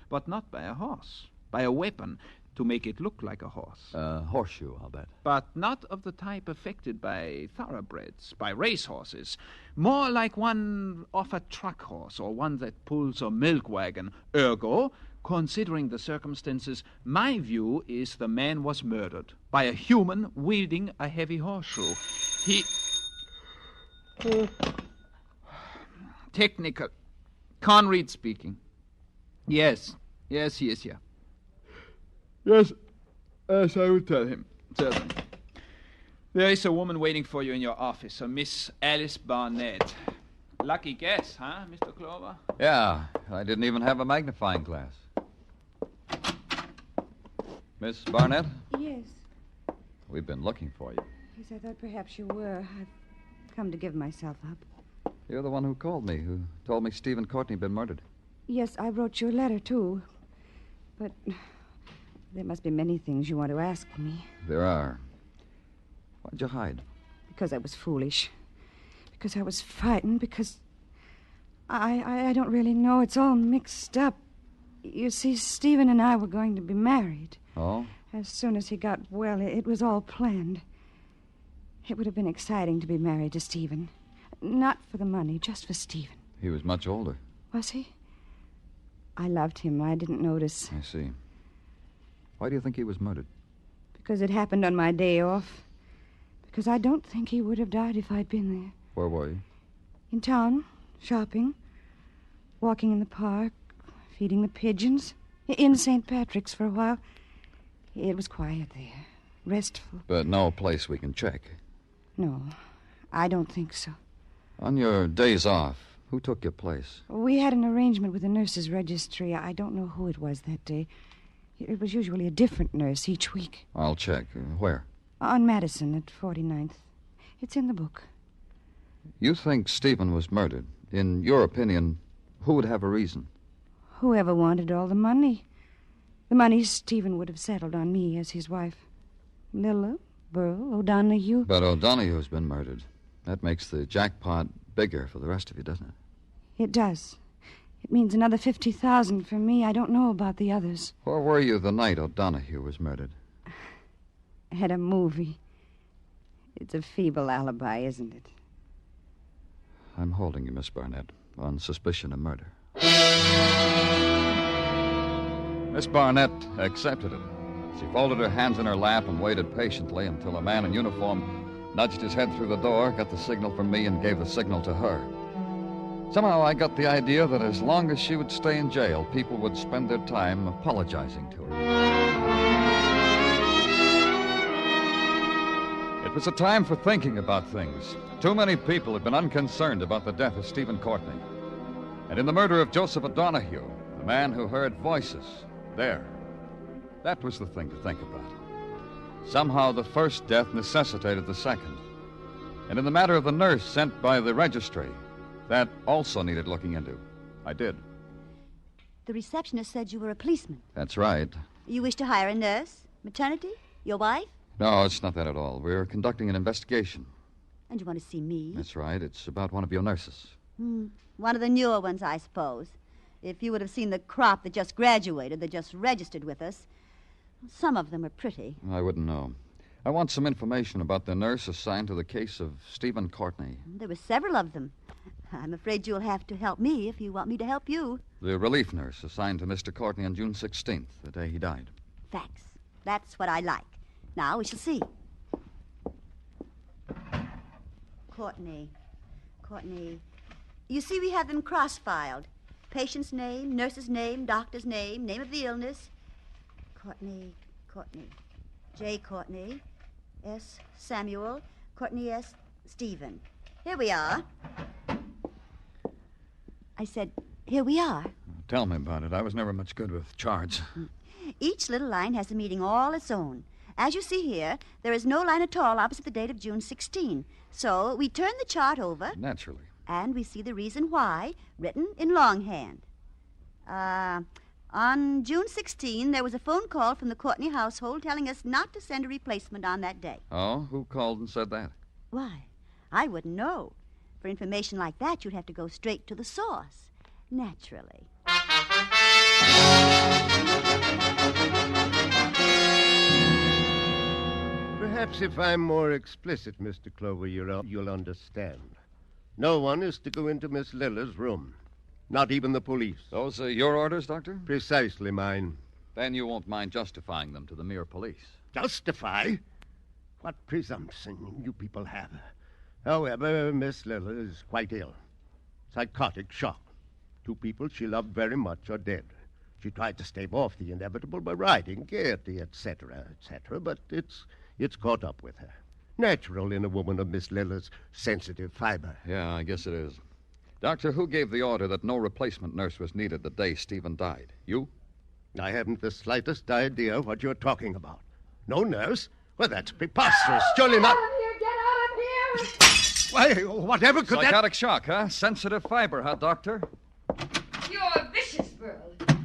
But not by a horse, by a weapon to make it look like a horse. Horseshoe, I'll bet. But not of the type affected by thoroughbreds, by racehorses. More like one of a truck horse or one that pulls a milk wagon. Ergo, considering the circumstances, my view is the man was murdered by a human wielding a heavy horseshoe. He... Technical. Conrad speaking. Yes, he is here. Yes, I will tell him. Certainly. There is a woman waiting for you in your office, a Miss Alice Barnett. Lucky guess, huh, Mr. Clover? Yeah, I didn't even have a magnifying glass. Miss Barnett? Yes. We've been looking for you. Yes, I thought perhaps you were. I've come to give myself up. You're the one who called me, who told me Steve and Courtney had been murdered. Yes, I wrote you a letter, too. But there must be many things you want to ask me. There are. Why'd you hide? Because I was foolish. Because I was frightened. Because I don't really know. It's all mixed up. You see, Stephen and I were going to be married. Oh? As soon as he got well, it was all planned. It would have been exciting to be married to Stephen. Not for the money, just for Stephen. He was much older. Was he? I loved him. I didn't notice. I see. Why do you think he was murdered? Because it happened on my day off. Because I don't think he would have died if I'd been there. Where were you? In town, shopping, walking in the park, feeding the pigeons. In St. Patrick's for a while. It was quiet there, restful. But no place we can check. No, I don't think so. On your days off, who took your place? We had an arrangement with the nurses' registry. I don't know who it was that day. It was usually a different nurse each week. I'll check. Where? On Madison at 49th. It's in the book. You think Stephen was murdered. In your opinion, who would have a reason? Whoever wanted all the money. The money Stephen would have settled on me as his wife. Lilla, Burl, O'Donoghue. But O'Donoghue's been murdered. That makes the jackpot bigger for the rest of you, doesn't it? It does. It means another $50,000 for me. I don't know about the others. Where were you the night O'Donoghue was murdered? At a movie. It's a feeble alibi, isn't it? I'm holding you, Miss Barnett, on suspicion of murder. Miss Barnett accepted it. She folded her hands in her lap and waited patiently until a man in uniform nudged his head through the door, got the signal from me, and gave the signal to her. Somehow I got the idea that as long as she would stay in jail, people would spend their time apologizing to her. It was a time for thinking about things. Too many people had been unconcerned about the death of Stephen Courtney. And in the murder of Joseph O'Donoghue, the man who heard voices, there, that was the thing to think about. Somehow the first death necessitated the second. And in the matter of the nurse sent by the registry, that also needed looking into. I did. The receptionist said you were a policeman. That's right. You wish to hire a nurse? Maternity? Your wife? No, it's not that at all. We're conducting an investigation. And you want to see me? That's right. It's about one of your nurses. One of the newer ones, I suppose. If you would have seen the crop that just graduated, that just registered with us, some of them are pretty. I wouldn't know. I want some information about the nurse assigned to the case of Stephen Courtney. There were several of them. I'm afraid you'll have to help me if you want me to help you. The relief nurse assigned to Mr. Courtney on June 16th, the day he died. Thanks. That's what I like. Now we shall see. Courtney. You see, we have them cross-filed. Patient's name, nurse's name, doctor's name, name of the illness. Courtney. J. Courtney. S. Samuel. Courtney S. Stephen. Here we are. I said, here we are. Tell me about it. I was never much good with charts. Each little line has a meaning all its own. As you see here, there is no line at all opposite the date of June 16. So we turn the chart over. Naturally. And we see the reason why, written in longhand. On June 16, there was a phone call from the Courtney household telling us not to send a replacement on that day. Oh? Who called and said that? Why, I wouldn't know. For information like that, you'd have to go straight to the source. Naturally. Perhaps if I'm more explicit, Mr. Clover, you'll understand. No one is to go into Miss Lilla's room. Not even the police. Those are your orders, Doctor? Precisely mine. Then you won't mind justifying them to the mere police. Justify? What presumption you people have. However, Miss Lilla is quite ill. Psychotic shock. Two people she loved very much are dead. She tried to stave off the inevitable by riding, gaiety, etc., but it's caught up with her. Natural in a woman of Miss Lilla's sensitive fiber. Yeah, I guess it is. Doctor, who gave the order that no replacement nurse was needed the day Stephen died? You? I haven't the slightest idea what you're talking about. No nurse? Well, that's preposterous. Surely not... Get out of here! Why, whatever could Psychotic shock, huh? Sensitive fiber, huh, Doctor? You're vicious, girl.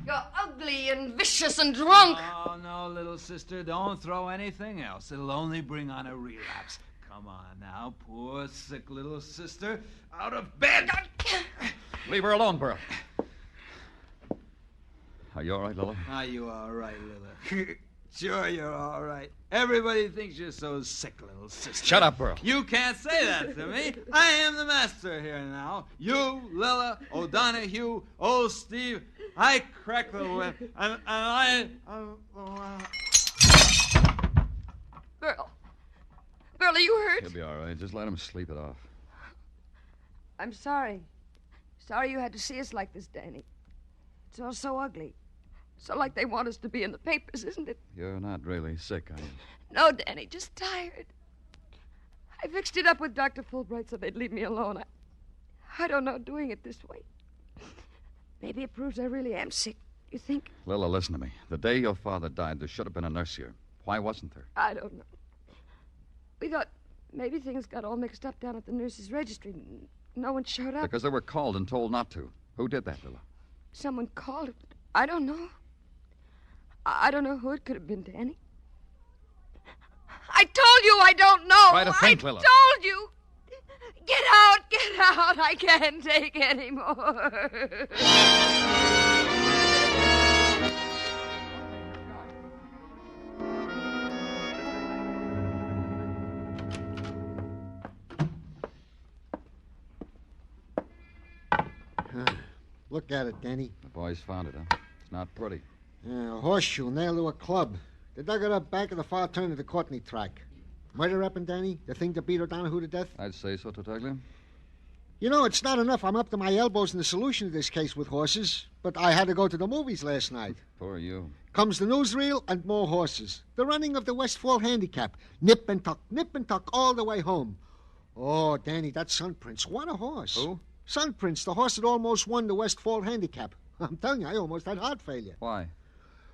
You're ugly and vicious and drunk. Oh, no, little sister, don't throw anything else. It'll only bring on a relapse. Come on now, poor, sick little sister. Out of bed! Leave her alone, Burl. Are you all right, Lila? Are you all right, Lila? Sure, you're all right. Everybody thinks you're so sick, little sister. Shut up, Burl. You can't say that to me. I am the master here now. You, Lila, O'Donoghue, old Steve. I crack the whip, and I... Burl. Burl, are you hurt? He'll be all right. Just let him sleep it off. I'm sorry. Sorry you had to see us like this, Danny. It's all so ugly. So like they want us to be in the papers, isn't it? You're not really sick, are you? No, Danny, just tired. I fixed it up with Dr. Fulbright so they'd leave me alone. I don't know doing it this way. Maybe it proves I really am sick. You think? Lila, listen to me. The day your father died, there should have been a nurse here. Why wasn't there? I don't know. We thought maybe things got all mixed up down at the nurse's registry. No one showed up. Because they were called and told not to. Who did that, Lila? Someone called it. I don't know. I don't know who it could have been, Danny. I told you I don't know. Try to think, I Lila. told you. Get out, get out. I can't take any more. Look at it, Danny. The boys found it, huh? It's not pretty. A horseshoe nailed to a club. They dug it up back of the far turn of the Courtney track. Murder weapon, Danny? The thing that beat O'Donoghue to death? I'd say so, Tartaglia. You know, it's not enough. I'm up to my elbows in the solution of this case with horses. But I had to go to the movies last night. Poor you. Comes the newsreel and more horses. The running of the Westfall Handicap. Nip and tuck all the way home. Oh, Danny, that Sun Prince. What a horse. Who? Sun Prince, the horse that almost won the Westfall Handicap. I'm telling you, I almost had heart failure. Why?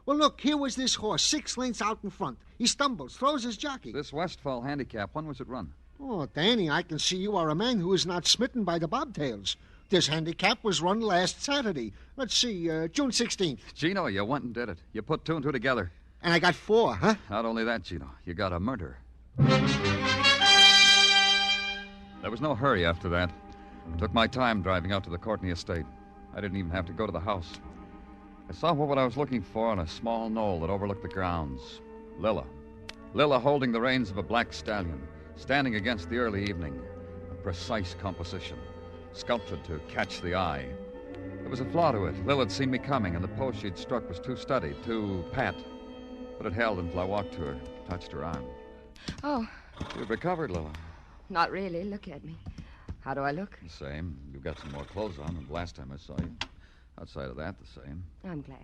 Well, look, here was this horse, 6 lengths out in front. He stumbles, throws his jockey. This Westfall Handicap, when was it run? Oh, Danny, I can see you are a man who is not smitten by the bobtails. This handicap was run last Saturday. Let's see, June 16th. Gino, you went and did it. You put 2 and 2 together. And I got 4, huh? Not only that, Gino, you got a murder. There was no hurry after that. I took my time driving out to the Courtney estate. I didn't even have to go to the house. I saw what I was looking for on a small knoll that overlooked the grounds. Lila. Lila holding the reins of a black stallion, standing against the early evening. A precise composition, sculptured to catch the eye. There was a flaw to it. Lila had seen me coming, and the pose she'd struck was too studied, too pat. But it held until I walked to her, touched her arm. Oh, You've recovered, Lila. not really. Look at me. How do I look? The same. You've got some more clothes on than the last time I saw you. Outside of that, the same. I'm glad.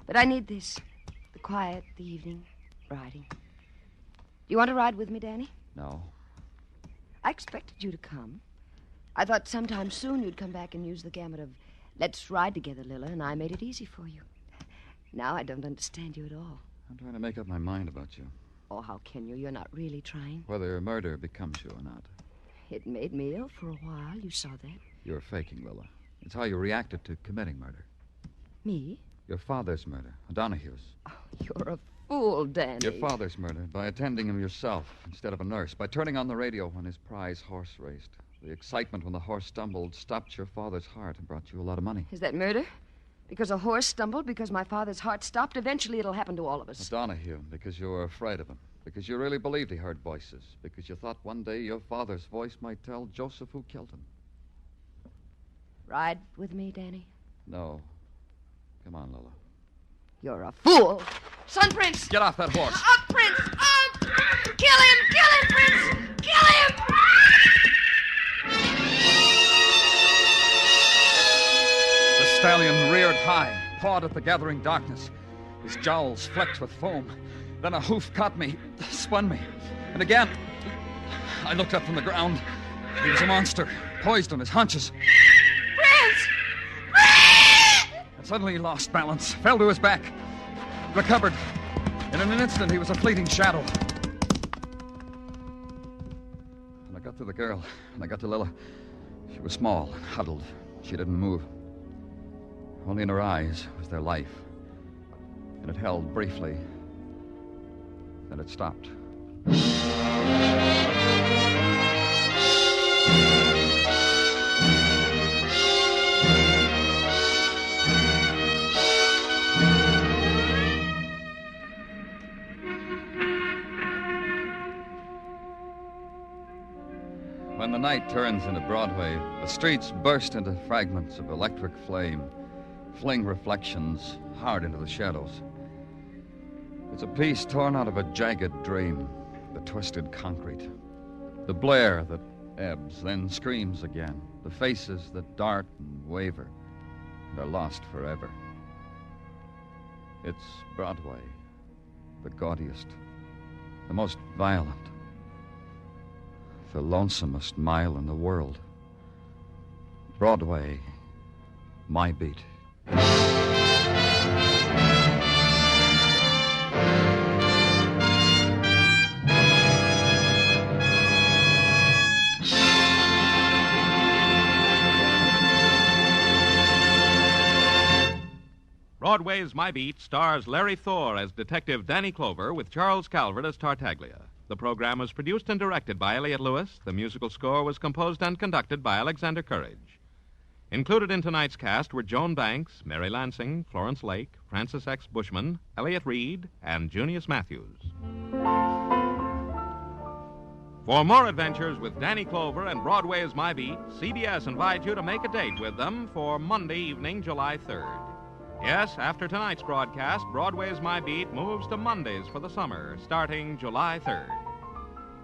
But I need this. The quiet, the evening, riding. You want to ride with me, Danny? No. I expected you to come. I thought sometime soon you'd come back and use the gamut of let's ride together, Lila, and I made it easy for you. Now I don't understand you at all. I'm trying to make up my mind about you. Oh, how can you? You're not really trying. Whether murder becomes you or not. It made me ill for a while. You saw that. You're faking, Lila. It's how you reacted to committing murder. Me? Your father's murder, O'Donoghue's. Oh, you're a fool, Danny. Your father's murder by attending him yourself instead of a nurse, by turning on the radio when his prize horse raced. The excitement when the horse stumbled stopped your father's heart and brought you a lot of money. Is that murder? Because a horse stumbled, because my father's heart stopped, eventually it'll happen to all of us. O'Donoghue, because you were afraid of him. Because you really believed he heard voices. Because you thought one day your father's voice might tell Joseph who killed him. Ride with me, Danny? No. Come on, Lila. You're a fool. Sun Prince! Get off that horse. Up, Prince! Up! Kill him! Kill him, Prince! Kill him! The stallion reared high, pawed at the gathering darkness. His jowls flecked with foam. Then a hoof caught me, spun me. And again, I looked up from the ground. He was a monster, poised on his haunches. Prince! And suddenly he lost balance, fell to his back, recovered. And in an instant, he was a fleeting shadow. And I got to the girl, and I got to Lila. She was small, huddled. She didn't move. Only in her eyes was their life. And it held briefly. Then it stopped. When the night turns into Broadway, the streets burst into fragments of electric flame, fling reflections hard into the shadows. It's a piece torn out of a jagged dream. the twisted concrete. The blare that ebbs, then screams again. The faces that dart and waver. They're lost forever. It's Broadway, the gaudiest, the most violent, the lonesomest mile in the world. Broadway, my beat. Broadway's My Beat stars Larry Thor as Detective Danny Clover with Charles Calvert as Tartaglia. The program was produced and directed by Elliott Lewis. The musical score was composed and conducted by Alexander Courage. Included in tonight's cast were Joan Banks, Mary Lansing, Florence Lake, Francis X. Bushman, Elliott Reed, and Junius Matthews. For more adventures with Danny Clover and Broadway's My Beat, CBS invites you to make a date with them for Monday evening, July 3rd. Yes, after tonight's broadcast, Broadway's My Beat moves to Mondays for the summer, starting July 3rd.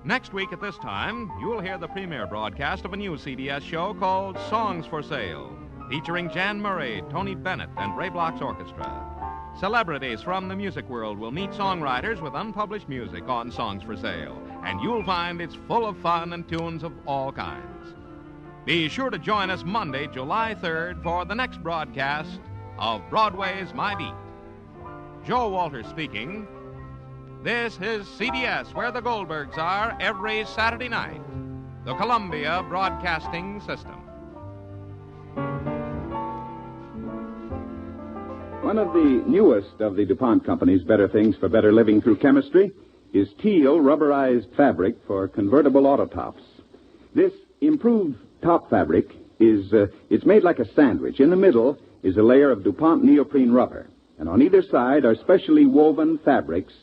Next week at this time, you'll hear the premiere broadcast of a new CBS show called Songs for Sale, featuring Jan Murray, Tony Bennett, and Ray Bloch's orchestra. Celebrities from the music world will meet songwriters with unpublished music on Songs for Sale, and you'll find it's full of fun and tunes of all kinds. Be sure to join us Monday, July 3rd, for the next broadcast of Broadway's My Beat. Joe Walters speaking. This is CBS, where the Goldbergs are every Saturday night. The Columbia Broadcasting System. One of the newest of the DuPont Company's better things for better living through chemistry is teal rubberized fabric for convertible auto tops. This improved top fabric it's made like a sandwich. In the middle is a layer of DuPont neoprene rubber, and on either side are specially woven fabrics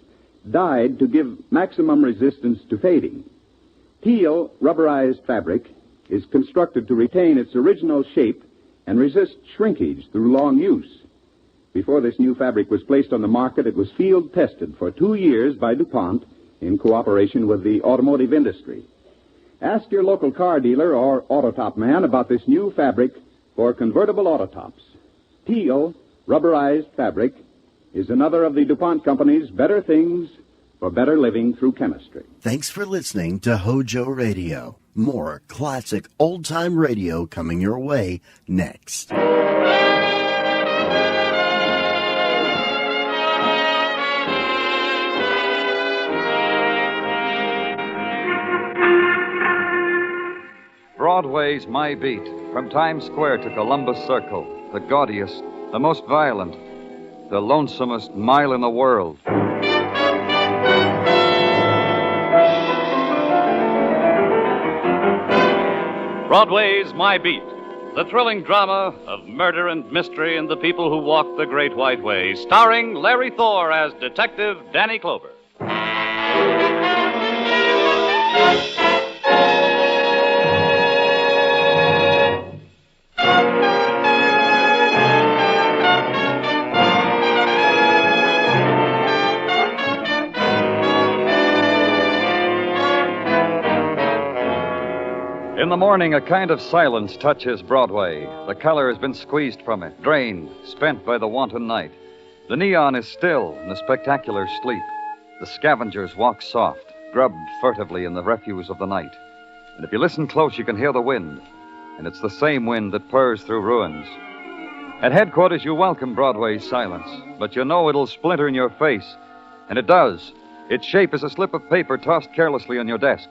dyed to give maximum resistance to fading. Teal rubberized fabric is constructed to retain its original shape and resist shrinkage through long use. Before this new fabric was placed on the market, it was field tested for 2 years by DuPont in cooperation with the automotive industry. Ask your local car dealer or auto top man about this new fabric for convertible auto tops. Teal rubberized fabric is another of the DuPont Company's better things for better living through chemistry. Thanks for listening to Hojo Radio. More classic old-time radio coming your way next. Broadway's My Beat, from Times Square to Columbus Circle, the gaudiest, the most violent, the lonesomest mile in the world. Broadway's My Beat, the thrilling drama of murder and mystery and the people who walk the Great White Way, starring Larry Thor as Detective Danny Clover. In the morning, a kind of silence touches Broadway. The color has been squeezed from it, drained, spent by the wanton night. The neon is still in the spectacular sleep. The scavengers walk soft, grubbed furtively in the refuse of the night. And if you listen close, you can hear the wind. And it's the same wind that purrs through ruins. At headquarters, you welcome Broadway's silence, but you know it'll splinter in your face. And it does. Its shape is a slip of paper tossed carelessly on your desk.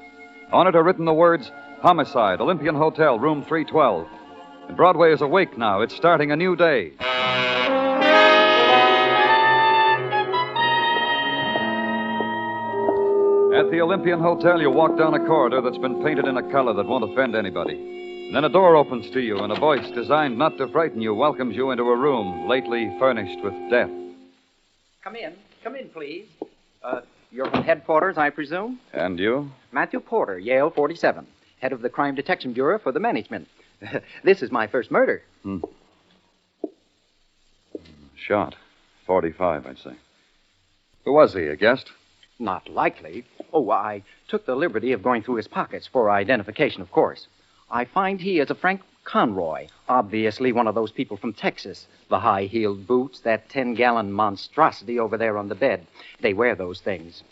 On it are written the words, Homicide, Olympian Hotel, room 312. And Broadway is awake now. It's starting a new day. At the Olympian Hotel, you walk down a corridor that's been painted in a color that won't offend anybody. And then a door opens to you, and a voice designed not to frighten you welcomes you into a room lately furnished with death. Come in, please. You're from headquarters, I presume? And you? Matthew Porter, Yale 47. Head of the Crime Detection Bureau for the management. This is my first murder. Shot. 45, I'd say. Who was he, a guest? Not likely. Oh, I took the liberty of going through his pockets for identification, of course. I find he is a Frank Conroy, obviously one of those people from Texas. The high-heeled boots, that 10-gallon monstrosity over there on the bed. They wear those things.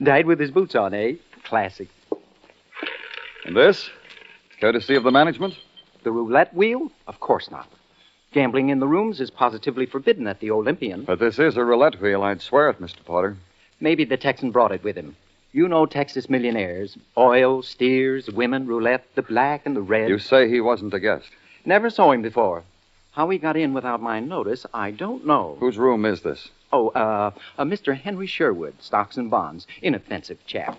Died with his boots on, eh? Classic. And this? Courtesy of the management? The roulette wheel? Of course not. Gambling in the rooms is positively forbidden at the Olympian. But this is a roulette wheel, I'd swear it, Mr. Potter. Maybe the Texan brought it with him. You know Texas millionaires. Oil, steers, women, roulette, the black and the red. You say he wasn't a guest? Never saw him before. How he got in without my notice, I don't know. Whose room is this? Oh, Mr. Henry Sherwood, Stocks and Bonds. Inoffensive chap.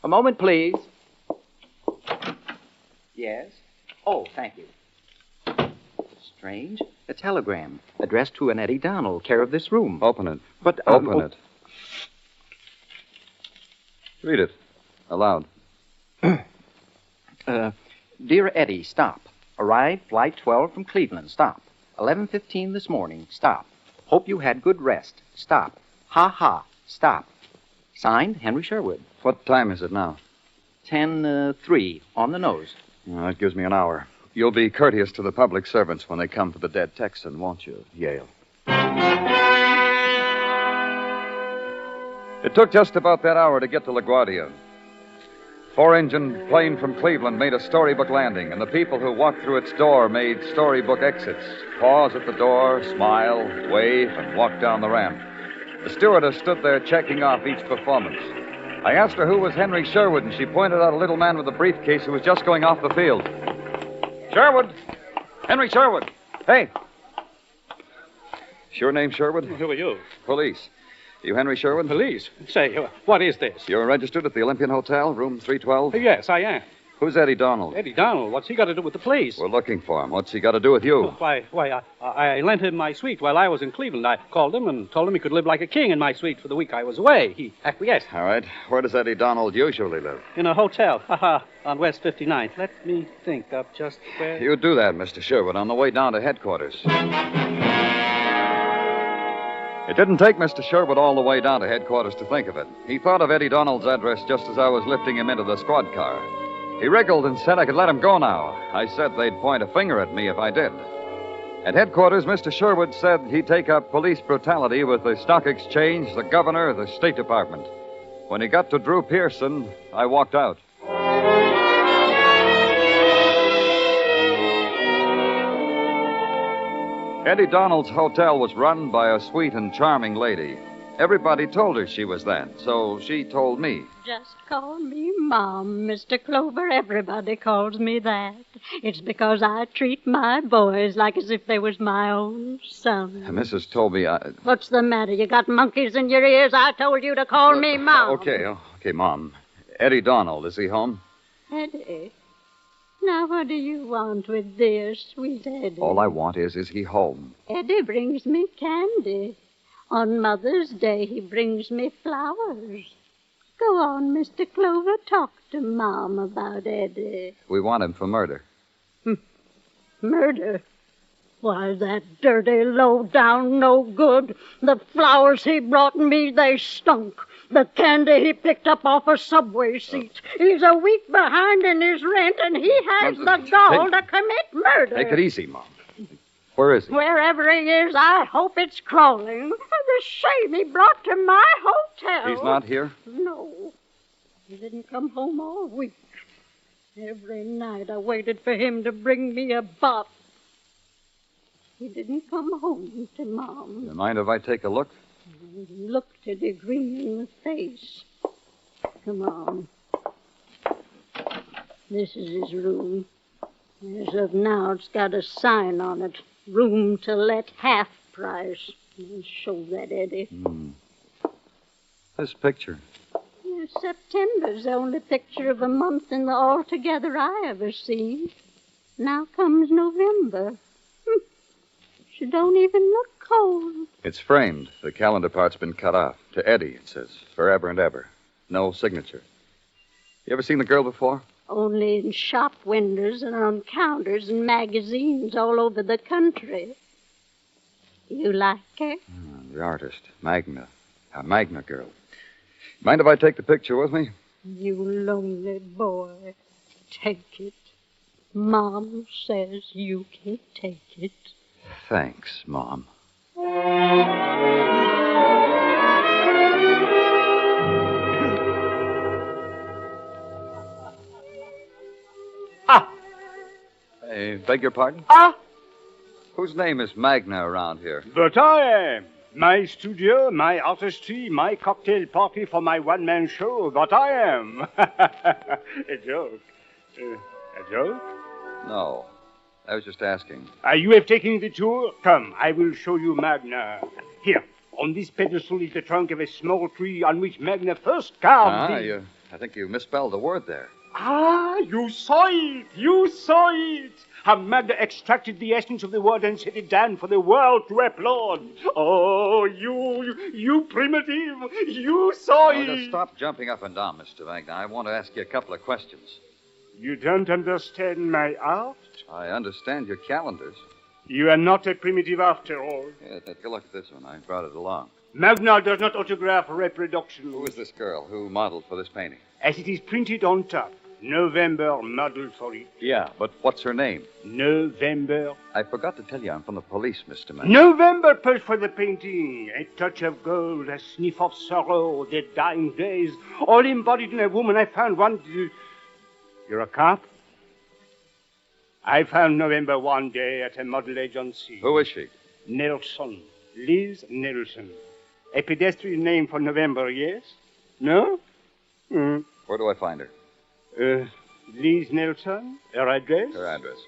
A moment, please. Yes? Oh, thank you. Strange. A telegram addressed to an Eddie Donald, care of this room. Open it. But Open it. Read it. Aloud. Dear Eddie, stop. Arrived flight 12 from Cleveland. Stop. 11:15 this morning. Stop. Hope you had good rest. Stop. Ha ha. Stop. Signed, Henry Sherwood. What time is it now? 10:03 on the nose. Well, that gives me an hour. You'll be courteous to the public servants when they come for the dead Texan, won't you, Yale? It took just about that hour to get to LaGuardia. 4-engine plane from Cleveland made a storybook landing, and the people who walked through its door made storybook exits. Pause at the door, smile, wave, and walk down the ramp. The stewardess stood there checking off each performance. I asked her who was Henry Sherwood, and she pointed out a little man with a briefcase who was just going off the field. Sherwood! Henry Sherwood! Hey! Sure name Sherwood? Who are you? Police. You Henry Sherwood? Police? Say, what is this? You're registered at the Olympian Hotel, room 312? Yes, I am. Who's Eddie Donald? Eddie Donald? What's he got to do with the police? We're looking for him. What's he got to do with you? I lent him my suite while I was in Cleveland. I called him and told him he could live like a king in my suite for the week I was away. He acquiesced. All right. Where does Eddie Donald usually live? In a hotel. On West 59th. Let me think of just where... You do that, Mr. Sherwood, on the way down to headquarters. It didn't take Mr. Sherwood all the way down to headquarters to think of it. He thought of Eddie Donald's address just as I was lifting him into the squad car. He wriggled and said I could let him go now. I said they'd point a finger at me if I did. At headquarters, Mr. Sherwood said he'd take up police brutality with the stock exchange, the governor, the State Department. When he got to Drew Pearson, I walked out. Eddie Donald's hotel was run by a sweet and charming lady. Everybody told her she was that, so she told me. Just call me Mom, Mr. Clover. Everybody calls me that. It's because I treat my boys like as if they was my own son. Mrs. told me What's the matter? You got monkeys in your ears? I told you to call me Mom. Okay, Mom. Eddie Donald, is he home? Eddie? Now, what do you want with dear, sweet Eddie? All I want is he home? Eddie brings me candy. On Mother's Day, he brings me flowers. Go on, Mr. Clover. Talk to Mom about Eddie. We want him for murder. Murder? Why, that dirty, low-down, no good. The flowers he brought me, they stunk. The candy he picked up off a subway seat. He's a week behind in his rent, and he has the gall to commit murder. Take it easy, Mom. Where is he? Wherever he is, I hope it's crawling. The shame he brought to my hotel. He's not here? No. He didn't come home all week. Every night I waited for him to bring me a bot. He didn't come home to Mom. You mind if I take a look? He looked Eddie green in the face. Come on. This is his room. As of now, it's got a sign on it. Room to let, half price. I'll show that, Eddie. This picture. Yeah, September's the only picture of a month in the altogether I ever seen. Now comes November. She don't even look cold. It's framed. The calendar part's been cut off. To Eddie, it says. Forever and ever. No signature. You ever seen the girl before? Only in shop windows and on counters and magazines all over the country. You like her? The artist. Magna. A Magna girl. Mind if I take the picture with me? You lonely boy. Take it. Mom says you can take it. Thanks, Mom. I beg your pardon? Whose name is Magna around here? But I am. My studio, my artistry, my cocktail party for my one-man show. But I am. A joke. A joke? No. I was just asking. You have taken the tour? Come, I will show you Magna. Here, on this pedestal is the trunk of a small tree on which Magna first carved I think you misspelled the word there. You saw it! You saw it! How Magna extracted the essence of the word and set it down for the world to applaud. Oh, you primitive! You saw it! Just stop jumping up and down, Mr. Magna. I want to ask you a couple of questions. You don't understand my art? I understand your calendars. You are not a primitive after all. Yeah, take a look at this one. I brought it along. Magna does not autograph reproduction. Who is this girl? Who modeled for this painting? As it is printed on top. November modeled for it. Yeah, but what's her name? November. I forgot to tell you I'm from the police, Mr. Magna. November posed for the painting. A touch of gold, a sniff of sorrow, the dying days, all embodied in a woman. I found one... You're a cop? I found November one day at a model agency. Who is she? Nelson. Liz Nelson. A pedestrian name for November, yes? No? Where do I find her? Liz Nelson? Her address? Her address.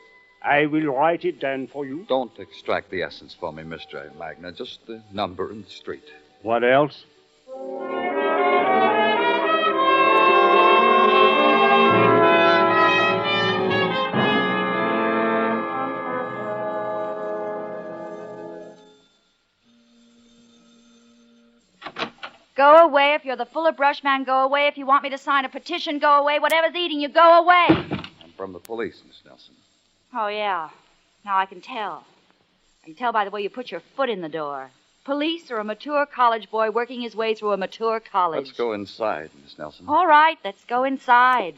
I will write it down for you. Don't extract the essence for me, Mr. Magna. Just the number and the street. What else? Go away. If you're the Fuller Brush man, go away. If you want me to sign a petition, go away. Whatever's eating you, go away. I'm from the police, Miss Nelson. Oh, yeah. Now I can tell. I can tell by the way you put your foot in the door. Police or a mature college boy working his way through a mature college. Let's go inside, Miss Nelson. All right, let's go inside.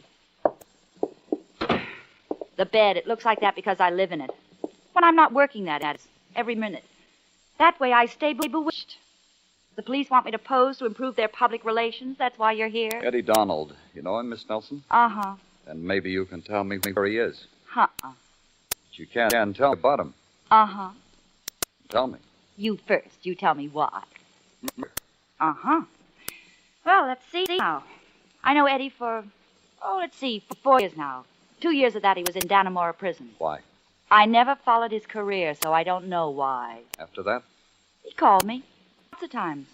The bed, it looks like that because I live in it. When I'm not working that at it, every minute. That way I stay bewitched. The police want me to pose to improve their public relations. That's why you're here. Eddie Donald. You know him, Miss Nelson? Uh-huh. Then maybe you can tell me where he is. Uh-uh. But you can't tell me about him. Uh-huh. Tell me. You first. You tell me why. Uh-huh. Well, let's see now. I know Eddie for 4 years now. 2 years of that he was in Dannemora prison. Why? I never followed his career, so I don't know why. After that? He called me. Lots of times.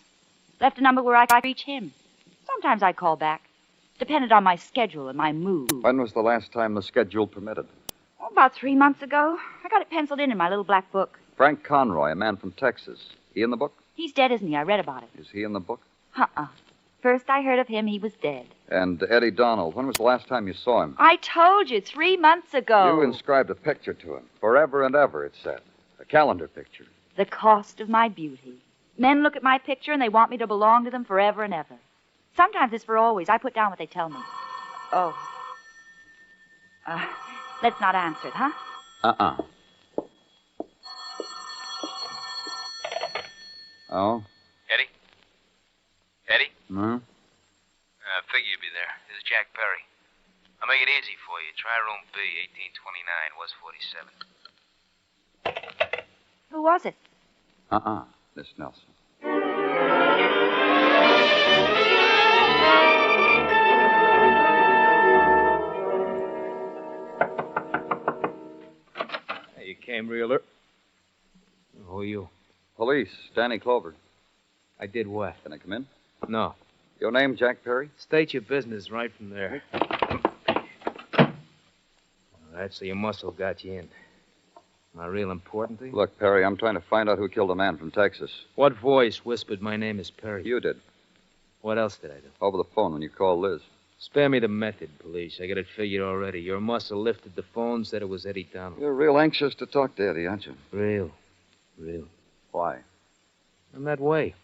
Left a number where I could reach him. Sometimes I'd call back. Depended on my schedule and my mood. When was the last time the schedule permitted? Oh, about 3 months ago. I got it penciled in my little black book. Frank Conroy, a man from Texas. He in the book? He's dead, isn't he? I read about it. Is he in the book? Uh-uh. First I heard of him, he was dead. And Eddie Donald, when was the last time you saw him? I told you, 3 months ago. You inscribed a picture to him. Forever and ever, it said. A calendar picture. The cost of my beauty. Men look at my picture and they want me to belong to them forever and ever. Sometimes it's for always. I put down what they tell me. Oh. Let's not answer it, huh? Uh-uh. Oh? Eddie? Eddie? Hmm? I figure you'd be there. This is Jack Perry. I'll make it easy for you. Try room B, 1829, West 47. Who was it? Miss Nelson. Hey, you came real early. Who are you? Police, Danny Clover. I did what? Can I come in? No. Your name, Jack Perry? State your business right from there. All right, so your muscle got you in. Am I real important to you? Look, Perry, I'm trying to find out who killed a man from Texas. What voice whispered my name is Perry? You did. What else did I do? Over the phone when you called Liz. Spare me the method, police. I got it figured already. Your muscle lifted the phone, said it was Eddie Donald. You're real anxious to talk to Eddie, aren't you? Real. Why? I'm that way.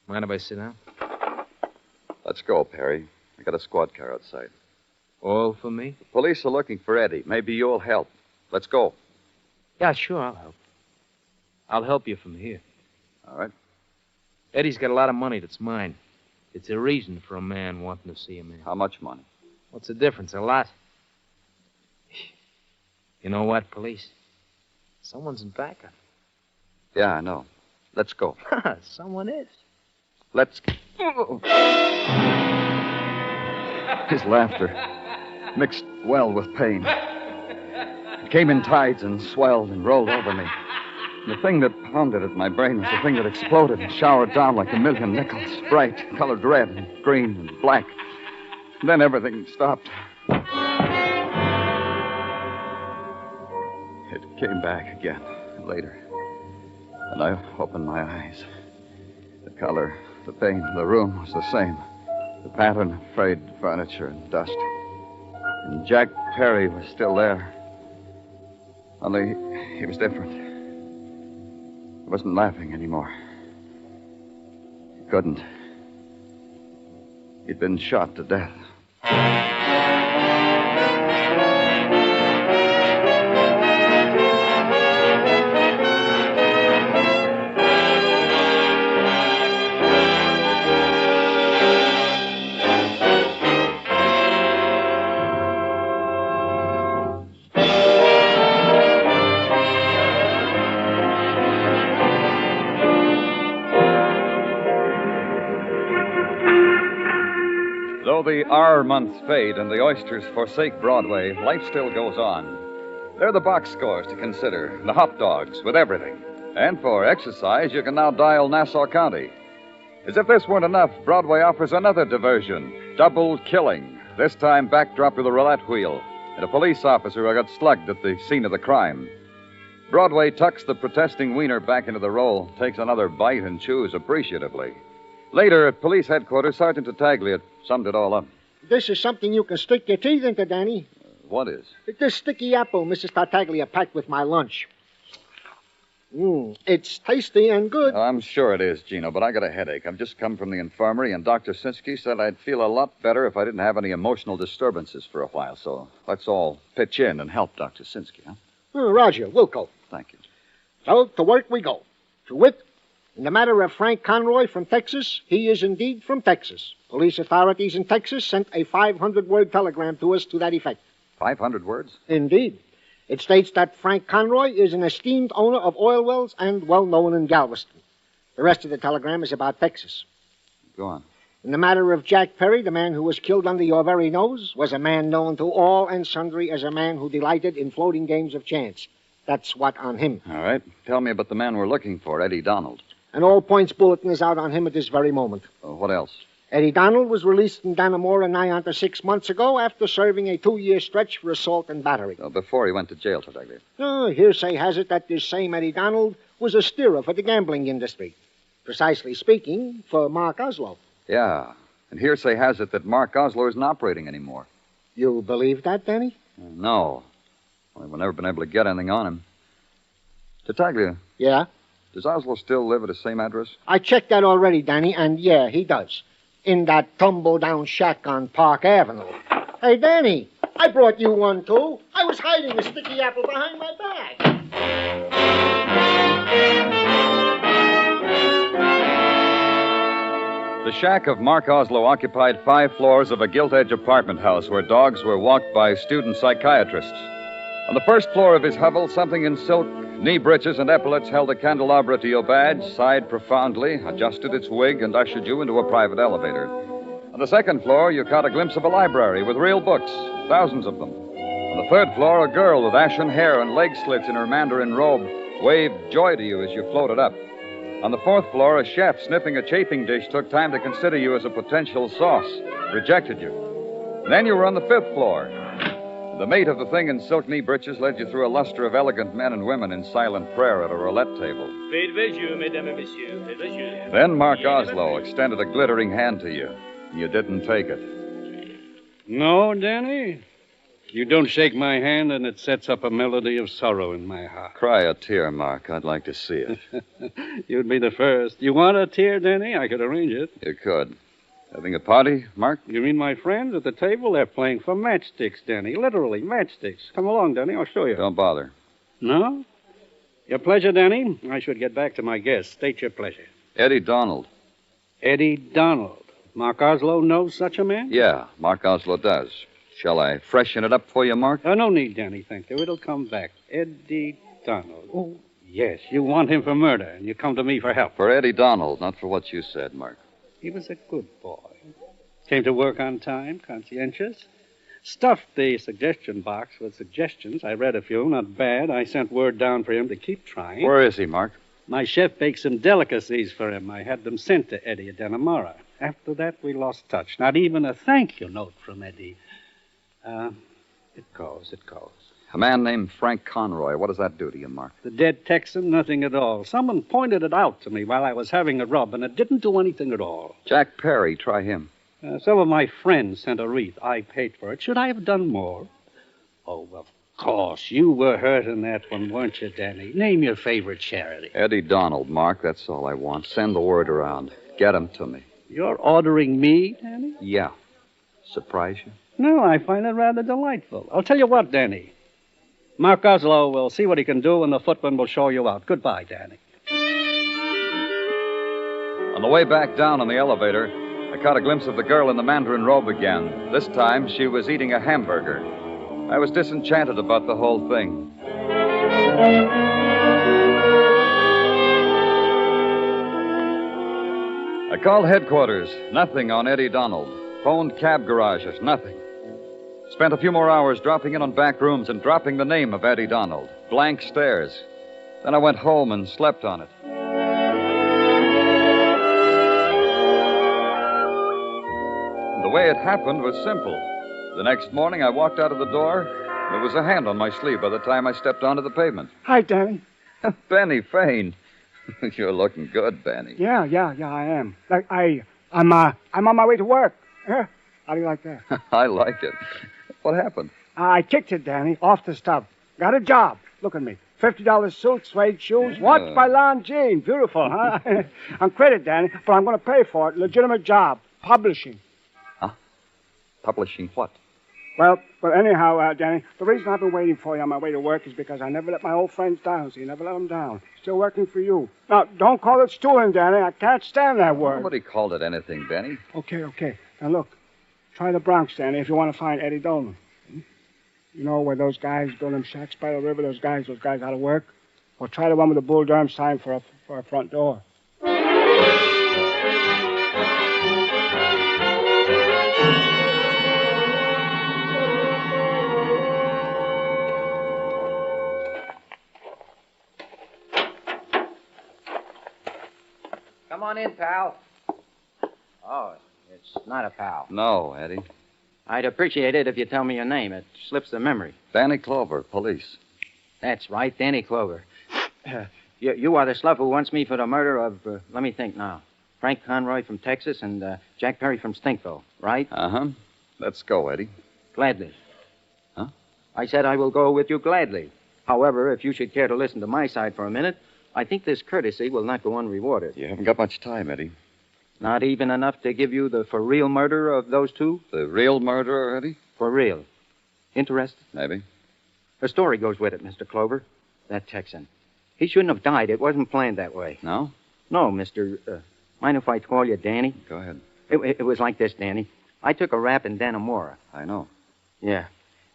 Mind if I sit down? Let's go, Perry. I got a squad car outside. All for me? The police are looking for Eddie. Maybe you'll help. Let's go. Yeah, sure, I'll help. I'll help you from here. All right. Eddie's got a lot of money that's mine. It's a reason for a man wanting to see a man. How much money? What's the difference? A lot. You know what, police? Someone's in back of it. Yeah, I know. Let's go. Someone is. Let's... His laughter mixed well with pain. It came in tides and swelled and rolled over me. The thing that pounded at my brain was the thing that exploded and showered down like a million nickels, bright, colored red and green and black. And then everything stopped. It came back again later. And I opened my eyes. The color, the paint, the room was the same. The pattern of frayed furniture and dust. And Jack Perry was still there. Only he was different. He wasn't laughing anymore. He couldn't. He'd been shot to death. Though the R months fade and the oysters forsake Broadway, life still goes on. There are the box scores to consider, the hot dogs with everything. And for exercise, you can now dial Nassau County. As if this weren't enough, Broadway offers another diversion, double killing, this time backdrop with a roulette wheel, and a police officer who got slugged at the scene of the crime. Broadway tucks the protesting wiener back into the roll, takes another bite and chews appreciatively. Later, at police headquarters, Sergeant Tartaglia summed it all up. This is something you can stick your teeth into, Danny. What is? This sticky apple Mrs. Tartaglia packed with my lunch. It's tasty and good. I'm sure it is, Gino, but I got a headache. I've just come from the infirmary, and Dr. Sinsky said I'd feel a lot better if I didn't have any emotional disturbances for a while. So let's all pitch in and help Dr. Sinsky, huh? Roger, we'll go. Thank you. So, to work we go. To wit, in the matter of Frank Conroy from Texas, he is indeed from Texas. Police authorities in Texas sent a 500-word telegram to us to that effect. 500 words? Indeed. It states that Frank Conroy is an esteemed owner of oil wells and well-known in Galveston. The rest of the telegram is about Texas. Go on. In the matter of Jack Perry, the man who was killed under your very nose was a man known to all and sundry as a man who delighted in floating games of chance. That's what on him. All right. Tell me about the man we're looking for, Eddie Donald. An all-points bulletin is out on him at this very moment. What else? Eddie Donald was released from Dannemora nigh onto 6 months ago after serving a 2-year stretch for assault and battery. Before he went to jail, Tartaglia. Hearsay has it that this same Eddie Donald was a steerer for the gambling industry. Precisely speaking, for Mark Oslo. Yeah, and hearsay has it that Mark Oslo isn't operating anymore. You believe that, Danny? No. Well, we've never been able to get anything on him. Tartaglia. Yeah? Does Oslo still live at the same address? I checked that already, Danny, and yeah, he does. In that tumble-down shack on Park Avenue. Hey, Danny, I brought you one, too. I was hiding a sticky apple behind my back. The shack of Mark Oslo occupied 5 floors of a gilt-edge apartment house where dogs were walked by student psychiatrists. On the first floor of his hovel, something in silk, knee breeches, and epaulets held a candelabra to your badge, sighed profoundly, adjusted its wig, and ushered you into a private elevator. On the second floor, you caught a glimpse of a library with real books, thousands of them. On the third floor, a girl with ashen hair and leg slits in her mandarin robe waved joy to you as you floated up. On the fourth floor, a chef sniffing a chafing dish took time to consider you as a potential sauce, rejected you. And then you were on the 5th floor. The mate of the thing in silk knee breeches led you through a luster of elegant men and women in silent prayer at a roulette table. Then Mark Oslo extended a glittering hand to you. You didn't take it. No, Danny. You don't shake my hand, and it sets up a melody of sorrow in my heart. Cry a tear, Mark. I'd like to see it. You'd be the first. You want a tear, Danny? I could arrange it. You could. Having a party, Mark? You mean my friends at the table? They're playing for matchsticks, Danny. Literally, matchsticks. Come along, Danny. I'll show you. Don't bother. No? Your pleasure, Danny. I should get back to my guest. State your pleasure. Eddie Donald. Eddie Donald. Mark Oslo knows such a man? Yeah, Mark Oslo does. Shall I freshen it up for you, Mark? Oh, no need, Danny, thank you. It'll come back. Eddie Donald. Oh, yes. You want him for murder, and you come to me for help. For Eddie Donald, not for what you said, Mark. He was a good boy. Came to work on time, conscientious. Stuffed the suggestion box with suggestions. I read a few, not bad. I sent word down for him to keep trying. Where is he, Mark? My chef baked some delicacies for him. I had them sent to Eddie at Dannemora. After that, we lost touch. Not even a thank you note from Eddie. It goes. A man named Frank Conroy. What does that do to you, Mark? The dead Texan, nothing at all. Someone pointed it out to me while I was having a rub, and it didn't do anything at all. Jack Perry. Try him. Some of my friends sent a wreath. I paid for it. Should I have done more? Oh, of course. You were hurt in that one, weren't you, Danny? Name your favorite charity. Eddie Donald, Mark. That's all I want. Send the word around. Get him to me. You're ordering me, Danny? Yeah. Surprise you? No, I find it rather delightful. I'll tell you what, Danny. Mark Oslo will see what he can do, and the footman will show you out. Goodbye, Danny. On the way back down on the elevator, I caught a glimpse of the girl in the mandarin robe again. This time, she was eating a hamburger. I was disenchanted about the whole thing. I called headquarters. Nothing on Eddie Donald. Phoned cab garages. Nothing. Spent a few more hours dropping in on back rooms and dropping the name of Eddie Donald. Blank stares. Then I went home and slept on it. And the way it happened was simple. The next morning, I walked out of the door. There was a hand on my sleeve by the time I stepped onto the pavement. Hi, Danny. Benny Fane. You're looking good, Benny. Yeah, I am. I'm on my way to work. Yeah? How do you like that? I like it. What happened? I kicked it, Danny, off the stuff. Got a job. Look at me. $50 suit, suede shoes, watch by Longines. Beautiful, huh? On credit, Danny, but I'm going to pay for it. Legitimate job. Publishing. Huh? Publishing what? Well, anyhow, Danny, the reason I've been waiting for you on my way to work is because I never let my old friends down, so you never let them down. Still working for you. Now, don't call it stooling, Danny. I can't stand that word. Nobody called it anything, Benny. Okay. Now, look. Try the Bronx, Danny, if you want to find Eddie Donald. You know where those guys build them shacks by the river, those guys out of work? Well, try the one with the Bull Durham sign for a front door. Come on in, pal. Oh, it's not a pal. No, Eddie. I'd appreciate it if you tell me your name. It slips the memory. Danny Clover, police. That's right, Danny Clover. You are the slough who wants me for the murder of, let me think now, Frank Conroy from Texas and Jack Perry from Stinkville, right? Uh-huh. Let's go, Eddie. Gladly. Huh? I said I will go with you gladly. However, if you should care to listen to my side for a minute, I think this courtesy will not go unrewarded. You haven't got much time, Eddie. Not even enough to give you the for-real murder of those two? The real murderer, Eddie? For real. Interested? Maybe. A story goes with it, Mr. Clover. That Texan. He shouldn't have died. It wasn't planned that way. No? No, Mr. Mind if I call you Danny? Go ahead. It was like this, Danny. I took a rap in Dannemora. I know. Yeah.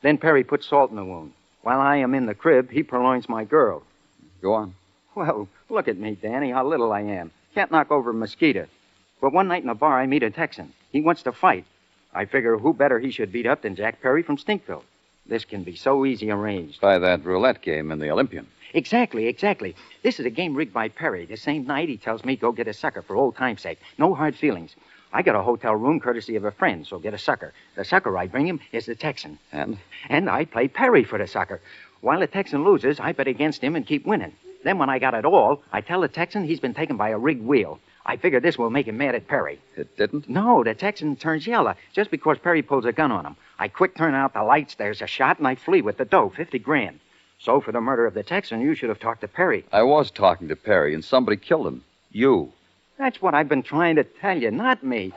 Then Perry put salt in the wound. While I am in the crib, he purloins my girl. Go on. Well, look at me, Danny, how little I am. Can't knock over a mosquito. But one night in a bar, I meet a Texan. He wants to fight. I figure who better he should beat up than Jack Perry from Stinkville. This can be so easy arranged. By that roulette game in the Olympian. Exactly. This is a game rigged by Perry. The same night, he tells me go get a sucker for old time's sake. No hard feelings. I got a hotel room courtesy of a friend, so get a sucker. The sucker I bring him is the Texan. And? And I play Perry for the sucker. While the Texan loses, I bet against him and keep winning. Then when I got it all, I tell the Texan he's been taken by a rigged wheel. I figure this will make him mad at Perry. It didn't? No, the Texan turns yellow just because Perry pulls a gun on him. I quick turn out the lights, there's a shot, and I flee with the dough, $50,000. So for the murder of the Texan, you should have talked to Perry. I was talking to Perry, and somebody killed him. You. That's what I've been trying to tell you, not me.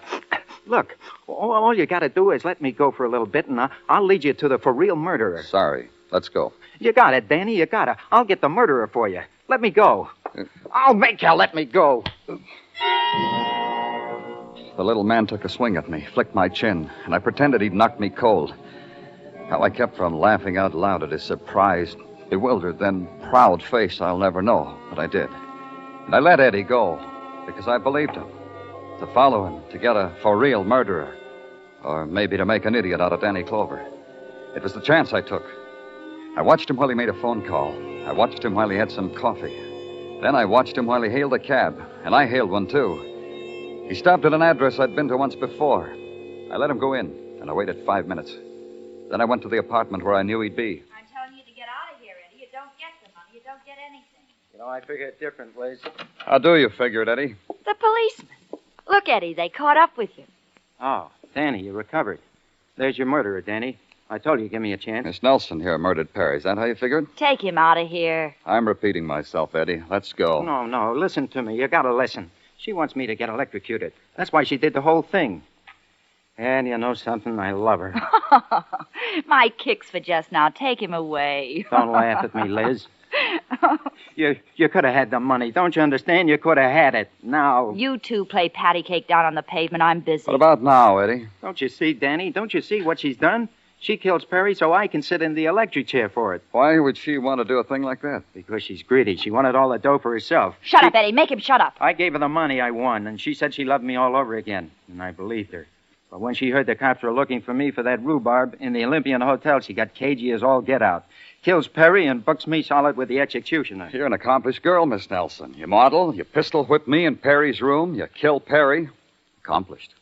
Look, all you got to do is let me go for a little bit, and I'll lead you to the for-real murderer. Sorry. Let's go. You got it, Danny. You got it. I'll get the murderer for you. Let me go. I'll make you let me go. The little man took a swing at me, flicked my chin, and I pretended he'd knocked me cold. How I kept from laughing out loud at his surprised, bewildered, then proud face, I'll never know, but I did. And I let Eddie go, because I believed him. To follow him, to get a for-real murderer, or maybe to make an idiot out of Danny Clover. It was the chance I took. I watched him while he made a phone call. I watched him while he had some coffee. Then I watched him while he hailed a cab, and I hailed one, too. He stopped at an address I'd been to once before. I let him go in, and I waited 5 minutes. Then I went to the apartment where I knew he'd be. I'm telling you to get out of here, Eddie. You don't get the money. You don't get anything. You know, I figure it different, Liz. How do you figure it, Eddie? The policeman. Look, Eddie, they caught up with you. Oh, Danny, you recovered. There's your murderer, Danny. I told you, give me a chance. Miss Nelson here murdered Perry. Is that how you figured? Take him out of here. I'm repeating myself, Eddie. Let's go. No, listen to me. You gotta listen. She wants me to get electrocuted. That's why she did the whole thing. And you know something? I love her. My kicks for just now. Take him away. Don't laugh at me, Liz. You could have had the money. Don't you understand? You could have had it. Now. You two play patty cake down on the pavement. I'm busy. What about now, Eddie? Don't you see, Danny? Don't you see what she's done? She kills Perry so I can sit in the electric chair for it. Why would she want to do a thing like that? Because she's greedy. She wanted all the dough for herself. Shut up, Eddie. Make him shut up. I gave her the money I won, and she said she loved me all over again. And I believed her. But when she heard the cops were looking for me for that rhubarb in the Olympian Hotel, she got cagey as all get out. Kills Perry and books me solid with the executioner. You're an accomplished girl, Miss Nelson. You model, you pistol whip me in Perry's room, you kill Perry. Accomplished.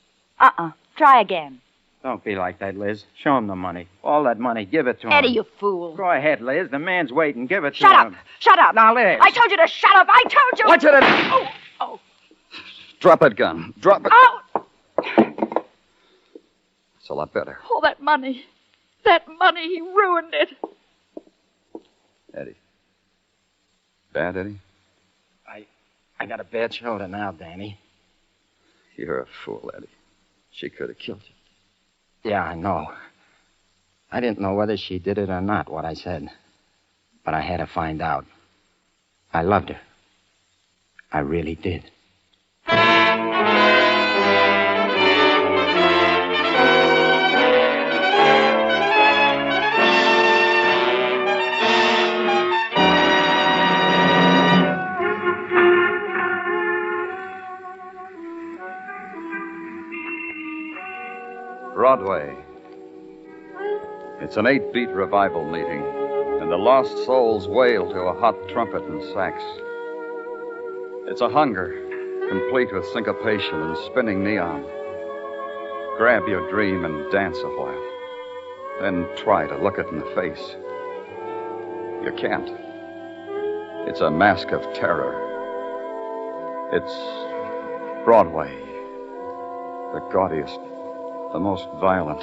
Try again. Don't be like that, Liz. Show him the money. All that money, give it to him. Eddie, you fool. Go ahead, Liz. The man's waiting. Give it to Shut him. up. Shut up. Now, Liz. I told you to shut up. I told you. Watch it, Oh. Drop that gun. Drop it. Oh. It's a lot better. Oh, that money. That money. He ruined it. Eddie. Bad, Eddie? I got a bad shoulder now, Danny. You're a fool, Eddie. She could have killed you. Yeah, I know. I didn't know whether she did it or not, what I said. But I had to find out. I loved her. I really did. Broadway. It's an 8-beat revival meeting, and the lost souls wail to a hot trumpet and sax. It's a hunger, complete with syncopation and spinning neon. Grab your dream and dance a while, then try to look it in the face. You can't. It's a mask of terror. It's Broadway, the gaudiest, the most violent,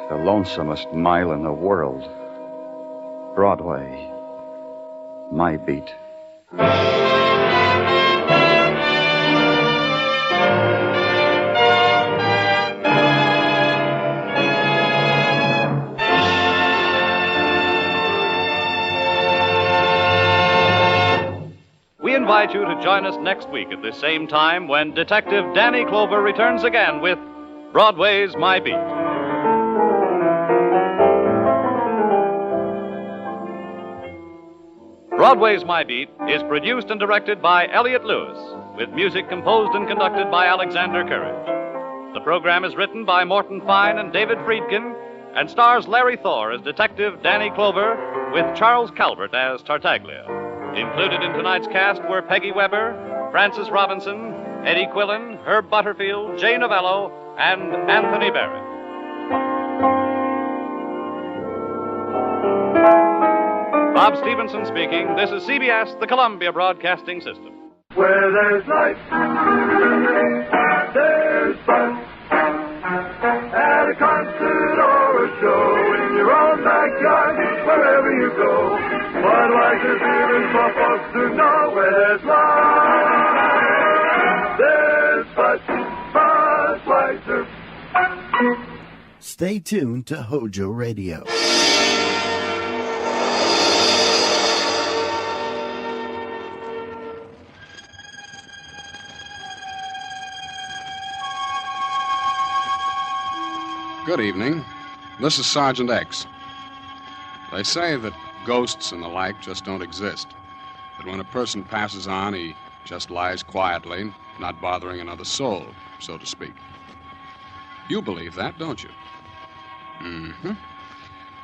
the lonesomest mile in the world. Broadway, my beat. We invite you to join us next week at this same time when Detective Danny Clover returns again with Broadway's My Beat. Broadway's My Beat is produced and directed by Elliott Lewis, with music composed and conducted by Alexander Courage. The program is written by Morton Fine and David Friedkin and stars Larry Thor as Detective Danny Clover with Charles Calvert as Tartaglia. Included in tonight's cast were Peggy Weber, Francis Robinson, Eddie Quillen, Herb Butterfield, Jay Novello, and Anthony Barrett. Bob Stevenson speaking. This is CBS, the Columbia Broadcasting System. Where there's life, there's fun. At a concert or a show, in your own backyard, wherever you go. Budweiser beer is for folks who know where there's life. There's fun. Stay tuned to Hojo Radio. Good evening. This is Sergeant X. They say that ghosts and the like just don't exist. That when a person passes on, he just lies quietly, not bothering another soul, so to speak. You believe that, don't you? Mm-hmm.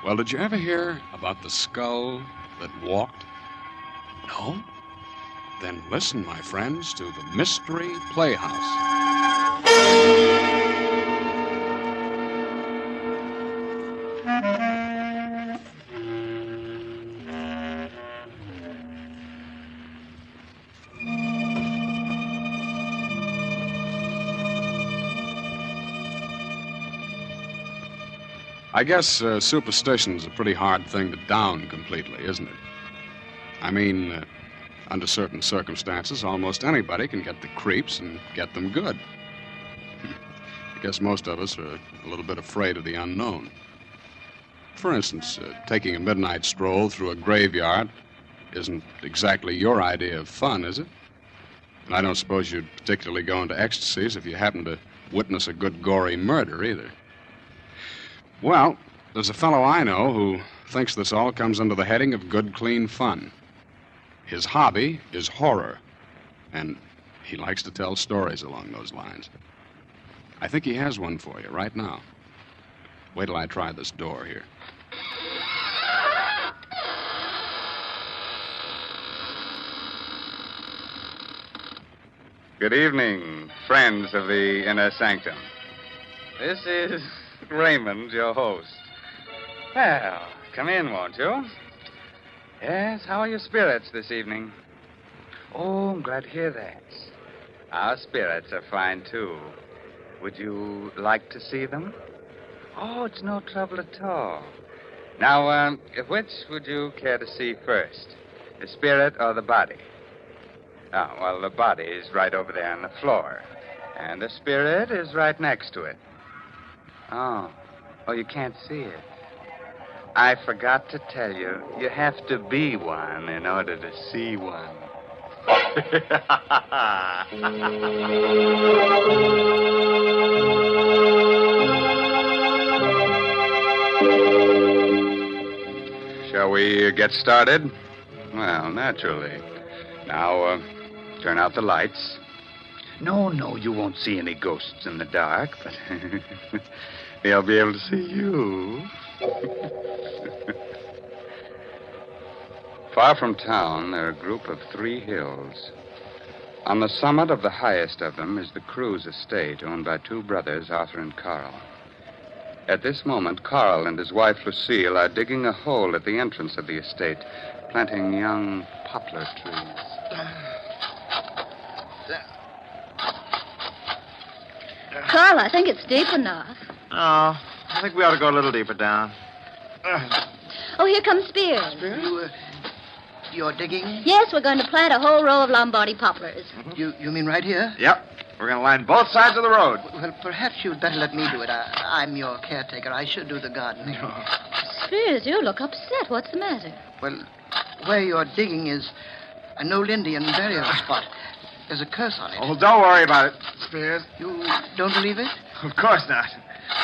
Well, did you ever hear about the skull that walked? No? Then listen, my friends, to the Mystery Playhouse. I guess superstition's a pretty hard thing to down completely, isn't it? I mean, under certain circumstances, almost anybody can get the creeps and get them good. I guess most of us are a little bit afraid of the unknown. For instance, taking a midnight stroll through a graveyard isn't exactly your idea of fun, is it? And I don't suppose you'd particularly go into ecstasies if you happened to witness a good gory murder, either. Well, there's a fellow I know who thinks this all comes under the heading of good, clean fun. His hobby is horror, and he likes to tell stories along those lines. I think he has one for you right now. Wait till I try this door here. Good evening, friends of the Inner Sanctum. This is Raymond, your host. Well, come in, won't you? Yes, how are your spirits this evening? Oh, I'm glad to hear that. Our spirits are fine, too. Would you like to see them? Oh, it's no trouble at all. Now, which would you care to see first? The spirit or the body? Oh, well, the body is right over there on the floor. And the spirit is right next to it. Oh, you can't see it. I forgot to tell you, you have to be one in order to see one. Shall we get started? Well, naturally. Now, turn out the lights. No, you won't see any ghosts in the dark, but they'll be able to see you. Far from town, there are a group of 3 hills. On the summit of the highest of them is the Cruz estate, owned by 2 brothers, Arthur and Carl. At this moment, Carl and his wife, Lucille, are digging a hole at the entrance of the estate, planting young poplar trees. Carl, I think it's deep enough. Oh, I think we ought to go a little deeper down. Oh, here comes Spears. You're digging? Yes, we're going to plant a whole row of Lombardy poplars. You mean right here? Yep. We're going to line both sides of the road. Well, perhaps you'd better let me do it. I'm your caretaker. I should do the gardening. Spears, you look upset. What's the matter? Well, where you're digging is an old Indian burial spot. There's a curse on it. Oh, don't worry about it, Spears. You don't believe it? Of course not.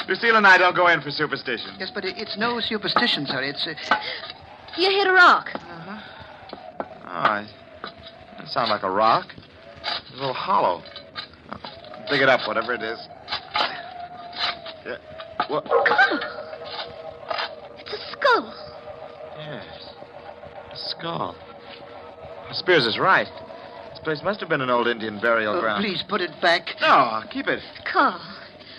Lucille and I don't go in for superstition. Yes, but it's no superstition, sir. It's... You hit a rock. Oh, that sounds like a rock. It's a little hollow. Dig it up, whatever it is. Yeah. What? It's a skull. Yes. A skull. Spears is right. This place must have been an old Indian burial ground. Please, put it back. No, keep it. Carl,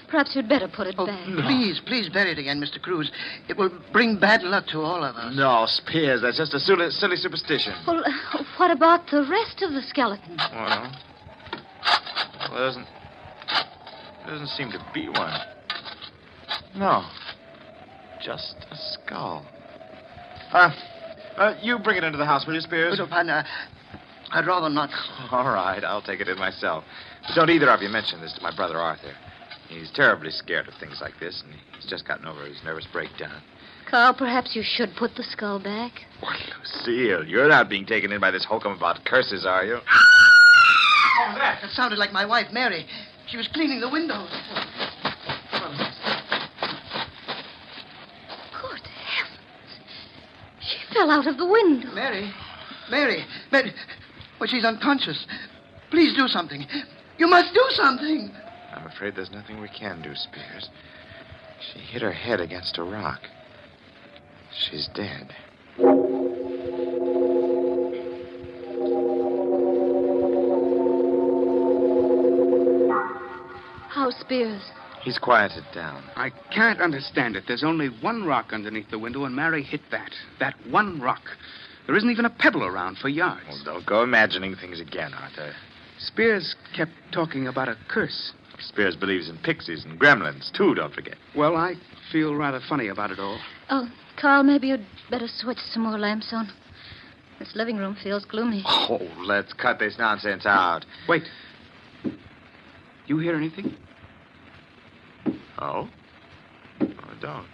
perhaps you'd better put it back. No. Please bury it again, Mr. Cruz. It will bring bad luck to all of us. No, Spears, that's just a silly superstition. Well, what about the rest of the skeleton? Well, there doesn't seem to be one. No, just a skull. You bring it into the house, will you, Spears? No, partner, I'd rather not. All right, I'll take it in myself. But don't either of you mention this to my brother Arthur. He's terribly scared of things like this, and he's just gotten over his nervous breakdown. Carl, perhaps you should put the skull back. What, Lucille? You're not being taken in by this hokum about curses, are you? Oh, that sounded like my wife, Mary. She was cleaning the windows. Good heavens. She fell out of the window. Mary. Well, she's unconscious. Please do something. You must do something. I'm afraid there's nothing we can do, Spears. She hit her head against a rock. She's dead. How's Spears? He's quieted down. I can't understand it. There's only one rock underneath the window, and Mary hit that. That one rock. There isn't even a pebble around for yards. Well, don't go imagining things again, Arthur. Spears kept talking about a curse. Spears believes in pixies and gremlins, too, don't forget. Well, I feel rather funny about it all. Oh, Carl, maybe you'd better switch some more lamps on. This living room feels gloomy. Oh, let's cut this nonsense out. Wait. You hear anything? Oh? I don't.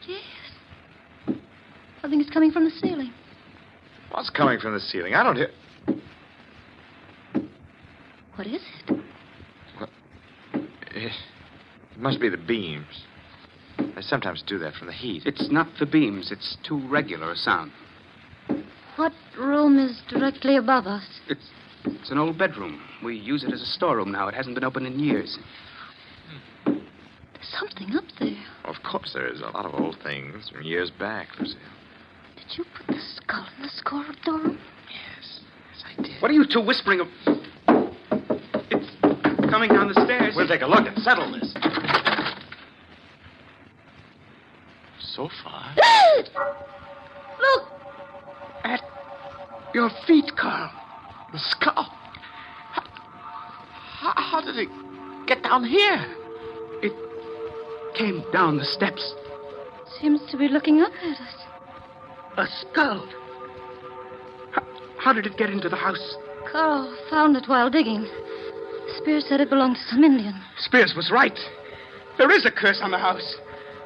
Yes. I think it's coming from the ceiling. What's coming from the ceiling? I don't hear... What is it? It must be the beams. They sometimes do that from the heat. It's not the beams. It's too regular a sound. What room is directly above us? It's an old bedroom. We use it as a storeroom now. It hasn't been open in years. There's something up there. Of course there is. A lot of old things from years back, Lucille. Did you put the skull in the storeroom? Yes, I did. What are you two whispering of? It's coming down the stairs. We'll take a look and settle this. So far. Look! At your feet, Carl. The skull. How did it get down here? It came down the steps. Seems to be looking up at us. A skull. How did it get into the house? Carl found it while digging. Spears said it belonged to some Indian. Spears was right. There is a curse on the house.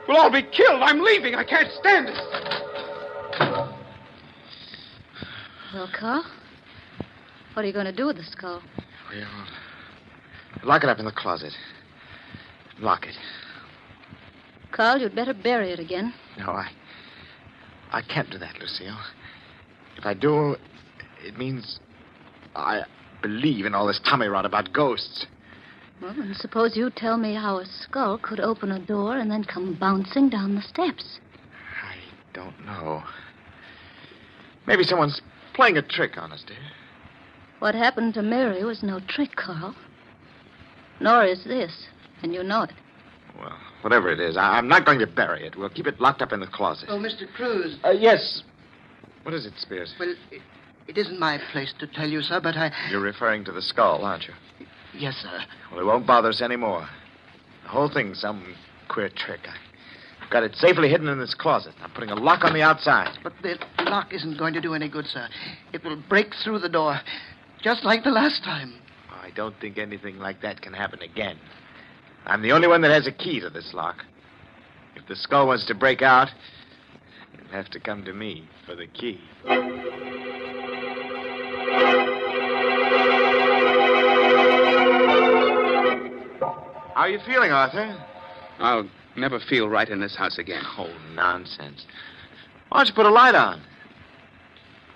We'll all be killed. I'm leaving. I can't stand it. Well, Carl, what are you going to do with the skull? Well, lock it up in the closet. Lock it. Carl, you'd better bury it again. No, I can't do that, Lucille. If I do, it means I believe in all this tummy rot about ghosts. Well, then suppose you tell me how a skull could open a door and then come bouncing down the steps. I don't know. Maybe someone's playing a trick on us, dear. What happened to Mary was no trick, Carl. Nor is this, and you know it. Well, whatever it is, I'm not going to bury it. We'll keep it locked up in the closet. Oh, Mr. Cruz. Yes. What is it, Spears? Well, it isn't my place to tell you, sir, but You're referring to the skull, aren't you? Yes, sir. Well, it won't bother us anymore. The whole thing's some queer trick. I've got it safely hidden in this closet. I'm putting a lock on the outside. But the lock isn't going to do any good, sir. It will break through the door, just like the last time. I don't think anything like that can happen again. I'm the only one that has a key to this lock. If the skull wants to break out, you'll have to come to me for the key. How are you feeling, Arthur? I'll never feel right in this house again. Oh, nonsense. Why don't you put a light on?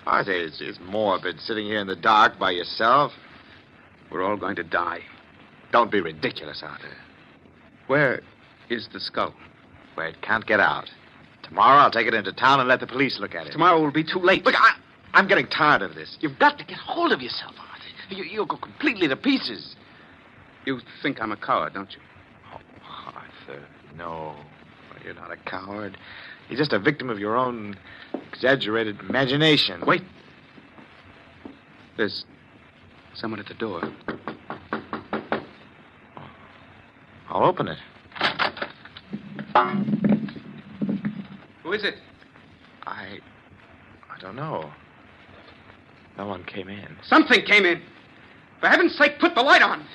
Arthur, it's morbid sitting here in the dark by yourself. We're all going to die. Don't be ridiculous, Arthur. Where is the skull? Where it can't get out. Tomorrow I'll take it into town and let the police look at it. Tomorrow will be too late. Look, I'm getting tired of this. You've got to get hold of yourself, Arthur. You'll go completely to pieces. You think I'm a coward, don't you? Oh, Arthur, no. You're not a coward. You're just a victim of your own exaggerated imagination. Wait. There's someone at the door. I'll open it. Who is it? I don't know. No one came in. Something came in. For heaven's sake, put the light on.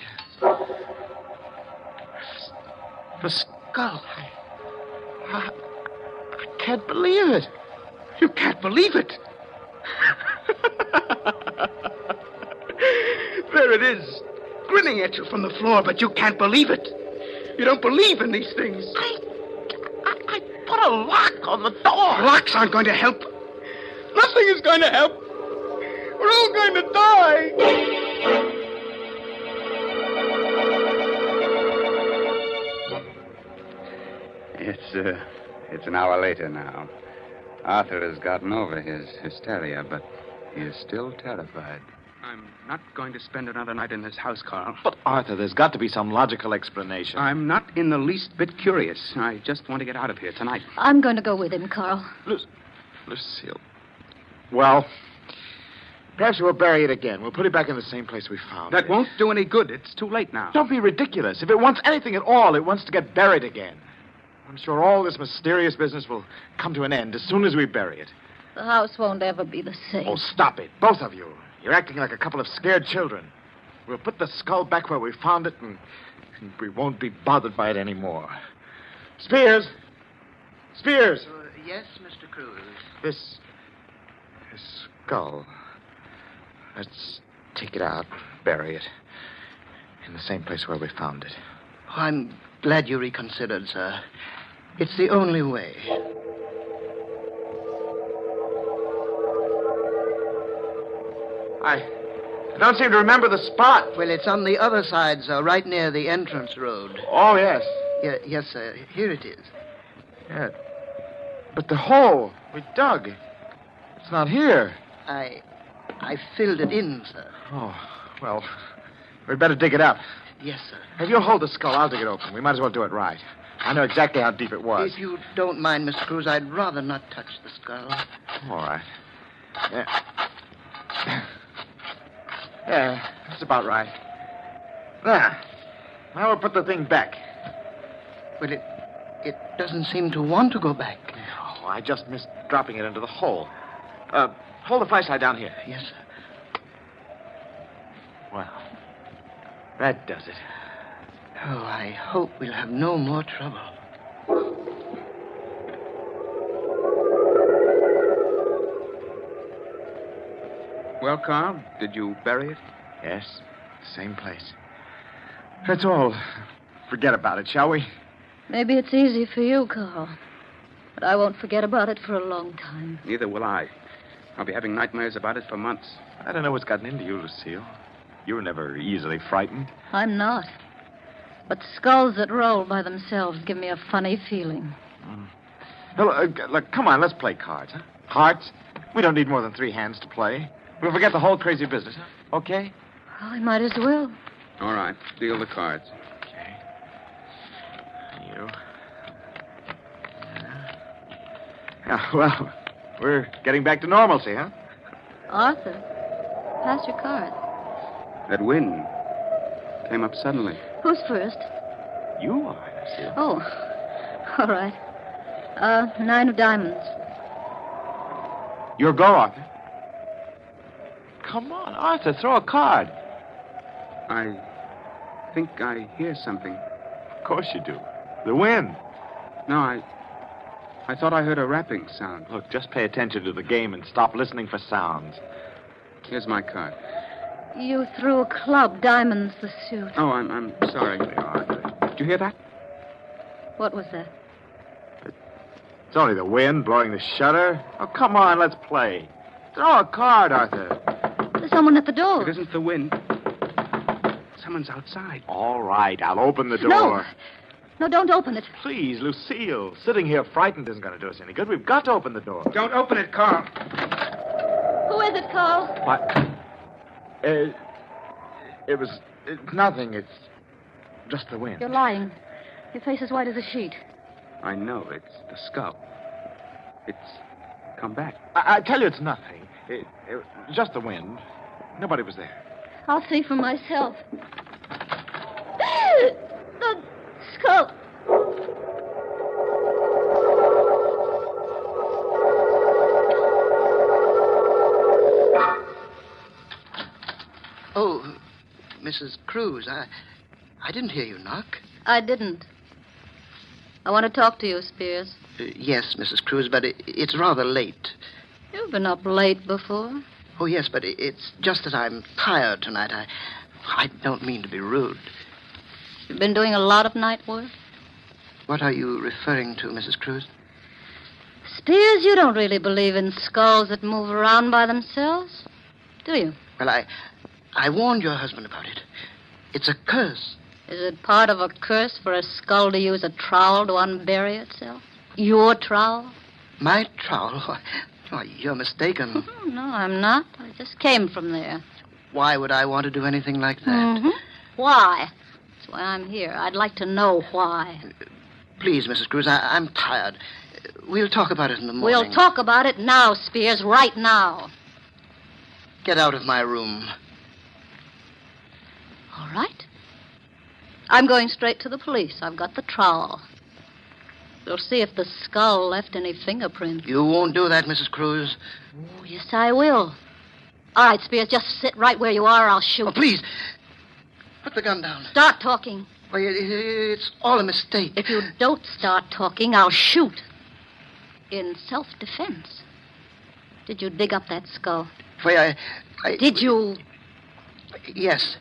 The skull. I can't believe it. You can't believe it. There it is, grinning at you from the floor, but you can't believe it. You don't believe in these things. I put a lock on the door. Locks aren't going to help. Nothing is going to help. We're all going to die. It's an hour later now. Arthur has gotten over his hysteria, but he is still terrified. I'm not going to spend another night in this house, Carl. But, Arthur, there's got to be some logical explanation. I'm not in the least bit curious. I just want to get out of here tonight. I'm going to go with him, Carl. Lucille. Well, perhaps we'll bury it again. We'll put it back in the same place we found it. That won't do any good. It's too late now. Don't be ridiculous. If it wants anything at all, it wants to get buried again. I'm sure all this mysterious business will come to an end as soon as we bury it. The house won't ever be the same. Oh, stop it. Both of you. You're acting like a couple of scared children. We'll put the skull back where we found it, and we won't be bothered by it anymore. Spears! Spears! Yes, Mr. Cruz. This skull. Let's take it out, bury it in the same place where we found it. Oh, I'm glad you reconsidered, sir. It's the only way. I don't seem to remember the spot. Well, it's on the other side, sir, right near the entrance road. Oh, yes. Yes, sir. Here it is. Yeah. But the hole we dug, it's not here. I filled it in, sir. Oh, well, we'd better dig it up. Yes, sir. If you'll hold the skull, I'll dig it open. We might as well do it right. I know exactly how deep it was. If you don't mind, Mr. Cruz, I'd rather not touch the skull. All right. Yeah, that's about right. There. Now we'll put the thing back. Well, it doesn't seem to want to go back. Oh, I just missed dropping it into the hole. Hold the flashlight down here. Yes, sir. Well, that does it. Oh, I hope we'll have no more trouble. Well, Carl, did you bury it? Yes, same place. That's all. Forget about it, shall we? Maybe it's easy for you, Carl. But I won't forget about it for a long time. Neither will I. I'll be having nightmares about it for months. I don't know what's gotten into you, Lucille. You were never easily frightened. I'm not. But skulls that roll by themselves give me a funny feeling. Look, come on, let's play cards, huh? Hearts? We don't need more than 3 hands to play. We'll forget the whole crazy business, huh? Okay? Well, I might as well. All right, deal the cards. Okay. You. Yeah, well, we're getting back to normalcy, huh? Arthur, pass your card. That wind came up suddenly. Who's first? You are, Lucille. Oh, all right. 9 of diamonds. Your go, Arthur. Come on, Arthur, throw a card. I think I hear something. Of course you do. The wind. No, I thought I heard a rapping sound. Look, just pay attention to the game and stop listening for sounds. Here's my card. You threw a club, diamonds, the suit. Oh, I'm sorry. Did you hear that? What was that? It's only the wind blowing the shutter. Oh, come on, let's play. Throw a card, Arthur. There's someone at the door. It isn't the wind. Someone's outside. All right, I'll open the door. No, don't open it. Please, Lucille. Sitting here frightened isn't going to do us any good. We've got to open the door. Don't open it, Carl. Who is it, Carl? What? It's nothing. It's just the wind. You're lying. Your face is white as a sheet. I know. It's the skull. It's come back. I tell you it's nothing. It was just the wind. Nobody was there. I'll see for myself. The skull. Oh, Mrs. Cruz, I didn't hear you knock. I didn't. I want to talk to you, Spears. Yes, Mrs. Cruz, but it's rather late. You've been up late before. Oh, yes, but it's just that I'm tired tonight. I don't mean to be rude. You've been doing a lot of night work? What are you referring to, Mrs. Cruz? Spears, you don't really believe in skulls that move around by themselves, do you? Well, I warned your husband about it. It's a curse. Is it part of a curse for a skull to use a trowel to unbury itself? Your trowel? My trowel? Why, you're mistaken. Oh, no, I'm not. I just came from there. Why would I want to do anything like that? Mm-hmm. Why? That's why I'm here. I'd like to know why. Please, Mrs. Cruz, I'm tired. We'll talk about it in the morning. We'll talk about it now, Spears, right now. Get out of my room. All right. I'm going straight to the police. I've got the trowel. We'll see if the skull left any fingerprints. You won't do that, Mrs. Cruz. Oh, yes, I will. All right, Spears, just sit right where you are. I'll shoot. Oh, please. Put the gun down. Start talking. Why, it's all a mistake. If you don't start talking, I'll shoot. In self-defense. Did you dig up that skull? Why, I... Did you? Yes.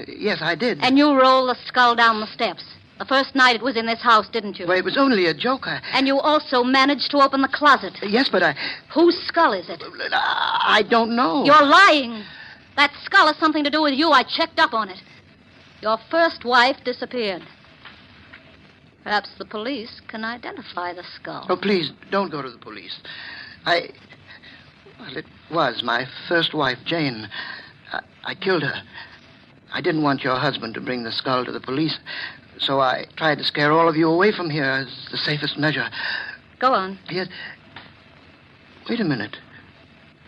Yes, I did. And you rolled the skull down the steps. The first night it was in this house, didn't you? Well, it was only a joke. And you also managed to open the closet. Yes, but I... Whose skull is it? I don't know. You're lying. That skull has something to do with you. I checked up on it. Your first wife disappeared. Perhaps the police can identify the skull. Oh, please, don't go to the police. Well, it was my first wife, Jane. I killed her. I didn't want your husband to bring the skull to the police, so I tried to scare all of you away from here as the safest measure. Go on. Yes. Wait a minute.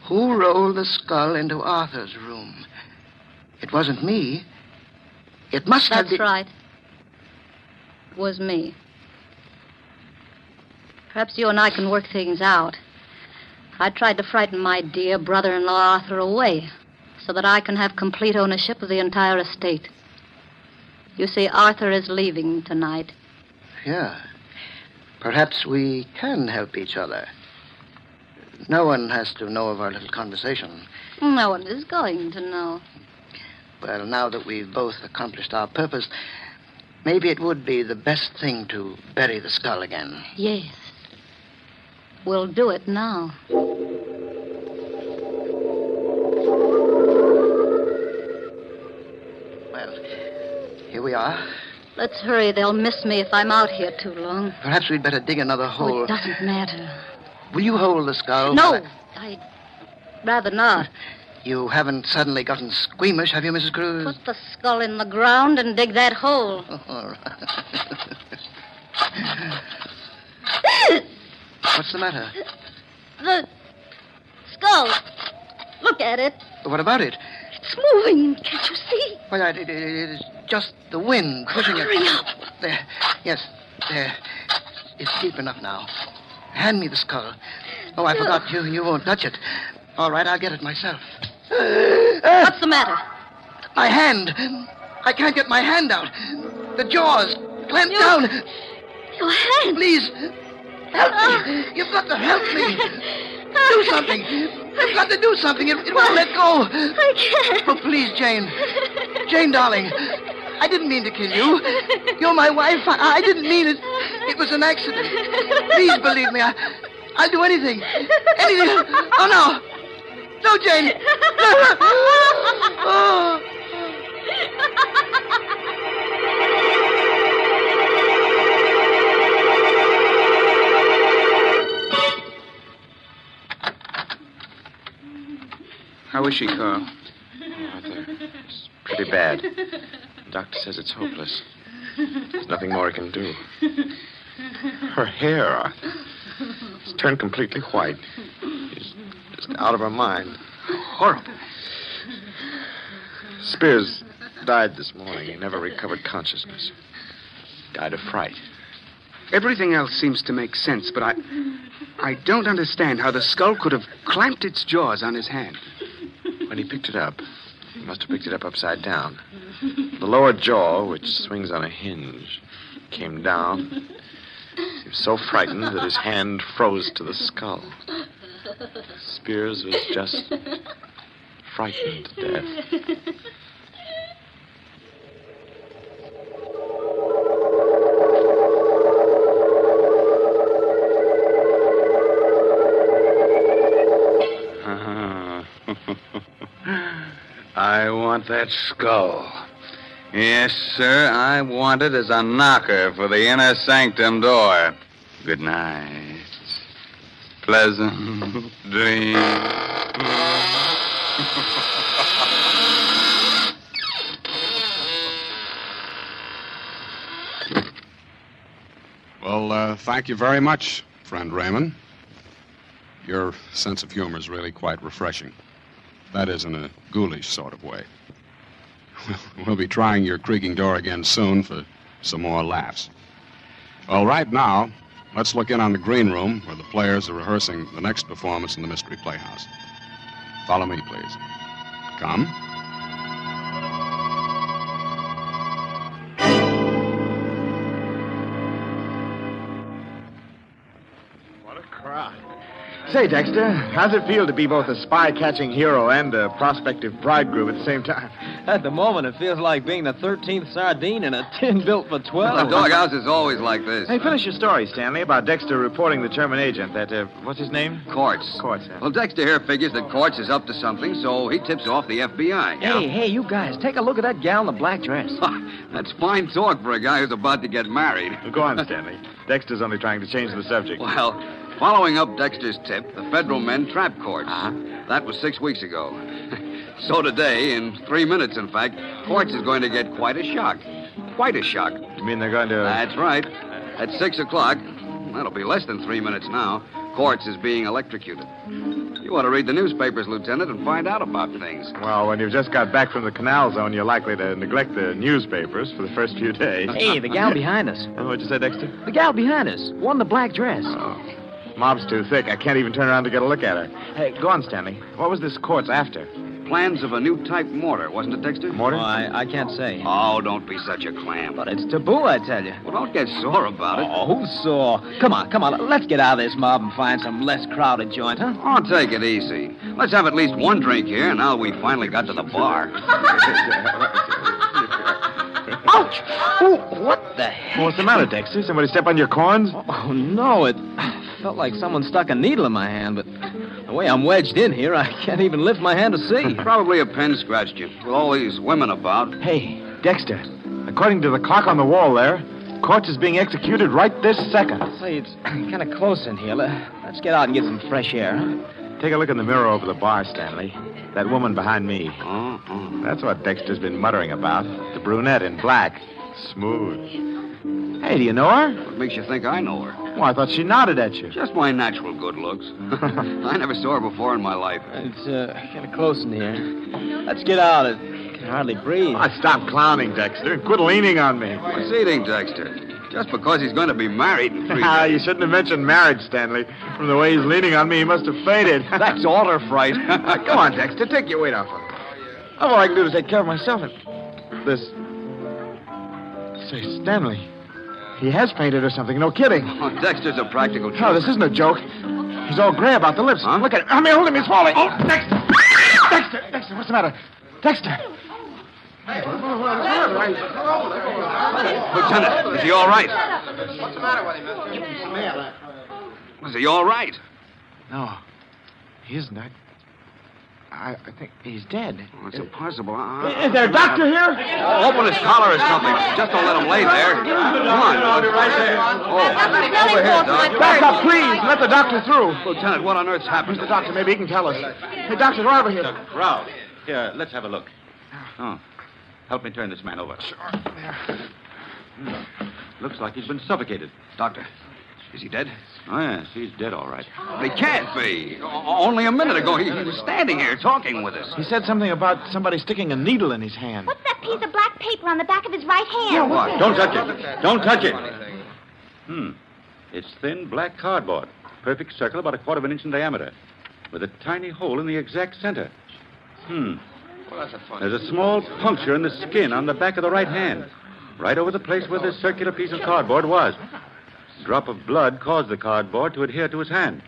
Who rolled the skull into Arthur's room? It wasn't me. It must have been... That's right. It was me. Perhaps you and I can work things out. I tried to frighten my dear brother-in-law Arthur away so that I can have complete ownership of the entire estate. You see, Arthur is leaving tonight. Yeah. Perhaps we can help each other. No one has to know of our little conversation. No one is going to know. Well, now that we've both accomplished our purpose, maybe it would be the best thing to bury the skull again. Yes. We'll do it now. Well, here we are. Let's hurry. They'll miss me if I'm out here too long. Perhaps we'd better dig another hole. Oh, it doesn't matter. Will you hold the skull? No, I'd rather not. You haven't suddenly gotten squeamish, have you, Mrs. Cruz? Put the skull in the ground and dig that hole. Oh, all right. What's the matter? The skull. Look at it. What about it? It's moving. Can't you see? Well, it is just the wind pushing it. Hurry up. There. Yes, there. It's deep enough now. Hand me the skull. Oh, I forgot. You won't touch it. All right, I'll get it myself. What's the matter? My hand. I can't get my hand out. The jaws clamped down. Your hand. Please, help me. You've got to help me. Do something. You've got to do something. It won't let go. I can't. Oh, please, Jane. Jane, darling. I didn't mean to kill you. You're my wife. I didn't mean it. It was an accident. Please believe me. I'll do anything. Anything. Oh, no. No, Jane. Oh. How is she, Carl? Arthur, it's pretty bad. The doctor says it's hopeless. There's nothing more he can do. Her hair, Arthur, it's turned completely white. She's just out of her mind. Horrible. Spears died this morning. He never recovered consciousness. Died of fright. Everything else seems to make sense, but I don't understand how the skull could have clamped its jaws on his hand. When he picked it up, he must have picked it up upside down. The lower jaw, which swings on a hinge, came down, He was so frightened that his hand froze to the skull. Spears was just frightened to death. I want that skull. Yes, sir, I want it as a knocker for the inner sanctum door. Good night. Pleasant dreams. Well, thank you very much, friend Raymond. Your sense of humor is really quite refreshing. That is, in a ghoulish sort of way. We'll be trying your creaking door again soon for some more laughs. Well, right now, let's look in on the green room where the players are rehearsing the next performance in the Mystery Playhouse. Follow me, please. Come. What a crowd. Say, Dexter, how's it feel to be both a spy-catching hero and a prospective bridegroom at the same time? At the moment, it feels like being the 13th sardine in a tin built for 12. The doghouse is always like this. Hey, finish your story, Stanley, about Dexter reporting the German agent. That, what's his name? Courts. Courts, yeah. Well, Dexter here figures that Courts is up to something, so he tips off the FBI. Hey, you guys, take a look at that gal in the black dress. That's fine talk for a guy who's about to get married. Well, go on, Stanley. Dexter's only trying to change the subject. Well, following up Dexter's tip, the federal men trapped Courts. That was 6 weeks ago. So today, in 3 minutes, in fact, Courts is going to get quite a shock. Quite a shock. You mean they're going to... That's right. At 6 o'clock, that'll be less than 3 minutes now, Courts is being electrocuted. You ought to read the newspapers, Lieutenant, and find out about things. Well, when you've just got back from the canal zone, you're likely to neglect the newspapers for the first few days. Hey, the gal behind us. What'd you say, Dexter? The gal behind us. One in the black dress. Oh. Mob's too thick. I can't even turn around to get a look at her. Hey, go on, Stanley. What was this Courts after? Plans of a new type mortar, wasn't it, Dexter? Mortar? Oh, I can't say. Oh, don't be such a clam. But it's taboo, I tell you. Well, don't get sore about it. Oh, who's sore? Come on. Let's get out of this mob and find some less crowded joint, huh? Oh, take it easy. Let's have at least one drink here, now we finally got to the bar. Ouch! Oh, what the heck? What's the matter, Dexter? Somebody step on your corns? Oh, no, it felt like someone stuck a needle in my hand, but the way I'm wedged in here, I can't even lift my hand to see. Probably a pen scratched you, with all these women about. Hey, Dexter, according to the clock on the wall there, Courts is being executed right this second. Say, it's kind of close in here. Let's get out and get some fresh air, huh? Take a look in the mirror over the bar, Stanley. That woman behind me. That's what Dexter's been muttering about. The brunette in black. Smooth. Hey, do you know her? What makes you think I know her? Well, I thought she nodded at you. Just my natural good looks. I never saw her before in my life. It's kind of close in here. Let's get out. I can hardly breathe. Oh, stop clowning, Dexter. Quit leaning on me. What's eating, Dexter? Just because he's going to be married in 3 days. You shouldn't have mentioned marriage, Stanley. From the way he's leaning on me, he must have fainted. That's altar fright. Go on, Dexter. Take your weight off him. All I can do is take care of myself. This... Say, Stanley, he has fainted or something. No kidding. Oh, Dexter's a practical joke. No, this isn't a joke. He's all gray about the lips. Huh? Look at him. I mean, hold him. He's falling. Oh, Dexter. Dexter, what's the matter? Dexter. Lieutenant, is he all right? What's the matter with him, mister? Is he all right? No, he isn't. I think he's dead. Oh, it's impossible. Is there a doctor here? Open his collar or something. Just don't let him lay there. Come on. Oh, over here, Doc. Back up, please. Let the doctor through. Lieutenant, what on earth's happened? Where's the doctor? Maybe he can tell us. Hey, Dr. Robert here. Ralph, here, let's have a look. Oh, help me turn this man over. Sure. There. Looks like he's been suffocated. Doctor, is he dead? Oh, yes, he's dead, all right. He can't be. Only a minute ago, he was standing here talking with us. He said something about somebody sticking a needle in his hand. What's that piece of black paper on the back of his right hand? Yeah, what? Don't touch it. Don't touch it. It's thin black cardboard. Perfect circle, about 1/4 inch in diameter, with a tiny hole in the exact center. Well, that's a fun. There's a small puncture in the skin on the back of the right hand, right over the place where this circular piece of cardboard was. drop of blood caused the cardboard to adhere to his hand.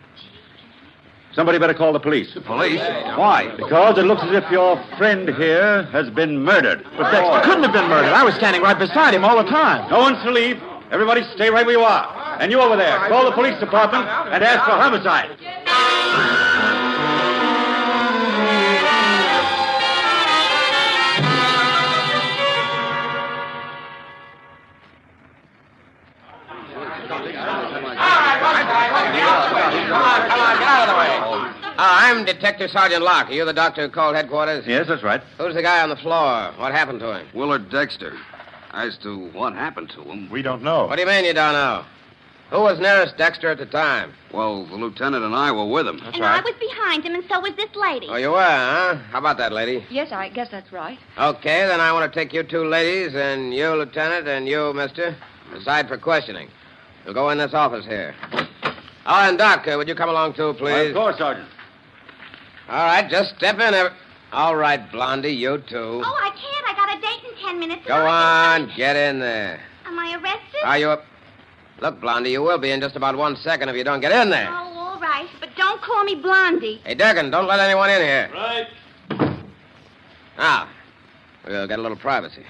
Somebody better call the police. The police? Why? Because it looks as if your friend here has been murdered. But Dexter couldn't have been murdered. I was standing right beside him all the time. No one's to leave. Everybody stay right where you are. And you over there, call the police department and ask for homicide. I'm Detective Sergeant Locke. Are you the doctor who called headquarters? Yes, that's right. Who's the guy on the floor? What happened to him? Willard Dexter. As to what happened to him... We don't know. What do you mean you don't know? Who was nearest Dexter at the time? Well, the lieutenant and I were with him. And I was behind him, and so was this lady. Oh, you were, huh? How about that, lady? Yes, I guess that's right. Okay, then I want to take you two ladies and you, Lieutenant, and you, mister, aside for questioning. We'll go in this office here. Oh, and Doc, would you come along too, please? Of course, Sergeant. All right, just step in. All right, Blondie, you too. Oh, I can't. I got a date in 10 minutes. Go on, get in there. Am I arrested? Are you up? Look, Blondie, you will be in just about 1 second if you don't get in there. Oh, all right. But don't call me Blondie. Hey, Durkin, don't let anyone in here. Right. Now, we'll get a little privacy.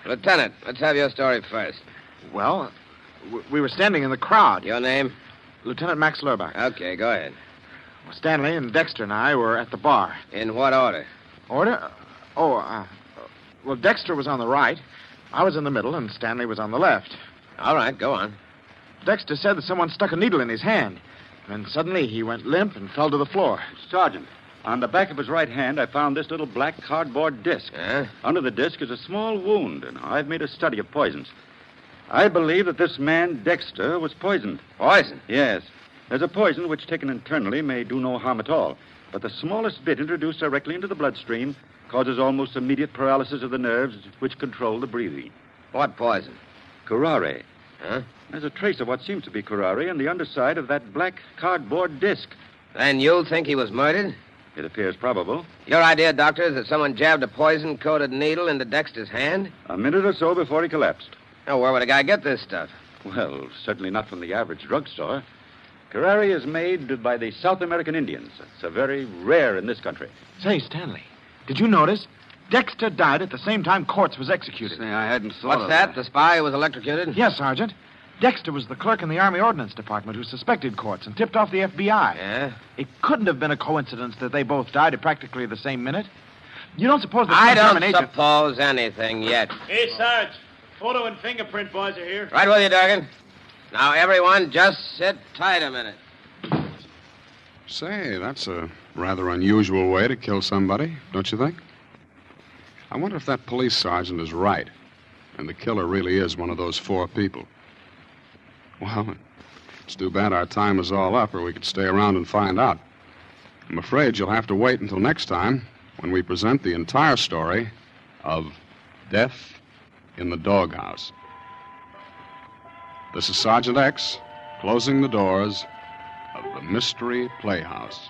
Lieutenant, let's have your story first. Well, we were standing in the crowd. Your name? Lieutenant Max Lurbach. Okay, go ahead. Well, Stanley and Dexter and I were at the bar. In what order? Order? Well, Dexter was on the right. I was in the middle, and Stanley was on the left. All right, go on. Dexter said that someone stuck a needle in his hand. And suddenly he went limp and fell to the floor. Sergeant, on the back of his right hand, I found this little black cardboard disc. Huh? Under the disc is a small wound, and I've made a study of poisons. I believe that this man, Dexter, was poisoned. Poison? Yes. There's a poison which, taken internally, may do no harm at all. But the smallest bit introduced directly into the bloodstream causes almost immediate paralysis of the nerves which control the breathing. What poison? Curare. Huh? There's a trace of what seems to be curare on the underside of that black cardboard disc. Then you think he was murdered? It appears probable. Your idea, Doctor, is that someone jabbed a poison-coated needle into Dexter's hand? A minute or so before he collapsed. Now, where would a guy get this stuff? Well, certainly not from the average drugstore. Curare is made by the South American Indians. It's very rare in this country. Say, Stanley, did you notice? Dexter died at the same time Courts was executed. Say, I hadn't thought What's that? The spy who was electrocuted? Yes, Sergeant. Dexter was the clerk in the Army Ordnance Department who suspected Courts and tipped off the FBI. Yeah? It couldn't have been a coincidence that they both died at practically the same minute. You don't suppose that I some don't German agent... suppose anything yet. Hey, Sarge. Photo and fingerprint boys are here. Right with you, Durgan. Now, everyone, just sit tight a minute. Say, that's a rather unusual way to kill somebody, don't you think? I wonder if that police sergeant is right, and the killer really is one of those four people. Well, it's too bad our time is all up, or we could stay around and find out. I'm afraid you'll have to wait until next time when we present the entire story of Death in the Doghouse. This is Sergeant X closing the doors of the Mystery Playhouse.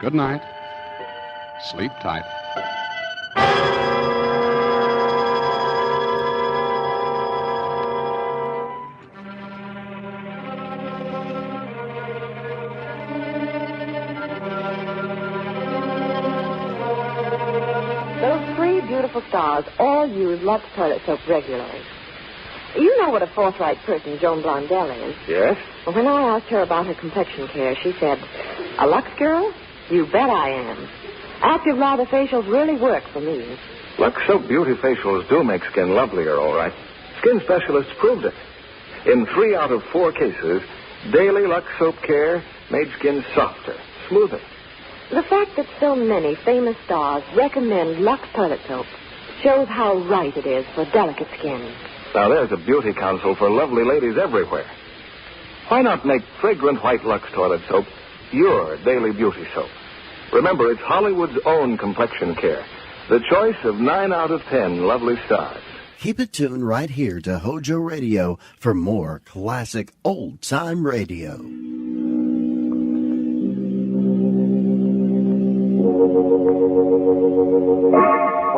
Good night. Sleep tight. Those three beautiful stars all use Lux toilet soap regularly. You know what a forthright person Joan Blondell is. Yes? Well, when I asked her about her complexion care, she said, "A Lux girl? You bet I am. Active lather facials really work for me." Lux Soap Beauty Facials do make skin lovelier, all right. Skin specialists proved it. In 3 out of 4 cases, daily Lux Soap care made skin softer, smoother. The fact that so many famous stars recommend Lux toilet soap shows how right it is for delicate skin. Now, there's a beauty counsel for lovely ladies everywhere. Why not make fragrant white Lux toilet soap your daily beauty soap? Remember, it's Hollywood's own complexion care. The choice of 9 out of 10 lovely stars. Keep it tuned right here to Hojo Radio for more classic old-time radio.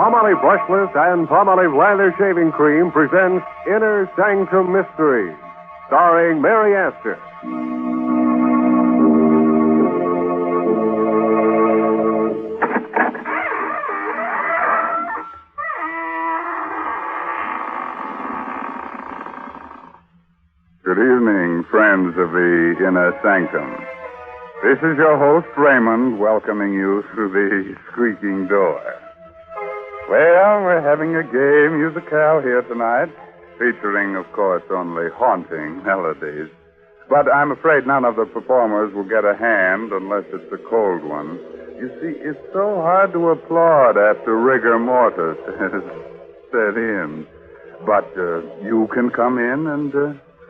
Palmolive Brushless and Palmolive Lather Shaving Cream presents Inner Sanctum Mysteries, starring Mary Astor. Good evening, friends of the Inner Sanctum. This is your host, Raymond, welcoming you through the squeaking door. Well, we're having a gay musicale here tonight, featuring, of course, only haunting melodies. But I'm afraid none of the performers will get a hand unless it's a cold one. You see, it's so hard to applaud after rigor mortis has set in. But you can come in and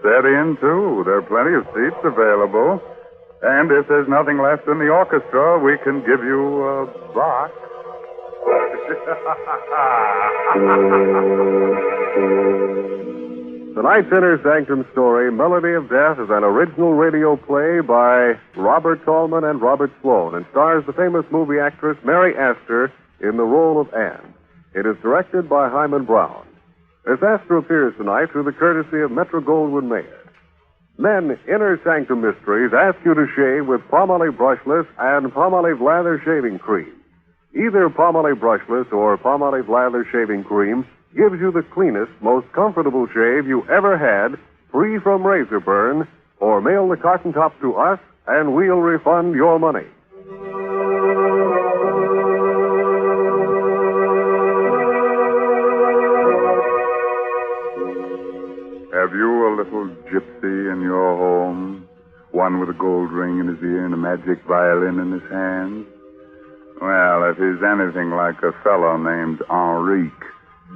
set in, too. There are plenty of seats available. And if there's nothing left in the orchestra, we can give you a box. Tonight's Inner Sanctum story, Melody of Death, is an original radio play by Robert Tallman and Robert Sloan and stars the famous movie actress Mary Astor in the role of Anne. It is directed by Hyman Brown. Miss Astor appears tonight through the courtesy of Metro-Goldwyn-Mayer. Then, Inner Sanctum Mysteries ask you to shave with Palmolive Brushless and Palmolive Lather Shaving Cream. Either Palmolive Brushless or Palmolive Lather Shaving Cream gives you the cleanest, most comfortable shave you ever had, free from razor burn, or mail the cotton top to us and we'll refund your money. Have you a little gypsy in your home? One with a gold ring in his ear and a magic violin in his hand? Well, if he's anything like a fellow named Enrique,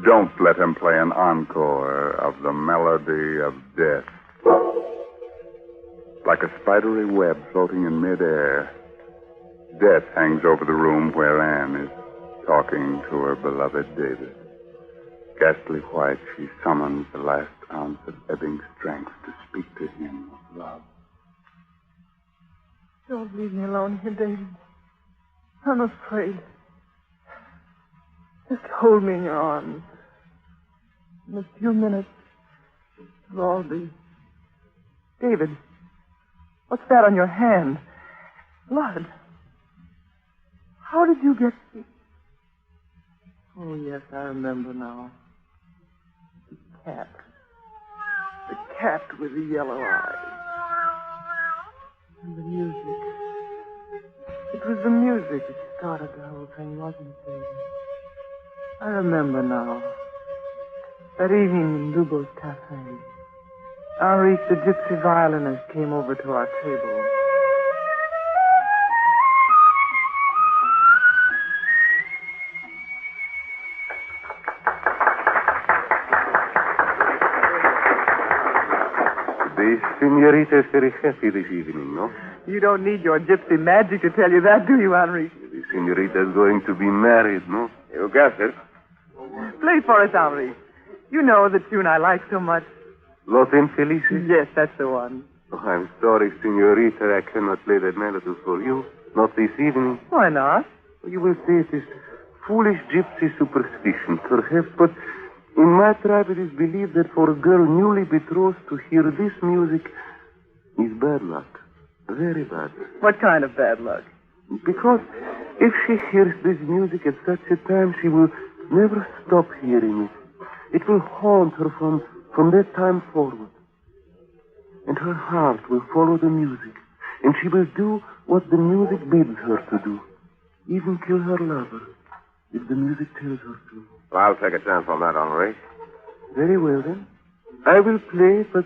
don't let him play an encore of the Melody of Death. Like a spidery web floating in midair, death hangs over the room where Anne is talking to her beloved David. Ghastly white, she summons the last ounce of ebbing strength to speak to him of love. Don't leave me alone here, David. I'm afraid. Just hold me in your arms. In a few minutes, it'll all be... David, what's that on your hand? Blood. How did you get... Oh, yes, I remember now. The cat. The cat with the yellow eyes. And the music. It was the music that started the whole thing, wasn't it, David? I remember now. That evening in Lubo's cafe, Henrique, the gypsy violinist, came over to our table. The senorita is very happy this evening, no? You don't need your gypsy magic to tell you that, do you, Henrique? The senorita is going to be married, no? You guessed it. Play for us, Henrique. You know the tune I like so much. Los Infelices? Yes, that's the one. Oh, I'm sorry, senorita, I cannot play that melody for you. Not this evening. Why not? You will say it is foolish gypsy superstition, perhaps, but in my tribe it is believed that for a girl newly betrothed to hear this music is bad luck. Very bad. What kind of bad luck? Because if she hears this music at such a time, she will never stop hearing it. It will haunt her from that time forward. And her heart will follow the music. And she will do what the music bids her to do. Even kill her lover, if the music tells her to. Well, I'll take a chance on that, Henri. Very well, then. I will play, but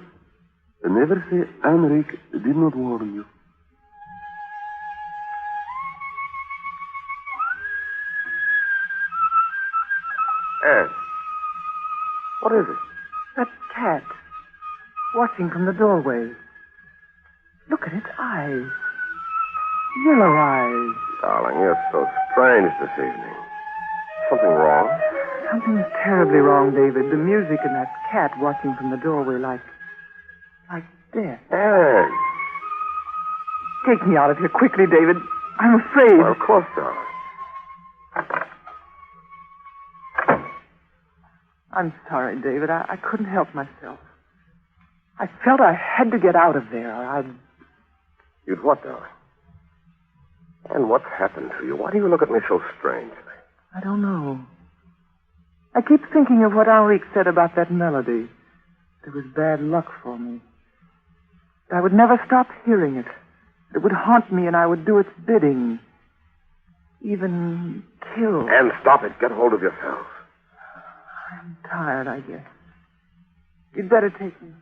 never say Henrique did not warn you. Anne. What is it? That cat. Watching from the doorway. Look at its eyes. Yellow eyes. Darling, you're so strange this evening. Something wrong? Something's terribly wrong, David. The music and that cat watching from the doorway like death. Anne. Take me out of here quickly, David. I'm afraid. Well, of course, darling. I'm sorry, David. I couldn't help myself. I felt I had to get out of there. You'd what, darling? And what's happened to you? Why do you look at me so strangely? I don't know. I keep thinking of what Henrique said about that melody. It was bad luck for me. I would never stop hearing it. It would haunt me and I would do its bidding. Even kill. And stop it. Get hold of yourself. I'm tired, I guess. You'd better take me.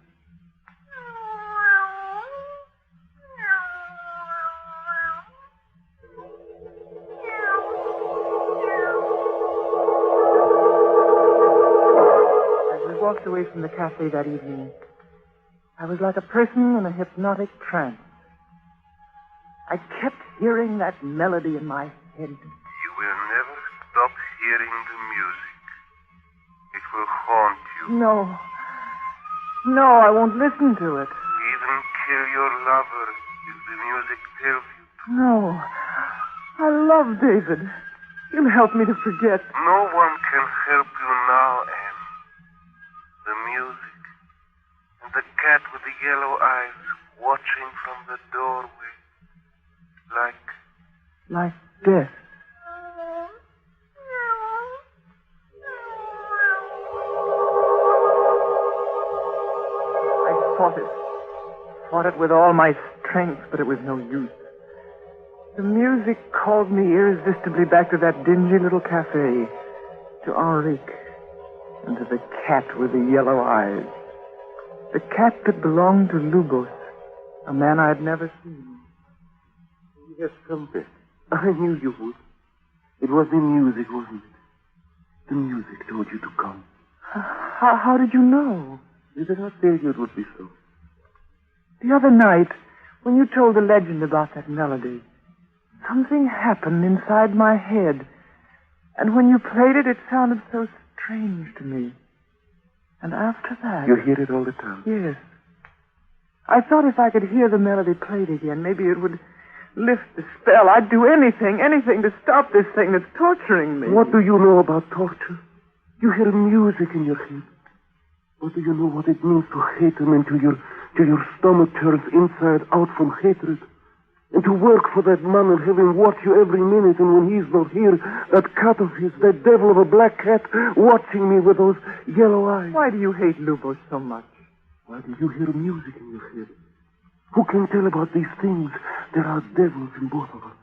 As we walked away from the cafe that evening, I was like a person in a hypnotic trance. I kept hearing that melody in my head. You will never stop hearing the music. It will haunt you. No, I won't listen to it. Even kill your lover if the music tells you to. No, I love David. He'll help me to forget. No one can help you now, Anne. The music and the cat with the yellow eyes watching from the doorway. Like death. I fought it with all my strength, but it was no use. The music called me irresistibly back to that dingy little cafe, to Henrique, and to the cat with the yellow eyes. The cat that belonged to Lubos, a man I had never seen. Yes, Conway. I knew you would. It was the music, wasn't it? The music told you to come. How did you know? Did I not tell you it would be so? The other night, when you told the legend about that melody, something happened inside my head. And when you played it, it sounded so strange to me. And after that... You hear it all the time? Yes. I thought if I could hear the melody played again, maybe it would lift the spell. I'd do anything to stop this thing that's torturing me. What do you know about torture? You hear music in your head. What do you know what it means to hate him and till your stomach turns inside out from hatred? And to work for that man and have him watch you every minute, and when he's not here, that cat of his, that devil of a black cat, watching me with those yellow eyes. Why do you hate Lubos so much? Why do you hear music in your head? Who can tell about these things? There are devils in both of us.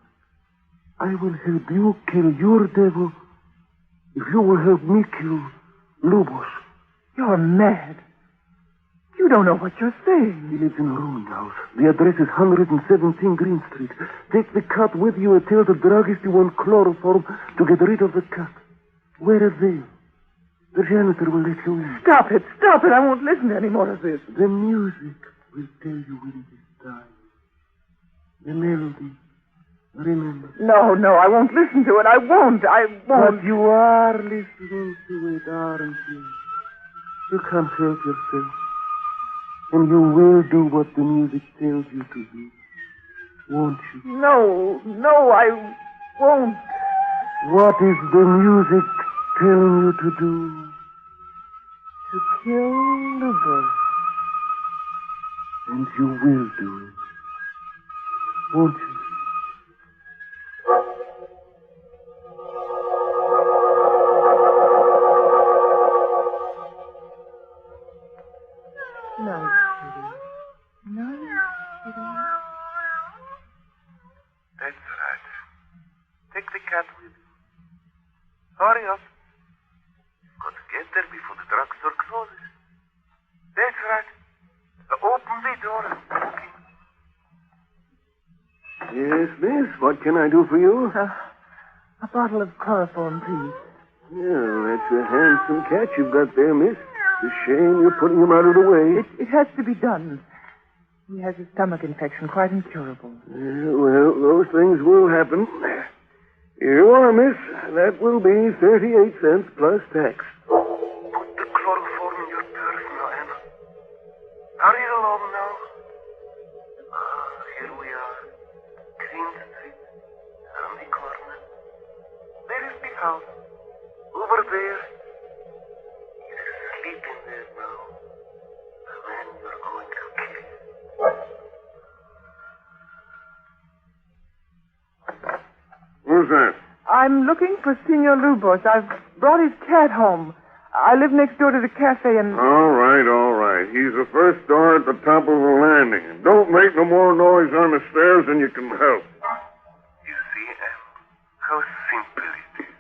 I will help you kill your devil if you will help me kill Lubos. You're mad. You don't know what you're saying. He lives in a rooming house. The address is 117 Green Street. Take the cat with you and tell the druggist you want chloroform to get rid of the cat. Wear a veil. The janitor will let you in. Stop it. I won't listen to any more of this. The music will tell you when it is time. The melody. Remember. No, I won't listen to it. I won't. But you are listening to it, aren't you? You can't help yourself. And you will do what the music tells you to do. Won't you? No, I won't. What is the music telling you to do? To kill Lubos. And you will do it. Won't you? That's right. Take the cat with you. Hurry up. You've got to get there before the drugstore closes. That's right. Open the door. Yes, miss. What can I do for you? A bottle of chloroform, please. Yeah, that's a handsome cat you've got there, miss. It's a shame you're putting him out of the way. It has to be done. He has a stomach infection, quite incurable. Well, those things will happen. Here you are, miss. That will be 38 cents plus tax. Put the chloroform in your purse now, Anna. Hurry along now. Here we are. Green Street. On the corner. There is the house. Over there. Is Who's that? I'm looking for Senor Lubos. I've brought his cat home. I live next door to the cafe and... All right, all right. He's the first door at the top of the landing. And don't make no more noise on the stairs than you can help. You see, how simple it is.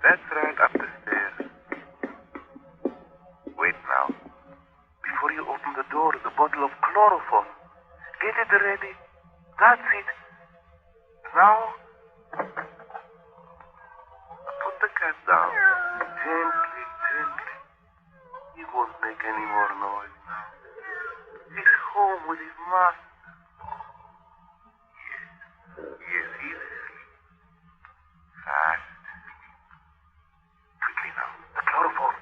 That's right, up the stairs. Wait now. Before you open the door, the bottle of chloroform. Get it ready. That's it. Now, put the cat down. Gently, gently. He won't make any more noise now. He's home with his master. Yes, he's asleep. Fast. Quickly now. The chloroform.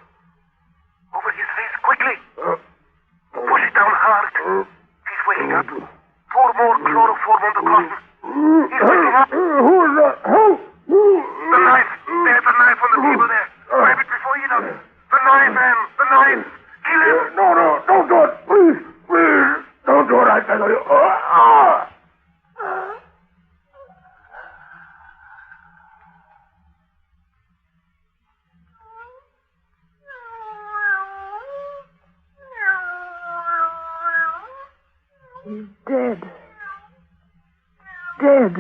Over his face, quickly. Push it down hard. He's waking up. Pour more chloroform on the cotton. He's waking up. Who is that? Help! The knife. There's a knife on the table there. Grab it before he does. The knife, Anne. The knife. Kill him. No, don't do it. Please, please. Don't do it, I tell you. He's dead. Dead.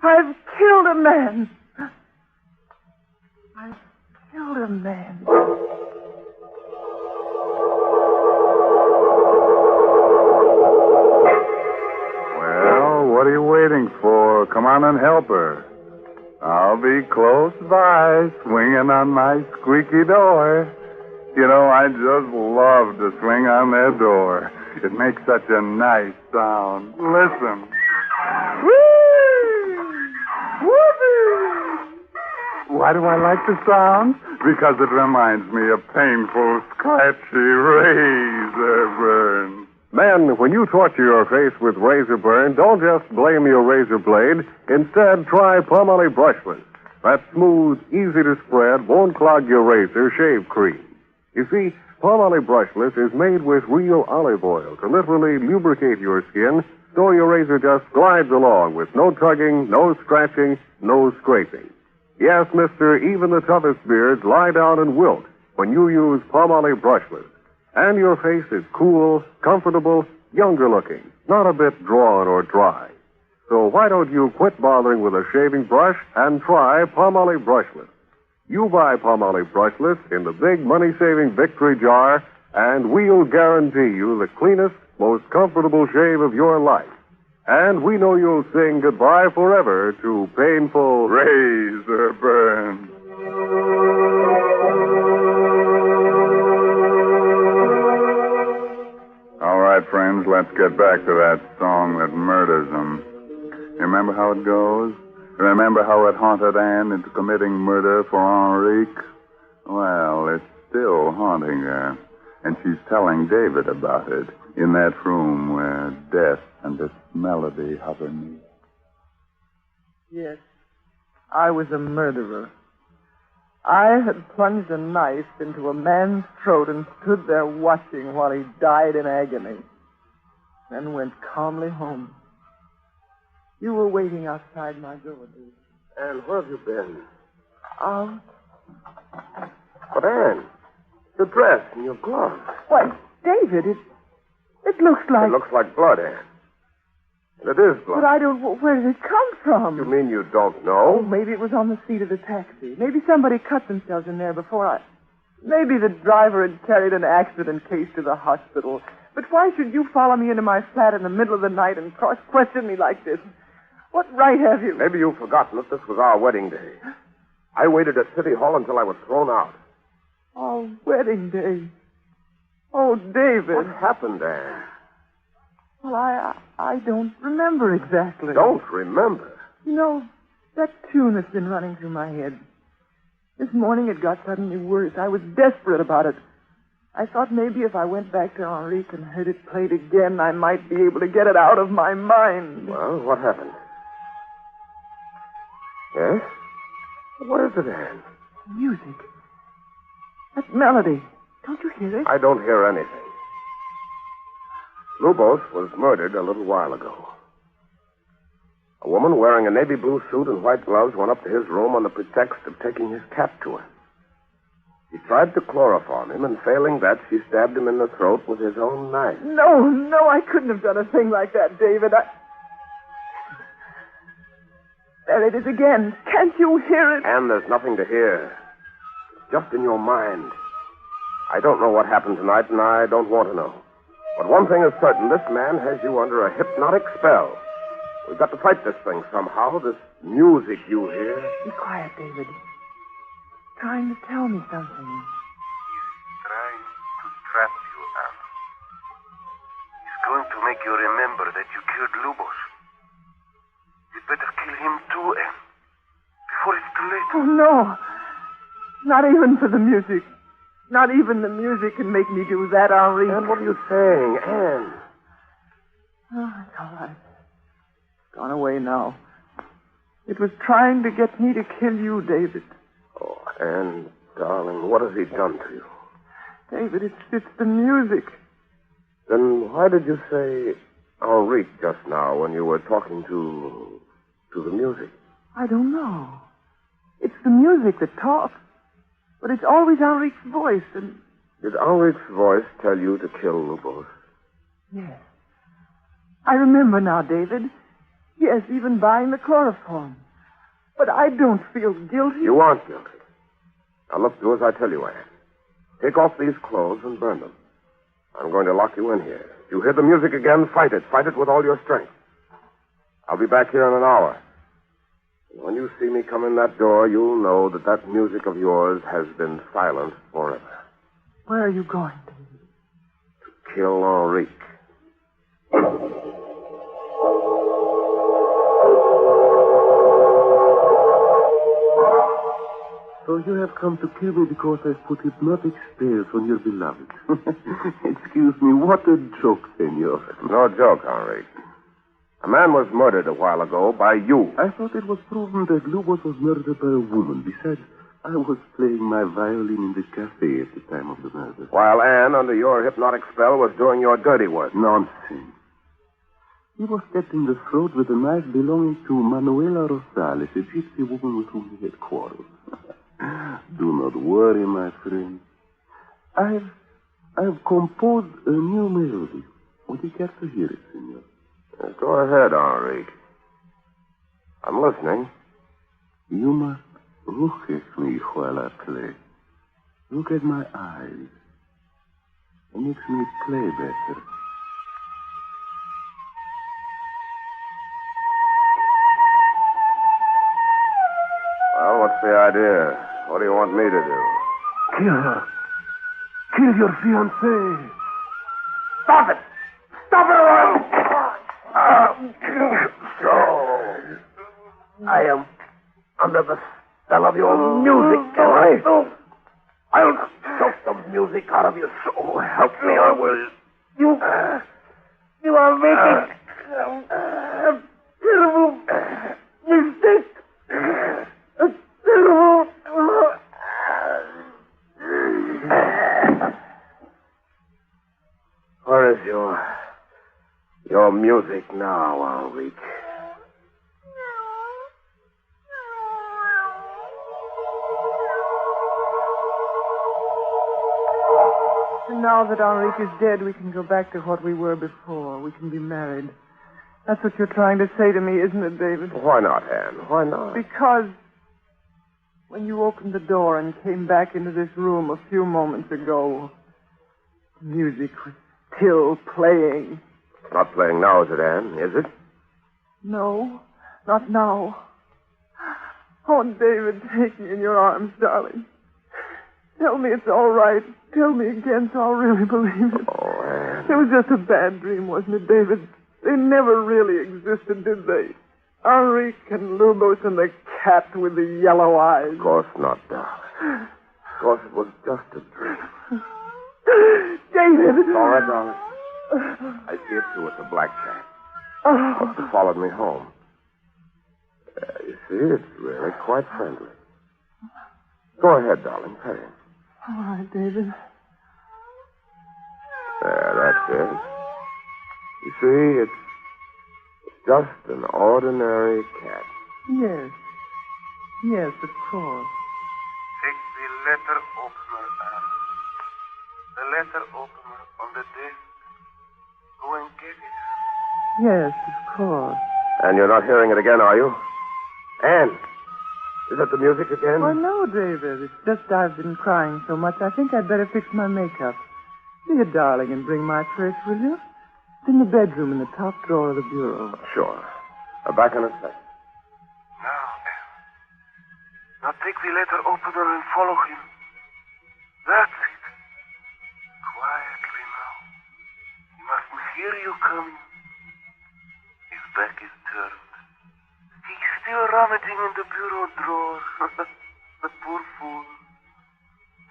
I've killed a man. I've killed a man. Well, what are you waiting for? Come on and help her. I'll be close by, swinging on my squeaky door. You know, I just love to swing on that door. It makes such a nice sound. Listen. Why do I like the sound? Because it reminds me of painful, scratchy razor burns. Men, when you torture your face with razor burn, don't just blame your razor blade. Instead, try Palmolive Brushless. That smooth, easy to spread, won't clog your razor shave cream. You see, Palmolive Brushless is made with real olive oil to literally lubricate your skin so your razor just glides along with no tugging, no scratching, no scraping. Yes, mister, even the toughest beards lie down and wilt when you use Palmolive Brushless. And your face is cool, comfortable, younger looking, not a bit drawn or dry. So why don't you quit bothering with a shaving brush and try Palmolive Brushless? You buy Palmolive Brushless in the big money-saving Victory jar, and we'll guarantee you the cleanest, most comfortable shave of your life. And we know you'll sing goodbye forever to painful razor burns. All right, friends, let's get back to that song that murders them. Remember how it goes? Remember how it haunted Anne into committing murder for Henrique? Well, it's still haunting her. And she's telling David about it in that room where death and its melody hover near. Yes, I was a murderer. I had plunged a knife into a man's throat and stood there watching while he died in agony. Then went calmly home. You were waiting outside my door, David. Anne, where have you been? Out. But, Anne, your dress and your gloves. Why, David, it looks like... It looks like blood, Anne. And it is blood. But I don't... Where did it come from? You mean you don't know? Oh, maybe it was on the seat of the taxi. Maybe somebody cut themselves in there before I... Maybe the driver had carried an accident case to the hospital. But why should you follow me into my flat in the middle of the night and cross-question me like this? What right have you? Maybe you've forgotten that this was our wedding day. I waited at City Hall until I was thrown out. Our wedding day. Oh, David. What happened, Anne? Well, I don't remember exactly. Don't remember? You know, that tune has been running through my head. This morning it got suddenly worse. I was desperate about it. I thought maybe if I went back to Henrique and heard it played again, I might be able to get it out of my mind. Well, what happened? Yes? What is it, Anne? Music. That melody. Don't you hear it? I don't hear anything. Lubos was murdered a little while ago. woman wearing a navy blue suit and white gloves went up to his room on the pretext of taking his cat to her. She tried to chloroform him, and failing that, she stabbed him in the throat with his own knife. No, I couldn't have done a thing like that, David. There it is again. Can't you hear it? And there's nothing to hear. It's just in your mind. I don't know what happened tonight, and I don't want to know. But one thing is certain. This man has you under a hypnotic spell. We've got to fight this thing somehow. This music you hear. Be quiet, David. Trying to tell me something. Trying to trap you, Anna. He's going to make you remember that you killed Lubos. You'd better kill him too, Anne. Before it's too late. Oh, no. Not even for the music. Not even the music can make me do that, Henri. Anne, what are you saying, Anne? Oh, it's all right. It's gone away now. It was trying to get me to kill you, David. Oh, Anne, darling, what has he done to you? David, it's the music. Then why did you say Henrique just now when you were talking to the music? I don't know. It's the music that talks. But it's always Henrique's voice, and... Did Henrique's voice tell you to kill Lubos? Yes. I remember now, David. Yes, even buying the chloroform. But I don't feel guilty. You aren't guilty. Now, look, do as I tell you, Anne. Take off these clothes and burn them. I'm going to lock you in here. If you hear the music again, fight it. Fight it with all your strength. I'll be back here in an hour. When you see me come in that door, you'll know that music of yours has been silent forever. Where are you going, David? To kill Henrique. So you have come to kill me because I've put hypnotic spells on your beloved. Excuse me, what a joke, senor. No joke, Henrique. A man was murdered a while ago by you. I thought it was proven that Lubos was murdered by a woman. Besides, I was playing my violin in the cafe at the time of the murder. While Anne, under your hypnotic spell, was doing your dirty work. Nonsense. He was stabbed in the throat with a knife belonging to Manuela Rosales, a gypsy woman with whom he had quarreled. Do not worry, my friend. I've composed a new melody. Would you care to hear it, senor? Go ahead, Henrique. I'm listening. You must look at me while I play. Look at my eyes. It makes me play better. Well, what's the idea? What do you want me to do? Kill her. Kill your fiancée. Stop it! Stop it, or I am under the spell of your music, Henry. I'll choke the music out of your soul. Help me, I will. You are making a terrible mistake. A terrible... Where is your music now, Henrique? And now that Henrique is dead, we can go back to what we were before. We can be married. That's what you're trying to say to me, isn't it, David? Why not, Anne? Why not? Because when you opened the door and came back into this room a few moments ago, the music was still playing. It's not playing now, is it, Anne? Is it? No, not now. Oh, David, take me in your arms, darling. Tell me it's all right. Tell me again so I'll really believe it. Oh, Anne. It was just a bad dream, wasn't it, David? They never really existed, did they? Henrique and Lubos and the cat with the yellow eyes. Of course not, darling. Of course it was just a dream. David! It's all right, darling. I see it too. It's a black cat. Must have followed me home. You see, it's really quite friendly. Go ahead, darling. Pet him. All right, David. There, that's it. You see, it's Just an ordinary cat. Yes. Yes, of course. Take the letter opener, Anne. The letter opener on the desk. Go and get it. Yes, of course. And you're not hearing it again, are you? Anne, is that the music again? Oh, no, David. It's just I've been crying so much, I think I'd better fix my makeup. Be a darling and bring my purse, will you? It's in the bedroom in the top drawer of the bureau. Sure. Back in a sec. Now take the letter opener and follow him. That's it. Quietly now. He mustn't hear you coming. His back is turned. He's still rummaging in the bureau drawer. The poor fool.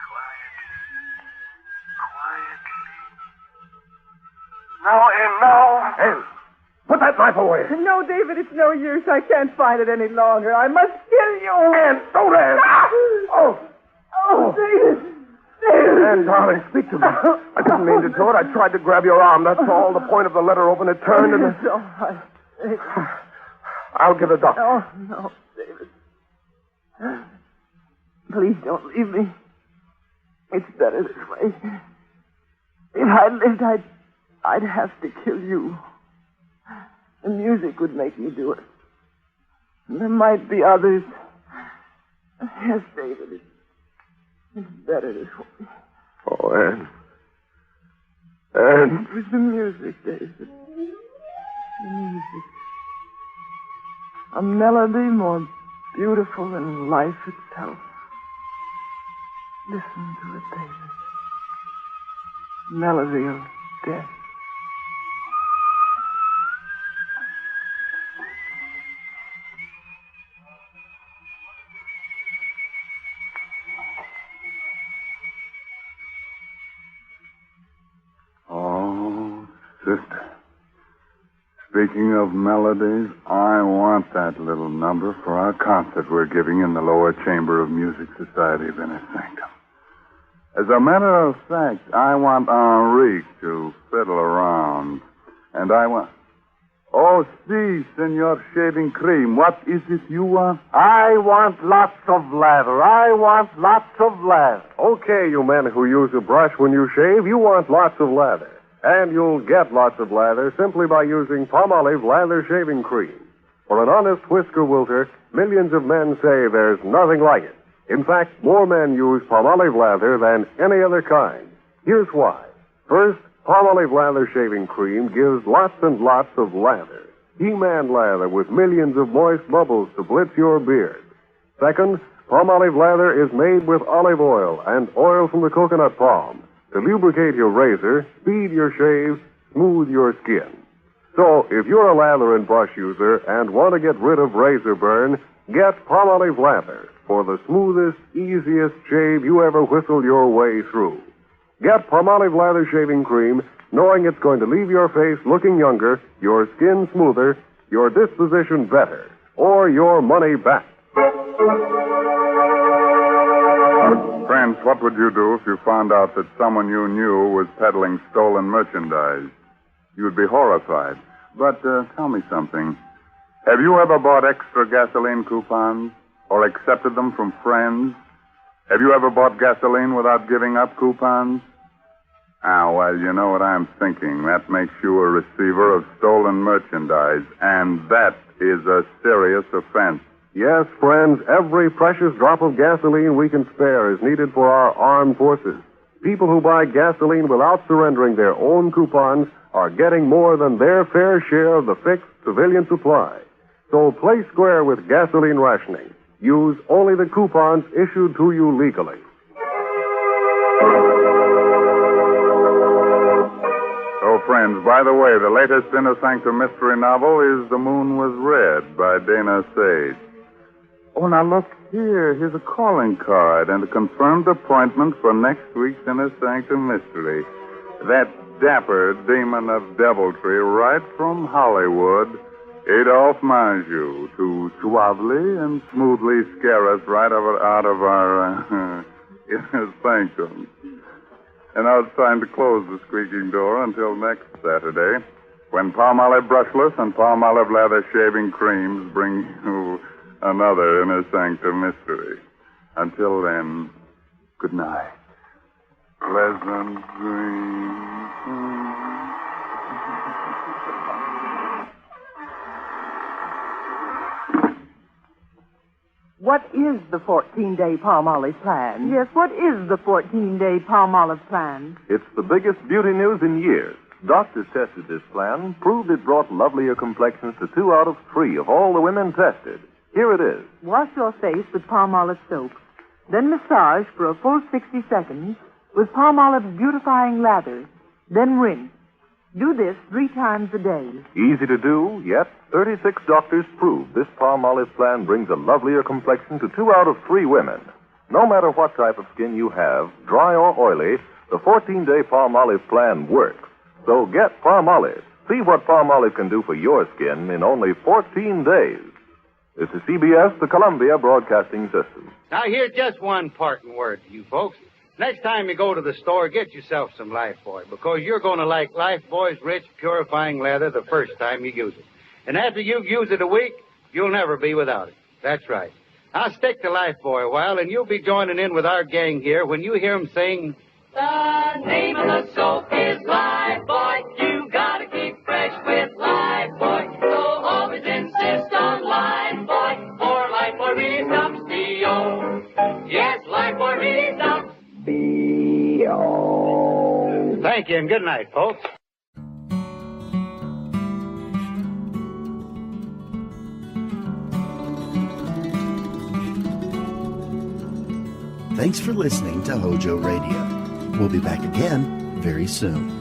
Quietly. Now, and now. Anne, put that knife away. No, David, it's no use. I can't find it any longer. I must kill you. Anne, don't, Anne. Oh, David. David. Anne, darling, speak to me. I didn't mean to do it. I tried to grab your arm. That's all. The point of the letter open, it turned and... It's all right. David. I'll get a doctor. Oh, no, David. Please don't leave me. It's better this way. If I lived, I'd have to kill you. The music would make me do it. And there might be others. Yes, David, it's better this way. Oh, Anne. Anne. It was the music, David. The music. A melody more beautiful than life itself. Listen to it, David. Melody of death. Oh, sister. Speaking of melodies, I want that little number for our concert we're giving in the lower chamber of Music Society of Inner Sanctum. As a matter of fact, I want Enrique to fiddle around. And I want... Oh, si, Senor Shaving Cream. What is it you want? I want lots of lather. I want lots of lather. Okay, you men who use a brush when you shave, you want lots of lather. And you'll get lots of lather simply by using Palmolive Lather Shaving Cream. For an honest whisker wilter, millions of men say there's nothing like it. In fact, more men use Palmolive Lather than any other kind. Here's why. First, Palmolive Lather Shaving Cream gives lots and lots of lather. He-Man lather with millions of moist bubbles to blitz your beard. Second, Palmolive Lather is made with olive oil and oil from the coconut palm to lubricate your razor, speed your shave, smooth your skin. So, if you're a lather and brush user and want to get rid of razor burn, get Palmolive Lather for the smoothest, easiest shave you ever whistled your way through. Get Palmolive Lather Shaving Cream, knowing it's going to leave your face looking younger, your skin smoother, your disposition better, or your money back. Friends, what would you do if you found out that someone you knew was peddling stolen merchandise? You'd be horrified. But tell me something. Have you ever bought extra gasoline coupons or accepted them from friends? Have you ever bought gasoline without giving up coupons? Ah, well, you know what I'm thinking. That makes you a receiver of stolen merchandise, and that is a serious offense. Yes, friends, every precious drop of gasoline we can spare is needed for our armed forces. People who buy gasoline without surrendering their own coupons are getting more than their fair share of the fixed civilian supply. So play square with gasoline rationing. Use only the coupons issued to you legally. So, friends, by the way, the latest Inner Sanctum mystery novel is The Moon Was Red by Dana Sage. Oh, now look here. Here's a calling card and a confirmed appointment for next week's Inner Sanctum mystery. That dapper demon of deviltry right from Hollywood, Adolphe Manjou, to suavely and smoothly scare us right out of our Inner Sanctum. And now it's time to close the squeaking door until next Saturday. when Palmolive Brushless and Palmolive Lather Shaving Creams bring you another Inner Sanctum mystery. Until then, good night. Pleasant dreams. What is the 14-day Palmolive plan? Yes, what is the 14-day Palmolive plan? It's the biggest beauty news in years. Doctors tested this plan, proved it brought lovelier complexions to 2 out of 3 of all the women tested. Here it is. Wash your face with Palmolive soap. Then massage for a full 60 seconds with Palmolive's beautifying lather. Then rinse. Do this 3 times a day. Easy to do, yet 36 doctors prove this Palmolive plan brings a lovelier complexion to 2 out of 3 women. No matter what type of skin you have, dry or oily, the 14-day Palmolive plan works. So get Palmolive. See what Palmolive can do for your skin in only 14 days. This is CBS, the Columbia Broadcasting System. Now, here's just one parting word to you folks. Next time you go to the store, get yourself some Lifebuoy, because you're going to like Lifebuoy's rich, purifying lather the first time you use it. And after you've used it a week, you'll never be without it. That's right. Now, stick to Lifebuoy a while, and you'll be joining in with our gang here when you hear them sing, the name of the soap is Lifebuoy. You gotta keep fresh with Lifebuoy. So always insist on Lifebuoy, for Lifebuoy redoubts B.O. Yes, Lifebuoy redoubts B.O. Thank you, and good night, folks. Thanks for listening to Hojo Radio. We'll be back again very soon.